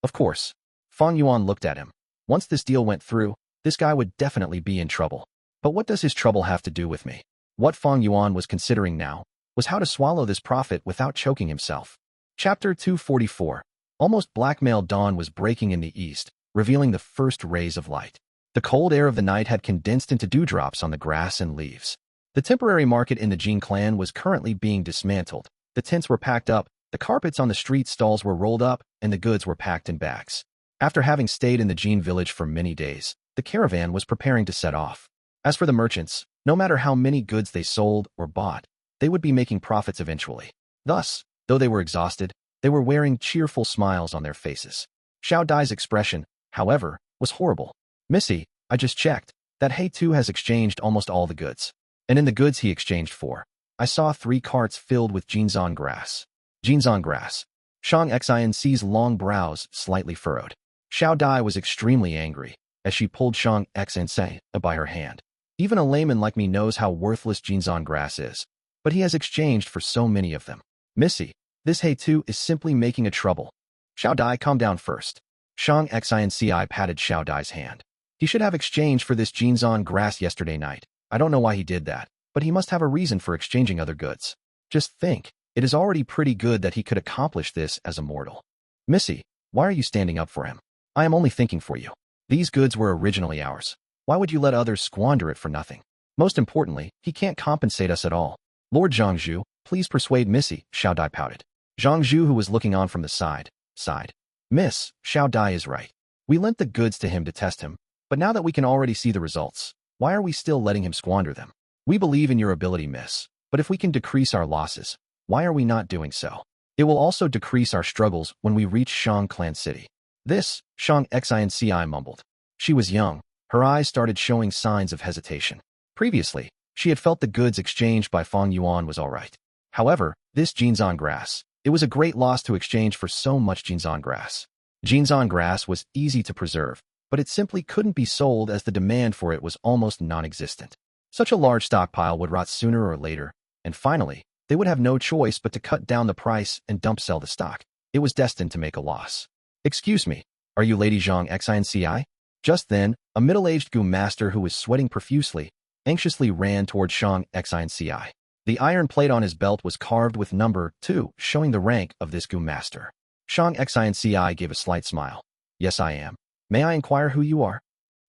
Of course. Fang Yuan looked at him. Once this deal went through, this guy would definitely be in trouble. But what does his trouble have to do with me? What Fang Yuan was considering now was how to swallow this profit without choking himself. Chapter 244. Almost blackmail dawn was breaking in the east, revealing the first rays of light. The cold air of the night had condensed into dewdrops on the grass and leaves. The temporary market in the Jin clan was currently being dismantled. The tents were packed up, the carpets on the street stalls were rolled up, and the goods were packed in bags. After having stayed in the Jin village for many days, the caravan was preparing to set off. As for the merchants, no matter how many goods they sold or bought, they would be making profits eventually. Thus, though they were exhausted, they were wearing cheerful smiles on their faces. Xiao Dai's expression, however, was horrible. Missy, I just checked. That Fei Hou has exchanged almost all the goods. And in the goods he exchanged for, I saw 3 carts filled with Jinzan grass. Jinzan grass. Shang Xin Ci's long brows slightly furrowed. Xiao Dai was extremely angry as she pulled Shang Xin Ci by her hand. Even a layman like me knows how worthless Jinzan grass is, but he has exchanged for so many of them. Missy, this Fei Hou is simply making a trouble. Xiao Dai, calm down first. Shang Xin Ci patted Xiao Dai's hand. He should have exchanged for this Jinzan grass yesterday night. I don't know why he did that, but he must have a reason for exchanging other goods. Just think, it is already pretty good that he could accomplish this as a mortal. Missy, why are you standing up for him? I am only thinking for you. These goods were originally ours. Why would you let others squander it for nothing? Most importantly, he can't compensate us at all. Lord Zhangzhu, please persuade Missy, Xiao Dai pouted. Zhangzhu, who was looking on from the side, sighed. Miss, Xiao Dai is right. We lent the goods to him to test him, but now that we can already see the results, why are we still letting him squander them? We believe in your ability, miss, but if we can decrease our losses, why are we not doing so? It will also decrease our struggles when we reach Shang Clan City. This, Shang Xin Ci mumbled. She was young. Her eyes started showing signs of hesitation. Previously, she had felt the goods exchanged by Fang Yuan was all right. However, this Jinzan grass, it was a great loss to exchange for so much Jinzan grass. Jinzan grass was easy to preserve, but it simply couldn't be sold as the demand for it was almost non-existent. Such a large stockpile would rot sooner or later, and finally, they would have no choice but to cut down the price and dump-sell the stock. It was destined to make a loss. Excuse me, are you Lady Shang Xin Ci? Just then, a middle-aged Gu master who was sweating profusely, anxiously ran toward Shang Xin Ci. The iron plate on his belt was carved with number 2, showing the rank of this Gu master. Shang Xin Ci gave a slight smile. Yes, I am. May I inquire who you are?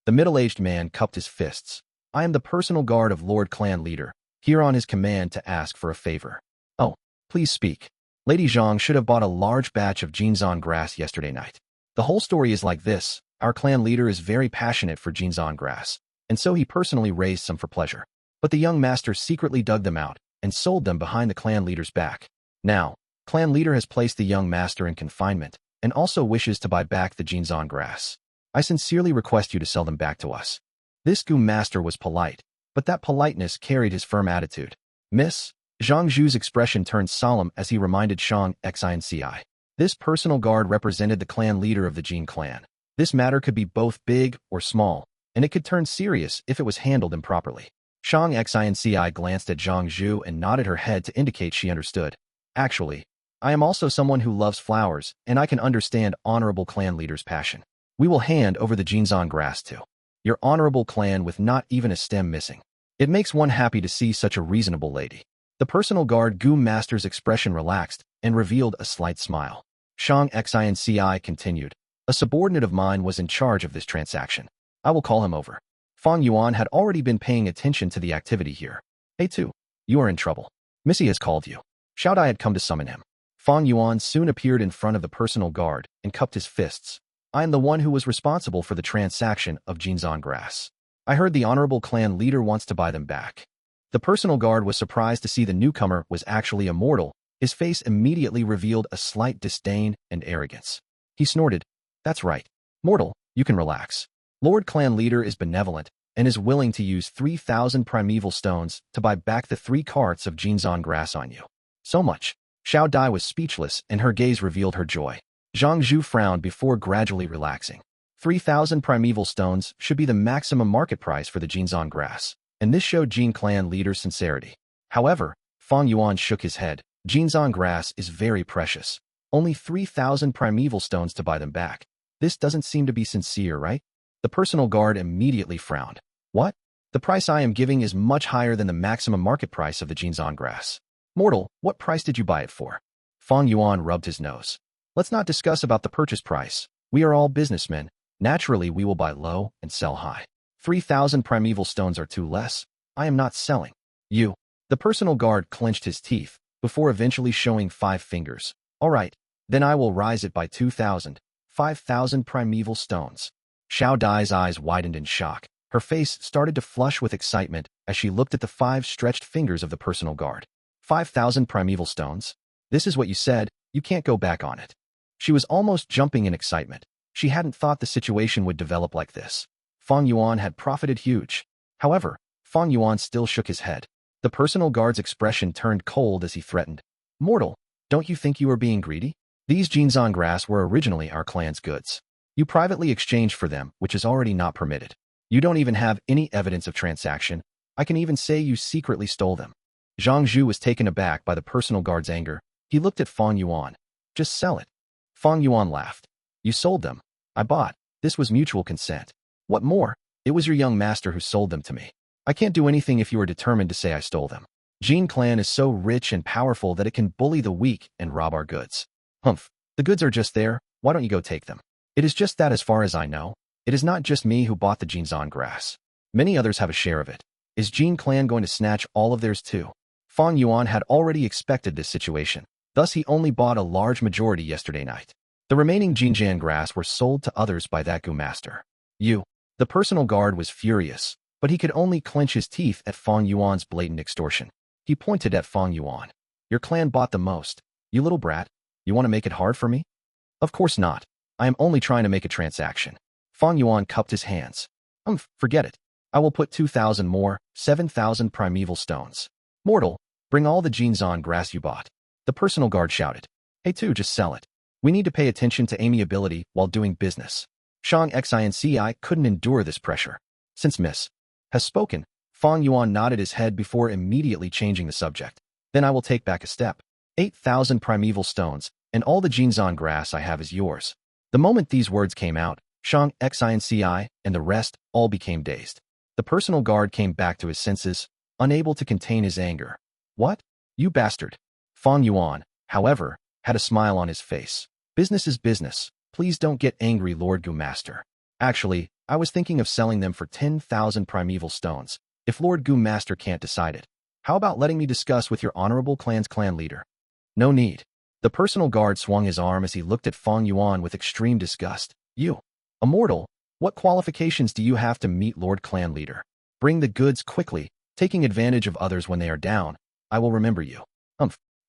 The middle-aged man cupped his fists. I am the personal guard of Lord Clan Leader, here on his command to ask for a favor. Oh, please speak. Lady Zhang should have bought a large batch of Jinzan grass yesterday night. The whole story is like this. Our clan leader is very passionate for Jinzan grass, and so he personally raised some for pleasure. But the young master secretly dug them out and sold them behind the clan leader's back. Now, clan leader has placed the young master in confinement and also wishes to buy back the Jinzan grass. I sincerely request you to sell them back to us. This Gu master was polite, but that politeness carried his firm attitude. Miss, Zhangzhu's expression turned solemn as he reminded Shang Xin Ci. This personal guard represented the clan leader of the Jin clan. This matter could be both big or small, and it could turn serious if it was handled improperly. Shang Xin Ci glanced at Zhangzhu and nodded her head to indicate she understood. Actually, I am also someone who loves flowers, and I can understand honorable clan leader's passion. We will hand over the Jinzan grass to your honorable clan with not even a stem missing. It makes one happy to see such a reasonable lady. The personal guard Gu master's expression relaxed and revealed a slight smile. Shang Xin Ci continued. A subordinate of mine was in charge of this transaction. I will call him over. Fang Yuan had already been paying attention to the activity here. Fei Hou, you are in trouble. Missy has called you. Xiao Dai had come to summon him. Fang Yuan soon appeared in front of the personal guard and cupped his fists. I am the one who was responsible for the transaction of Jinzan grass. I heard the honorable clan leader wants to buy them back. The personal guard was surprised to see the newcomer was actually a mortal. His face immediately revealed a slight disdain and arrogance. He snorted. That's right. Mortal, you can relax. Lord Clan Leader is benevolent and is willing to use 3,000 primeval stones to buy back the 3 carts of Jinzan grass on you. So much. Xiao Dai was speechless and her gaze revealed her joy. Zhangzhu frowned before gradually relaxing. 3,000 primeval stones should be the maximum market price for the Jinzan grass, and this showed Jin clan leader's sincerity. However, Fang Yuan shook his head. Jinzan grass is very precious. Only 3,000 primeval stones to buy them back. This doesn't seem to be sincere, right? The personal guard immediately frowned. What? The price I am giving is much higher than the maximum market price of the Jinzan grass. Mortal, what price did you buy it for? Fang Yuan rubbed his nose. Let's not discuss about the purchase price. We are all businessmen. Naturally, we will buy low and sell high. 3,000 primeval stones are too less. I am not selling. You. The personal guard clenched his teeth before eventually showing 5 fingers. All right, then I will rise it by 2,000, 5,000 primeval stones. Xiao Dai's eyes widened in shock. Her face started to flush with excitement as she looked at the 5 stretched fingers of the personal guard. 5,000 primeval stones? This is what you said. You can't go back on it. She was almost jumping in excitement. She hadn't thought the situation would develop like this. Fang Yuan had profited huge. However, Fang Yuan still shook his head. The personal guard's expression turned cold as he threatened. Mortal, don't you think you are being greedy? These Jinzan grass were originally our clan's goods. You privately exchanged for them, which is already not permitted. You don't even have any evidence of transaction. I can even say you secretly stole them. Zhang Zhu was taken aback by the personal guard's anger. He looked at Fang Yuan. Just sell it. Fang Yuan laughed. You sold them. I bought. This was mutual consent. What more? It was your young master who sold them to me. I can't do anything if you are determined to say I stole them. Jin clan is so rich and powerful that it can bully the weak and rob our goods. Humph. The goods are just there. Why don't you go take them? It is just that as far as I know. It is not just me who bought the Jinzan grass. Many others have a share of it. Is Jin clan going to snatch all of theirs too? Fang Yuan had already expected this situation. Thus he only bought a large majority yesterday night. The remaining Jinzan grass were sold to others by that Gu master. You. The personal guard was furious, but he could only clench his teeth at Fang Yuan's blatant extortion. He pointed at Fang Yuan. Your clan bought the most. You little brat. You want to make it hard for me? Of course not. I am only trying to make a transaction. Fang Yuan cupped his hands. Forget it. I will put 2,000 more, 7,000 primeval stones. Mortal, bring all the Jinzan grass you bought. The personal guard shouted. Hey too, just sell it. We need to pay attention to amiability while doing business. Shang Xin Ci couldn't endure this pressure. Since Miss has spoken, Fang Yuan nodded his head before immediately changing the subject. Then I will take back a step. 8,000 primeval stones, and all the Jinzan grass I have is yours. The moment these words came out, Shang Xin Ci and the rest all became dazed. The personal guard came back to his senses, unable to contain his anger. What? You bastard. Fang Yuan, however, had a smile on his face. Business is business. Please don't get angry, Lord Gu Master. Actually, I was thinking of selling them for 10,000 primeval stones. If Lord Gu Master can't decide it, how about letting me discuss with your honorable clan's clan leader? No need. The personal guard swung his arm as he looked at Fang Yuan with extreme disgust. You, a mortal, what qualifications do you have to meet Lord Clan Leader? Bring the goods quickly, taking advantage of others when they are down. I will remember you.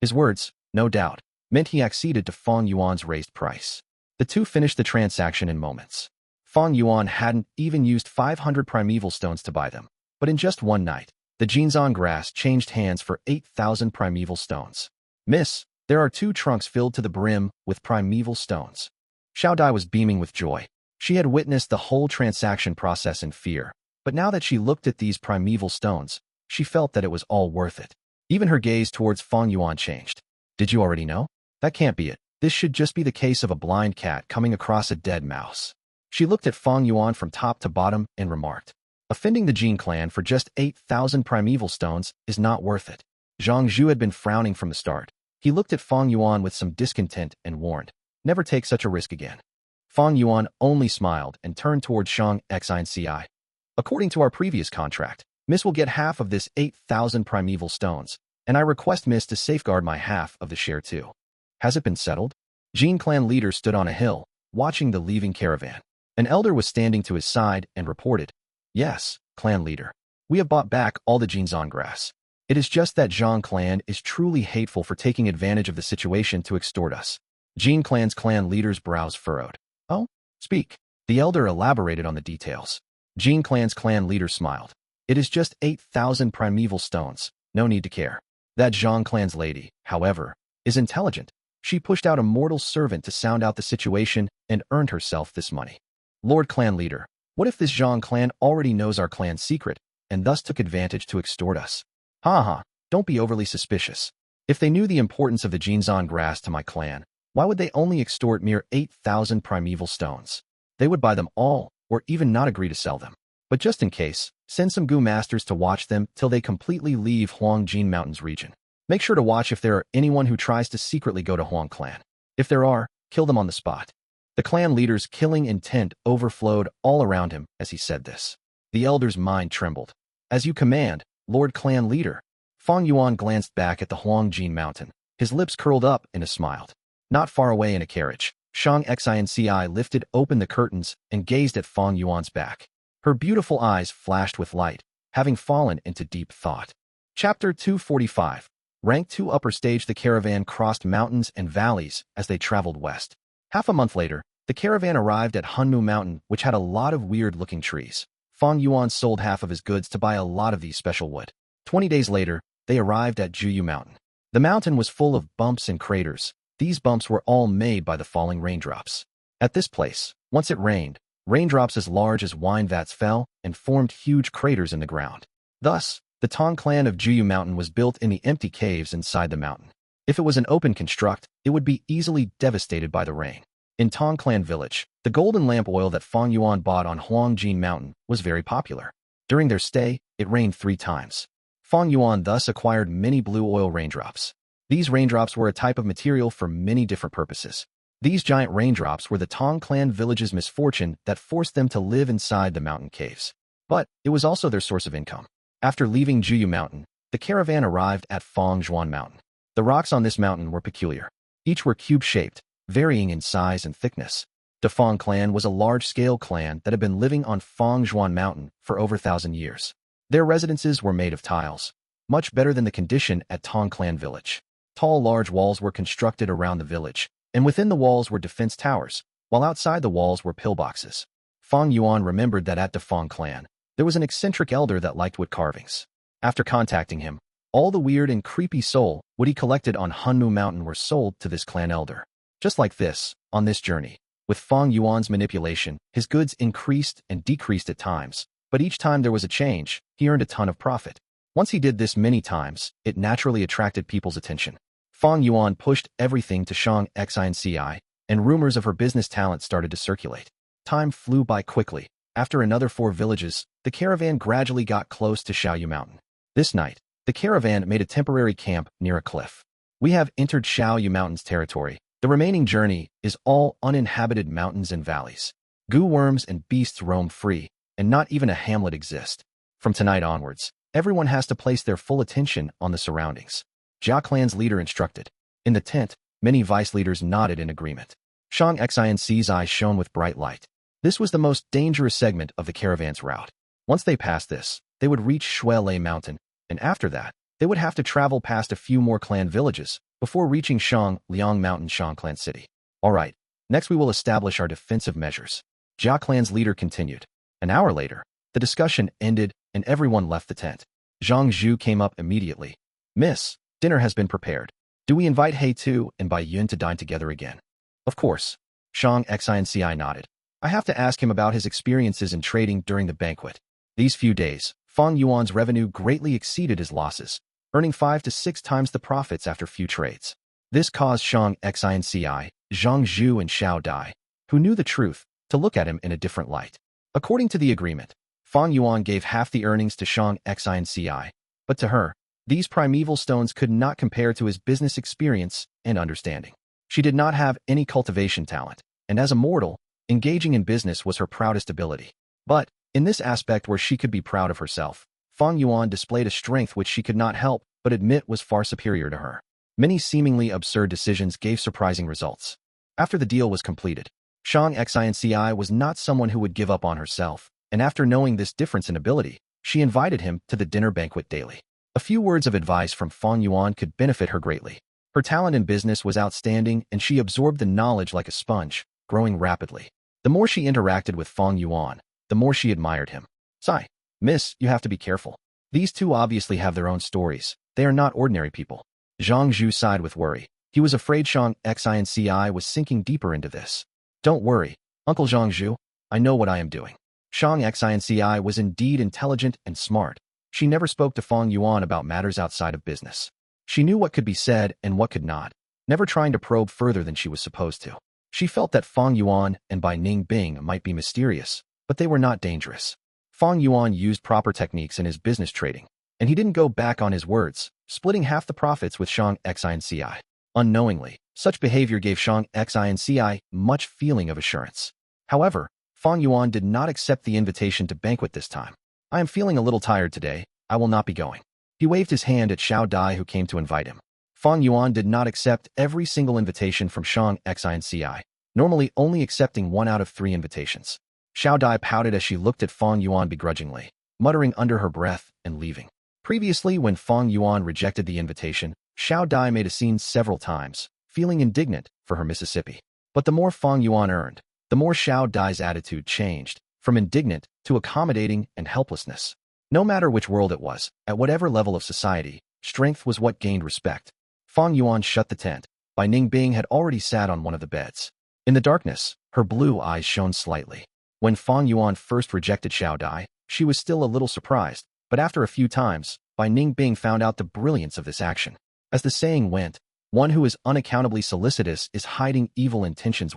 His words, no doubt, meant he acceded to Fang Yuan's raised price. The two finished the transaction in moments. Fang Yuan hadn't even used 500 primeval stones to buy them, but in just one night, the Jinzan grass changed hands for 8,000 primeval stones. Miss, there are 2 trunks filled to the brim with primeval stones. Xiao Dai was beaming with joy. She had witnessed the whole transaction process in fear, but now that she looked at these primeval stones, she felt that it was all worth it. Even her gaze towards Fang Yuan changed. Did you already know? That can't be it. This should just be the case of a blind cat coming across a dead mouse. She looked at Fang Yuan from top to bottom and remarked, offending the Jin clan for just 8,000 primeval stones is not worth it. Zhang Zhu had been frowning from the start. He looked at Fang Yuan with some discontent and warned, never take such a risk again. Fang Yuan only smiled and turned towards Shang Xin Ci. According to our previous contract, Miss will get half of this 8,000 primeval stones, and I request Miss to safeguard my half of the share too. Has it been settled? Jin clan leader stood on a hill, watching the leaving caravan. An elder was standing to his side and reported, Yes, clan leader. We have bought back all the Jinzan grass. It is just that Zhang clan is truly hateful for taking advantage of the situation to extort us. Jin clan's clan leader's brows furrowed. Oh? Speak. The elder elaborated on the details. Jin clan's clan leader smiled. It is just 8,000 primeval stones. No need to care. That Zhang clan's lady, however, is intelligent. She pushed out a mortal servant to sound out the situation and earned herself this money. Lord Clan Leader, what if this Zhang clan already knows our clan's secret, and thus took advantage to extort us? Ha, don't be overly suspicious. If they knew the importance of the Jinzan grass to my clan, why would they only extort mere 8,000 primeval stones? They would buy them all, or even not agree to sell them. But just in case, send some Gu masters to watch them till they completely leave Huang Jin Mountains region. Make sure to watch if there are anyone who tries to secretly go to Huang clan. If there are, kill them on the spot. The clan leader's killing intent overflowed all around him as he said this. The elder's mind trembled. As you command, Lord Clan Leader. Fang Yuan glanced back at the Huang Jin Mountain. His lips curled up and he smiled. Not far away in a carriage, Shang Xin Ci lifted open the curtains and gazed at Fang Yuan's back. Her beautiful eyes flashed with light, having fallen into deep thought. Chapter 245. Rank 2 Upper Stage. The caravan crossed mountains and valleys as they traveled west. Half a month later, the caravan arrived at Hunmu Mountain, which had a lot of weird-looking trees. Fang Yuan sold half of his goods to buy a lot of these special wood. 20 days later, they arrived at Juyu Mountain. The mountain was full of bumps and craters. These bumps were all made by the falling raindrops. At this place, once it rained, raindrops as large as wine vats fell and formed huge craters in the ground. Thus, the Tong clan of Juyu Mountain was built in the empty caves inside the mountain. If it was an open construct, it would be easily devastated by the rain. In Tong Clan Village, the golden lamp oil that Fang Yuan bought on Huang Jin Mountain was very popular. During their stay, it rained 3 times. Fang Yuan thus acquired many blue oil raindrops. These raindrops were a type of material for many different purposes. These giant raindrops were the Tong Clan Village's misfortune that forced them to live inside the mountain caves. But it was also their source of income. After leaving Juyu Mountain, the caravan arrived at Fang Yuan Mountain. The rocks on this mountain were peculiar. Each were cube-shaped, varying in size and thickness. The Fang clan was a large-scale clan that had been living on Fang Yuan Mountain for over 1,000 years. Their residences were made of tiles, much better than the condition at Tong Clan Village. Tall, large walls were constructed around the village, and within the walls were defense towers, while outside the walls were pillboxes. Fang Yuan remembered that at the Fang clan, there was an eccentric elder that liked wood carvings. After contacting him, all the weird and creepy soul wood he collected on Hunmu Mountain were sold to this clan elder. Just like this, on this journey, with Fang Yuan's manipulation, his goods increased and decreased at times, but each time there was a change, he earned a ton of profit. Once he did this many times, it naturally attracted people's attention. Fang Yuan pushed everything to Shang Xin Ci, and rumors of her business talent started to circulate. Time flew by quickly. After another 4 villages, the caravan gradually got close to Xiaoyu Mountain. This night, the caravan made a temporary camp near a cliff. We have entered Xiaoyu Mountain's territory. The remaining journey is all uninhabited mountains and valleys. Gu worms and beasts roam free, and not even a hamlet exists. From tonight onwards, everyone has to place their full attention on the surroundings. Jia Clan's leader instructed. In the tent, many vice leaders nodded in agreement. Shang Xin Ci's eyes shone with bright light. This was the most dangerous segment of the caravan's route. Once they passed this, they would reach Shuelei Mountain, and after that, they would have to travel past a few more clan villages before reaching Shang Liang Mountain Shang Clan City. Alright, next we will establish our defensive measures. Jia Clan's leader continued. An hour later, the discussion ended and everyone left the tent. Zhang Zhu came up immediately. Miss, dinner has been prepared. Do we invite Fei Hou and Bai Yun to dine together again? Of course. Shang Xin Ci nodded. I have to ask him about his experiences in trading during the banquet. These few days, Fang Yuan's revenue greatly exceeded his losses, earning 5 to 6 times the profits after few trades. This caused Shang Xin Ci, Zhang Zhu and Xiao Dai, who knew the truth, to look at him in a different light. According to the agreement, Fang Yuan gave half the earnings to Shang Xin Ci, but to her, these primeval stones could not compare to his business experience and understanding. She did not have any cultivation talent, and as a mortal, engaging in business was her proudest ability. But, in this aspect where she could be proud of herself, Fang Yuan displayed a strength which she could not help but admit was far superior to her. Many seemingly absurd decisions gave surprising results. After the deal was completed, Shang Xin Ci was not someone who would give up on herself, and after knowing this difference in ability, she invited him to the dinner banquet daily. A few words of advice from Fang Yuan could benefit her greatly. Her talent in business was outstanding and she absorbed the knowledge like a sponge, growing rapidly. The more she interacted with Fang Yuan, the more she admired him. Sigh. Miss, you have to be careful. These two obviously have their own stories. They are not ordinary people. Zhang Zhu sighed with worry. He was afraid Shang Xin Ci was sinking deeper into this. Don't worry, Uncle Zhang Zhu. I know what I am doing. Shang Xin Ci was indeed intelligent and smart. She never spoke to Fang Yuan about matters outside of business. She knew what could be said and what could not, never trying to probe further than she was supposed to. She felt that Fang Yuan and Bai Ningbing might be mysterious, but they were not dangerous. Fang Yuan used proper techniques in his business trading, and he didn't go back on his words, splitting half the profits with Shang Xin Ci. Unknowingly, such behavior gave Shang Xin Ci much feeling of assurance. However, Fang Yuan did not accept the invitation to banquet this time. I am feeling a little tired today. I will not be going. He waved his hand at Xiao Dai, who came to invite him. Fang Yuan did not accept every single invitation from Shang Xin Ci, normally only accepting 1 out of 3 invitations. Xiao Dai pouted as she looked at Fang Yuan begrudgingly, muttering under her breath and leaving. Previously, when Fang Yuan rejected the invitation, Xiao Dai made a scene several times, feeling indignant for her Mississippi. But the more Fang Yuan earned, the more Xiao Dai's attitude changed, from indignant to accommodating and helplessness. No matter which world it was, at whatever level of society, strength was what gained respect. Fang Yuan shut the tent. Bai Ningbing had already sat on one of the beds. In the darkness, her blue eyes shone slightly. When Fang Yuan first rejected Xiao Dai, she was still a little surprised, but after a few times, Bai Ningbing found out the brilliance of this action. As the saying went, one who is unaccountably solicitous is hiding evil intentions.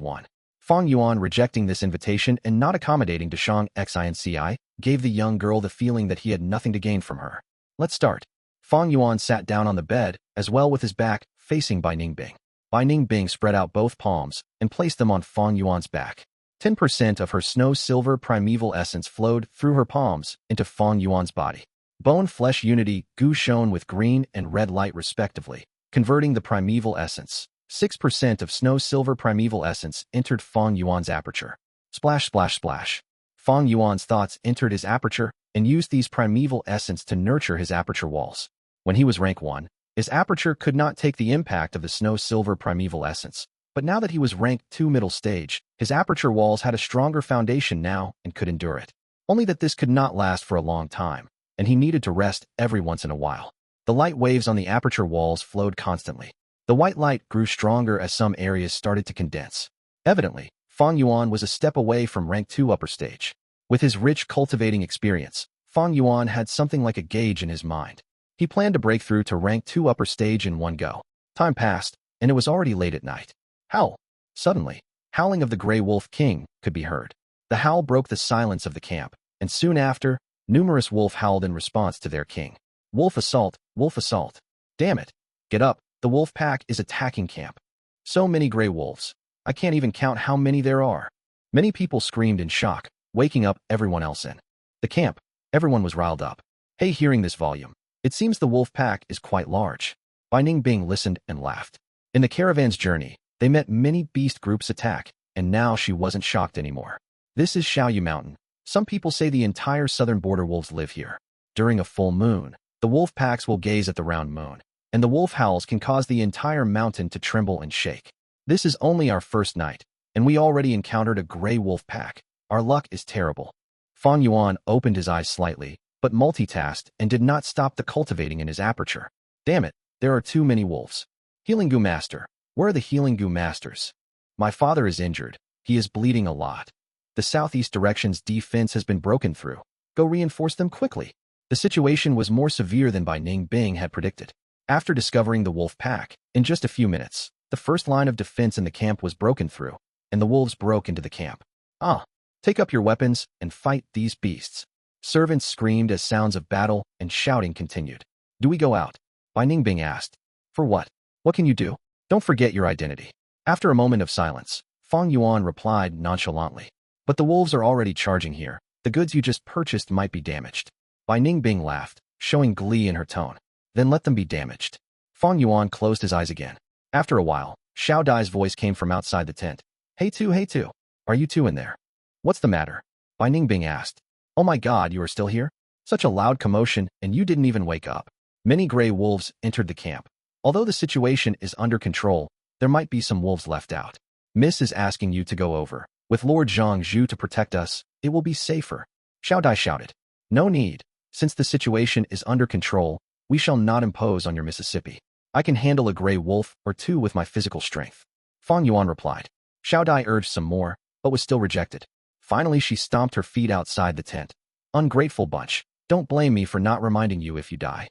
Fang Yuan rejecting this invitation and not accommodating to Shang Xin Ci gave the young girl the feeling that he had nothing to gain from her. Let's start. Fang Yuan sat down on the bed, as well with his back facing Bai Ningbing. Bai Ningbing spread out both palms and placed them on Fang Yuan's back. 10% of her snow-silver primeval essence flowed through her palms into Fang Yuan's body. Bone-flesh unity Gu shone with green and red light respectively, converting the primeval essence. 6% of snow-silver primeval essence entered Fang Yuan's aperture. Splash, splash, splash. Fang Yuan's thoughts entered his aperture and used these primeval essence to nurture his aperture walls. When he was rank 1, his aperture could not take the impact of the snow-silver primeval essence, but now that he was rank 2 middle stage, his aperture walls had a stronger foundation now and could endure it. Only that this could not last for a long time, and he needed to rest every once in a while. The light waves on the aperture walls flowed constantly. The white light grew stronger as some areas started to condense. Evidently, Fang Yuan was a step away from rank 2 upper stage. With his rich cultivating experience, Fang Yuan had something like a gauge in his mind. He planned to break through to rank 2 upper stage in one go. Time passed, and it was already late at night. Howl! Suddenly, howling of the Grey Wolf King could be heard. The howl broke the silence of the camp, and soon after, numerous wolf howled in response to their king. Wolf assault, wolf assault. Damn it! Get up, the wolf pack is attacking camp. So many gray wolves. I can't even count how many there are. Many people screamed in shock, waking up everyone else in the camp. Everyone was riled up. Hey, hearing this volume, it seems the wolf pack is quite large. Bai Ningbing listened and laughed. In the caravan's journey, they met many beast groups attack, and now she wasn't shocked anymore. This is Shaoyu Mountain. Some people say the entire southern border wolves live here. During a full moon, the wolf packs will gaze at the round moon, and the wolf howls can cause the entire mountain to tremble and shake. This is only our first night, and we already encountered a gray wolf pack. Our luck is terrible. Fang Yuan opened his eyes slightly, but multitasked and did not stop the cultivating in his aperture. Damn it, there are too many wolves. Healing Gu Master. Where are the Healing Gu Masters? My father is injured. He is bleeding a lot. The southeast direction's defense has been broken through. Go reinforce them quickly. The situation was more severe than Bai Ningbing had predicted. After discovering the wolf pack, in just a few minutes, the first line of defense in the camp was broken through, and the wolves broke into the camp. Take up your weapons and fight these beasts. Servants screamed as sounds of battle and shouting continued. Do we go out? Bai Ningbing asked. For what? What can you do? Don't forget your identity. After a moment of silence, Fang Yuan replied nonchalantly. But the wolves are already charging here. The goods you just purchased might be damaged. Bai Ningbing laughed, showing glee in her tone. Then let them be damaged. Fang Yuan closed his eyes again. After a while, Xiao Dai's voice came from outside the tent. Hey two, are you two in there? What's the matter? Bai Ningbing asked. Oh my god, you are still here? Such a loud commotion, and you didn't even wake up. Many gray wolves entered the camp. Although the situation is under control, there might be some wolves left out. Miss is asking you to go over. With Lord Zhang Zhu to protect us, it will be safer. Xiao Dai shouted. No need. Since the situation is under control, we shall not impose on your Mississippi. I can handle a gray wolf or two with my physical strength. Fang Yuan replied. Xiao Dai urged some more, but was still rejected. Finally, she stomped her feet outside the tent. Ungrateful bunch. Don't blame me for not reminding you if you die.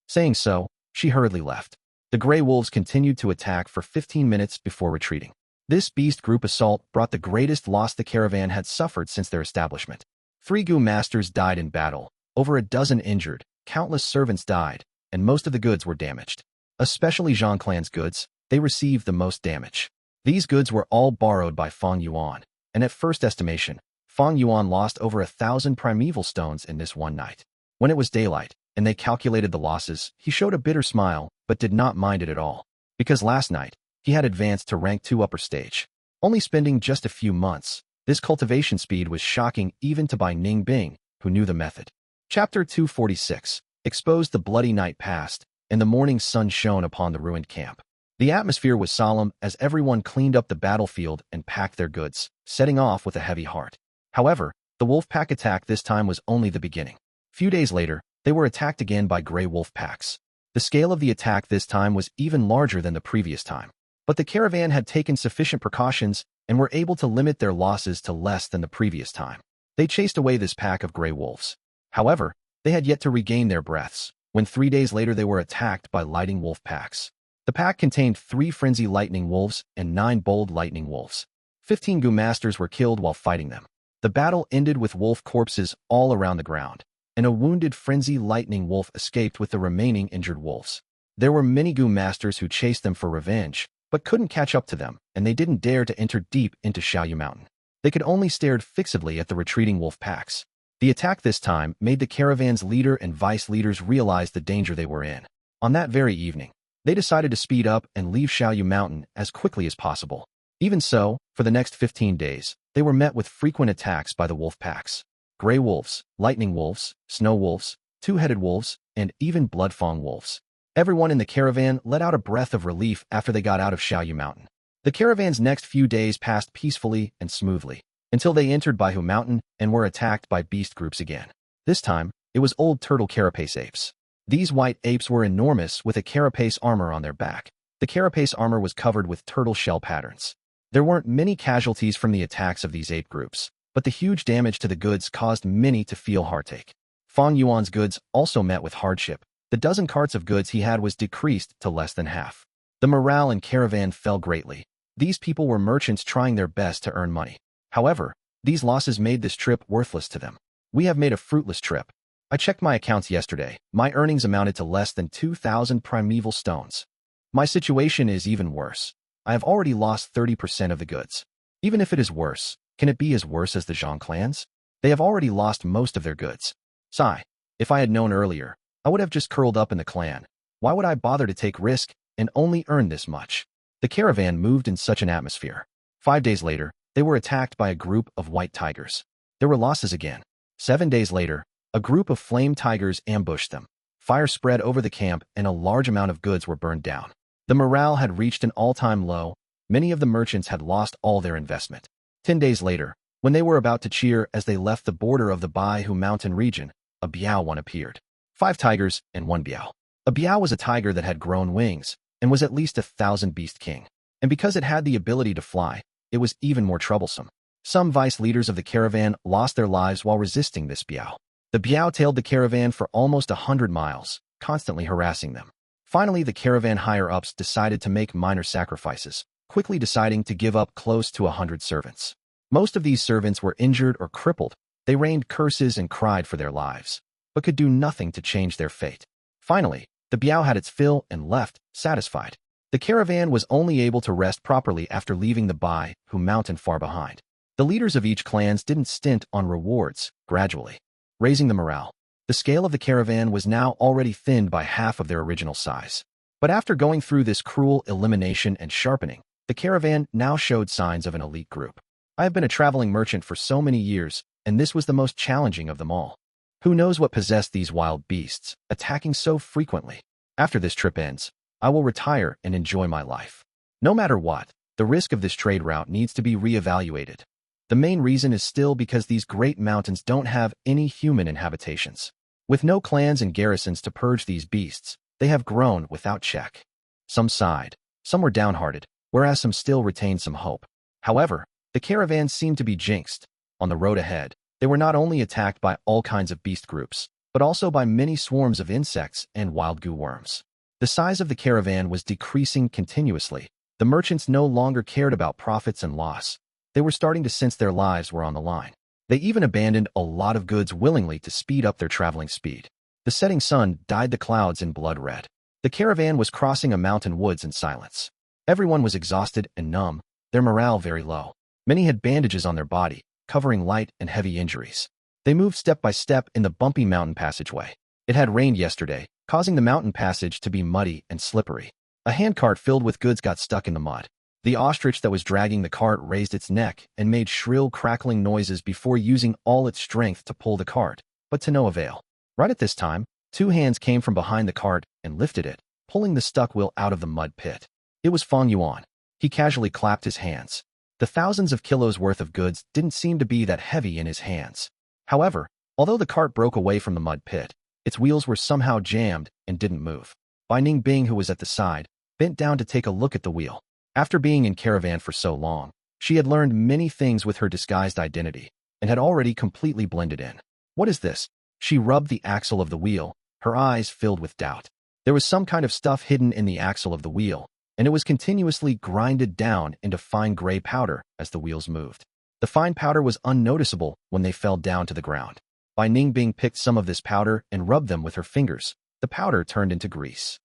Saying so, she hurriedly left. The gray wolves continued to attack for 15 minutes before retreating. This beast group assault brought the greatest loss the caravan had suffered since their establishment. 3 Gu masters died in battle, over a dozen injured, countless servants died, and most of the goods were damaged. Especially Zhang clan's goods, they received the most damage. These goods were all borrowed by Fang Yuan, and at first estimation, Fang Yuan lost over 1,000 primeval stones in this one night. When it was daylight, and they calculated the losses, he showed a bitter smile, but did not mind it at all. Because last night, he had advanced to rank 2 upper stage. Only spending just a few months, this cultivation speed was shocking even to Bai Ning Bing, who knew the method. Chapter 246 exposed. The bloody night passed, and the morning sun shone upon the ruined camp. The atmosphere was solemn as everyone cleaned up the battlefield and packed their goods, setting off with a heavy heart. However, the wolf pack attack this time was only the beginning. Few days later, they were attacked again by gray wolf packs. The scale of the attack this time was even larger than the previous time. But the caravan had taken sufficient precautions and were able to limit their losses to less than the previous time. They chased away this pack of gray wolves. However, they had yet to regain their breaths, when 3 days later they were attacked by lightning wolf packs. The pack contained 3 frenzy lightning wolves and 9 bold lightning wolves. 15 Gu masters were killed while fighting them. The battle ended with wolf corpses all around the ground, and a wounded frenzy lightning wolf escaped with the remaining injured wolves. There were many Gu masters who chased them for revenge, but couldn't catch up to them, and they didn't dare to enter deep into Shaoyu Mountain. They could only stare fixedly at the retreating wolf packs. The attack this time made the caravan's leader and vice leaders realize the danger they were in. On that very evening, they decided to speed up and leave Shaoyu Mountain as quickly as possible. Even so, for the next 15 days, they were met with frequent attacks by the wolf packs. Gray wolves, lightning wolves, snow wolves, two-headed wolves, and even blood-fang wolves. Everyone in the caravan let out a breath of relief after they got out of Shaoyu Mountain. The caravan's next few days passed peacefully and smoothly, until they entered Bai Hou Mountain and were attacked by beast groups again. This time, it was old turtle carapace apes. These white apes were enormous with a carapace armor on their back. The carapace armor was covered with turtle shell patterns. There weren't many casualties from the attacks of these ape groups, but the huge damage to the goods caused many to feel heartache. Fang Yuan's goods also met with hardship. The dozen carts of goods he had was decreased to less than half. The morale in caravan fell greatly. These people were merchants trying their best to earn money. However, these losses made this trip worthless to them. We have made a fruitless trip. I checked my accounts yesterday. My earnings amounted to less than 2,000 primeval stones. My situation is even worse. I have already lost 30% of the goods. Even if it is worse, can it be as worse as the Zhang clans? They have already lost most of their goods. Sigh. If I had known earlier, I would have just curled up in the clan. Why would I bother to take risk and only earn this much? The caravan moved in such an atmosphere. 5 days later, they were attacked by a group of white tigers. There were losses again. 7 days later, a group of flame tigers ambushed them. Fire spread over the camp and a large amount of goods were burned down. The morale had reached an all-time low. Many of the merchants had lost all their investment. 10 days later, when they were about to cheer as they left the border of the Bai Hou Mountain region, a biao one appeared. 5 tigers and 1 biao. A biao was a tiger that had grown wings and was at least 1,000 beast king. And because it had the ability to fly, it was even more troublesome. Some vice leaders of the caravan lost their lives while resisting this biao. The biao tailed the caravan for almost 100 miles, constantly harassing them. Finally, the caravan higher-ups decided to make minor sacrifices, quickly deciding to give up close to 100 servants. Most of these servants were injured or crippled. They rained curses and cried for their lives, but could do nothing to change their fate. Finally, the biao had its fill and left, satisfied. The caravan was only able to rest properly after leaving the Bai Hou Mountain far behind. The leaders of each clans didn't stint on rewards, gradually raising the morale. The scale of the caravan was now already thinned by half of their original size. But after going through this cruel elimination and sharpening, the caravan now showed signs of an elite group. I have been a traveling merchant for so many years, and this was the most challenging of them all. Who knows what possessed these wild beasts, attacking so frequently? After this trip ends, I will retire and enjoy my life. No matter what, the risk of this trade route needs to be reevaluated. The main reason is still because these great mountains don't have any human inhabitations. With no clans and garrisons to purge these beasts, they have grown without check. Some sighed, some were downhearted, whereas some still retained some hope. However, the caravan seemed to be jinxed. On the road ahead, they were not only attacked by all kinds of beast groups, but also by many swarms of insects and wild goo worms. The size of the caravan was decreasing continuously. The merchants no longer cared about profits and loss. They were starting to sense their lives were on the line. They even abandoned a lot of goods willingly to speed up their traveling speed. The setting sun dyed the clouds in blood red. The caravan was crossing a mountain woods in silence. Everyone was exhausted and numb, their morale very low. Many had bandages on their body, covering light and heavy injuries. They moved step by step in the bumpy mountain passageway. It had rained yesterday, causing the mountain passage to be muddy and slippery. A handcart filled with goods got stuck in the mud. The ostrich that was dragging the cart raised its neck and made shrill crackling noises before using all its strength to pull the cart, but to no avail. Right at this time, two hands came from behind the cart and lifted it, pulling the stuck wheel out of the mud pit. It was Fang Yuan. He casually clapped his hands. The thousands of kilos worth of goods didn't seem to be that heavy in his hands. However, although the cart broke away from the mud pit, its wheels were somehow jammed and didn't move. Bai Ningbing, who was at the side, bent down to take a look at the wheel. After being in caravan for so long, she had learned many things with her disguised identity and had already completely blended in. What is this? She rubbed the axle of the wheel, her eyes filled with doubt. There was some kind of stuff hidden in the axle of the wheel, and it was continuously grinded down into fine gray powder as the wheels moved. The fine powder was unnoticeable when they fell down to the ground. Bai Ningbing picked some of this powder and rubbed them with her fingers. The powder turned into grease.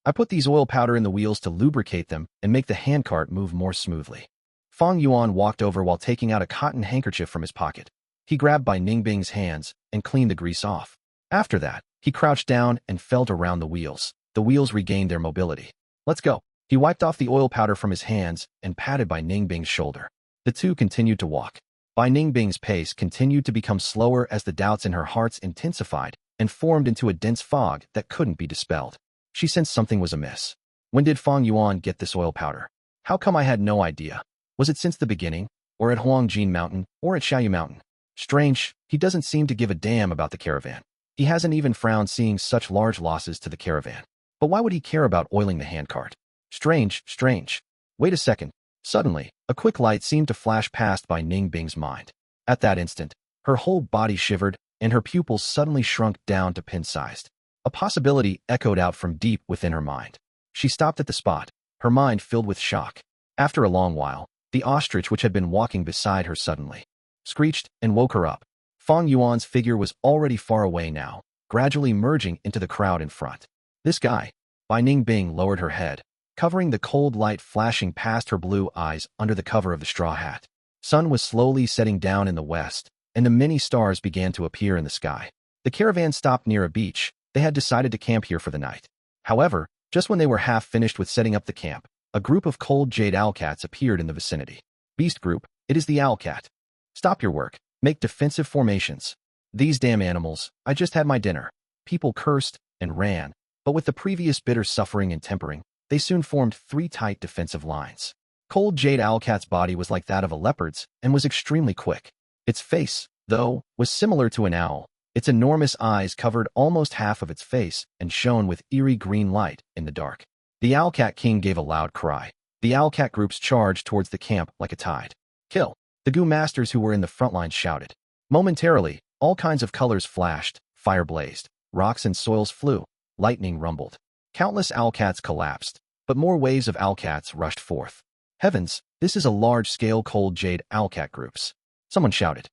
I put these oil powder in the wheels to lubricate them and make the handcart move more smoothly. Fang Yuan walked over while taking out a cotton handkerchief from his pocket. He grabbed Bai Ningbing's hands and cleaned the grease off. After that, he crouched down and felt around the wheels. The wheels regained their mobility. Let's go. He wiped off the oil powder from his hands and patted Bai Ningbing's shoulder. The two continued to walk. Bai Ningbing's pace continued to become slower as the doubts in her heart intensified and formed into a dense fog that couldn't be dispelled. She sensed something was amiss. When did Fang Yuan get this oil powder? How come I had no idea? Was it since the beginning, or at Huang Jin Mountain, or at Xiaoyu Mountain? Strange, he doesn't seem to give a damn about the caravan. He hasn't even frowned seeing such large losses to the caravan. But why would he care about oiling the handcart? Strange, strange. Wait a second. Suddenly, a quick light seemed to flash past Bai Ningbing's mind. At that instant, her whole body shivered, and her pupils suddenly shrunk down to pin-sized. A possibility echoed out from deep within her mind. She stopped at the spot, her mind filled with shock. After a long while, the ostrich which had been walking beside her suddenly screeched and woke her up. Fang Yuan's figure was already far away now, gradually merging into the crowd in front. This guy. Bai Ningbing lowered her head, covering the cold light flashing past her blue eyes under the cover of the straw hat. Sun was slowly setting down in the west, and the many stars began to appear in the sky. The caravan stopped near a beach. They had decided to camp here for the night. However, just when they were half finished with setting up the camp, a group of cold jade owlcats appeared in the vicinity. Beast group, it is the owlcat. Stop your work. Make defensive formations. These damn animals, I just had my dinner. People cursed and ran, but with the previous bitter suffering and tempering, they soon formed 3 tight defensive lines. Cold jade owlcat's body was like that of a leopard's and was extremely quick. Its face, though, was similar to an owl. Its enormous eyes covered almost half of its face and shone with eerie green light in the dark. The Owlcat King gave a loud cry. The Owlcat groups charged towards the camp like a tide. Kill! The Gu masters who were in the front lines shouted. Momentarily, all kinds of colors flashed, fire blazed, rocks and soils flew, lightning rumbled. Countless owlcats collapsed, but more waves of owlcats rushed forth. Heavens, this is a large-scale cold jade owlcat groups. Someone shouted.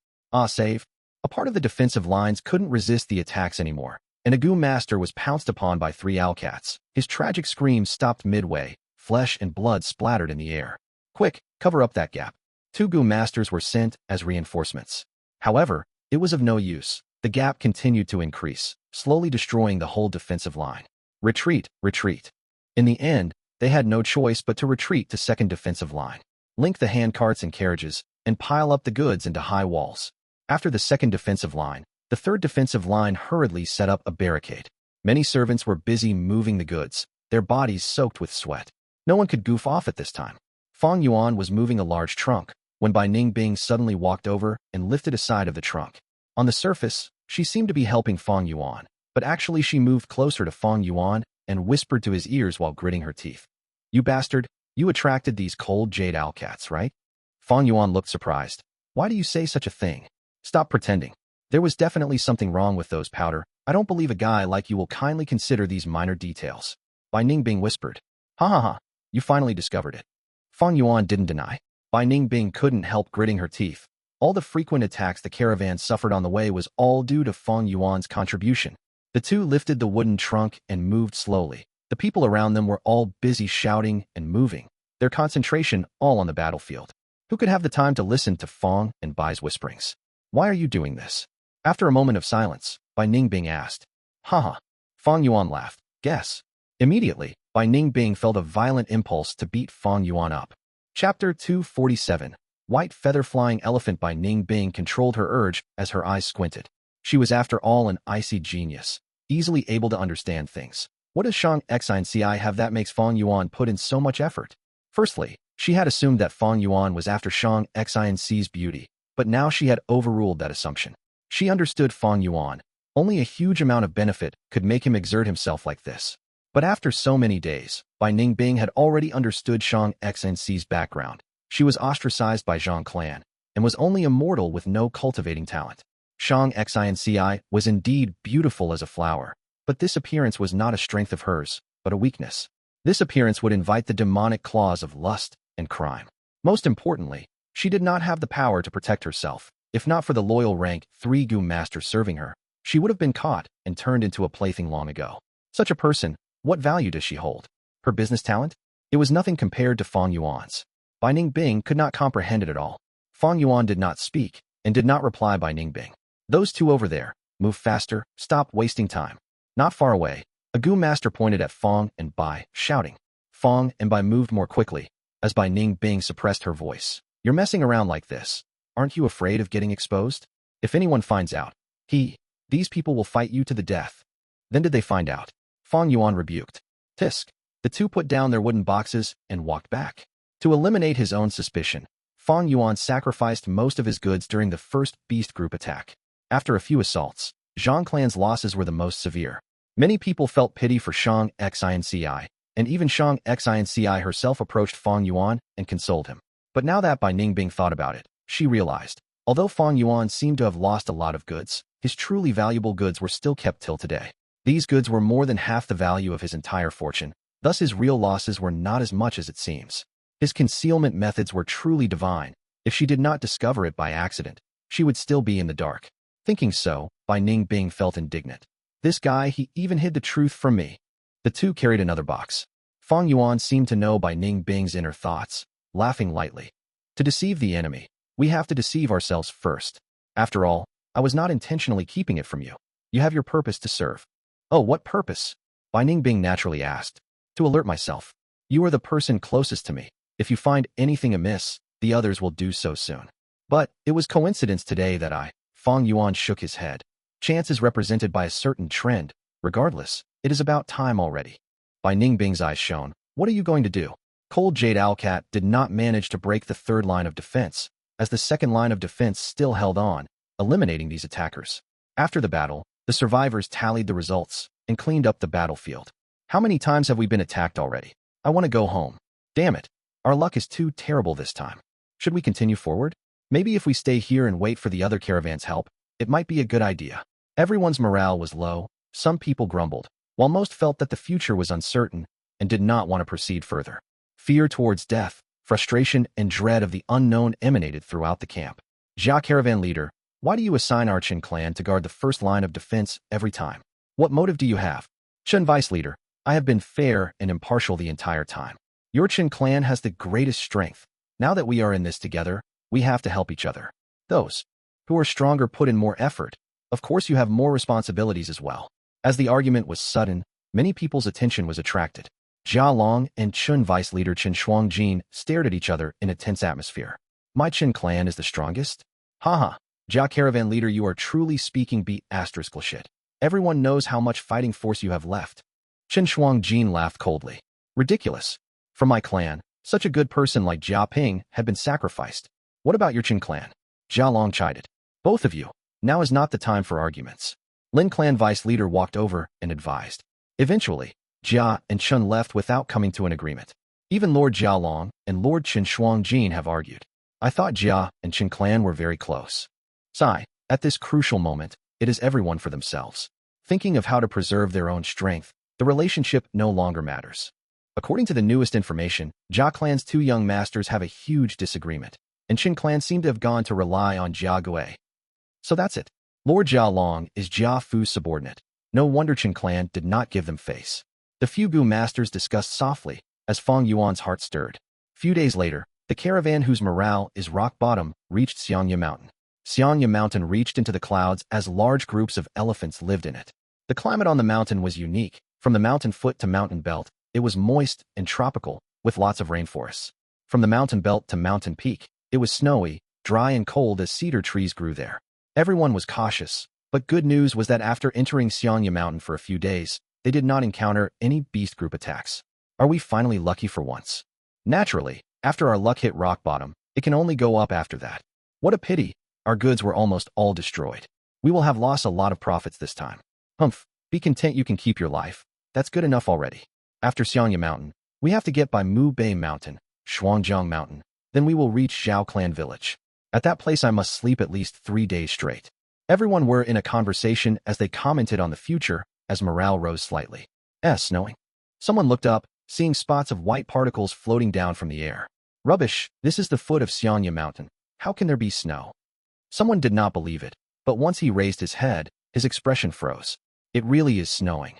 Save! A part of the defensive lines couldn't resist the attacks anymore, and a Gu master was pounced upon by 3 owlcats. His tragic screams stopped midway, flesh and blood splattered in the air. Quick, cover up that gap. 2 Gu masters were sent as reinforcements. However, it was of no use. The gap continued to increase, slowly destroying the whole defensive line. Retreat, retreat. In the end, they had no choice but to retreat to second defensive line. Link the handcarts and carriages, and pile up the goods into high walls. After the second defensive line, the third defensive line hurriedly set up a barricade. Many servants were busy moving the goods, their bodies soaked with sweat. No one could goof off at this time. Fang Yuan was moving a large trunk, when Bai Ningbing suddenly walked over and lifted a side of the trunk. On the surface, she seemed to be helping Fang Yuan, but actually she moved closer to Fang Yuan and whispered to his ears while gritting her teeth. You bastard, you attracted these cold jade owlcats, right? Fang Yuan looked surprised. Why do you say such a thing? Stop pretending. There was definitely something wrong with those powder. I don't believe a guy like you will kindly consider these minor details. Bai Ningbing whispered. Ha ha ha, you finally discovered it. Fang Yuan didn't deny. Bai Ningbing couldn't help gritting her teeth. All the frequent attacks the caravan suffered on the way was all due to Fang Yuan's contribution. The two lifted the wooden trunk and moved slowly. The people around them were all busy shouting and moving, their concentration all on the battlefield. Who could have the time to listen to Fang and Bai's whisperings? Why are you doing this? After a moment of silence, Bai Ningbing asked. Haha. Fang Yuan laughed. Guess. Immediately, Bai Ningbing felt a violent impulse to beat Fang Yuan up. Chapter 247. White feather-flying elephant. Bai Ningbing controlled her urge as her eyes squinted. She was after all an icy genius, easily able to understand things. What does Shang Xin Ci have that makes Fang Yuan put in so much effort? Firstly, she had assumed that Fang Yuan was after Shang Xin Ci's beauty, but now she had overruled that assumption. She understood Fang Yuan. Only a huge amount of benefit could make him exert himself like this. But after so many days, Bai Ningbing had already understood Shang Xin Ci's background. She was ostracized by Zhang clan, and was only a mortal with no cultivating talent. Shang Xin Ci was indeed beautiful as a flower, but this appearance was not a strength of hers, but a weakness. This appearance would invite the demonic claws of lust and crime. Most importantly, she did not have the power to protect herself. If not for the loyal rank 3 Gu master serving her, she would have been caught and turned into a plaything long ago. Such a person, what value does she hold? Her business talent? It was nothing compared to Fang Yuan's. Bai Ningbing could not comprehend it at all. Fang Yuan did not speak, and did not reply. Bai Ningbing. Those two over there, move faster, stop wasting time. Not far away, a Gu master pointed at Fang and Bai, shouting. Fang and Bai moved more quickly, as Bai Ningbing suppressed her voice. You're messing around like this. Aren't you afraid of getting exposed? If anyone finds out, these people will fight you to the death. Then did they find out? Fang Yuan rebuked. Tisk. The two put down their wooden boxes and walked back. To eliminate his own suspicion, Fang Yuan sacrificed most of his goods during the first beast group attack. After a few assaults, Zhang clan's losses were the most severe. Many people felt pity for Shang Xin Ci, and even Shang Xin Ci herself approached Fang Yuan and consoled him. But now that Bai Ningbing thought about it, she realized, although Fang Yuan seemed to have lost a lot of goods, his truly valuable goods were still kept till today. These goods were more than half the value of his entire fortune, thus his real losses were not as much as it seems. His concealment methods were truly divine. If she did not discover it by accident, she would still be in the dark. Thinking so, Bai Ningbing felt indignant. This guy, he even hid the truth from me. The two carried another box. Fang Yuan seemed to know Bai Ningbing's inner thoughts, laughing lightly. To deceive the enemy, we have to deceive ourselves first. After all, I was not intentionally keeping it from you. You have your purpose to serve. Oh, what purpose? Bai Ningbing naturally asked. To alert myself. You are the person closest to me. If you find anything amiss, the others will do so soon. But it was coincidence today that Fang Yuan shook his head. Chance is represented by a certain trend. Regardless, it is about time already. Bai Ningbing's eyes shone. What are you going to do? Cold Jade Owlcat did not manage to break the third line of defense, as the second line of defense still held on, eliminating these attackers. After the battle, the survivors tallied the results and cleaned up the battlefield. How many times have we been attacked already? I want to go home. Damn it. Our luck is too terrible this time. Should we continue forward? Maybe if we stay here and wait for the other caravan's help, it might be a good idea. Everyone's morale was low. Some people grumbled, while most felt that the future was uncertain and did not want to proceed further. Fear towards death, frustration, and dread of the unknown emanated throughout the camp. Jia caravan leader, why do you assign our Qin clan to guard the first line of defense every time? What motive do you have? Chen vice leader, I have been fair and impartial the entire time. Your Qin clan has the greatest strength. Now that we are in this together, we have to help each other. Those who are stronger put in more effort. Of course you have more responsibilities as well. As the argument was sudden, many people's attention was attracted. Jia Long and Chun vice leader Chen Huang Jin stared at each other in a tense atmosphere. My Qin clan is the strongest? Haha. Jia caravan leader, you are truly speaking beat asterisk shit. Everyone knows how much fighting force you have left. Chen Huang Jin laughed coldly. Ridiculous. For my clan, such a good person like Jia Ping had been sacrificed. What about your Qin clan? Jia Long chided. Both of you, now is not the time for arguments. Lin clan vice leader walked over and advised. Eventually, Jia and Chun left without coming to an agreement. Even Lord Jia Long and Lord Chen Shuang Jin have argued. I thought Jia and Qin clan were very close. Sigh. At this crucial moment, it is everyone for themselves. Thinking of how to preserve their own strength, the relationship no longer matters. According to the newest information, Jia clan's two young masters have a huge disagreement, and Qin clan seem to have gone to rely on Jia Gui. So that's it. Lord Jia Long is Jia Fu's subordinate. No wonder Qin clan did not give them face. The few Gu masters discussed softly, as Fang Yuan's heart stirred. Few days later, the caravan whose morale is rock bottom reached Xiangya Mountain. Xiangya Mountain reached into the clouds as large groups of elephants lived in it. The climate on the mountain was unique. From the mountain foot to mountain belt, it was moist and tropical, with lots of rainforests. From the mountain belt to mountain peak, it was snowy, dry and cold as cedar trees grew there. Everyone was cautious, but good news was that after entering Xiangya Mountain for a few days, they did not encounter any beast group attacks. Are we finally lucky for once? Naturally, after our luck hit rock bottom, it can only go up after that. What a pity, our goods were almost all destroyed. We will have lost a lot of profits this time. Humph, be content you can keep your life. That's good enough already. After Xiangya Mountain, we have to get by Mu Bei Mountain, Shuangjiang Mountain, then we will reach Zhao Clan Village. At that place I must sleep at least 3 days straight. Everyone were in a conversation as they commented on the future, as morale rose slightly. Snowing. Someone looked up, seeing spots of white particles floating down from the air. Rubbish, this is the foot of Xiangya Mountain. How can there be snow? Someone did not believe it, but once he raised his head, his expression froze. It really is snowing.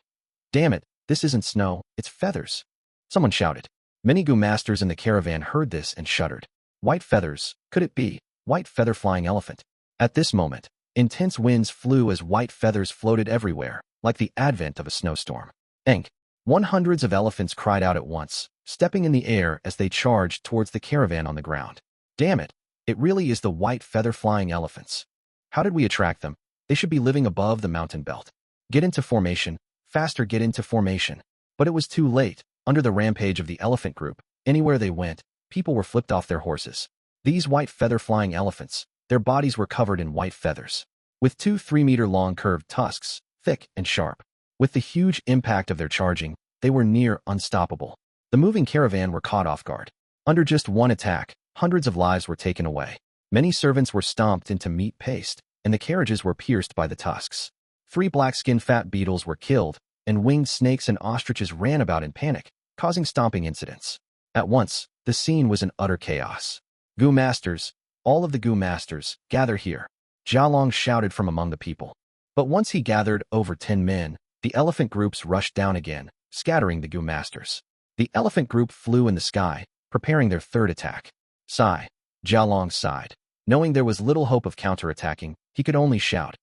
Damn it, this isn't snow, it's feathers. Someone shouted. Many Gu masters in the caravan heard this and shuddered. White feathers, could it be? White feather flying elephant. At this moment, intense winds flew as white feathers floated everywhere, like the advent of a snowstorm. Enk. Hundreds of elephants cried out at once, stepping in the air as they charged towards the caravan on the ground. Damn it, it really is the white feather flying elephants. How did we attract them? They should be living above the mountain belt. Get into formation, faster get into formation. But it was too late. Under the rampage of the elephant group, anywhere they went, people were flipped off their horses. These white feather-flying elephants, their bodies were covered in white feathers, with 2 3-meter-long curved tusks, thick and sharp. With the huge impact of their charging, they were near unstoppable. The moving caravan were caught off guard. Under just one attack, hundreds of lives were taken away. Many servants were stomped into meat paste, and the carriages were pierced by the tusks. 3 black-skinned fat beetles were killed, and winged snakes and ostriches ran about in panic, causing stomping incidents. At once, the scene was in utter chaos. Gu masters, all of the Gu masters, gather here. Jialong shouted from among the people. But once he gathered over 10 men, the elephant groups rushed down again, scattering the Gu masters. The elephant group flew in the sky, preparing their third attack. Sigh. Jialong sighed. Knowing there was little hope of counterattacking, he could only shout.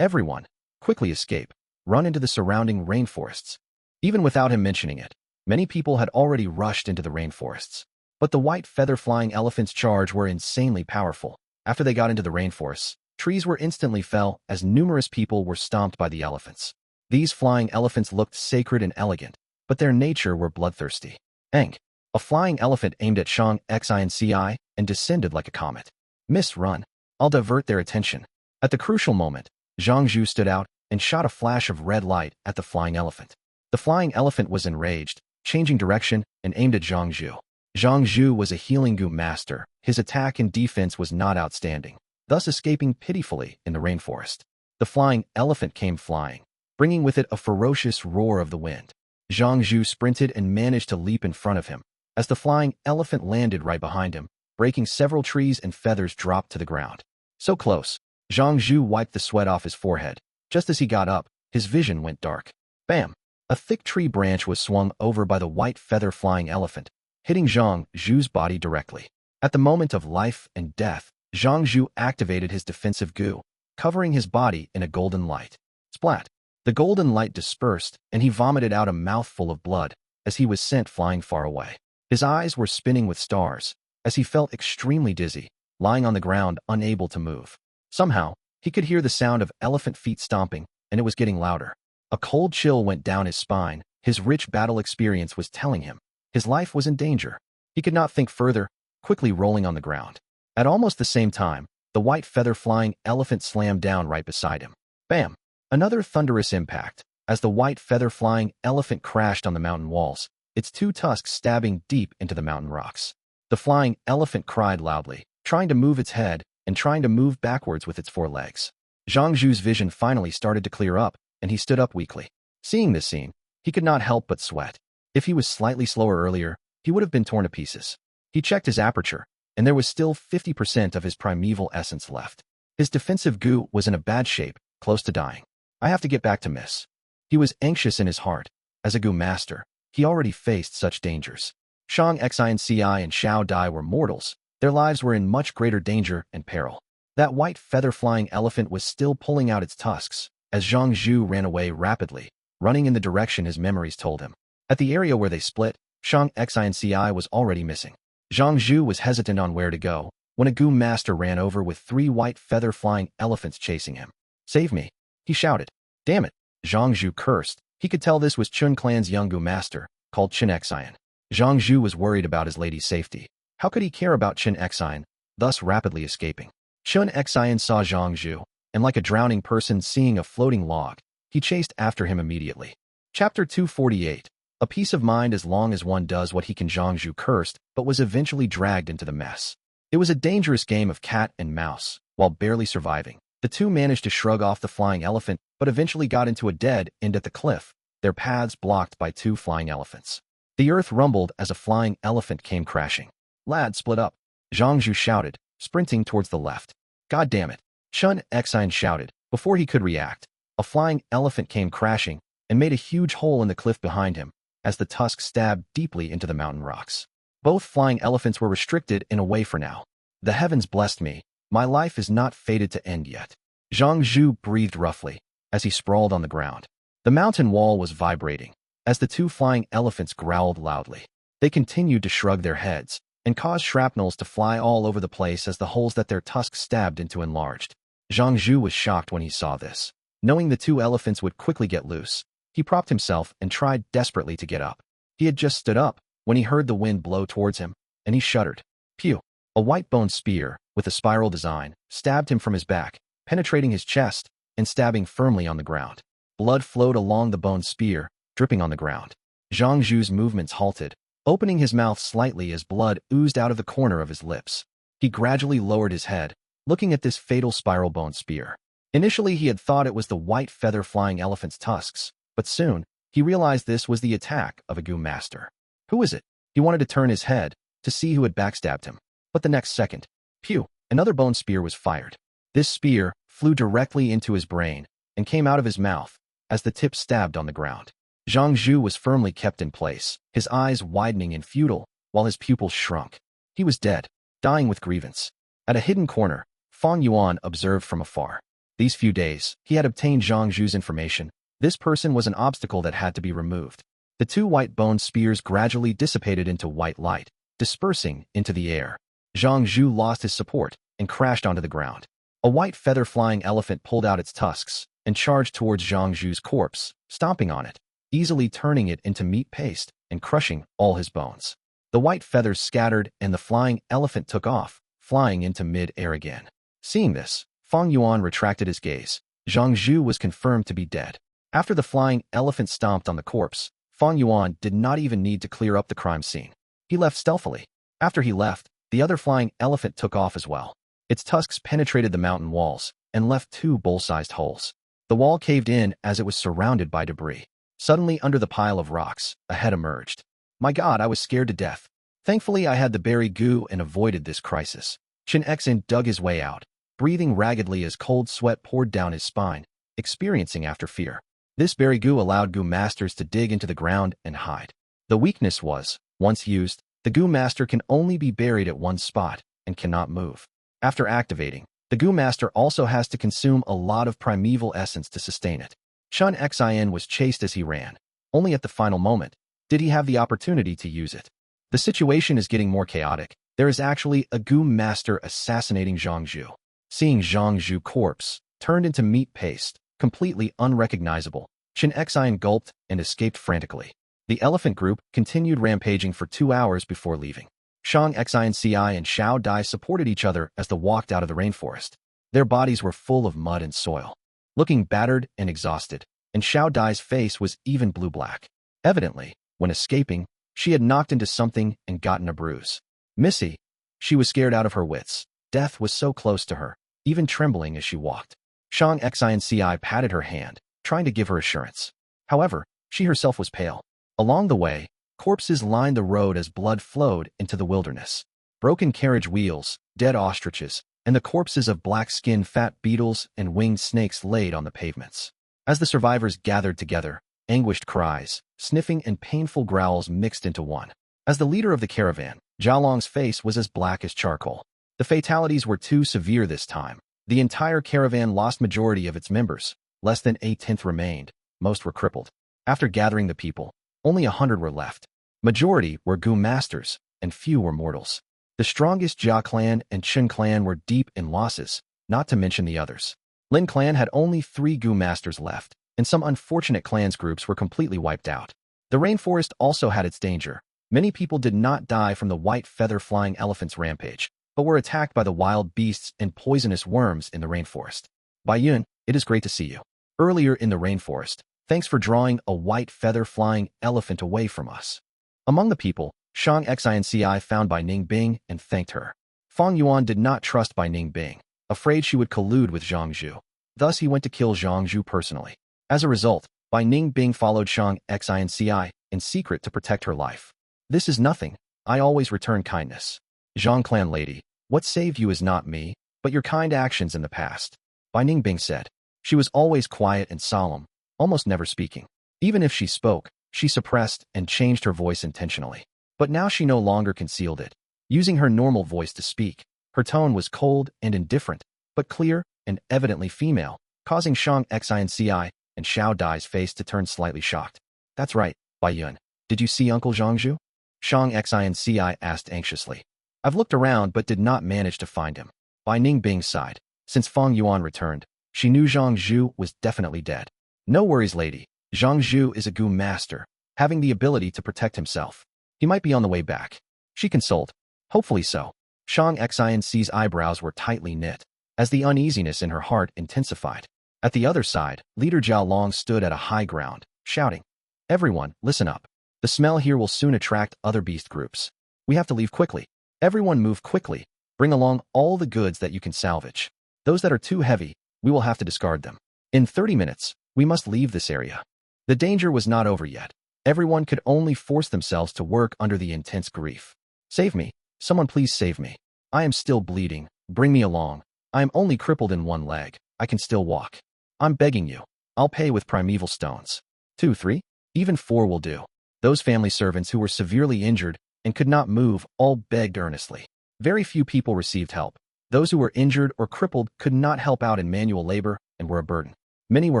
Everyone, quickly escape. Run into the surrounding rainforests. Even without him mentioning it, many people had already rushed into the rainforests. But the white feather-flying elephants' charge were insanely powerful. After they got into the rainforests, trees were instantly fell as numerous people were stomped by the elephants. These flying elephants looked sacred and elegant, but their nature were bloodthirsty. Enk. A flying elephant aimed at Shang Xin Ci and descended like a comet. Miss, run. I'll divert their attention. At the crucial moment, Zhang Zhu stood out and shot a flash of red light at the flying elephant. The flying elephant was enraged, changing direction, and aimed at Zhang Zhu. Zhang Zhu was a healing Gu master. His attack and defense was not outstanding, thus escaping pitifully in the rainforest. The flying elephant came flying, bringing with it a ferocious roar of the wind. Zhang Zhu sprinted and managed to leap in front of him, as the flying elephant landed right behind him, breaking several trees and feathers dropped to the ground. So close, Zhang Zhu wiped the sweat off his forehead. Just as he got up, his vision went dark. Bam! A thick tree branch was swung over by the white feather-flying elephant, hitting Zhang Zhu's body directly. At the moment of life and death, Zhang Zhu activated his defensive Gu, covering his body in a golden light. Splat! The golden light dispersed, and he vomited out a mouthful of blood as he was sent flying far away. His eyes were spinning with stars, as he felt extremely dizzy, lying on the ground unable to move. Somehow, he could hear the sound of elephant feet stomping, and it was getting louder. A cold chill went down his spine. His rich battle experience was telling him his life was in danger. He could not think further, quickly rolling on the ground. At almost the same time, the white feather-flying elephant slammed down right beside him. Bam! Another thunderous impact, as the white feather-flying elephant crashed on the mountain walls, its 2 tusks stabbing deep into the mountain rocks. The flying elephant cried loudly, trying to move its head and trying to move backwards with its four legs. Zhang Zhu's vision finally started to clear up, and he stood up weakly. Seeing this scene, he could not help but sweat. If he was slightly slower earlier, he would have been torn to pieces. He checked his aperture, and there was still 50% of his primeval essence left. His defensive Gu was in a bad shape, close to dying. I have to get back to Miss. He was anxious in his heart. As a Gu master, he already faced such dangers. Shang Xin Ci and Xiao Dai were mortals. Their lives were in much greater danger and peril. That white feather-flying elephant was still pulling out its tusks, as Zhang Zhu ran away rapidly, running in the direction his memories told him. At the area where they split, Shang Xin Ci was already missing. Zhang Zhu was hesitant on where to go, when a Gu master ran over with 3 white feather-flying elephants chasing him. "Save me!" he shouted. "Damn it!" Zhang Zhu cursed. He could tell this was Chun clan's young Gu master, called Chen Xian. Zhang Zhu was worried about his lady's safety. How could he care about Chen Xian, thus rapidly escaping? Chen Xian saw Zhang Zhu, and like a drowning person seeing a floating log, he chased after him immediately. Chapter 248. A peace of mind as long as one does what he can. Zhang Zhu cursed, but was eventually dragged into the mess. It was a dangerous game of cat and mouse. While barely surviving, the two managed to shrug off the flying elephant, but eventually got into a dead end at the cliff, their paths blocked by 2 flying elephants. The earth rumbled as a flying elephant came crashing. "Lad, split up!" Zhang Zhu shouted, sprinting towards the left. "God damn it!" Chen Xian shouted. Before he could react, a flying elephant came crashing and made a huge hole in the cliff behind him, as the tusk stabbed deeply into the mountain rocks. Both flying elephants were restricted in a way for now. "The heavens blessed me. My life is not fated to end yet." Zhang Zhu breathed roughly as he sprawled on the ground. The mountain wall was vibrating as the 2 flying elephants growled loudly. They continued to shrug their heads and caused shrapnels to fly all over the place as the holes that their tusks stabbed into enlarged. Zhang Zhu was shocked when he saw this. Knowing the 2 elephants would quickly get loose, he propped himself and tried desperately to get up. He had just stood up when he heard the wind blow towards him, and he shuddered. Pew! A white bone spear, with a spiral design, stabbed him from his back, penetrating his chest and stabbing firmly on the ground. Blood flowed along the bone spear, dripping on the ground. Zhang Zhu's movements halted, opening his mouth slightly as blood oozed out of the corner of his lips. He gradually lowered his head, looking at this fatal spiral bone spear. Initially, he had thought it was the white feather-flying elephant's tusks, but soon, he realized this was the attack of a Gu master. Who is it? He wanted to turn his head to see who had backstabbed him. But the next second, pew, another bone spear was fired. This spear flew directly into his brain and came out of his mouth as the tip stabbed on the ground. Zhang Zhu was firmly kept in place, his eyes widening and futile, while his pupils shrunk. He was dead, dying with grievance. At a hidden corner, Fang Yuan observed from afar. These few days, he had obtained Zhang Zhu's information. This person was an obstacle that had to be removed. The 2 white bone spears gradually dissipated into white light, dispersing into the air. Zhang Zhu lost his support and crashed onto the ground. A white feather-flying elephant pulled out its tusks and charged towards Zhang Zhu's corpse, stomping on it, easily turning it into meat paste and crushing all his bones. The white feathers scattered and the flying elephant took off, flying into mid-air again. Seeing this, Fang Yuan retracted his gaze. Zhang Zhu was confirmed to be dead. After the flying elephant stomped on the corpse, Fang Yuan did not even need to clear up the crime scene. He left stealthily. After he left, the other flying elephant took off as well. Its tusks penetrated the mountain walls and left 2 bowl-sized holes. The wall caved in as it was surrounded by debris. Suddenly, under the pile of rocks, a head emerged. My God, I was scared to death. Thankfully, I had the berry Gu and avoided this crisis. Chen Xian dug his way out, breathing raggedly as cold sweat poured down his spine, experiencing after fear. This berry Gu allowed Gu masters to dig into the ground and hide. The weakness was, once used, the Gu master can only be buried at one spot and cannot move. After activating, the Gu master also has to consume a lot of primeval essence to sustain it. Chen Xian was chased as he ran. Only at the final moment did he have the opportunity to use it. The situation is getting more chaotic. There is actually a Gu master assassinating Zhang Zhu. Seeing Zhang Zhu's corpse turned into meat paste, completely unrecognizable, Chen Xian gulped and escaped frantically. The elephant group continued rampaging for 2 hours before leaving. Shang Xin Ci and Xiao Dai supported each other as they walked out of the rainforest. Their bodies were full of mud and soil, looking battered and exhausted, and Xiao Dai's face was even blue-black. Evidently, when escaping, she had knocked into something and gotten a bruise. Missy. She was scared out of her wits. Death was so close to her, even trembling as she walked. Shang Xin Ci patted her hand, trying to give her assurance. However, she herself was pale. Along the way, corpses lined the road as blood flowed into the wilderness. Broken carriage wheels, dead ostriches, and the corpses of black-skinned fat beetles and winged snakes laid on the pavements. As the survivors gathered together, anguished cries, sniffing and painful growls mixed into one. As the leader of the caravan, Jialong's face was as black as charcoal. The fatalities were too severe this time. The entire caravan lost majority of its members. Less than a tenth remained. Most were crippled. After gathering the people, only 100 were left. Majority were Gu masters, and few were mortals. The strongest Jia clan and Chen clan were deep in losses, not to mention the others. Lin clan had only 3 Gu masters left, and some unfortunate clans groups were completely wiped out. The rainforest also had its danger. Many people did not die from the white feather-flying elephant's rampage, but were attacked by the wild beasts and poisonous worms in the rainforest. Bai Yun, it is great to see you. Earlier in the rainforest, thanks for drawing a white feather-flying elephant away from us. Among the people, Shang Xin Ci found Bai Ningbing and thanked her. Fang Yuan did not trust Bai Ningbing, afraid she would collude with Zhang Zhu. Thus he went to kill Zhang Zhu personally. As a result, Bai Ningbing followed Shang Xin Ci in secret to protect her life. This is nothing. I always return kindness. Zhang clan lady, what saved you is not me, but your kind actions in the past. Bai Ningbing said. She was always quiet and solemn, almost never speaking. Even if she spoke, she suppressed and changed her voice intentionally. But now she no longer concealed it. Using her normal voice to speak, her tone was cold and indifferent, but clear and evidently female, causing Shang Xin Ci and Xiao Dai's face to turn slightly shocked. That's right, Bai Yun. Did you see Uncle Zhang Zhu? Shang Xin Ci asked anxiously. I've looked around but did not manage to find him. Bai Ningbing sighed. Since Fang Yuan returned, she knew Zhang Zhu was definitely dead. No worries, lady. Zhang Zhu is a Gu master, having the ability to protect himself. He might be on the way back. She consoled. Hopefully so. Shang Xin Ci's eyebrows were tightly knit, as the uneasiness in her heart intensified. At the other side, Leader Jiao Long stood at a high ground, shouting, Everyone, listen up. The smell here will soon attract other beast groups. We have to leave quickly. Everyone move quickly. Bring along all the goods that you can salvage. Those that are too heavy, we will have to discard them. In 30 minutes, we must leave this area. The danger was not over yet. Everyone could only force themselves to work under the intense grief. Save me. Someone please save me. I am still bleeding. Bring me along. I am only crippled in one leg. I can still walk. I'm begging you. I'll pay with primeval stones. 2, 3, even 4 will do. Those family servants who were severely injured and could not move all begged earnestly. Very few people received help. Those who were injured or crippled could not help out in manual labor and were a burden. Many were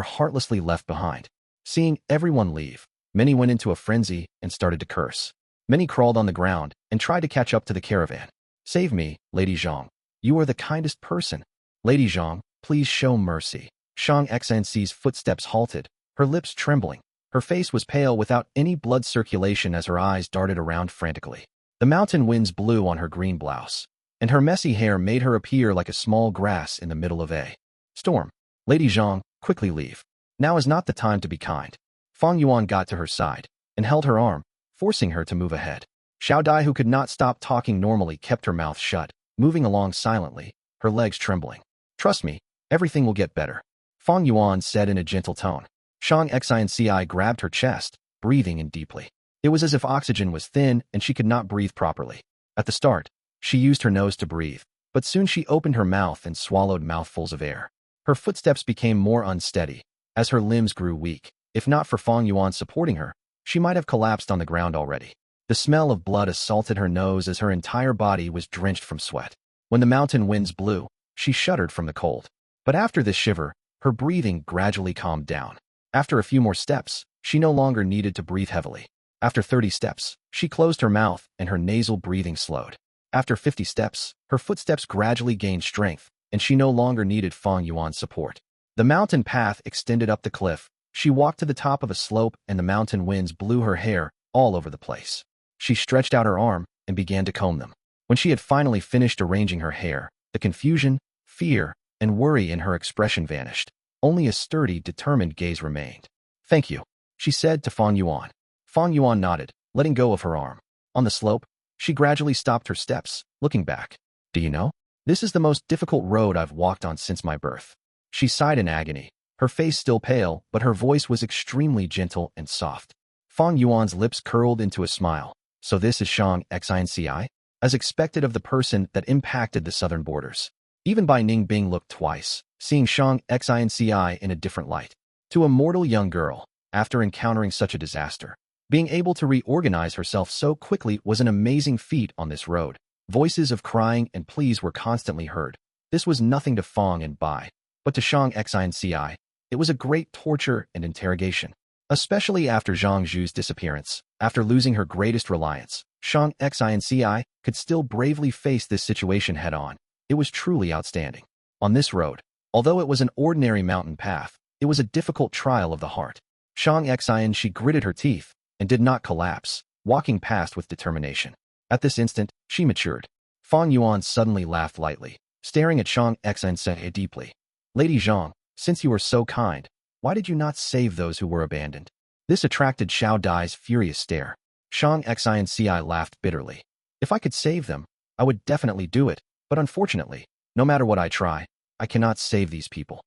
heartlessly left behind. Seeing everyone leave, many went into a frenzy and started to curse. Many crawled on the ground and tried to catch up to the caravan. Save me, Lady Zhang. You are the kindest person. Lady Zhang, please show mercy. Shang Xi's footsteps halted, her lips trembling. Her face was pale without any blood circulation as her eyes darted around frantically. The mountain winds blew on her green blouse, and her messy hair made her appear like a small grass in the middle of a storm. Lady Zhang, quickly leave. Now is not the time to be kind. Fang Yuan got to her side and held her arm, forcing her to move ahead. Xiao Dai, who could not stop talking normally, kept her mouth shut, moving along silently, her legs trembling. Trust me, everything will get better. Fang Yuan said in a gentle tone. Shang Xin Ci grabbed her chest, breathing in deeply. It was as if oxygen was thin and she could not breathe properly. At the start, she used her nose to breathe, but soon she opened her mouth and swallowed mouthfuls of air. Her footsteps became more unsteady, as her limbs grew weak. If not for Fang Yuan supporting her, she might have collapsed on the ground already. The smell of blood assaulted her nose as her entire body was drenched from sweat. When the mountain winds blew, she shuddered from the cold. But after this shiver, her breathing gradually calmed down. After a few more steps, she no longer needed to breathe heavily. After 30 steps, she closed her mouth and her nasal breathing slowed. After 50 steps, her footsteps gradually gained strength, and she no longer needed Fang Yuan's support. The mountain path extended up the cliff. She walked to the top of a slope and the mountain winds blew her hair all over the place. She stretched out her arm and began to comb them. When she had finally finished arranging her hair, the confusion, fear, and worry in her expression vanished. Only a sturdy, determined gaze remained. Thank you, she said to Fang Yuan. Fang Yuan nodded, letting go of her arm. On the slope, she gradually stopped her steps, looking back. Do you know? This is the most difficult road I've walked on since my birth. She sighed in agony, her face still pale, but her voice was extremely gentle and soft. Fang Yuan's lips curled into a smile. So this is Shang Xin Ci? As expected of the person that impacted the southern borders. Even Bai Ningbing looked twice, seeing Shang Xin Ci in a different light. To a mortal young girl, after encountering such a disaster, being able to reorganize herself so quickly was an amazing feat on this road. Voices of crying and pleas were constantly heard. This was nothing to Fang and Bai, but to Shang Xin Ci, it was a great torture and interrogation. Especially after Zhang Zhu's disappearance, after losing her greatest reliance, Shang Xin Ci could still bravely face this situation head-on. It was truly outstanding. On this road, although it was an ordinary mountain path, it was a difficult trial of the heart. Shang Xin, she gritted her teeth and did not collapse, walking past with determination. At this instant, she matured. Fang Yuan suddenly laughed lightly, staring at Shang Xin Ci deeply. Lady Zhang, since you were so kind, why did you not save those who were abandoned? This attracted Xiao Dai's furious stare. Shang Xin Ci laughed bitterly. If I could save them, I would definitely do it, but unfortunately, no matter what I try, I cannot save these people.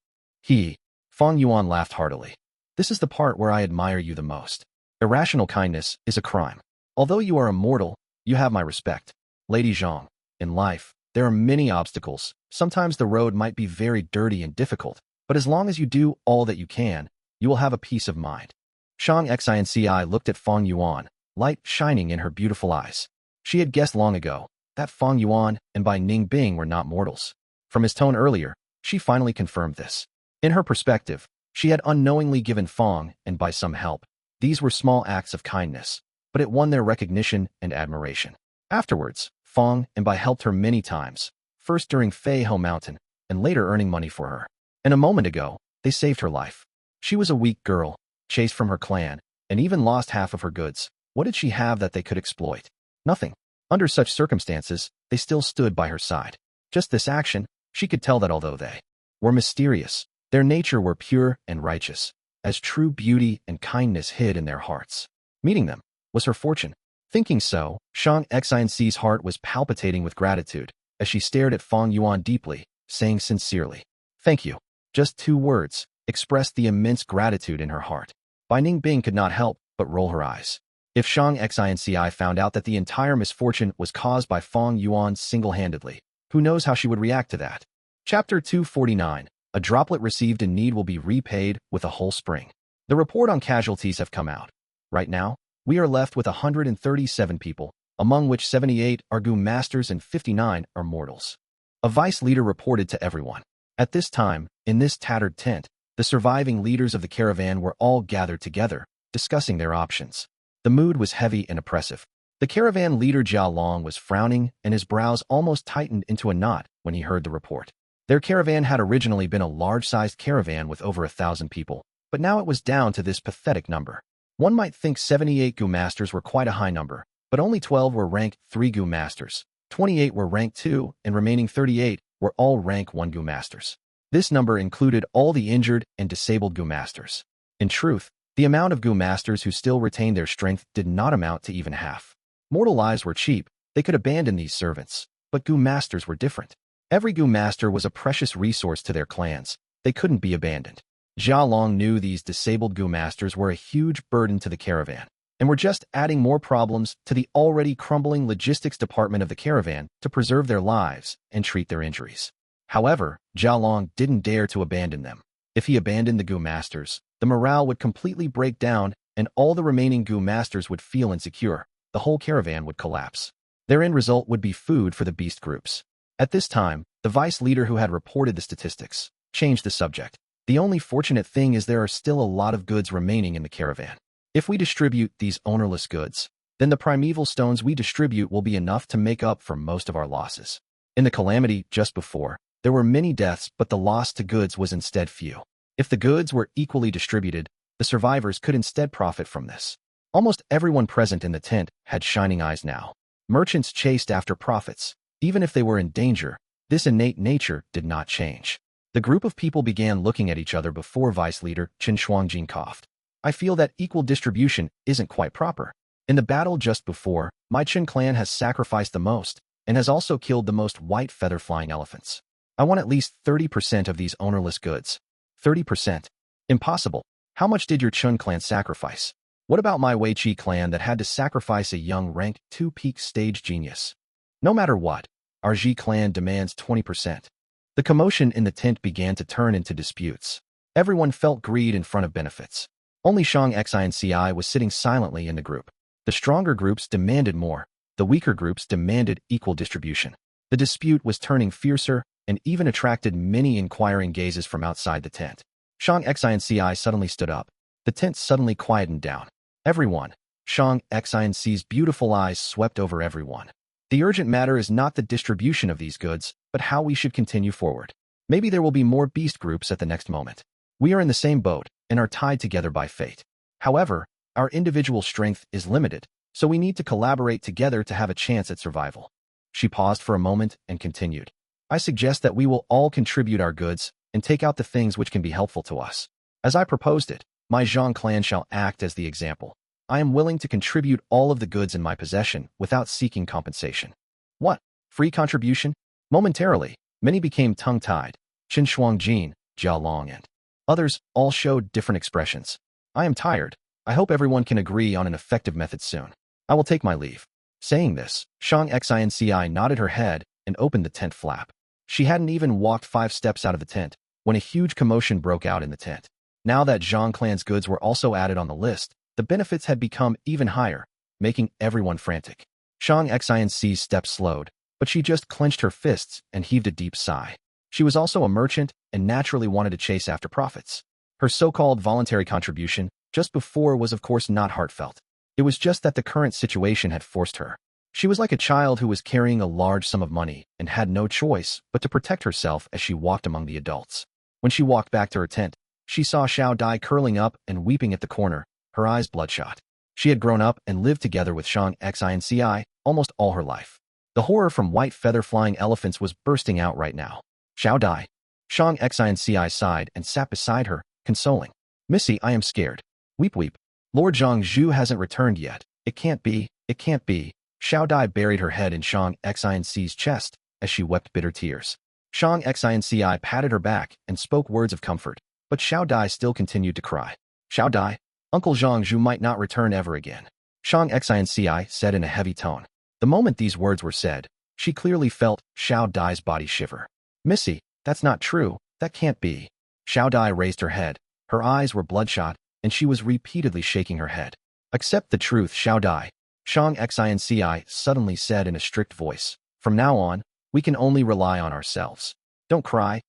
Fang Yuan laughed heartily. This is the part where I admire you the most. Irrational kindness is a crime. Although you are immortal, you have my respect. Lady Zhang, in life, there are many obstacles. Sometimes the road might be very dirty and difficult, but as long as you do all that you can, you will have a peace of mind. Shang Xin Ci looked at Fang Yuan, light shining in her beautiful eyes. She had guessed long ago that Fang Yuan and Bai Ningbing were not mortals. From his tone earlier, she finally confirmed this. In her perspective, she had unknowingly given Fang and Bai some help. These were small acts of kindness, but it won their recognition and admiration. Afterwards, Fang and Bai helped her many times, first during Fei Hou Mountain, and later earning money for her. And a moment ago, they saved her life. She was a weak girl, chased from her clan, and even lost half of her goods. What did she have that they could exploit? Nothing. Under such circumstances, they still stood by her side. Just this action, she could tell that although they were mysterious, their nature were pure and righteous, as true beauty and kindness hid in their hearts. Meeting them was her fortune. Thinking so, Shang Xin Ci's heart was palpitating with gratitude as she stared at Fang Yuan deeply, saying sincerely, "Thank you." Just 2 words expressed the immense gratitude in her heart. Bai Ningbing could not help but roll her eyes. If Shang Xin Ci found out that the entire misfortune was caused by Fang Yuan single-handedly, who knows how she would react to that? Chapter 249. A droplet received in need will be repaid with a whole spring. The report on casualties have come out. Right now, we are left with 137 people, among which 78 are Gu masters and 59 are mortals. A vice leader reported to everyone. At this time, in this tattered tent, the surviving leaders of the caravan were all gathered together, discussing their options. The mood was heavy and oppressive. The caravan leader Jia Long was frowning, and his brows almost tightened into a knot when he heard the report. Their caravan had originally been a large-sized caravan with over 1,000 people, but now it was down to this pathetic number. One might think 78 Gu masters were quite a high number, but only 12 were rank 3 Gu masters, 28 were rank 2, and remaining 38 were all rank 1 Gu masters. This number included all the injured and disabled Gu masters. In truth, the amount of Gu masters who still retained their strength did not amount to even half. Mortal lives were cheap, they could abandon these servants, but Gu masters were different. Every Gu master was a precious resource to their clans, they couldn't be abandoned. Jia Long knew these disabled Gu masters were a huge burden to the caravan, and were just adding more problems to the already crumbling logistics department of the caravan to preserve their lives and treat their injuries. However, Jia Long didn't dare to abandon them. If he abandoned the Gu masters, the morale would completely break down and all the remaining Gu masters would feel insecure. The whole caravan would collapse. Their end result would be food for the beast groups. At this time, the vice leader who had reported the statistics changed the subject. The only fortunate thing is there are still a lot of goods remaining in the caravan. If we distribute these ownerless goods, then the primeval stones we distribute will be enough to make up for most of our losses. In the calamity just before, there were many deaths, but the loss to goods was instead few. If the goods were equally distributed, the survivors could instead profit from this. Almost everyone present in the tent had shining eyes now. Merchants chased after profits. Even if they were in danger, this innate nature did not change. The group of people began looking at each other before Vice Leader Chen Shuangjin coughed. I feel that equal distribution isn't quite proper. In the battle just before, my Chen clan has sacrificed the most, and has also killed the most white feather-flying elephants. I want at least 30% of these ownerless goods. 30%. Impossible. How much did your Chun clan sacrifice? What about my Wei Qi clan that had to sacrifice a young rank 2 peak stage genius? No matter what, our Ji clan demands 20%. The commotion in the tent began to turn into disputes. Everyone felt greed in front of benefits. Only Shang Xin Ci was sitting silently in the group. The stronger groups demanded more. The weaker groups demanded equal distribution. The dispute was turning fiercer and even attracted many inquiring gazes from outside the tent. Shang Xin Ci suddenly stood up. The tent suddenly quietened down. Everyone. Shang Xin Ci's beautiful eyes swept over everyone. The urgent matter is not the distribution of these goods, but how we should continue forward. Maybe there will be more beast groups at the next moment. We are in the same boat and are tied together by fate. However, our individual strength is limited, so we need to collaborate together to have a chance at survival. She paused for a moment and continued. I suggest that we will all contribute our goods and take out the things which can be helpful to us. As I proposed it, my Zhang clan shall act as the example. I am willing to contribute all of the goods in my possession without seeking compensation. What? Free contribution? Momentarily, many became tongue-tied. Huang Jin, Jia Long and others all showed different expressions. I am tired. I hope everyone can agree on an effective method soon. I will take my leave. Saying this, Shang Xin Ci nodded her head and opened the tent flap. She hadn't even walked 5 steps out of the tent when a huge commotion broke out in the tent. Now that Zhang clan's goods were also added on the list, the benefits had become even higher, making everyone frantic. Shang Xin Ci's steps slowed, but she just clenched her fists and heaved a deep sigh. She was also a merchant and naturally wanted to chase after profits. Her so-called voluntary contribution just before was of course not heartfelt. It was just that the current situation had forced her. She was like a child who was carrying a large sum of money and had no choice but to protect herself as she walked among the adults. When she walked back to her tent, she saw Xiao Dai curling up and weeping at the corner, her eyes bloodshot. She had grown up and lived together with Shang Xin Ci almost all her life. The horror from white feather-flying elephants was bursting out right now. Xiao Dai. Shang Xin Ci sighed and sat beside her, consoling. Missy, I am scared. Weep weep. Lord Zhang Zhu hasn't returned yet. It can't be, it can't be. Xiao Dai buried her head in Shang Xin Ci's chest as she wept bitter tears. Shang Xin Ci patted her back and spoke words of comfort, but Xiao Dai still continued to cry. Xiao Dai, Uncle Zhang Zhu might not return ever again. Shang Xin Ci said in a heavy tone. The moment these words were said, she clearly felt Xiao Dai's body shiver. Missy, that's not true, that can't be. Xiao Dai raised her head, her eyes were bloodshot, and she was repeatedly shaking her head. Accept the truth, Xiao Dai. Shang Xin Ci suddenly said in a strict voice. From now on, we can only rely on ourselves. Don't cry,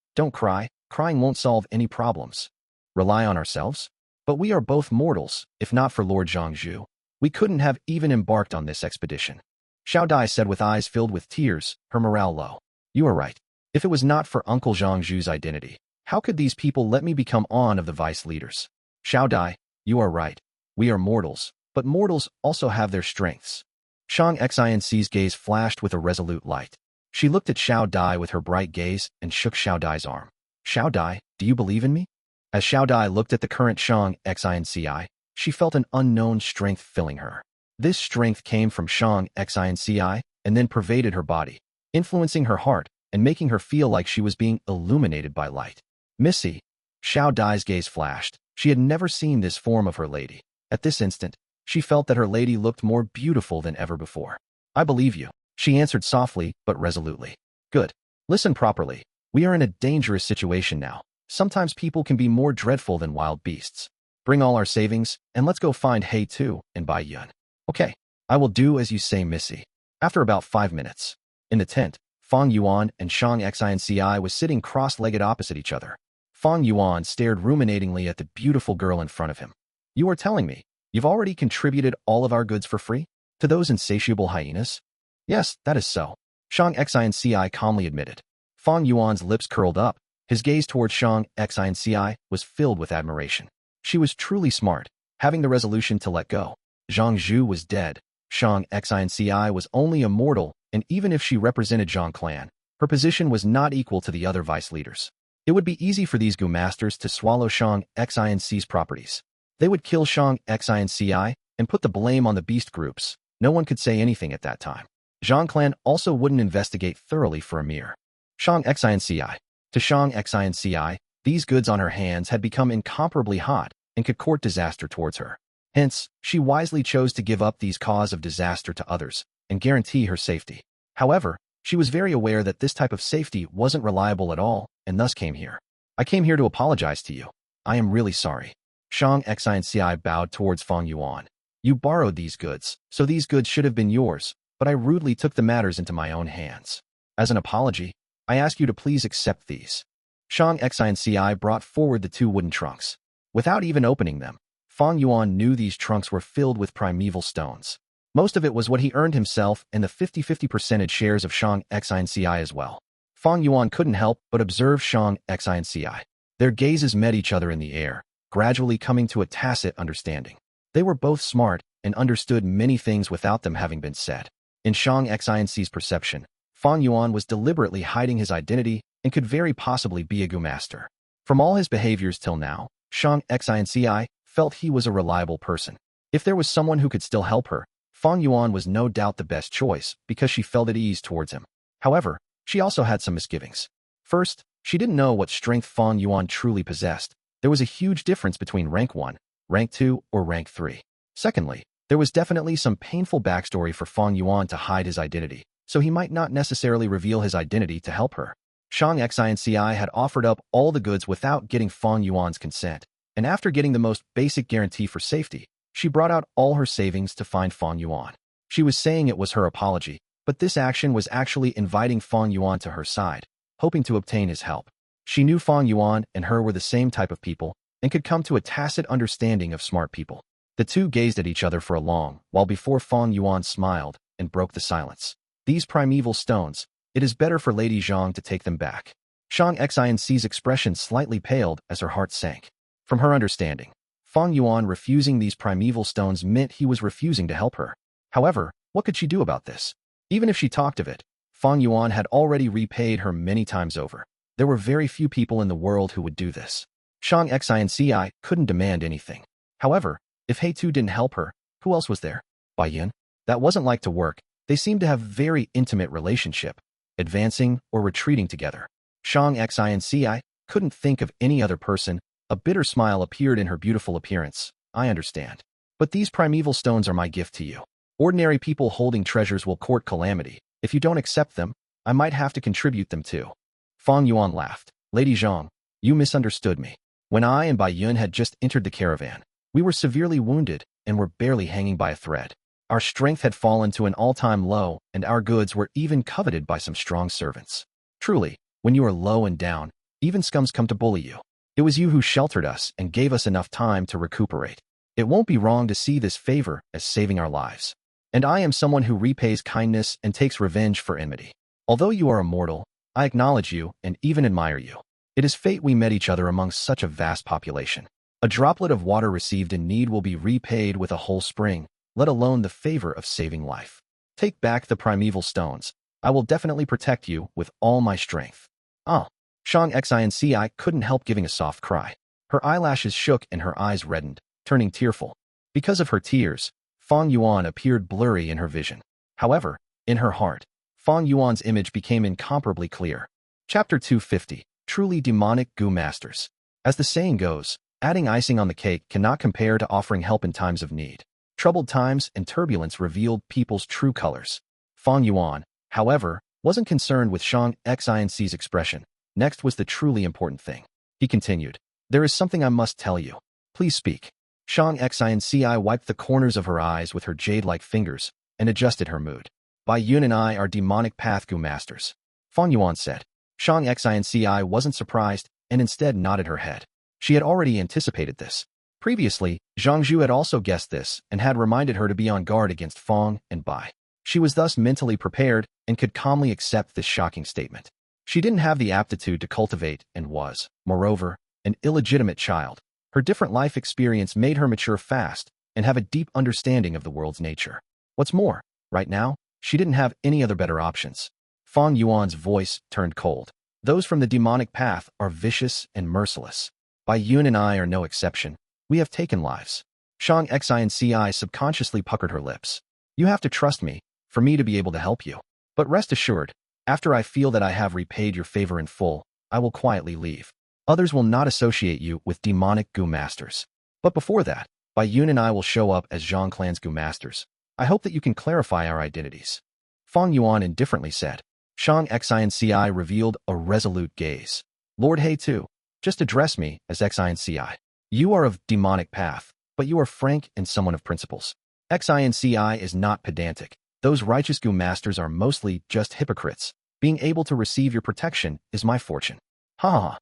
crying won't solve any problems. Rely on ourselves? But we are both mortals, if not for Lord Zhang Zhu. We couldn't have even embarked on this expedition. Xiao Dai said with eyes filled with tears, her morale low. You are right. If it was not for Uncle Zhang Zhu's identity, how could these people let me become on of the vice leaders? Xiao Dai, you are right. We are mortals, but mortals also have their strengths. Shang Xin Ci's gaze flashed with a resolute light. She looked at Xiao Dai with her bright gaze and shook Xiao Dai's arm. Xiao Dai, do you believe in me? As Xiao Dai looked at the current Shang Xin Ci, she felt an unknown strength filling her. This strength came from Shang Xin Ci and then pervaded her body, influencing her heart and making her feel like she was being illuminated by light. Missy. Xiao Dai's gaze flashed. She had never seen this form of her lady. At this instant, she felt that her lady looked more beautiful than ever before. I believe you, she answered softly but resolutely. Good. Listen properly. We are in a dangerous situation now. Sometimes people can be more dreadful than wild beasts. Bring all our savings, and let's go find Fei Hou and buy Yun. Okay, I will do as you say, Missy. After about 5 minutes, in the tent, Fang Yuan and Shang Xin Ci was sitting cross-legged opposite each other. Fang Yuan stared ruminatingly at the beautiful girl in front of him. You are telling me, you've already contributed all of our goods for free? To those insatiable hyenas? Yes, that is so. Shang Xin Ci calmly admitted. Fang Yuan's lips curled up. His gaze towards Shang Xin Ci was filled with admiration. She was truly smart, having the resolution to let go. Zhang Zhu was dead. Shang Xin Ci was only a mortal, and even if she represented Zhang clan, her position was not equal to the other vice leaders. It would be easy for these Gu masters to swallow Shang Xin Ci's properties. They would kill Shang Xin Ci and put the blame on the beast groups. No one could say anything at that time. Zhang clan also wouldn't investigate thoroughly for a mere Shang Xin Ci. To Shang Xin Ci, these goods on her hands had become incomparably hot and could court disaster towards her. Hence, she wisely chose to give up these cause of disaster to others and guarantee her safety. However, she was very aware that this type of safety wasn't reliable at all and thus came here. I came here to apologize to you. I am really sorry. Shang Xin Ci bowed towards Fang Yuan. You borrowed these goods, so these goods should have been yours, but I rudely took the matters into my own hands. As an apology, I ask you to please accept these. Shang Xin Ci brought forward the 2 wooden trunks. Without even opening them, Fang Yuan knew these trunks were filled with primeval stones. Most of it was what he earned himself and the 50-50% shares of Shang Xin Ci as well. Fang Yuan couldn't help but observe Shang Xin Ci. Their gazes met each other in the air, gradually coming to a tacit understanding. They were both smart and understood many things without them having been said. In Shang Xin Ci's perception, Fang Yuan was deliberately hiding his identity and could very possibly be a Gu master. From all his behaviors till now, Shang Xin Ci felt he was a reliable person. If there was someone who could still help her, Fang Yuan was no doubt the best choice because she felt at ease towards him. However, she also had some misgivings. First, she didn't know what strength Fang Yuan truly possessed. There was a huge difference between rank 1, rank 2, or rank 3. Secondly, there was definitely some painful backstory for Fang Yuan to hide his identity, so he might not necessarily reveal his identity to help her. Shang Xin Ci had offered up all the goods without getting Fang Yuan's consent, and after getting the most basic guarantee for safety, she brought out all her savings to find Fang Yuan. She was saying it was her apology, but this action was actually inviting Fang Yuan to her side, hoping to obtain his help. She knew Fang Yuan and her were the same type of people and could come to a tacit understanding of smart people. The 2 gazed at each other for a long while before Fang Yuan smiled and broke the silence. These primeval stones, it is better for Lady Zhang to take them back. Shang Xin Ci's expression slightly paled as her heart sank. From her understanding, Fang Yuan refusing these primeval stones meant he was refusing to help her. However, what could she do about this? Even if she talked of it, Fang Yuan had already repaid her many times over. There were very few people in the world who would do this. Shang Xin Ci couldn't demand anything. However, if Fei Hou didn't help her, who else was there? Bai Yun? That wasn't like to work. They seemed to have very intimate relationship, advancing or retreating together. Shang Xin Ci couldn't think of any other person. A bitter smile appeared in her beautiful appearance. I understand. But these primeval stones are my gift to you. Ordinary people holding treasures will court calamity. If you don't accept them, I might have to contribute them too. Fang Yuan laughed. Lady Zhang, you misunderstood me. When I and Bai Yun had just entered the caravan, we were severely wounded and were barely hanging by a thread. Our strength had fallen to an all-time low, and our goods were even coveted by some strong servants. Truly, when you are low and down, even scums come to bully you. It was you who sheltered us and gave us enough time to recuperate. It won't be wrong to see this favor as saving our lives. And I am someone who repays kindness and takes revenge for enmity. Although you are immortal, I acknowledge you and even admire you. It is fate we met each other amongst such a vast population. A droplet of water received in need will be repaid with a whole spring, let alone the favor of saving life. Take back the primeval stones. I will definitely protect you with all my strength. Ah. Shang Xin Ci couldn't help giving a soft cry. Her eyelashes shook and her eyes reddened, turning tearful. Because of her tears, Fang Yuan appeared blurry in her vision. However, in her heart, Fang Yuan's image became incomparably clear. Chapter 250, Truly Demonic Gu Masters. As the saying goes, adding icing on the cake cannot compare to offering help in times of need. Troubled times and turbulence revealed people's true colors. Fang Yuan, however, wasn't concerned with Shang Xin Ci's expression. Next was the truly important thing. He continued, there is something I must tell you. Please speak. Shang Xin Ci wiped the corners of her eyes with her jade-like fingers and adjusted her mood. Bai Yun and I are demonic path Gu masters. Fang Yuan said. Shang Xin Ci wasn't surprised and instead nodded her head. She had already anticipated this. Previously, Zhang Zhu had also guessed this and had reminded her to be on guard against Fang and Bai. She was thus mentally prepared and could calmly accept this shocking statement. She didn't have the aptitude to cultivate and was, moreover, an illegitimate child. Her different life experience made her mature fast and have a deep understanding of the world's nature. What's more, right now, she didn't have any other better options. Fang Yuan's voice turned cold. Those from the demonic path are vicious and merciless. Bai Yun and I are no exception. We have taken lives. Shang Xin Ci subconsciously puckered her lips. You have to trust me. for me to be able to help you. But rest assured, after I feel that I have repaid your favor in full, I will quietly leave. Others will not associate you with demonic Gu masters. But before that, Bai Yun and I will show up as Zhang Clan's Gu masters. I hope that you can clarify our identities. Fang Yuan indifferently said. Shang Xin Ci revealed a resolute gaze. Lord He too, just address me as Xin Ci. You are of demonic path, but you are frank and someone of principles. Xin Ci is not pedantic. Those righteous Gu masters are mostly just hypocrites. Being able to receive your protection is my fortune. Ha ha.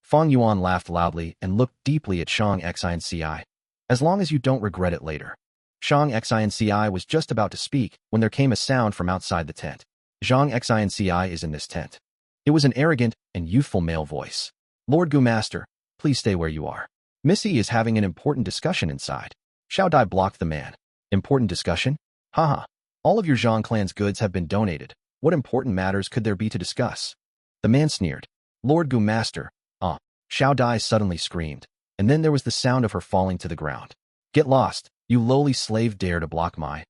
Fang Yuan laughed loudly and looked deeply at Shang Xin Ci. As long as you don't regret it later. Shang Xin Ci was just about to speak when there came a sound from outside the tent. Zhang Xin Ci is in this tent. It was an arrogant and youthful male voice. Lord Gu Master, please stay where you are. Missy is having an important discussion inside. Xiao Dai blocked the man. Important discussion? Haha. All of your Zhang clan's goods have been donated. What important matters could there be to discuss? The man sneered. Lord Gu Master, Xiao Dai suddenly screamed, and then there was the sound of her falling to the ground. Get lost, you lowly slave, dare to block my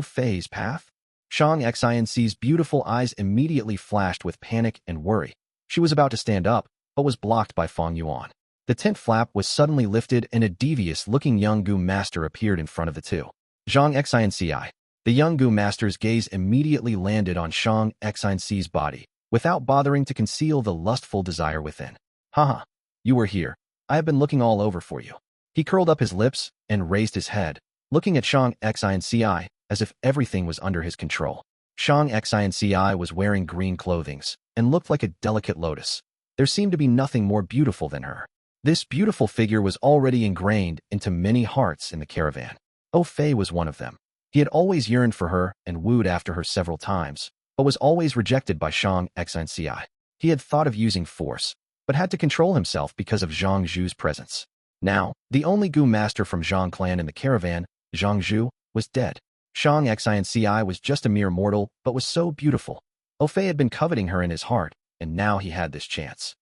Fei's path? Shang Xinci's beautiful eyes immediately flashed with panic and worry. She was about to stand up, but was blocked by Fang Yuan. The tent flap was suddenly lifted and a devious-looking young Gu master appeared in front of the two. Zhang Xinci. The young Gu master's gaze immediately landed on Shang Xinci's body, without bothering to conceal the lustful desire within. Haha. You were here. I have been looking all over for you. He curled up his lips and raised his head, looking at Shang Xinci as if everything was under his control. Shang Xinci was wearing green clothings and looked like a delicate lotus. There seemed to be nothing more beautiful than her. This beautiful figure was already ingrained into many hearts in the caravan. Fei was one of them. He had always yearned for her and wooed after her several times, but was always rejected by Shang Xinci. He had thought of using force, but had to control himself because of Zhang Zhu's presence. Now, the only Gu master from Zhang clan in the caravan, Zhang Zhu, was dead. Shang Xinci was just a mere mortal, but was so beautiful. Fei had been coveting her in his heart, and now he had this chance.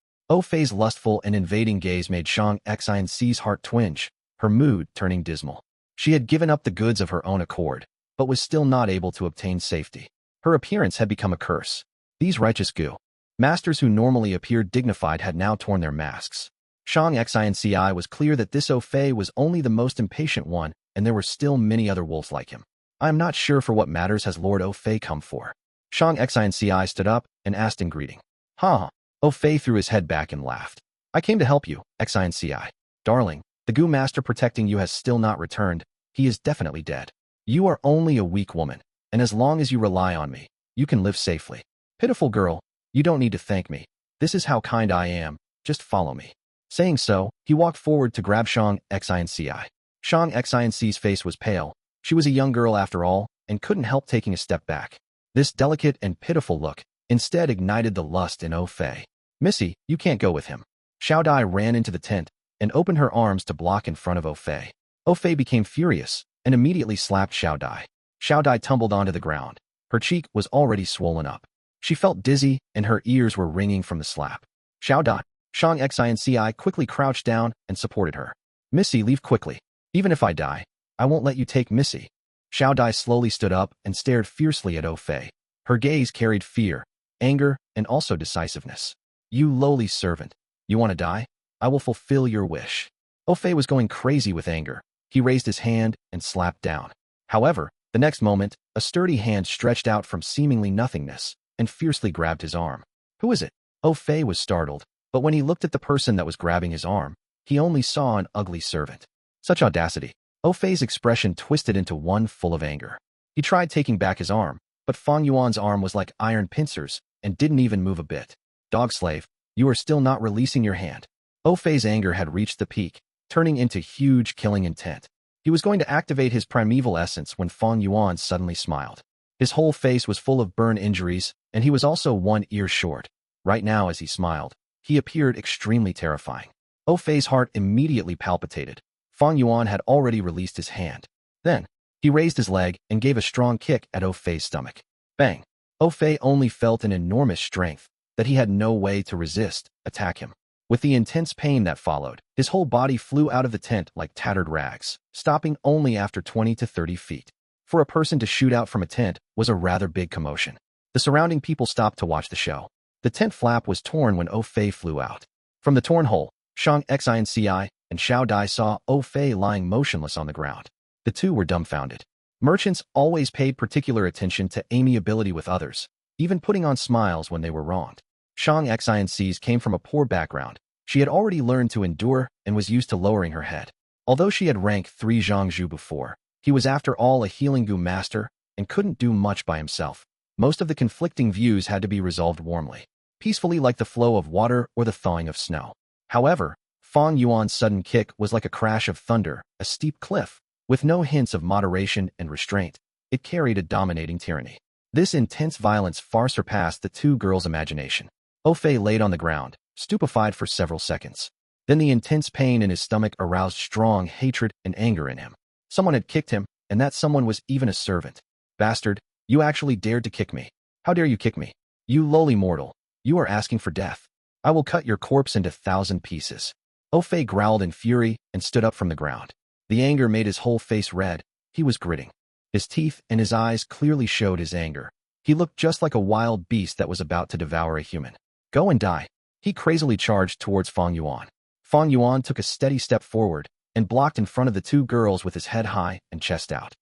Fei's lustful and invading gaze made Shang Xinci's heart twinge, her mood turning dismal. She had given up the goods of her own accord, but was still not able to obtain safety. Her appearance had become a curse. These righteous Gu masters who normally appeared dignified had now torn their masks. Shang Xinci was clear that this Fei was only the most impatient one, and there were still many other wolves like him. I am not sure for what matters has Lord Fei come for. Shang Xinci stood up and asked in greeting. Ha! Fei threw his head back and laughed. I came to help you, Xinci. Darling, the Gu master protecting you has still not returned. He is definitely dead. You are only a weak woman, and as long as you rely on me, you can live safely. Pitiful girl, you don't need to thank me. This is how kind I am. Just follow me. Saying so, he walked forward to grab Shang Xinci. Shang Xinci's face was pale. She was a young girl after all, and couldn't help taking a step back. This delicate and pitiful look instead ignited the lust in Fei. Missy, you can't go with him. Xiao Dai ran into the tent and opened her arms to block in front of Fei. Fei became furious and immediately slapped Xiao Dai. Xiao Dai tumbled onto the ground. Her cheek was already swollen up. She felt dizzy and her ears were ringing from the slap. Xiao Dai. Shang Xinci quickly crouched down and supported her. Missy, leave quickly. Even if I die, I won't let you take Missy. Xiao Dai slowly stood up and stared fiercely at Fei. Her gaze carried fear, anger, and also decisiveness. You lowly servant. You want to die? I will fulfill your wish. Fei was going crazy with anger. He raised his hand and slapped down. However, the next moment, a sturdy hand stretched out from seemingly nothingness and fiercely grabbed his arm. Who is it? Fei was startled, but when he looked at the person that was grabbing his arm, he only saw an ugly servant. Such audacity. Fei's expression twisted into one full of anger. He tried taking back his arm, but Fang Yuan's arm was like iron pincers and didn't even move a bit. Dog slave, you are still not releasing your hand. Fei's anger had reached the peak, turning into huge killing intent. He was going to activate his primeval essence when Fang Yuan suddenly smiled. His whole face was full of burn injuries, and he was also one ear short. Right now, as he smiled, he appeared extremely terrifying. Fei's heart immediately palpitated. Fang Yuan had already released his hand. Then, he raised his leg and gave a strong kick at Fei's stomach. Bang! Fei only felt an enormous strength that he had no way to resist, attack him. With the intense pain that followed, his whole body flew out of the tent like tattered rags, stopping only after 20 to 30 feet. For a person to shoot out from a tent was a rather big commotion. The surrounding people stopped to watch the show. The tent flap was torn when Fei flew out. From the torn hole, Shang Xin Ci and Xiao Dai saw Fei lying motionless on the ground. The two were dumbfounded. Merchants always paid particular attention to amiability with others, even putting on smiles when they were wronged. Shang Xin Ci's came from a poor background. She had already learned to endure and was used to lowering her head. Although she had rank 3 Zhangzhu before, he was after all a healing Gu master and couldn't do much by himself. Most of the conflicting views had to be resolved warmly, peacefully like the flow of water or the thawing of snow. However, Fang Yuan's sudden kick was like a crash of thunder, a steep cliff, with no hints of moderation and restraint. It carried a dominating tyranny. This intense violence far surpassed the two girls' imagination. Fei laid on the ground, stupefied for several seconds. Then the intense pain in his stomach aroused strong hatred and anger in him. Someone had kicked him, and that someone was even a servant. Bastard, you actually dared to kick me. How dare you kick me? You lowly mortal. You are asking for death. I will cut your corpse into 1,000 pieces. Fei growled in fury and stood up from the ground. The anger made his whole face red. He was gritting. His teeth and his eyes clearly showed his anger. He looked just like a wild beast that was about to devour a human. Go and die. He crazily charged towards Fang Yuan. Fang Yuan took a steady step forward and blocked in front of the two girls with his head high and chest out.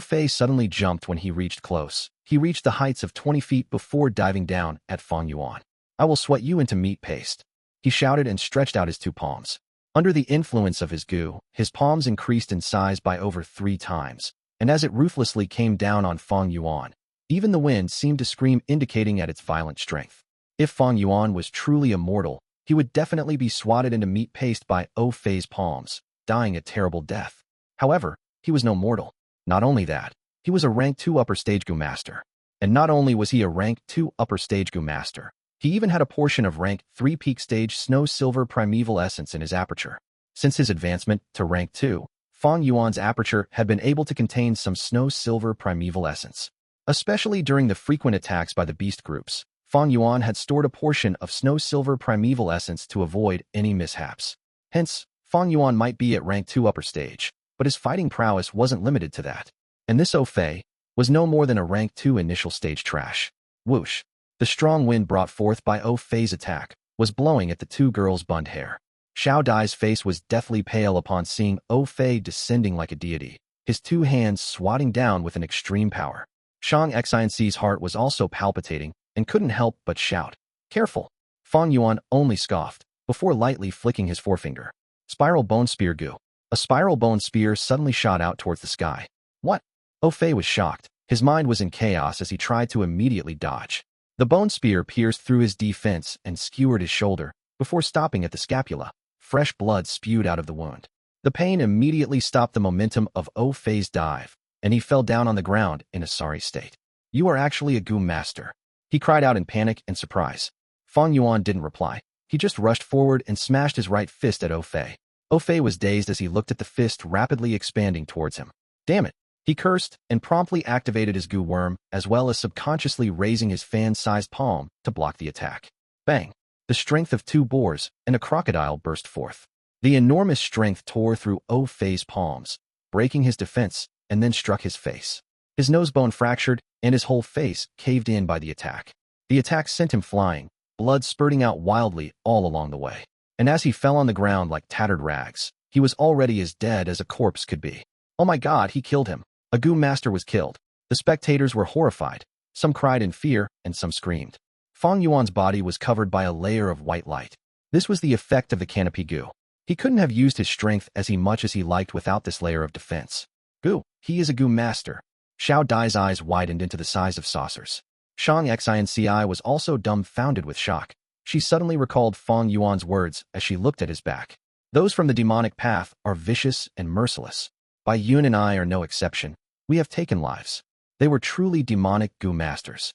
Fei suddenly jumped when he reached close. He reached the heights of 20 feet before diving down at Fang Yuan. I will sweat you into meat paste. He shouted and stretched out his two palms. Under the influence of his Gu, his palms increased in size by over 3 times, and as it ruthlessly came down on Fang Yuan, even the wind seemed to scream, indicating at its violent strength. If Fang Yuan was truly immortal, he would definitely be swatted into meat paste by Fei's palms, dying a terrible death. However, he was no mortal. Not only that, he was a rank 2 upper stage Gu master. And not only was he a rank 2 upper stage Gu master, he even had a portion of rank 3 peak stage snow silver primeval essence in his aperture. Since his advancement to rank 2, Fang Yuan's aperture had been able to contain some snow silver primeval essence. Especially during the frequent attacks by the beast groups, Fang Yuan had stored a portion of snow silver primeval essence to avoid any mishaps. Hence, Fang Yuan might be at rank 2 upper stage, but his fighting prowess wasn't limited to that. And this Fei was no more than a rank 2 initial stage trash. Whoosh! The strong wind brought forth by Fei's attack was blowing at the two girls' bund hair. Xiao Dai's face was deathly pale upon seeing Fei descending like a deity, his two hands swatting down with an extreme power. Shang Xin Ci's heart was also palpitating and couldn't help but shout, "Careful!" Fang Yuan only scoffed, before lightly flicking his forefinger. Spiral Bone Spear Gu. A spiral bone spear suddenly shot out towards the sky. What? Fei was shocked. His mind was in chaos as he tried to immediately dodge. The bone spear pierced through his defense and skewered his shoulder, before stopping at the scapula. Fresh blood spewed out of the wound. The pain immediately stopped the momentum of Fei's dive, and he fell down on the ground in a sorry state. You are actually a Gu master. He cried out in panic and surprise. Fang Yuan didn't reply. He just rushed forward and smashed his right fist at Fei. Fei was dazed as he looked at the fist rapidly expanding towards him. Damn it! He cursed and promptly activated his Gu worm, as well as subconsciously raising his fan-sized palm to block the attack. Bang! The strength of 2 boars and a crocodile burst forth. The enormous strength tore through Fei's palms, breaking his defense, and then struck his face. His nose bone fractured, and his whole face caved in by the attack. The attack sent him flying, blood spurting out wildly all along the way. And as he fell on the ground like tattered rags, he was already as dead as a corpse could be. Oh my god, he killed him. A Gu master was killed. The spectators were horrified. Some cried in fear, and some screamed. Fang Yuan's body was covered by a layer of white light. This was the effect of the canopy Gu. He couldn't have used his strength as much as he liked without this layer of defense. Gu, he is a Gu master. Xiao Dai's eyes widened into the size of saucers. Shang Xin Ci was also dumbfounded with shock. She suddenly recalled Fang Yuan's words as she looked at his back. Those from the demonic path are vicious and merciless. Bai Yun and I are no exception. We have taken lives. They were truly demonic Gu masters.